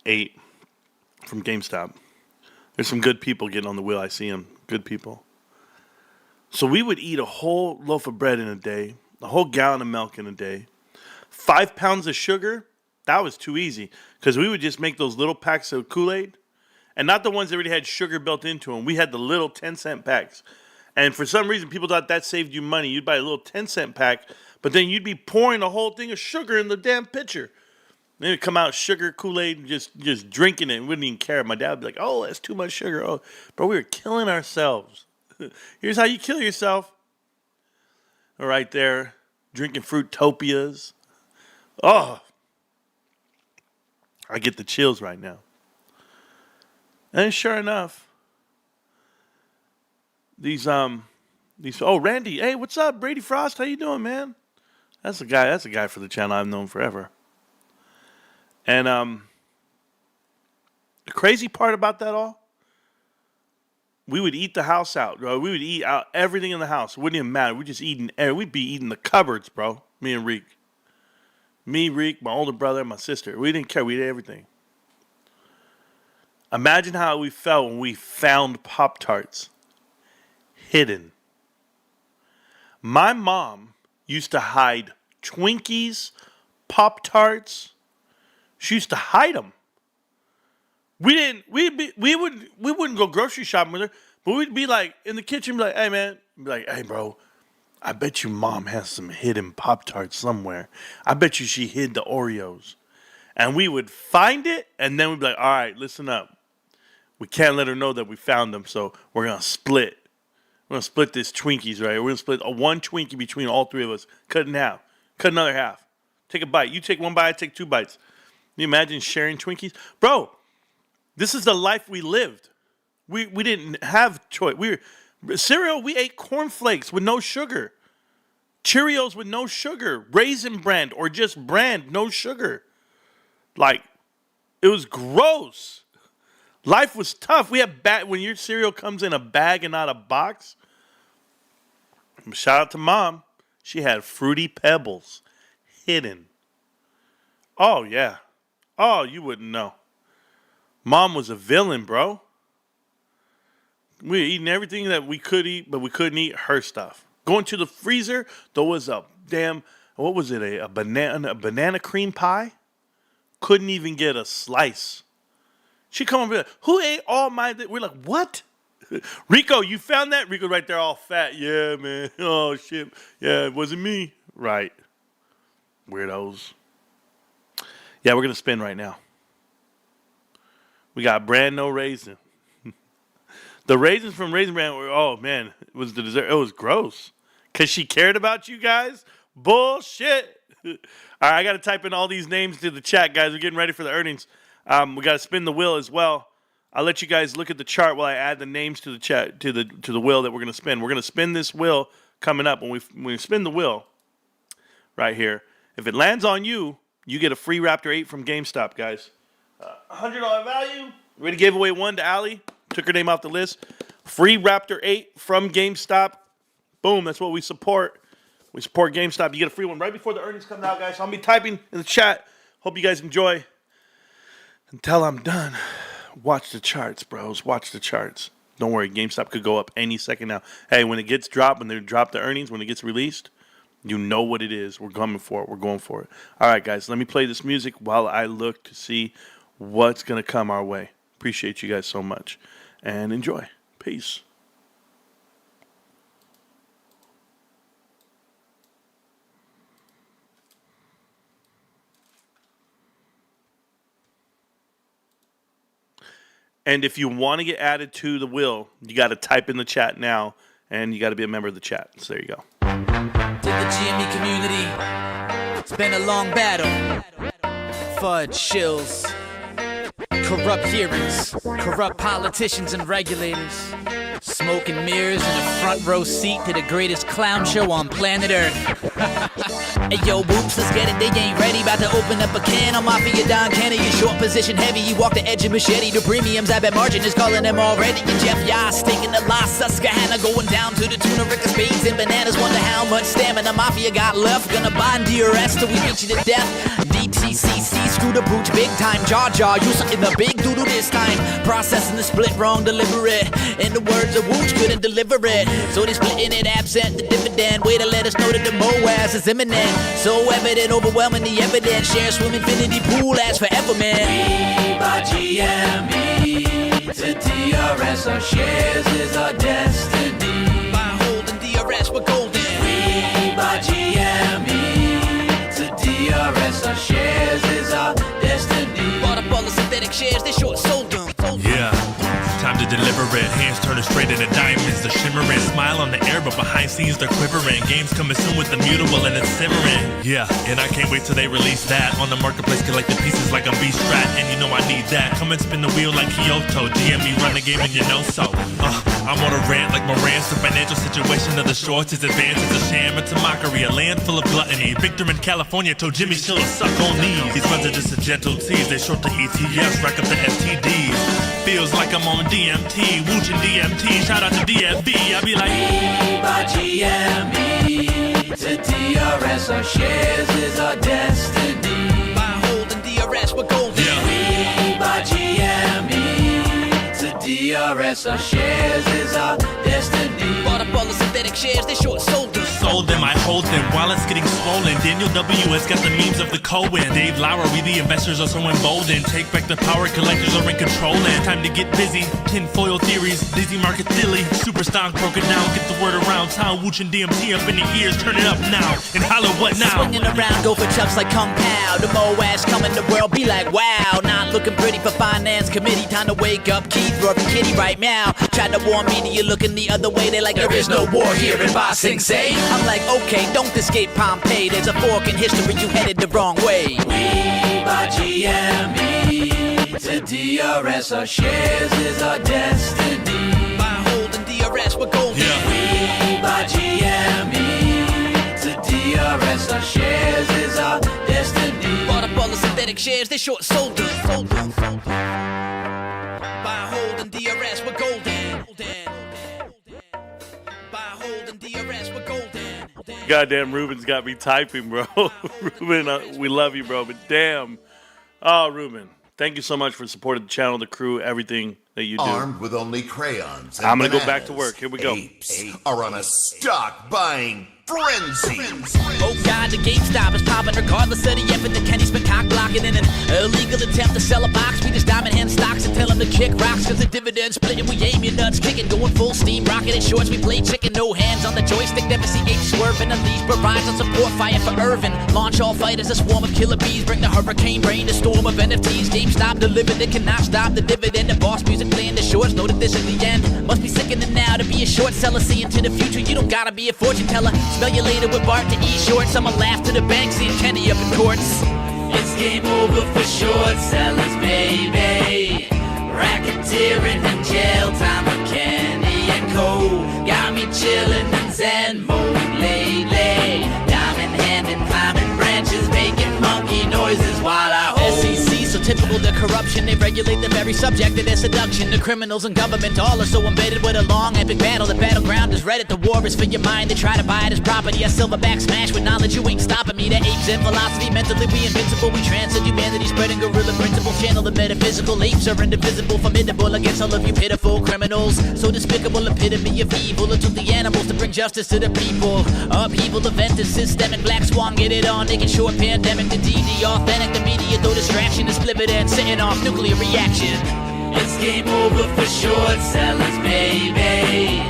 8 from GameStop. There's some good people getting on the wheel. I see them. Good people. So we would eat a whole loaf of bread in a day, a whole gallon of milk in a day, 5 pounds of sugar. That was too easy because we would just make those little packs of Kool-Aid, and not the ones that already had sugar built into them. We had the little 10-cent packs. And for some reason, people thought that saved you money. You'd buy a little 10-cent pack, but then you'd be pouring a whole thing of sugar in the damn pitcher. Then it'd come out sugar, Kool-Aid, and just drinking it and wouldn't even care. My dad would be like, oh, that's too much sugar. Oh, bro, we were killing ourselves. Here's how you kill yourself. Right there, drinking Fruitopias. Oh, I get the chills right now. And sure enough, these Randy, hey, what's up, Brady Frost? How you doing, man? That's a guy for the channel I've known forever. And the crazy part about that all, we would eat the house out, bro. We would eat out everything in the house. It wouldn't even matter. We'd be eating the cupboards, bro. Me and Reek. Me, Reek, my older brother, and my sister. We didn't care. We ate everything. Imagine how we felt when we found Pop-Tarts hidden. My mom used to hide Twinkies, Pop-Tarts. She used to hide them. We wouldn't go grocery shopping with her, but we'd be like in the kitchen, be like, hey man, be like, hey bro, I bet you mom has some hidden Pop-Tarts somewhere. I bet you she hid the Oreos. And we would find it, and then we'd be like, all right, listen up. We can't let her know that we found them, so we're going to split. We're going to split this Twinkies, right? We're going to split one Twinkie between all 3 of us. Cut in half. Cut another half. Take a bite. You take 1 bite, I take 2 bites. Can you imagine sharing Twinkies? Bro, this is the life we lived. We didn't have choice. Cereal, we ate cornflakes with no sugar. Cheerios with no sugar. Raisin Bran or just Bran, no sugar. Like, it was gross. Life was tough. We had when your cereal comes in a bag and not a box. Shout out to Mom. She had Fruity Pebbles hidden. Oh, yeah. Oh, you wouldn't know. Mom was a villain, bro. We were eating everything that we could eat, but we couldn't eat her stuff. Going to the freezer, there was a damn, what was it, a banana cream pie? Couldn't even get a slice. She come over, like, who ate all my, we're like, what? Rico, you found that? Rico right there all fat. Yeah, man. Oh, shit. Yeah, it wasn't me. Right. Weirdos. Yeah, we're going to spin right now. We got brand no raisin. The raisins from Raisin Bran were, oh, man, it was the dessert. It was gross. Because she cared about you guys? Bullshit. All right, I got to type in all these names to the chat, guys. We're getting ready for the earnings. We got to spin the wheel as well. I'll let you guys look at the chart while I add the names to the chat to the wheel that we're going to spin. We're going to spin this wheel coming up. When we spin the wheel right here, if it lands on you, you get a free Raptor 8 from GameStop, guys. $100 value. We already gave away 1 to Allie. Took her name off the list. Free Raptor 8 from GameStop. Boom, that's what we support. We support GameStop. You get a free one right before the earnings come out, guys. So I'll be typing in the chat. Hope you guys enjoy. Until I'm done, watch the charts, bros. Watch the charts. Don't worry, GameStop could go up any second now. Hey, when it gets dropped, when they drop the earnings, when it gets released, You know what it is. We're coming for it. We're going for it. All right, guys, let me play this music while I look to see what's going to come our way. Appreciate you guys so much. And enjoy. Peace. And if you want to get added to the wheel, you got to type in the chat now, and you got to be a member of the chat. So there you go. To the GME community, it's been a long battle. Fudge, shills, corrupt hearings, corrupt politicians and regulators, smoke and mirrors in a front row seat to the greatest clown show on planet Earth. Hey yo, whoops, let's get it, they ain't ready. About to open up a can on Mafia Don Kennedy. Short position heavy, he walked the edge of machete. The premiums, I bet margin is calling them already. And Jeff Yas taking the loss, Susquehanna going down to the tuna, Rick of spades and bananas. Wonder how much stamina Mafia got left. Gonna bond DRS till we reach you to death. DTCC, screw the booch, big time. Jaw, you something the big doodle this time. Processing the split, wrong deliberate. In the words of Wooch, couldn't deliver it. So they splitting it absent, the dividend. Way to let us know that the Moaz is imminent. So evident, overwhelming the evidence. Share swim infinity pool as forever, man. We buy GME to DRS. Our shares is our destiny. By holding DRS, we're golden. We buy GME to DRS. Our shares is our destiny. Bought up all the synthetic shares, they short sold them. Yeah. Time to deliver it, hands turning straight into diamonds. The shimmering, smile on the air, but behind scenes they're quivering. Games coming soon with the mutable and it's simmering. Yeah, and I can't wait till they release that. On the marketplace, collect the pieces like I'm B-Strat. And you know I need that. Come and spin the wheel like Kyoto. GME run the game and you know so. I'm on a rant like Marantz. The financial situation of the shorts is advanced. It's a sham, it's a mockery, a land full of gluttony. Victor in California told Jimmy Schiller suck on knees. These runs are just a gentle tease. They short the ETFs, rack up the FTDs. Feels like I'm on DMT, Wooch and DMT, shout out to DFB, I be like We buy GME to DRS, our shares is our destiny. By holding DRS, we're golden. We buy GME to DRS, our shares is our destiny. Bought up all the synthetic shares, they short sold them. Sold them, I hold them while it's getting swollen. Daniel W.S. got the memes of the Cohen. Dave Lowry, the investors are so emboldened. Take back the power, collectors are in control. And time to get busy. Tinfoil theories, dizzy market dilly. Super stock broken down, get the word around town. Wooch and DMT up in the ears, turn it up now. And holler what now? Swinging around, go for chucks like Kung Pao. The Moash coming, the world be like wow. Not looking pretty for finance committee. Time to wake up, Keith, Robin, Kitty right now. Tried to warn media looking the other way. They like there is no war here in Ba Sing Se. I'm like, okay, don't escape Pompeii. There's a fork in history, you headed the wrong way. We buy GME to DRS, our shares is our destiny. By holding DRS, we're golden. We buy GME to DRS, our shares is our destiny. Bought up all the synthetic shares, they short sold them. By holding DRS, we're golden. By holding DRS, we're golden. Goddamn, Ruben's got me typing, bro. Ruben, we love you, bro, but damn. Oh, Ruben, thank you so much for supporting the channel, the crew, everything that you do. Armed with only crayons and I'm going to go bananas, back to work. Here we go. Apes are on a stock buying frenzy. Oh God, the GameStop is popping regardless of the effort that Kenny's been cock blocking in an illegal attempt to sell a box. We just diamond hand stocks and tell them to kick rocks cause the dividends splitting. We aim your nuts kicking, going full steam, rocking it shorts. We play chicken, no hands on the joystick. Never see apes swerving. Unleash provides on support fire for Irvin. Launch all fighters, a swarm of killer bees. Bring the hurricane rain, the storm of NFTs. GameStop delivered, it cannot stop the dividend. The boss music playing the shorts, know that this is the end. Must be sickening now to be a short seller. See into the future, you don't gotta be a fortune teller. Smell you later with Bart to eat shorts. I'ma laugh to the bank, seeing Kenny up in courts. It's game over for short sellers, baby. Racketeering and jail time for Kenny and Co. Got me chillin' in Zen mode lately. Diamond hand and climbing branches, making monkey noises while I hold. SEC, so typical the corruption. They regulate the very subject of their seduction. The criminals and government all are so embedded with a long epic battle. The battleground is Reddit, the war is for your mind. They try to buy it as property. A silverback smash with knowledge, you ain't stopping me. The apes and philosophy, mentally we invincible. We transcend humanity, spreading guerrilla principle. criminal channel. The metaphysical apes are indivisible, formidable against all of you pitiful criminals. So despicable, epitome of evil. It took the animals to bring justice to the people. Upheaval, event is systemic. Black Swan, get it on. Naked short pandemic, the DD authentic. The media, though distraction is split and setting off nuclear reaction. It's game over for short sellers, baby.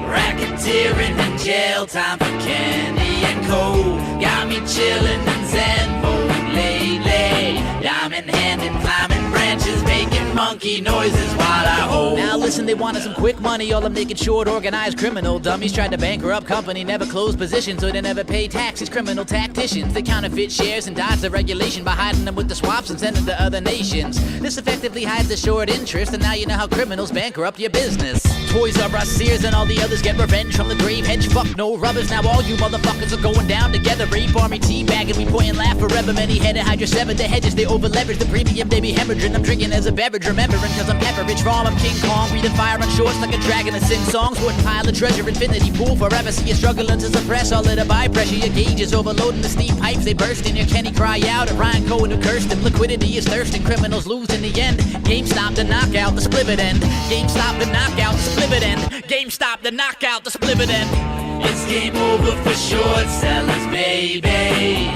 Racketeering in jail, time for candy and coke. Got me chillin' in Zen mode lately. Diamond handed, climbing branches, making monkey noises while I hold. Now listen, they wanted some quick money. All them naked, short, organized criminal dummies tried to bankrupt company, never closed position, so they never pay taxes. Criminal tacticians, they counterfeit shares and dodge the regulation by hiding them with the swaps and sending to other nations. This effectively hides the short interest, and now you know how criminals bankrupt your business. Toys R Us, Sears, and all the others get revenge from the grave hedge. Fuck no rubbers, now all you motherfuckers are going down together. Rape army teabagging, we point and laugh forever. Many-headed Hydra severed the hedges, they over-leverage the premium, they be hemorrhaging. I'm drinking as a beverage, remembering cause I'm Pepperidge Farm, I'm King Kong. Breathing fire on shorts like a dragon and sing songs. Wouldn't pile of treasure, infinity pool forever. See you struggling to suppress all of the buy pressure. Your gauges overloading the steam pipes, they burst in. Your Kenny cry out at Ryan Cohen who cursed him. Liquidity is thirsting, criminals lose in the end. GameStop to knock out the split end. GameStop to knock out the split end. GameStop to knock out the split end. It's game over for short sellers, baby.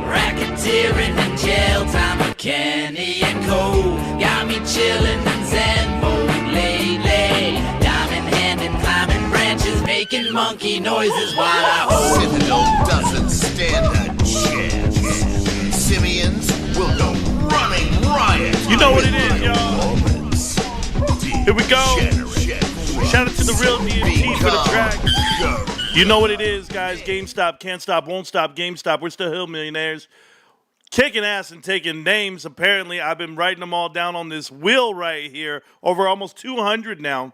Racketeering in jail, time for candy and coke. Got me chillin' in Zen mode lately. Diamond handed, climbing branches, making monkey noises while I hold. Citadel doesn't stand a chance. Simians will go running riot. You know what it is, y'all. Here we go. Shout out to the real DMT for the track. You know what it is, guys. GameStop, can't stop, won't stop. GameStop, we're still hill millionaires. Kicking ass and taking names. Apparently, I've been writing them all down on this wheel right here. Over almost 200 now.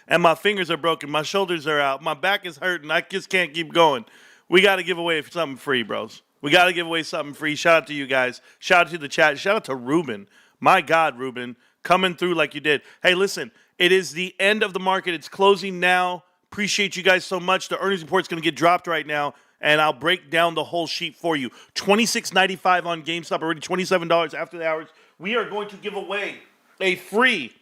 And my fingers are broken. My shoulders are out. My back is hurting. I just can't keep going. We got to give away something free, bros. We got to give away something free. Shout out to you guys. Shout out to the chat. Shout out to Ruben. My God, Ruben. Coming through like you did. Hey, listen. It is the end of the market. It's closing now. Appreciate you guys so much. The earnings report is going to get dropped right now, and I'll break down the whole sheet for you. $26.95 on GameStop, already $27 after the hours. We are going to give away a free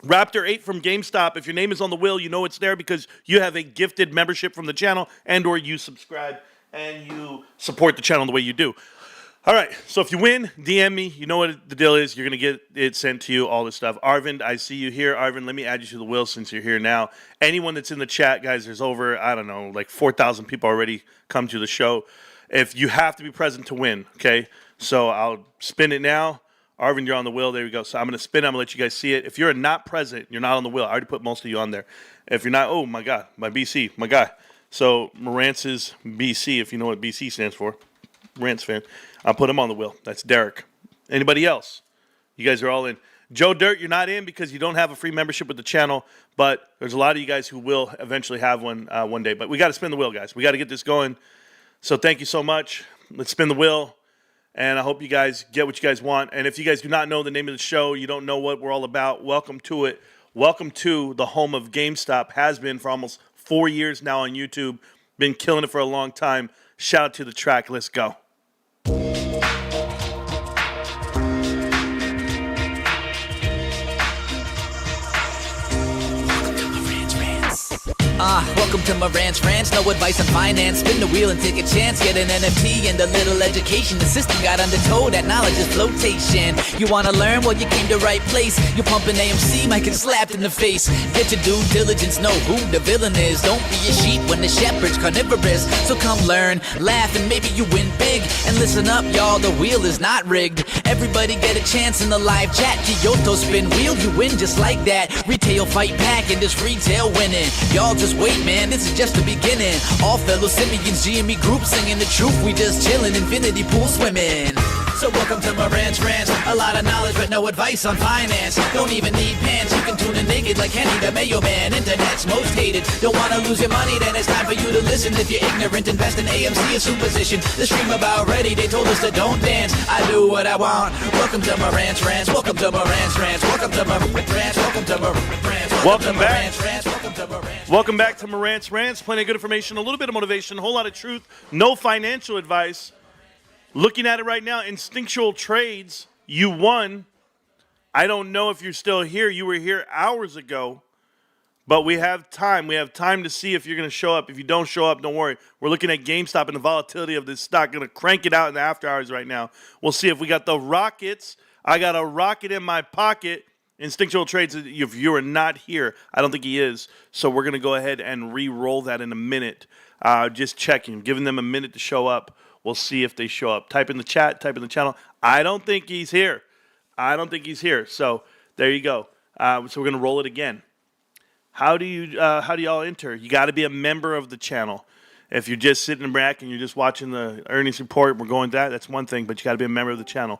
Raptor 8 from GameStop. If your name is on the wheel, you know it's there because you have a gifted membership from the channel and or you subscribe and you support the channel the way you do. All right, so if you win, DM me. You know what the deal is. You're going to get it sent to you, all this stuff. Arvind, I see you here. Arvind, let me add you to the wheel since you're here now. Anyone that's in the chat, guys, there's over, I don't know, like 4,000 people already come to the show. If you have to be present to win, okay? So I'll spin it now. Arvind, you're on the wheel. There we go. So I'm going to spin it. I'm going to let you guys see it. If you're not present, you're not on the wheel. I already put most of you on there. If you're not, oh, my God, my BC, my guy. So Marantz's BC, if you know what BC stands for. Rantz fan. I'll put him on the wheel. That's Derek. Anybody else? You guys are all in. Joe Dirt, you're not in because you don't have a free membership with the channel, but there's a lot of you guys who will eventually have one day. But we got to spin the wheel, guys. We got to get this going. So thank you so much. Let's spin the wheel, and I hope you guys get what you guys want. And if you guys do not know the name of the show, you don't know what we're all about, welcome to it. Welcome to the home of GameStop. Has been for almost 4 years now on YouTube. Been killing it for a long time. Shout out to the track. Let's go. Welcome to Marantz Rantz, no advice on finance. Spin the wheel and take a chance. Get an NFT and a little education. The system got undertow, that knowledge is flotation. You wanna learn? Well, you came to right place. You're pumping AMC, might get slapped in the face. Get your due diligence, know who the villain is. Don't be a sheep when the shepherd's carnivorous. So come learn, laugh, and maybe you win big. And listen up, y'all, the wheel is not rigged. Everybody get a chance in the live chat. Kyoto spin wheel, you win just like that. Retail fight pack and this retail winning. Y'all just wait, man, this is just the beginning. All fellow simians, GME group singing the truth. We just chillin', infinity pool swimming. So welcome to Marantz Rantz. A lot of knowledge but no advice on finance. Don't even need pants, you can tune in naked like Kenny the Mayo Man. Internet's most hated. Don't wanna lose your money, then it's time for you to listen. If you're ignorant, invest in AMC or superstition. The stream about ready, they told us to don't dance. I do what I want. Welcome to Marantz Rantz. Welcome to Marantz Rantz. Welcome to Marantz Rantz. Welcome to Marantz Rantz. Welcome back. Welcome back to Marantz Rantz. Plenty of good information, a little bit of motivation, a whole lot of truth. No financial advice. Looking at it right now, instinctual trades You won. I don't know if you're still here. You were here hours ago. But we have time. We have time to see if you're going to show up. If you don't show up, don't worry. We're looking at GameStop and the volatility of this stock. Going to crank it out in the after hours right now. We'll see if we got the rockets. I got a rocket in my pocket. Instinctual Trades, if you are not here, I don't think he is. So we're going to go ahead and re-roll that in a minute. Just checking. Giving them a minute to show up. We'll see if they show up. Type in the chat. Type in the channel. I don't think he's here. I don't think he's here. So there you go. So we're going to roll it again. How do y'all enter? You got to be a member of the channel. If you're just sitting back and you're just watching the earnings report, we're going that's one thing, but you got to be a member of the channel.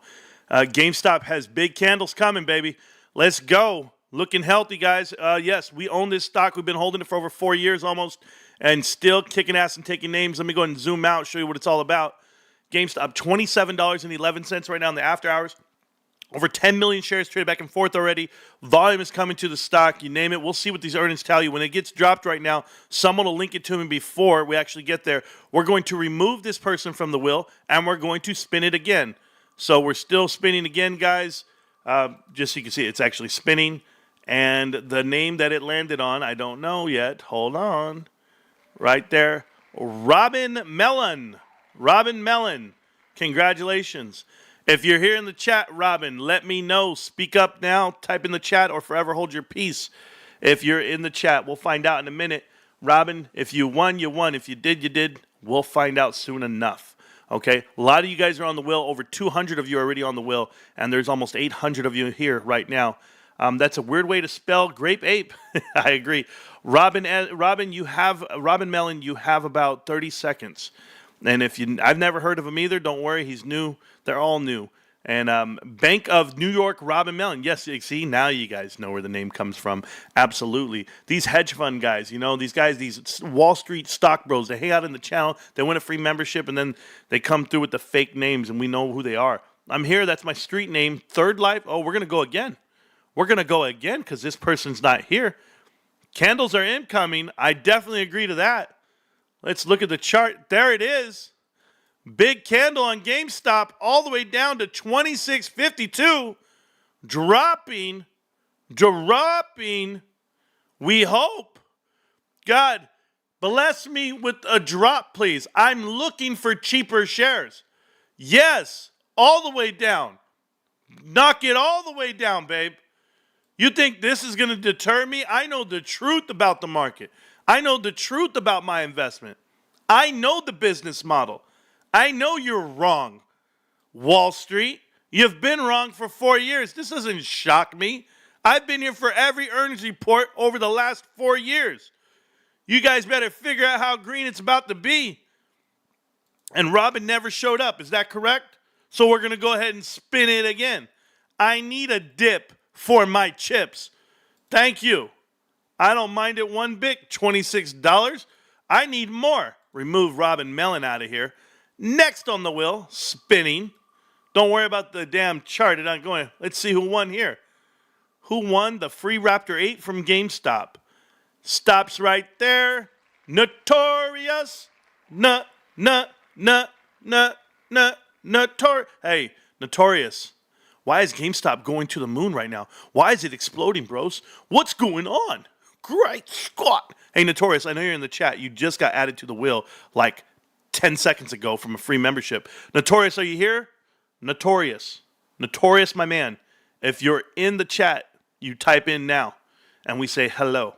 GameStop has big candles coming, baby. Let's go. Looking healthy, guys. Yes, we own this stock. We've been holding it for over 4 years almost and still kicking ass and taking names. Let me go ahead and zoom out and show you what it's all about. GameStop, $27.11 right now in the after hours. Over 10 million shares traded back and forth already. Volume is coming to the stock. You name it. We'll see what these earnings tell you. When it gets dropped right now, someone will link it to me before we actually get there. We're going to remove this person from the wheel, and we're going to spin it again. So we're still spinning again, guys. Just so you can see, it's actually spinning. And the name that it landed on, I don't know yet. Hold on. Right there. Robin Mellon. Robin Mellon. Congratulations. If you're here in the chat, Robin, let me know. Speak up now. Type in the chat or forever hold your peace. If you're in the chat, we'll find out in a minute. Robin, if you won, you won. If you did, you did. We'll find out soon enough. Okay? A lot of you guys are on the wheel. Over 200 of you are already on the wheel. And there's almost 800 of you here right now. That's a weird way to spell grape ape. I agree. Robin Mellon, you have about 30 seconds. And I've never heard of him either. Don't worry, he's new. They're all new. And Bank of New York, Robin Mellon. Yes, see, now you guys know where the name comes from. Absolutely. These hedge fund guys, these guys, these Wall Street stock bros, they hang out in the channel, they win a free membership, and then they come through with the fake names, and we know who they are. I'm here. That's my street name. Third Life. Oh, we're going to go again. We're going to go again because this person's not here. Candles are incoming. I definitely agree to that. Let's look at the chart. There it is. Big candle on GameStop all the way down to 26.52. Dropping. We hope. God, bless me with a drop, please. I'm looking for cheaper shares. Yes, all the way down. Knock it all the way down, babe. You think this is going to deter me? I know the truth about the market. I know the truth about my investment. I know the business model. I know you're wrong, Wall Street. You've been wrong for 4 years. This doesn't shock me. I've been here for every earnings report over the last 4 years. You guys better figure out how green it's about to be. And Robin never showed up. Is that correct? So we're going to go ahead and spin it again. I need a dip for my chips. Thank you. I don't mind it one bit. $26. I need more. Remove Robin Mellon out of here. Next on the wheel, spinning. Don't worry about the damn chart. It's not going. Let's see who won here. Who won the free Raptor 8 from GameStop? Stops right there. Notorious. Hey, Notorious. Why is GameStop going to the moon right now? Why is it exploding, bros? What's going on? Great Scott. Hey, Notorious, I know you're in the chat. You just got added to the wheel like 10 seconds ago from a free membership. Notorious, are you here? Notorious, my man. If you're in the chat, you type in now, and we say hello.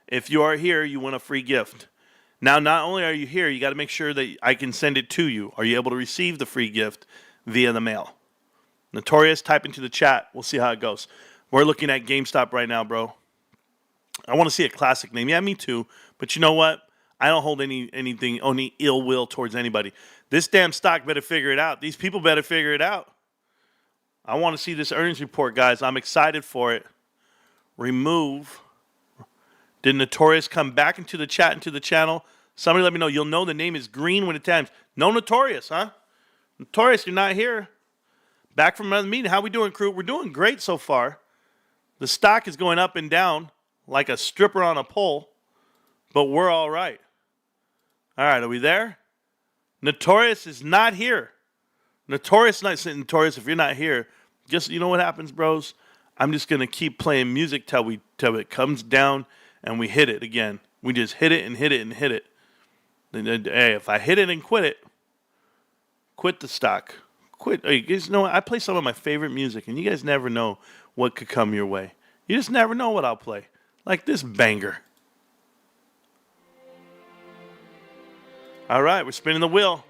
If you are here, you win a free gift. Now, not only are you here, you got to make sure that I can send it to you. Are you able to receive the free gift via the mail? Notorious, type into the chat. We'll see how it goes. We're looking at GameStop right now, bro. I want to see a classic name. Yeah, me too. But you know what? I don't hold any ill will towards anybody. This damn stock better figure it out. These people better figure it out. I want to see this earnings report, guys. I'm excited for it. Remove. Did Notorious come back into the chat, into the channel? Somebody let me know. You'll know the name is green when it times. No Notorious, huh? Notorious, you're not here. Back from another meeting. How we doing, crew? We're doing great so far. The stock is going up and down like a stripper on a pole, but we're all right. All right, are we there? Notorious is not here. Notorious, Notorious, if you're not here, just, you know what happens, bros? I'm just going to keep playing music till it comes down and we hit it again. We just hit it and hit it and hit it. Hey, if I hit it and quit the stock. Quit. Hey, you guys know, I play some of my favorite music, and you guys never know what could come your way. You just never know what I'll play. Like this banger. All right, we're spinning the wheel.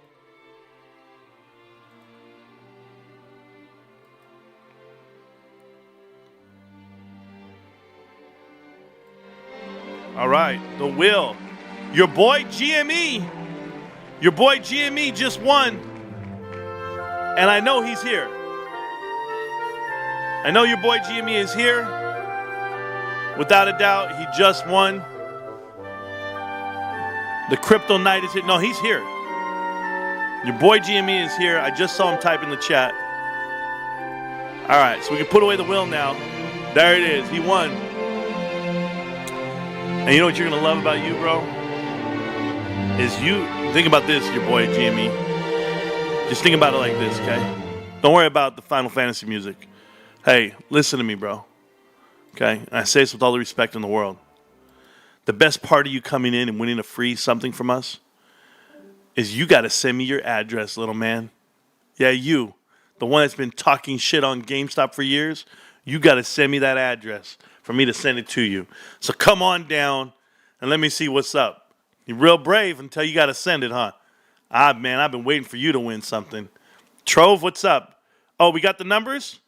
All right, the wheel. Your boy GME. Your boy GME just won. And I know he's here. I know your boy GME is here. Without a doubt, he just won. The crypto night is here. No, he's here. Your boy GME is here. I just saw him type in the chat. All right, so we can put away the wheel now. There it is. He won. And you know what you're going to love about you, bro? Is you think about this, your boy GME. Just think about it like this, okay? Don't worry about the Final Fantasy music. Hey, listen to me, bro. Okay? And I say this with all the respect in the world. The best part of you coming in and winning a free something from us is you got to send me your address, little man. Yeah, you. The one that's been talking shit on GameStop for years. You got to send me that address for me to send it to you. So come on down and let me see what's up. You're real brave until you got to send it, huh? Ah, man, I've been waiting for you to win something. Trove, what's up? Oh, we got the numbers?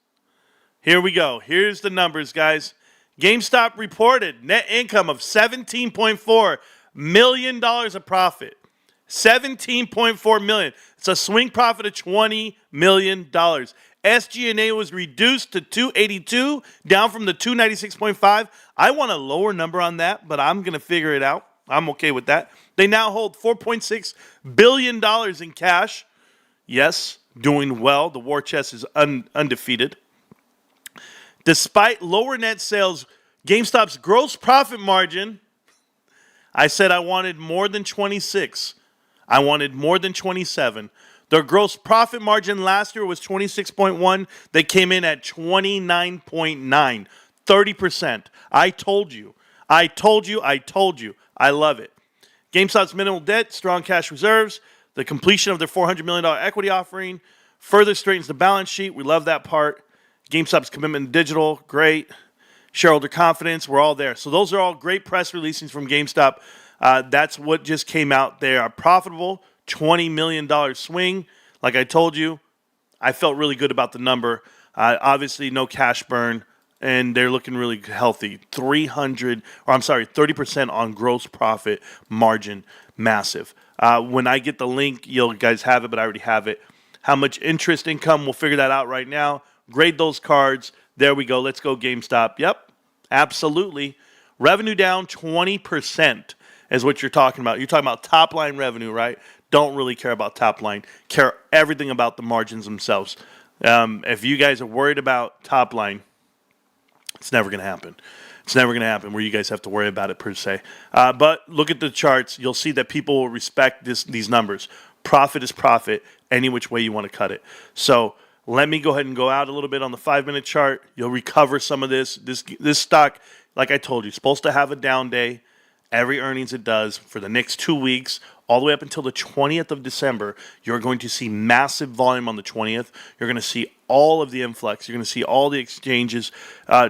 Here we go. Here's the numbers, guys. GameStop reported net income of $17.4 million of profit. $17.4 million. It's a swing profit of $20 million. SG&A was reduced to $282, down from the $296.5. I want a lower number on that, but I'm going to figure it out. I'm okay with that. They now hold $4.6 billion in cash. Yes, doing well. The war chest is undefeated. Despite lower net sales, GameStop's gross profit margin, I said I wanted more than 26. I wanted more than 27. Their gross profit margin last year was 26.1. They came in at 29.9. 30%. I told you. I told you. I told you. I love it. GameStop's minimal debt, strong cash reserves, the completion of their $400 million equity offering further straightens the balance sheet. We love that part. GameStop's commitment to digital, great. Shareholder confidence, we're all there. So those are all great press releases from GameStop. That's what just came out. They are profitable, $20 million swing. Like I told you, I felt really good about the number. Obviously, no cash burn, and they're looking really healthy. 30% on gross profit margin, massive. When I get the link, you guys have it, but I already have it. How much interest income, we'll figure that out right now. Grade those cards. There we go. Let's go GameStop. Yep, absolutely. Revenue down 20% is what you're talking about. You're talking about top line revenue, right? Don't really care about top line. Care everything about the margins themselves. If you guys are worried about top line, it's never going to happen. It's never going to happen where you guys have to worry about it per se. But look at the charts. You'll see that people will respect these numbers. Profit is profit any which way you want to cut it. So let me go ahead and go out a little bit on the 5-minute chart. You'll recover some of this. This stock, like I told you, supposed to have a down day. Every earnings it does for the next 2 weeks, all the way up until the 20th of December, you're going to see massive volume on the 20th. You're going to see all of the influx. You're going to see all the exchanges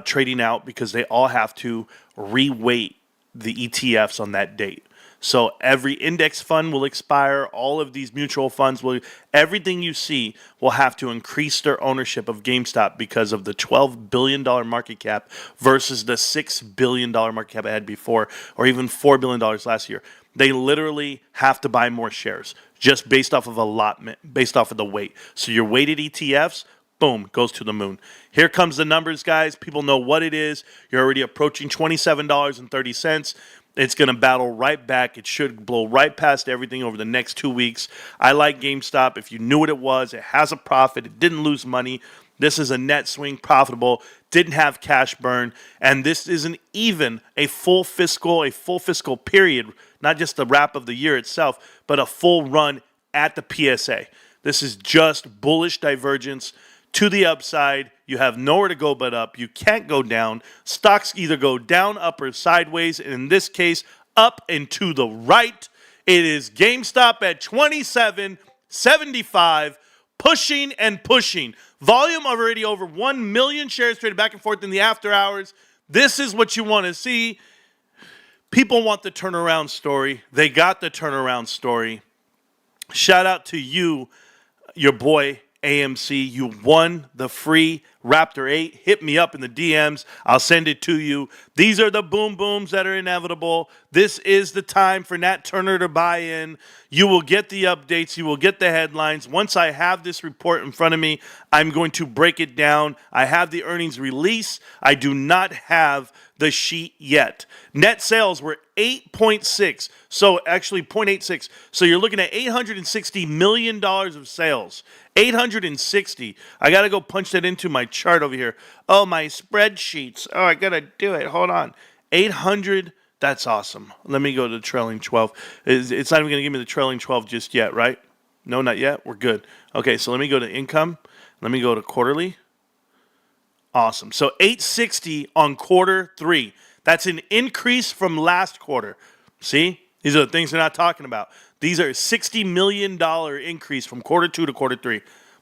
trading out because they all have to reweight the ETFs on that date. So every index fund will expire. All of these mutual funds will, everything you see will have to increase their ownership of GameStop because of the $12 billion market cap versus the $6 billion market cap I had before, or even $4 billion last year. They literally have to buy more shares just based off of allotment, based off of the weight. So your weighted ETFs, boom, goes to the moon. Here comes the numbers, guys. People know what it is. You're already approaching $27.30. It's going to battle right back. It should blow right past everything over the next 2 weeks. I like GameStop. If you knew what it was, it has a profit. It didn't lose money. This is a net swing, profitable, didn't have cash burn, and this isn't even a full fiscal period, not just the wrap of the year itself, but a full run at the PSA. This is just bullish divergence to the upside. You have nowhere to go but up. You can't go down. Stocks either go down, up, or sideways. And in this case, up and to the right. It is GameStop at 27.75, pushing and pushing. Volume already over 1 million shares traded back and forth in the after hours. This is what you want to see. People want the turnaround story. They got the turnaround story. Shout out to you, your boy AMC. You won the free Raptor 8. Hit me up in the DMs. I'll send it to you. These are the boom booms that are inevitable. This is the time for Nat Turner to buy in. You will get the updates. You will get the headlines. Once I have this report in front of me, I'm going to break it down. I have the earnings release. I do not have the sheet yet. Net sales were 8.6, so actually 0.86. So you're looking at $860 million of sales. 860. I got to go punch that into my chart over here. Oh, my spreadsheets. Oh, I got to do it. Hold on. 800. That's awesome. Let me go to the trailing 12. It's not even going to give me the trailing 12 just yet, right? No, not yet. We're good. Okay, so let me go to income. Let me go to quarterly. Awesome. So 860 on quarter 3. That's an increase from last quarter. See? These are the things they're not talking about. These are $60 million increase from quarter 2 to quarter 3.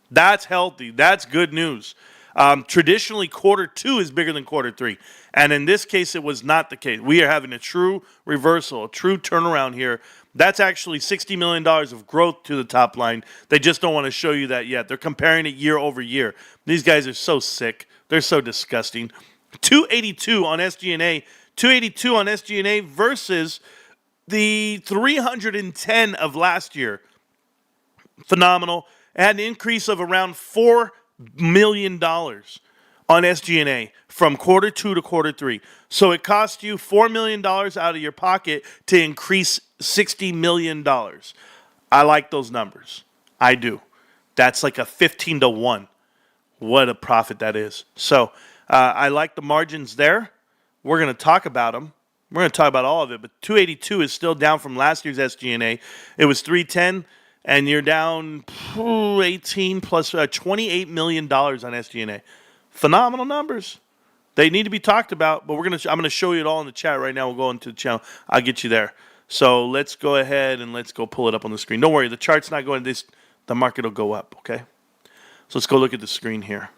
That's healthy. That's good news. Traditionally, quarter 2 is bigger than quarter 3. And in this case, it was not the case. We are having a true reversal, a true turnaround here. That's actually $60 million of growth to the top line. They just don't want to show you that yet. They're comparing it year over year. These guys are so sick. They're so disgusting. 282 on SG&A. 282 on SG&A versus the 310 of last year. Phenomenal. It had an increase of around $4 million on SG&A from quarter 2 to quarter 3. So it cost you $4 million out of your pocket to increase $60 million. I like those numbers. I do. That's like a 15 to 1. What a profit that is. So I like the margins there. We're going to talk about them. We're going to talk about all of it. But 282 is still down from last year's SG&A. It was 310, and you're down 18 plus $28 million on SG&A. Phenomenal numbers. They need to be talked about, but I'm going to show you it all in the chat right now. We'll go into the channel. I'll get you there. So let's go ahead and let's go pull it up on the screen. Don't worry, the chart's not going this. The market will go up, okay? So let's go look at the screen here.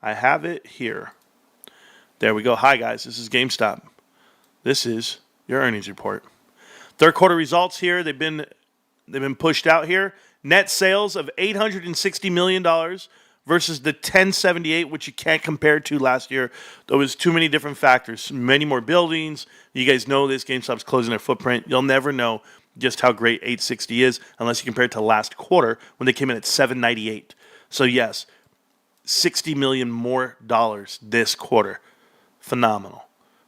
I have it here. There we go. Hi, guys. This is GameStop. This is your earnings report. Third quarter results here. They've been pushed out here. Net sales of $860 million versus the 1078, which you can't compare to last year. There was too many different factors. Many more buildings. You guys know this. GameStop's closing their footprint. You'll never know just how great 860 is unless you compare it to last quarter when they came in at 798. So yes, $60 million more this quarter. Phenomenal.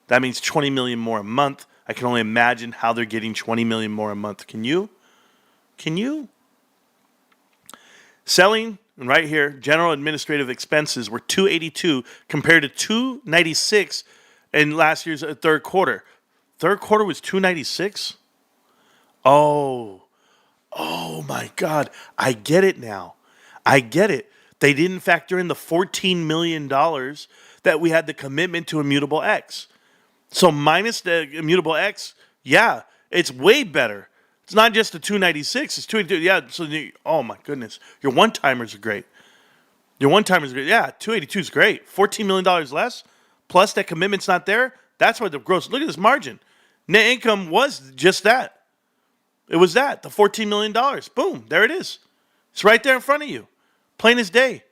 That means $20 million more a month. I can only imagine how they're getting $20 million more a month. Can you? Selling, and right here, general administrative expenses were $282 compared to $296 in last year's third quarter. Third quarter was $296? Oh my God. I get it now. I get it. They didn't factor in the $14 million that we had the commitment to Immutable X. So minus the Immutable X, yeah, it's way better. It's not just the 296, it's 282. Yeah, so oh my goodness. Your one-timers are great. Yeah, 282 is great. $14 million less, plus that commitment's not there. That's why the gross, look at this margin. Net income was just that. It was that, the $14 million. Boom, there it is. It's right there in front of you. Plain as day.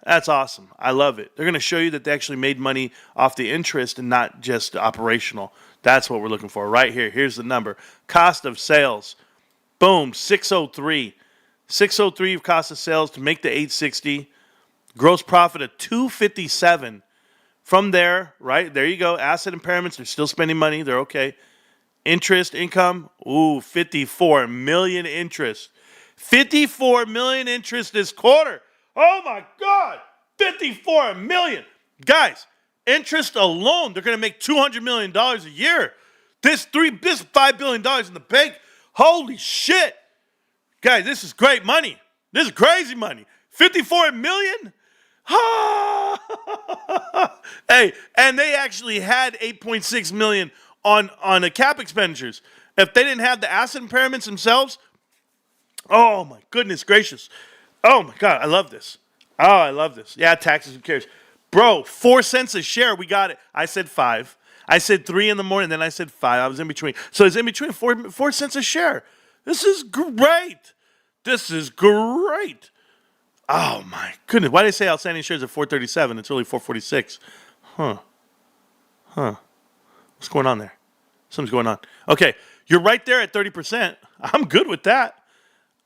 That's awesome. I love it. They're going to show you that they actually made money off the interest and not just operational. That's what we're looking for right here. Here's the number. Cost of sales. Boom, 603. 603 of cost of sales to make the 860. Gross profit of 257. From there, right, there you go. Asset impairments, they're still spending money. They're okay. Interest, income, 54 million interest. 54 million interest this quarter. Oh my God, 54 million. Guys, interest alone, they're going to make $200 million a year. This $5 billion in the bank, holy shit. Guys, this is great money. This is crazy money. 54 million? Hey, and they actually had 8.6 million on the cap expenditures. If they didn't have the asset impairments themselves, oh my goodness gracious. Oh my God, I love this. Oh, I love this. Yeah, taxes, who cares? Bro, 4 cents a share, we got it. I said 5. I said 3 in the morning, then I said 5. I was in between. So it's in between 4 cents a share. This is great. This is great. Oh my goodness. Why did they say outstanding shares at 437? It's really 446. Huh. What's going on there? Something's going on. Okay, you're right there at 30%. I'm good with that.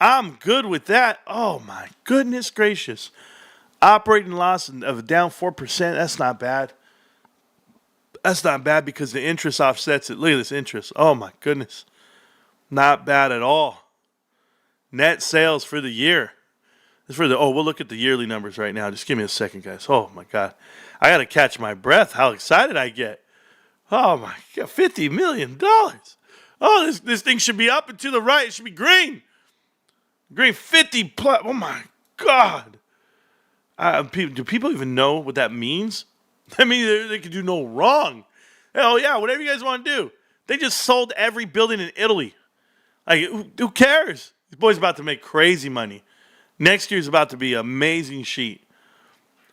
Oh my goodness gracious. Operating loss of down 4%. That's not bad. That's not bad because the interest offsets it. Look at this interest. Oh my goodness. Not bad at all. Net sales for the year. We'll look at the yearly numbers right now. Just give me a second, guys. Oh my God. I got to catch my breath. How excited I get. Oh my God. $50 million. Oh, this thing should be up and to the right. It should be green. Green 50 plus. Oh my God. Do people even know what that means? I mean, they could do no wrong. Hell yeah, whatever you guys want to do. They just sold every building in Italy. Like, who cares? These boys about to make crazy money. Next year's about to be an amazing sheet.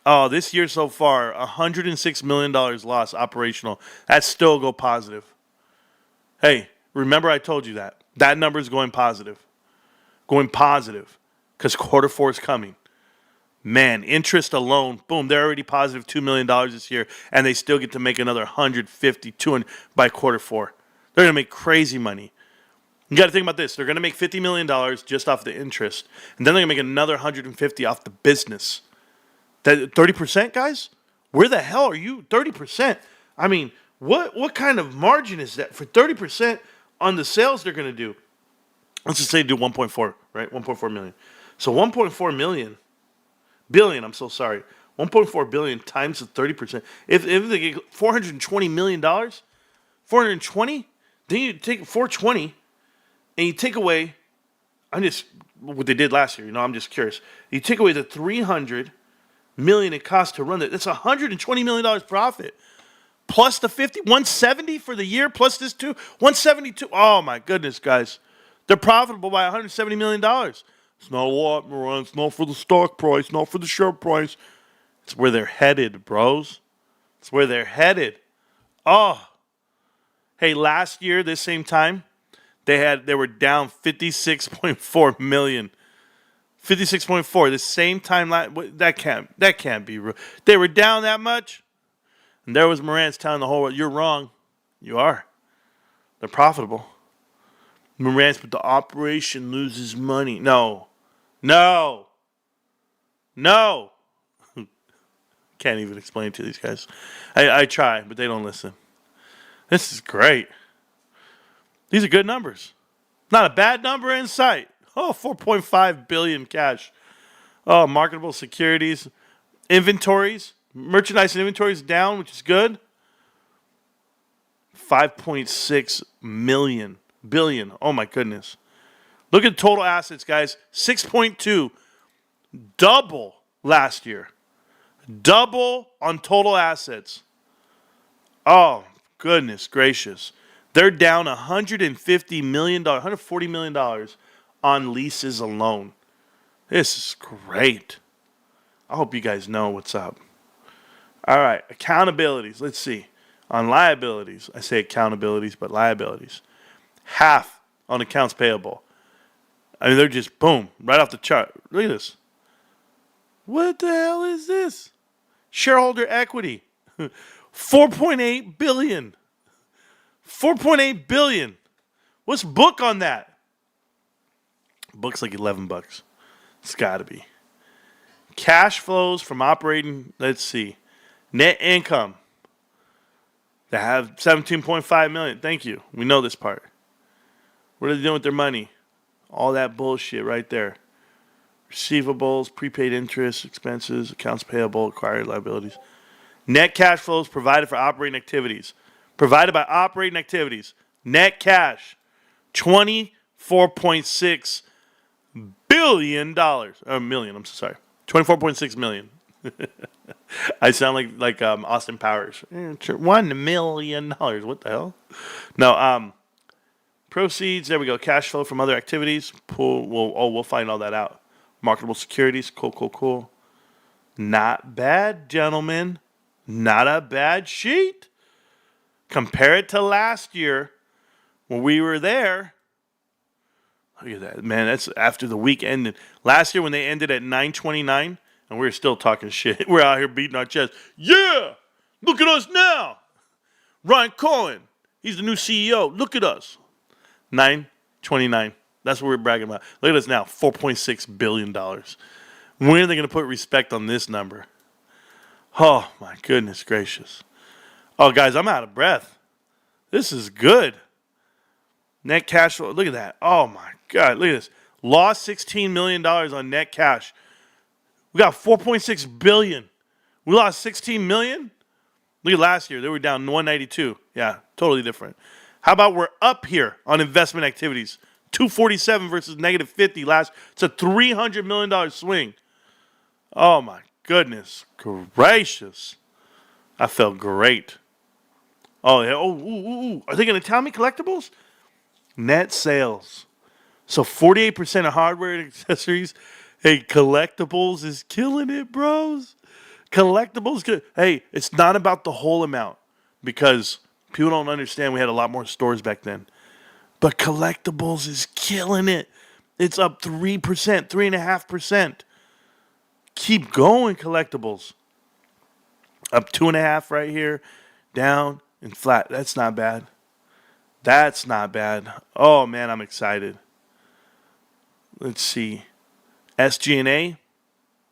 Oh, this year so far, $106 million lost operational. That's still go positive. Hey, remember I told you that. That number is going positive. Going positive. Because quarter 4 is coming. Man, interest alone, boom, they're already positive $2 million this year, and they still get to make another 150, 200 by quarter 4. They're going to make crazy money. You got to think about this. They're going to make $50 million just off the interest, and then they're going to make another 150 off the business. That 30%, guys? Where the hell are you? 30%. I mean, what kind of margin is that for 30% on the sales they're going to do? Let's just say do 1.4, right? 1.4 million. So 1.4 million. Billion, I'm so sorry. 1.4 billion times the 30%. If they get $420 million, 420, then you take 420 and you take away, what they did last year, I'm just curious. You take away the $300 million it costs to run it. That's $120 million profit. Plus the 170 for the year, plus this too, 172. Oh my goodness, guys. They're profitable by $170 million. It's not a lot, Marantz. It's not for the stock price, not for the share price. It's where they're headed, bros. It's where they're headed. Oh. Hey, last year, this same time, they were down 56.4 million. 56.4. The same time, that can't be real. They were down that much. And there was Marantz telling the whole world, you're wrong. You are. They're profitable. Marantz, but the operation loses money. No. Can't even explain it to these guys. I try, but they don't listen. This is great. These are good numbers. Not a bad number in sight. Oh, 4.5 billion cash. Oh, marketable securities. Inventories. Merchandise and inventories down, which is good. 5.6 billion. Oh my goodness. Look at total assets, guys. 6.2. Double last year. Double on total assets. Oh, goodness gracious. They're down $150 million, $140 million on leases alone. This is great. I hope you guys know what's up. All right, accountabilities. Let's see. On liabilities, I say accountabilities, but liabilities. Half on accounts payable. I mean, they're just, boom, right off the chart. Look at this. What the hell is this? Shareholder equity. 4.8 billion. 4.8 billion. What's book on that? Book's like $11. It's got to be. Cash flows from operating, let's see. Net income. They have 17.5 million. Thank you. We know this part. What are they doing with their money? All that bullshit right there. Receivables, prepaid interest, expenses, accounts payable, acquired liabilities. Net cash flows provided for operating activities. Provided by operating activities. Net cash, $24.6 billion. Million, I'm so sorry. 24.6 million. I sound like Austin Powers. $1 million. What the hell? No, proceeds, there we go. Cash flow from other activities. We'll find all that out. Marketable securities. Cool. Not bad, gentlemen. Not a bad sheet. Compare it to last year when we were there. Look at that, man. That's after the week ended. Last year when they ended at 929, and we were still talking shit. We're out here beating our chest. Yeah! Look at us now! Ryan Cohen, he's the new CEO. Look at us. 929. That's what we're bragging about. Look at us now, $4.6 billion. When are they going to put respect on this number? Oh, my goodness gracious. Oh, guys, I'm out of breath. This is good. Net cash flow. Look at that. Oh, my God. Look at this. Lost $16 million on net cash. We got $4.6 billion. We lost $16 million? Look at last year. They were down 192. Yeah, totally different. How about we're up here on investment activities? 247 versus negative 50 last. It's a $300 million swing. Oh, my goodness gracious. I felt great. Oh, yeah. Oh, are they going to tell me collectibles? Net sales. So 48% of hardware and accessories. Hey, collectibles is killing it, bros. Collectibles good. Hey, it's not about the whole amount because people don't understand we had a lot more stores back then. But collectibles is killing it. It's up 3%, 3.5%. Keep going, collectibles. Up 2.5% right here. Down and flat. That's not bad. That's not bad. Oh, man, I'm excited. Let's see. SG&A,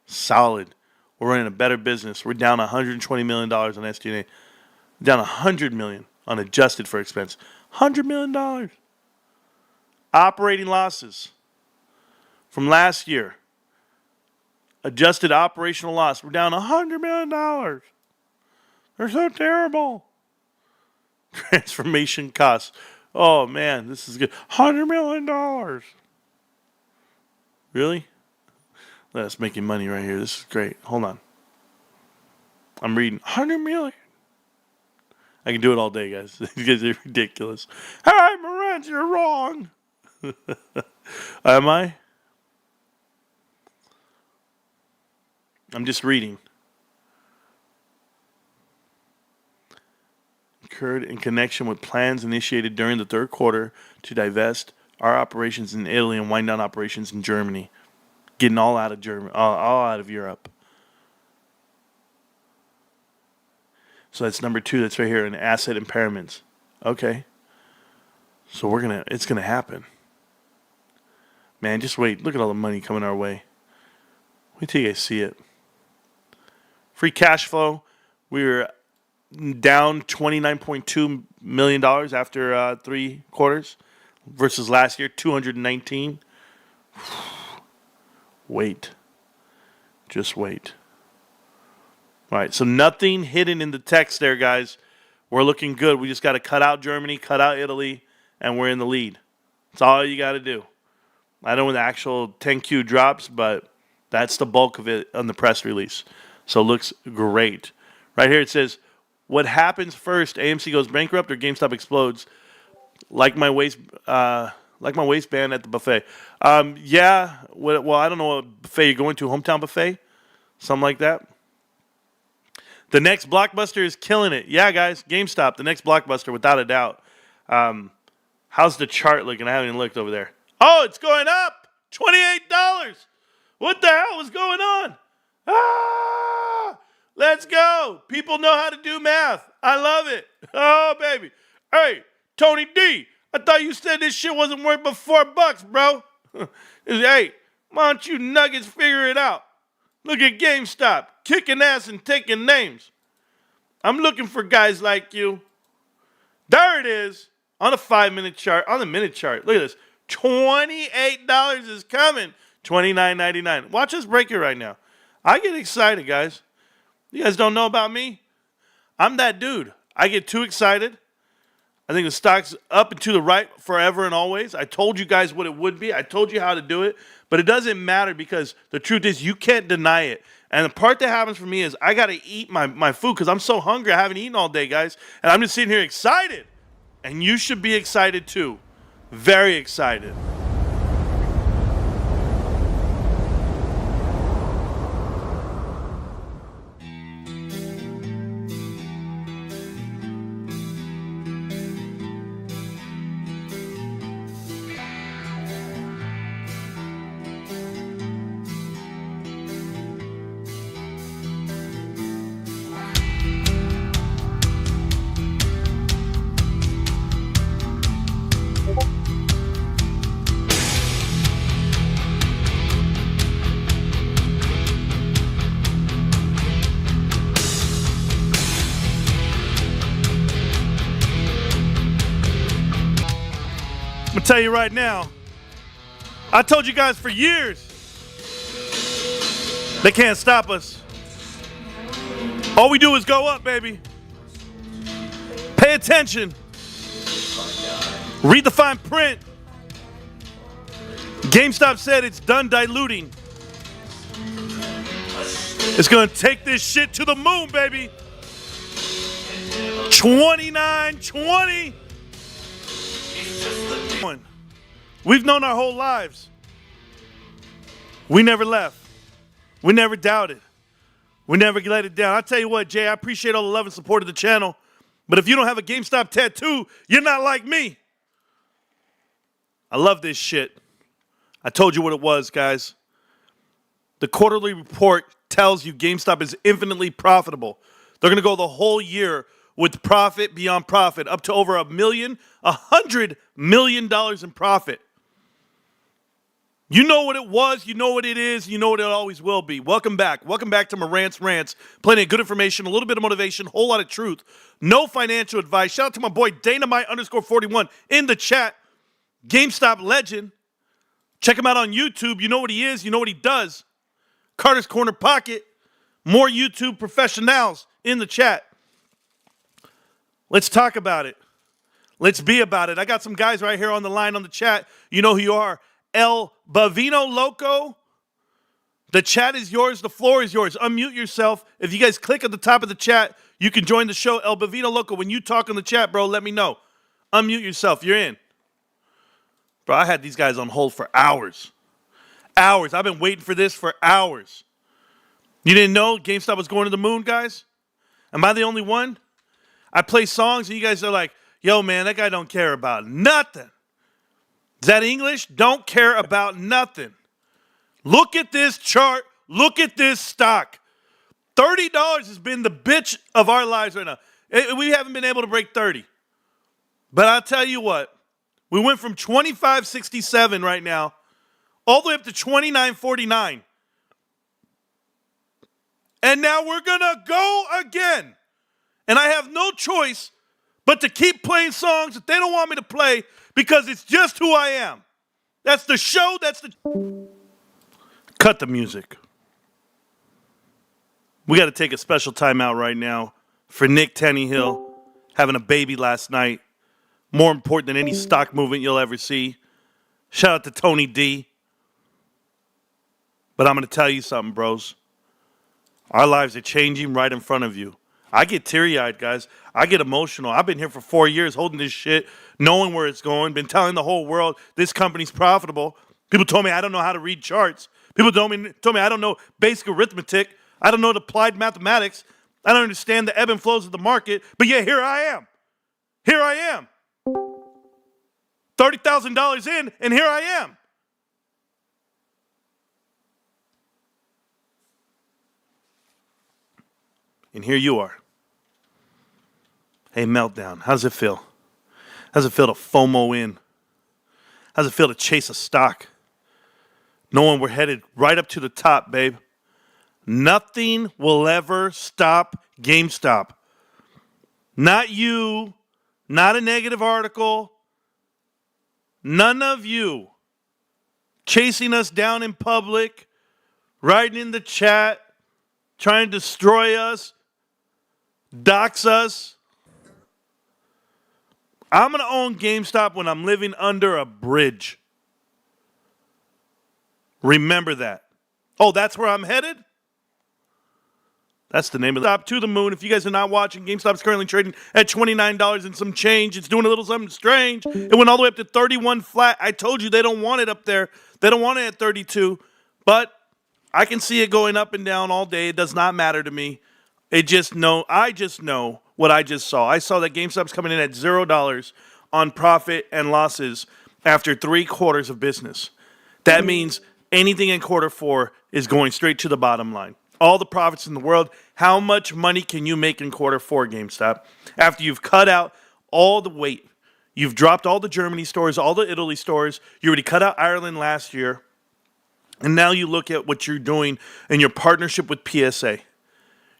solid. We're running a better business. We're down $120 million on SG&A. Down $100 million on adjusted for expense. $100 million. Operating losses from last year. Adjusted operational loss. We're down $100 million. They're so terrible. Transformation costs. Oh, man, this is good. $100 million. Really? That's making money right here. This is great. Hold on. I'm reading. $100 million. I can do it all day, guys. You guys are ridiculous. Hey, Marantz, you're wrong. Am I? I'm just reading. Occurred in connection with plans initiated during the third quarter to divest our operations in Italy and wind down operations in Germany. Getting all out of Germany, all out of Europe. So that's number 2. That's right here in asset impairments. Okay. So it's gonna happen. Man, just wait. Look at all the money coming our way. Wait till you guys see it. Free cash flow. We were down $29.2 million after 3 quarters versus last year, $219. Wait. Just wait. All right, so nothing hidden in the text there, guys. We're looking good. We just got to cut out Germany, cut out Italy, and we're in the lead. That's all you got to do. I know when the actual 10Q drops, but that's the bulk of it on the press release. So it looks great. Right here it says, what happens first? AMC goes bankrupt or GameStop explodes? Like my waistband at the buffet. Yeah. Well, I don't know what buffet you're going to. Hometown buffet? Something like that. The next blockbuster is killing it. Yeah, guys. GameStop, the next blockbuster, without a doubt. How's the chart looking? I haven't even looked over there. Oh, it's going up. $28. What the hell is going on? Ah! Let's go. People know how to do math. I love it. Oh, baby. Hey, Tony D, I thought you said this shit wasn't worth but $4, bro. Hey, why don't you nuggets figure it out? Look at GameStop, kicking ass and taking names. I'm looking for guys like you. There it is on a 5-minute chart, on the minute chart. Look at this. $28 is coming. $29.99. Watch us break it right now. I get excited, guys. You guys don't know about me? I'm that dude. I get too excited. I think the stock's up and to the right forever and always. I told you guys what it would be. I told you how to do it. But it doesn't matter because the truth is you can't deny it. And the part that happens for me is I got to eat my food because I'm so hungry. I haven't eaten all day, guys. And I'm just sitting here excited. And you should be excited too. Very excited. I'm gonna tell you right now, I told you guys for years, they can't stop us. All we do is go up, baby. Pay attention. Read the fine print. GameStop said it's done diluting. It's gonna take this shit to the moon, baby. 29.20. We've known our whole lives. We never left. We never doubted. We never let it down. I tell you what, Jay, I appreciate all the love and support of the channel. But if you don't have a GameStop tattoo, you're not like me. I love this shit. I told you what it was, guys. The quarterly report tells you GameStop is infinitely profitable. They're going to go the whole year with profit beyond profit, up to over $100 million in profit. You know what it was, you know what it is, you know what it always will be. Welcome back. Welcome back to Marantz Rantz. Plenty of good information, a little bit of motivation, a whole lot of truth. No financial advice. Shout out to my boy Dynamite_41 in the chat. GameStop legend. Check him out on YouTube. You know what he is, you know what he does. Carter's Corner Pocket. More YouTube professionals in the chat. Let's talk about it. Let's be about it. I got some guys right here on the line on the chat. You know who you are. El Bavino Loco. The chat is yours. The floor is yours. Unmute yourself. If you guys click at the top of the chat, you can join the show. El Bavino Loco, when you talk in the chat, bro, let me know. Unmute yourself. You're in. Bro, I had these guys on hold for hours. Hours. I've been waiting for this for hours. You didn't know GameStop was going to the moon, guys? Am I the only one? I play songs and you guys are like, yo, man, that guy don't care about nothing. Is that English? Don't care about nothing. Look at this chart. Look at this stock. $30 has been the bitch of our lives right now. We haven't been able to break 30. But I'll tell you what. We went from 25.67 right now all the way up to 29.49. And now we're going to go again. And I have no choice but to keep playing songs that they don't want me to play because it's just who I am. That's the show. That's the... Cut the music. We got to take a special timeout right now for Nick Tannehill having a baby last night. More important than any stock movement you'll ever see. Shout out to Tony D. But I'm going to tell you something, bros. Our lives are changing right in front of you. I get teary-eyed, guys. I get emotional. I've been here for 4 years holding this shit, knowing where it's going, been telling the whole world this company's profitable. People told me I don't know how to read charts. People told me I don't know basic arithmetic. I don't know applied mathematics. I don't understand the ebb and flows of the market. But yeah, here I am. Here I am. $30,000 in, and here I am. And here you are. Hey, Meltdown, how does it feel? How does it feel to FOMO in? How does it feel to chase a stock? Knowing we're headed right up to the top, babe. Nothing will ever stop GameStop. Not you, not a negative article. None of you chasing us down in public, writing in the chat, trying to destroy us, dox us. I'm going to own GameStop when I'm living under a bridge. Remember that. Oh, that's where I'm headed? That's the name of the GameStop to the moon. If you guys are not watching, GameStop's currently trading at $29 and some change. It's doing a little something strange. It went all the way up to 31 flat. I told you they don't want it up there. They don't want it at 32. But I can see it going up and down all day. It does not matter to me. I just know what I just saw. I saw that GameStop's coming in at $0 on profit and losses after 3 quarters of business. That means anything in quarter 4 is going straight to the bottom line. All the profits in the world. How much money can you make in quarter 4, GameStop? After you've cut out all the weight. You've dropped all the Germany stores, all the Italy stores. You already cut out Ireland last year. And now you look at what you're doing in your partnership with PSA.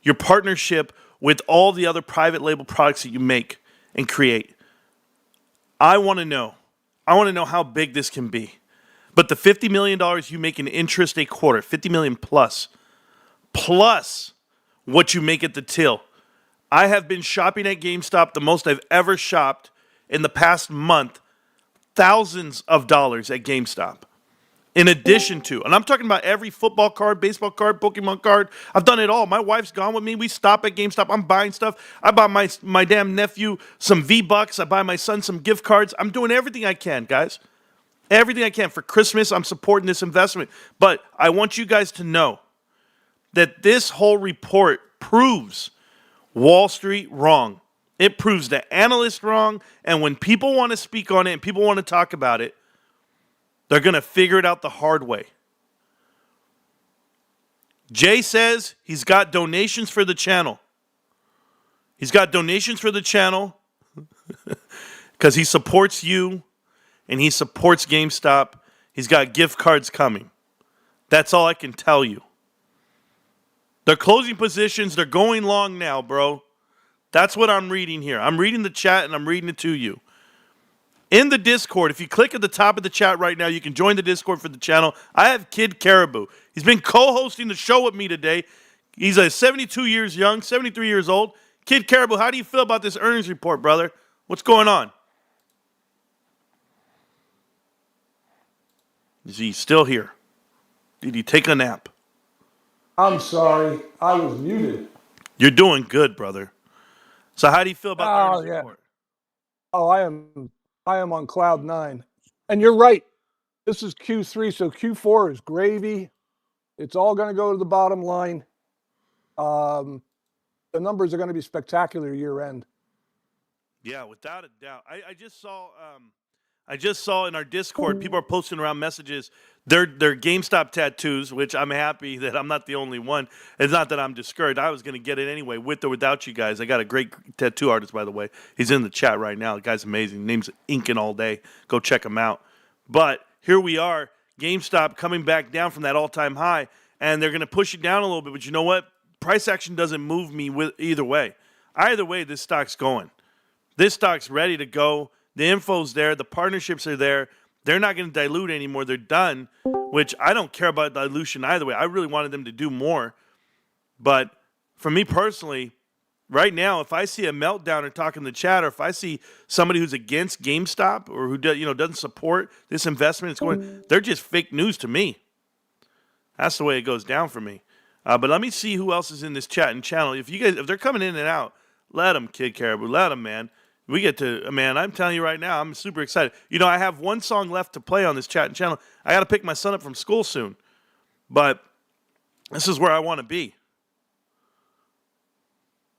Your partnership with all the other private label products that you make and create. I want to know. I want to know how big this can be. But the $50 million you make in interest a quarter, $50 million plus what you make at the till. I have been shopping at GameStop the most I've ever shopped in the past month. Thousands of dollars at GameStop. In addition to, and I'm talking about every football card, baseball card, Pokemon card. I've done it all. My wife's gone with me. We stop at GameStop. I'm buying stuff. I bought my damn nephew some V-Bucks. I buy my son some gift cards. I'm doing everything I can, guys. Everything I can. For Christmas, I'm supporting this investment. But I want you guys to know that this whole report proves Wall Street wrong. It proves the analysts wrong. And when people want to speak on it and people want to talk about it, they're going to figure it out the hard way. Jay says he's got donations for the channel. He's got donations for the channel because he supports you and he supports GameStop. He's got gift cards coming. That's all I can tell you. They're closing positions. They're going long now, bro. That's what I'm reading here. I'm reading the chat and I'm reading it to you. In the Discord, if you click at the top of the chat right now, you can join the Discord for the channel. I have Kid Caribou. He's been co-hosting the show with me today. He's 72 years young, 73 years old. Kid Caribou, how do you feel about this earnings report, brother? What's going on? Is he still here? Did he take a nap? I'm sorry. I was muted. You're doing good, brother. So how do you feel about the earnings report? Oh, I am on cloud 9. And you're right. This is Q3, so Q4 is gravy. It's all going to go to the bottom line. The numbers are going to be spectacular year end. Yeah, without a doubt. I just saw in our Discord, people are posting around messages, their GameStop tattoos, which I'm happy that I'm not the only one. It's not that I'm discouraged. I was going to get it anyway, with or without you guys. I got a great tattoo artist, by the way. He's in the chat right now. The guy's amazing. His name's Inkin' All Day. Go check him out. But here we are, GameStop coming back down from that all-time high, and they're going to push it down a little bit. But you know what? Price action doesn't move me with either way. Either way, this stock's going. This stock's ready to go. The info's there. The partnerships are there. They're not going to dilute anymore. They're done, which I don't care about dilution either way. I really wanted them to do more. But for me personally, right now, if I see a meltdown or talk in the chat, or if I see somebody who's against GameStop or who doesn't support this investment, they're just fake news to me. That's the way it goes down for me. But let me see who else is in this chat and channel. If they're coming in and out, let them, Kid Caribou. Let them, man. We get to, man, I'm telling you right now, I'm super excited. I have one song left to play on this chat and channel. I got to pick my son up from school soon. But this is where I want to be.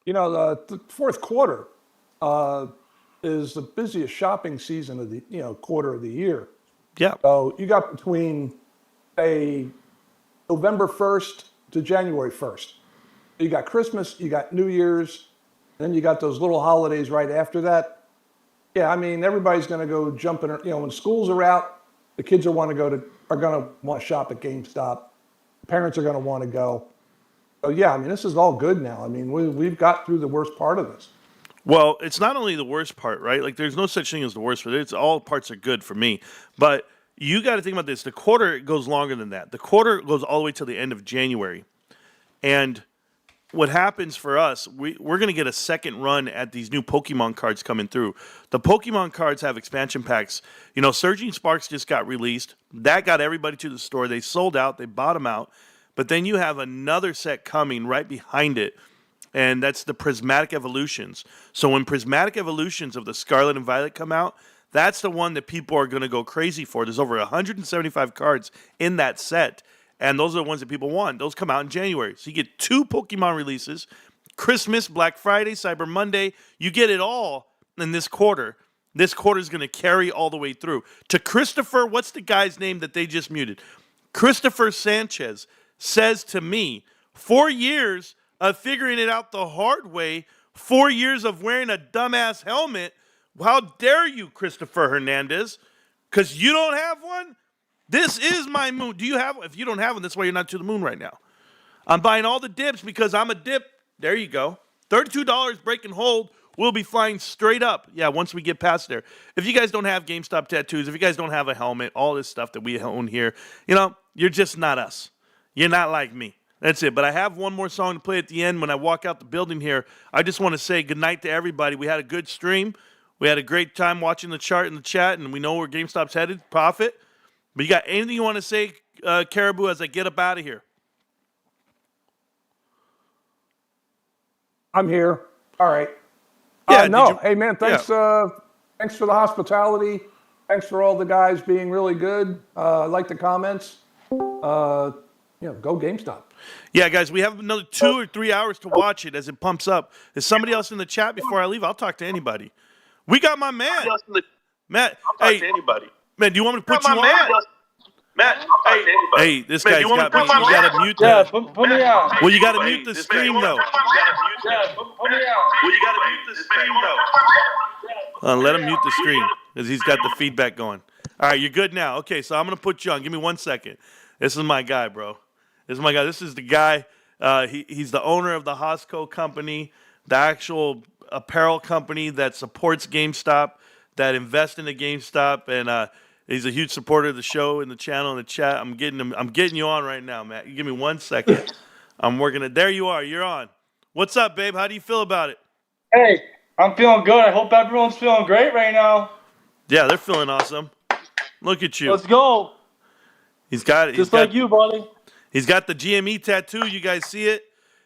The fourth quarter is the busiest shopping season of the, quarter of the year. Yeah. So you got between, say, November 1st to January 1st. You got Christmas, you got New Year's, then you got those little holidays right after that. Yeah, I mean, everybody's going to go jumping. When schools are out, the kids are going to want to shop at GameStop. Parents are going to want to go. So yeah, I mean, this is all good now. I mean, we've got through the worst part of this. Well, it's not only the worst part, right? Like, there's no such thing as the worst part. It's all parts are good for me. But you got to think about this. The quarter goes longer than that. The quarter goes all the way till the end of January. And what happens for us, we're going to get a second run at these new Pokemon cards coming through. The Pokemon cards have expansion packs. You know, Surging Sparks just got released. That got everybody to the store. They sold out. They bought them out. But then you have another set coming right behind it, and that's the Prismatic Evolutions. So when Prismatic Evolutions of the Scarlet and Violet come out, that's the one that people are going to go crazy for. There's over 175 cards in that set. And those are the ones that people want. Those come out in January. So you get 2 Pokemon releases, Christmas, Black Friday, Cyber Monday. You get it all in this quarter. This quarter is going to carry all the way through. To Christopher, what's the guy's name that they just muted? Christopher Sanchez says to me, 4 years of figuring it out the hard way, 4 years of wearing a dumbass helmet. How dare you, Christopher Hernandez? Because you don't have one? This is my moon. Do you have one? If you don't have one, that's why you're not to the moon right now. I'm buying all the dips because I'm a dip. There you go. $32 break and hold. We'll be flying straight up. Yeah, once we get past there. If you guys don't have GameStop tattoos, if you guys don't have a helmet, all this stuff that we own here, you know, you're just not us. You're not like me. That's it. But I have one more song to play at the end when I walk out the building here. I just want to say goodnight to everybody. We had a good stream. We had a great time watching the chart in the chat, and we know where GameStop's headed. Profit. But you got anything you want to say, Caribou, as I get up out of here? I'm here. All right. Yeah. No. Hey, man, thanks. Thanks for the hospitality. Thanks for all the guys being really good. I like the comments. Go GameStop. Yeah, guys, we have another 2 or 3 hours to watch it as it pumps up. Is somebody else in the chat before I leave? I'll talk to anybody. We got my man. Matt, hey, anybody. Man, do you want me to put you on? Matt, hey, this guy's got me. You got to mute that. Put me out. Well, you got to mute the stream, though. Put me out. Well, you got to mute the stream, though. Let him mute the stream because he's got the feedback going. All right, you're good now. Okay, so I'm going to put you on. Give me 1 second. This is my guy, bro. This is my guy. This is the guy. He's the owner of the Hosco company, the actual apparel company that supports GameStop, that invests in the GameStop, and he's a huge supporter of the show and the channel and the chat. I'm getting you on right now, Matt. You give me 1 second. I'm working it. There you are. You're on. What's up, babe? How do you feel about it? Hey, I'm feeling good. I hope everyone's feeling great right now. Yeah, they're feeling awesome. Look at you. Let's go. He's got it. Just like you, buddy. He's got the GME tattoo. You guys see it?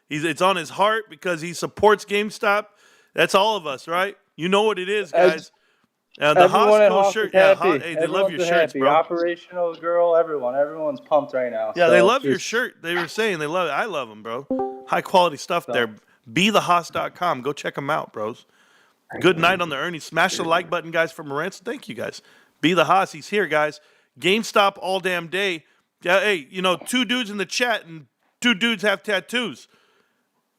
It's on his heart because he supports GameStop. That's all of us, right? You know what it is, guys. The everyone at Hosco Hoss shirt. is happy. Yeah, hey, they love your shirts, happy. bro. Operational girl, everyone's pumped right now. Yeah, they love your shirt. They were saying they love it. I love them, bro. High quality stuff there. BeTheHoss.com. Go check them out, bros. Good night on the earnings. Smash the like button, guys, for Marantz. Thank you, guys. Be the Hoss. He's here, guys. GameStop all damn day. Yeah, hey, 2 dudes in the chat and 2 dudes have tattoos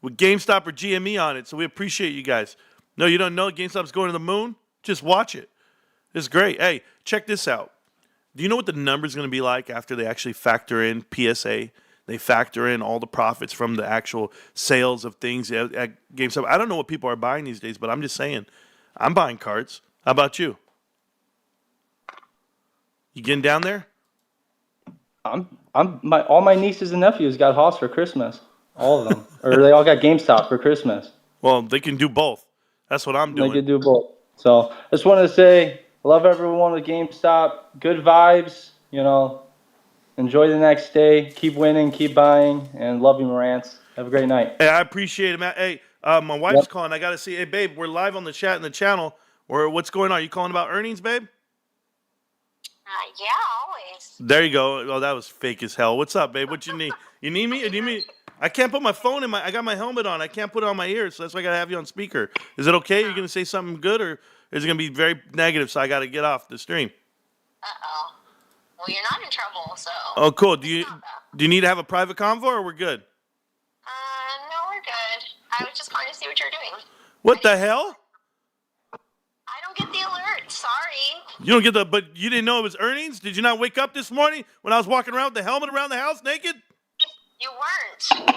with GameStop or GME on it. So we appreciate you guys. No, you don't know GameStop's going to the moon? Just watch it. It's great. Hey, check this out. Do you know what the number's going to be like after they actually factor in PSA? They factor in all the profits from the actual sales of things at GameStop. I don't know what people are buying these days, but I'm just saying, I'm buying cards. How about you? You getting down there? All my nieces and nephews got Hoss for Christmas. All of them. Or they all got GameStop for Christmas. Well, they can do both. That's what I'm doing. They can do both. So I just wanted to say, love everyone with GameStop. Good vibes. Enjoy the next day. Keep winning. Keep buying. And love you, Marantz. Have a great night. Hey, I appreciate it, man. Hey, my wife's calling. I got to see. Hey, babe, we're live on the chat and the channel. What's going on? Are you calling about earnings, babe? Yeah, always. There you go. Oh, that was fake as hell. What's up, babe? What you need? You need me? You need me? I can't put my phone in I got my helmet on. I can't put it on my ears, so that's why I got to have you on speaker. Is it okay? You're going to say something good, or is it going to be very negative, so I got to get off the stream? Uh-oh. Well, you're not in trouble, so. Oh, cool. Do you need to have a private convo, or we're good? No, we're good. I was just calling to see what you're doing. What the hell? I don't get the alert. Sorry. You don't get but you didn't know it was earnings? Did you not wake up this morning when I was walking around with the helmet around the house naked? You weren't.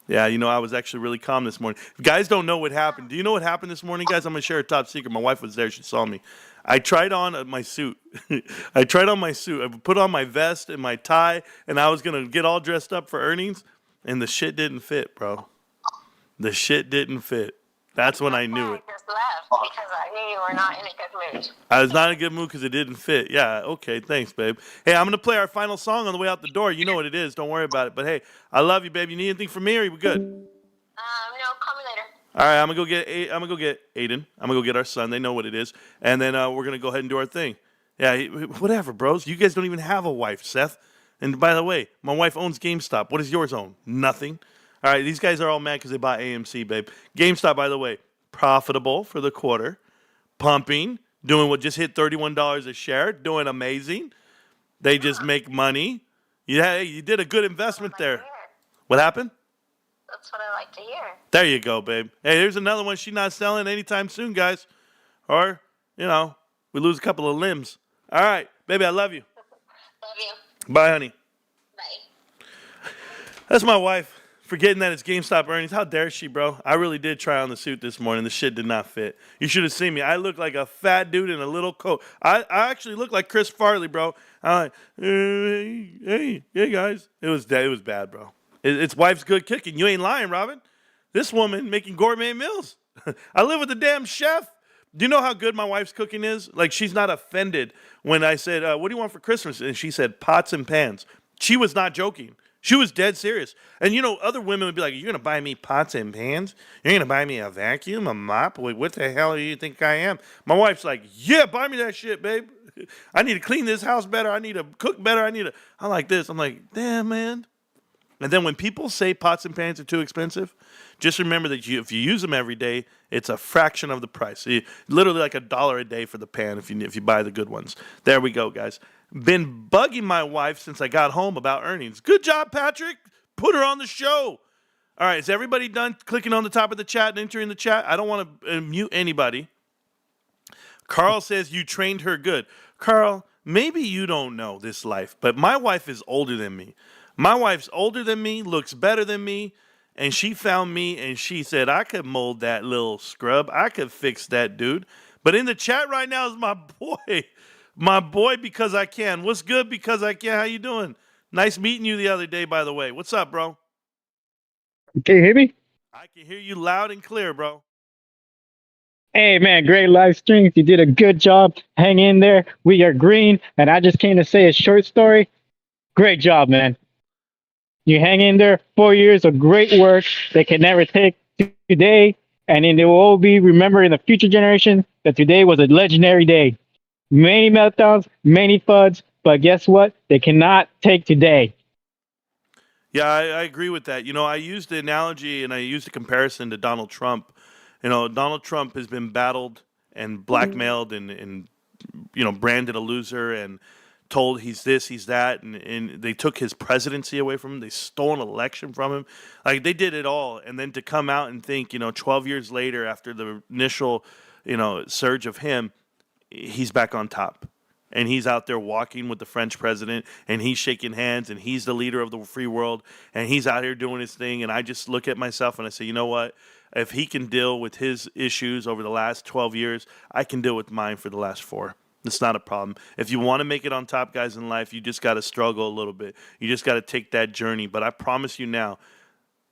Yeah, I was actually really calm this morning. If guys don't know what happened. Do you know what happened this morning, guys? I'm going to share a top secret. My wife was there. She saw me. I tried on my suit. I put on my vest and my tie, and I was going to get all dressed up for earnings. and the shit didn't fit, bro. The shit didn't fit. That's when I knew it. I just left because I knew you were not in a good mood. I was not in a good mood because it didn't fit. Yeah, okay, thanks, babe. Hey, I'm going to play our final song on the way out the door. You know what it is. Don't worry about it. But, hey, I love you, babe. You need anything from me or are you good? No, call me later. All right, I'm going to go get Aiden. I'm going to go get our son. They know what it is. And then we're going to go ahead and do our thing. Yeah, whatever, bros. You guys don't even have a wife, Seth. And by the way, my wife owns GameStop. What does yours own? Nothing. All right, these guys are all mad because they bought AMC, babe. GameStop, by the way, profitable for the quarter, pumping, doing what just hit $31 a share, doing amazing. They just make money. Yeah, you did a good investment there. What happened? That's what I like to hear. There you go, babe. Hey, there's another one she's not selling anytime soon, guys. Or, we lose a couple of limbs. All right, baby, I love you. Love you. Bye, honey. Bye. That's my wife. Forgetting that it's GameStop earnings. How dare she, bro? I really did try on the suit this morning. The shit did not fit. You should have seen me. I look like a fat dude in a little coat. I actually look like Chris Farley, bro. I'm like, hey, guys. It was bad, bro. It's wife's good cooking. You ain't lying, Robin. This woman making gourmet meals. I live with a damn chef. Do you know how good my wife's cooking is? Like, she's not offended when I said, what do you want for Christmas? And she said, pots and pans. She was not joking. She was dead serious. And, other women would be like, you're going to buy me pots and pans? You're going to buy me a vacuum, a mop? Wait, what the hell do you think I am? My wife's like, yeah, buy me that shit, babe. I need to clean this house better. I need to cook better. I like this. I'm like, damn, man. And then when people say pots and pans are too expensive, just remember that if you use them every day, it's a fraction of the price. Literally like $1 a day for the pan if you buy the good ones. There we go, guys. Been bugging my wife since I got home about earnings. Good job, Patrick. Put her on the show. All right, is everybody done clicking on the top of the chat and entering the chat? I don't want to mute anybody. Carl says you trained her good. Carl, maybe you don't know this life, but my wife is older than me. My wife's older than me, looks better than me, and she found me and she said, I could mold that little scrub. I could fix that dude. But in the chat right now is my boy. My boy, because I can. What's good, because I can? How you doing? Nice meeting you the other day, by the way. What's up, bro? Can you hear me? I can hear you loud and clear, bro. Hey, man, great live streams. You did a good job. Hang in there. We are green. And I just came to say a short story. Great job, man. You hang in there. 4 years of great work. They can never take today. And then they will all be remembered in the future generation that today was a legendary day. Many meltdowns, many FUDs, but guess what? They cannot take today. Yeah, I agree with that. I used the analogy and I used the comparison to Donald Trump. Donald Trump has been battled and blackmailed and branded a loser and told he's this, he's that, and they took his presidency away from him. They stole an election from him. Like, they did it all. And then to come out and think, 12 years later after the initial, surge of him, he's back on top. And he's out there walking with the French president, and he's shaking hands, and he's the leader of the free world, and he's out here doing his thing. And I just look at myself and I say, you know what? If he can deal with his issues over the last 12 years, I can deal with mine for the last 4. It's not a problem. If you want to make it on top, guys, in life, you just got to struggle a little bit. You just got to take that journey. But I promise you now,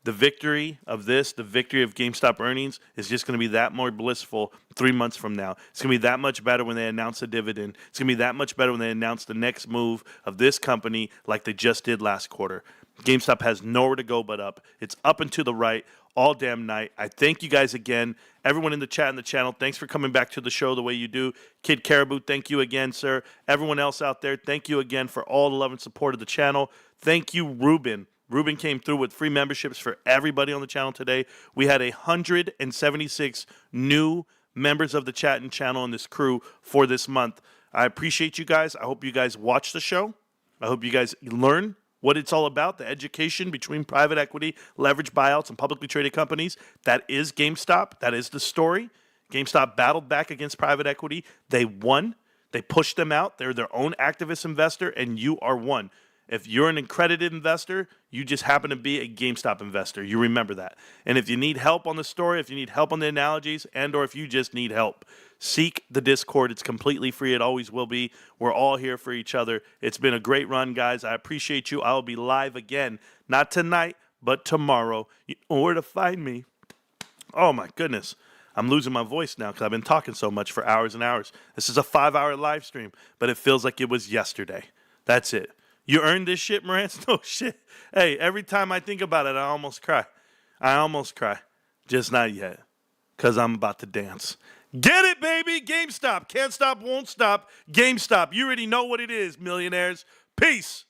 the victory of GameStop earnings is just going to be that more blissful 3 months from now. It's going to be that much better when they announce a dividend. It's going to be that much better when they announce the next move of this company like they just did last quarter. GameStop has nowhere to go but up. It's up and to the right all damn night. I thank you guys again. Everyone in the chat and the channel, thanks for coming back to the show the way you do. Kid Caribou, thank you again, sir. Everyone else out there, thank you again for all the love and support of the channel. Thank you, Ruben. Ruben came through with free memberships for everybody on the channel today. We had 176 new members of the chat and channel and this crew for this month. I appreciate you guys. I hope you guys watch the show. I hope you guys learn what it's all about, the education between private equity, leveraged buyouts, and publicly traded companies. That is GameStop. That is the story. GameStop battled back against private equity. They won. They pushed them out. They're their own activist investor, and you are one. If you're an accredited investor, you just happen to be a GameStop investor. You remember that. And if you need help on the story, if you need help on the analogies, and or if you just need help, seek the Discord. It's completely free. It always will be. We're all here for each other. It's been a great run, guys. I appreciate you. I'll be live again, not tonight, but tomorrow. You know where to find me. Oh, my goodness. I'm losing my voice now because I've been talking so much for hours and hours. This is a 5-hour live stream, but it feels like it was yesterday. That's it. You earned this shit, Marantz? No shit. Hey, every time I think about it, I almost cry. Just not yet, because I'm about to dance. Get it, baby. GameStop. Can't stop, won't stop. GameStop. You already know what it is, millionaires. Peace.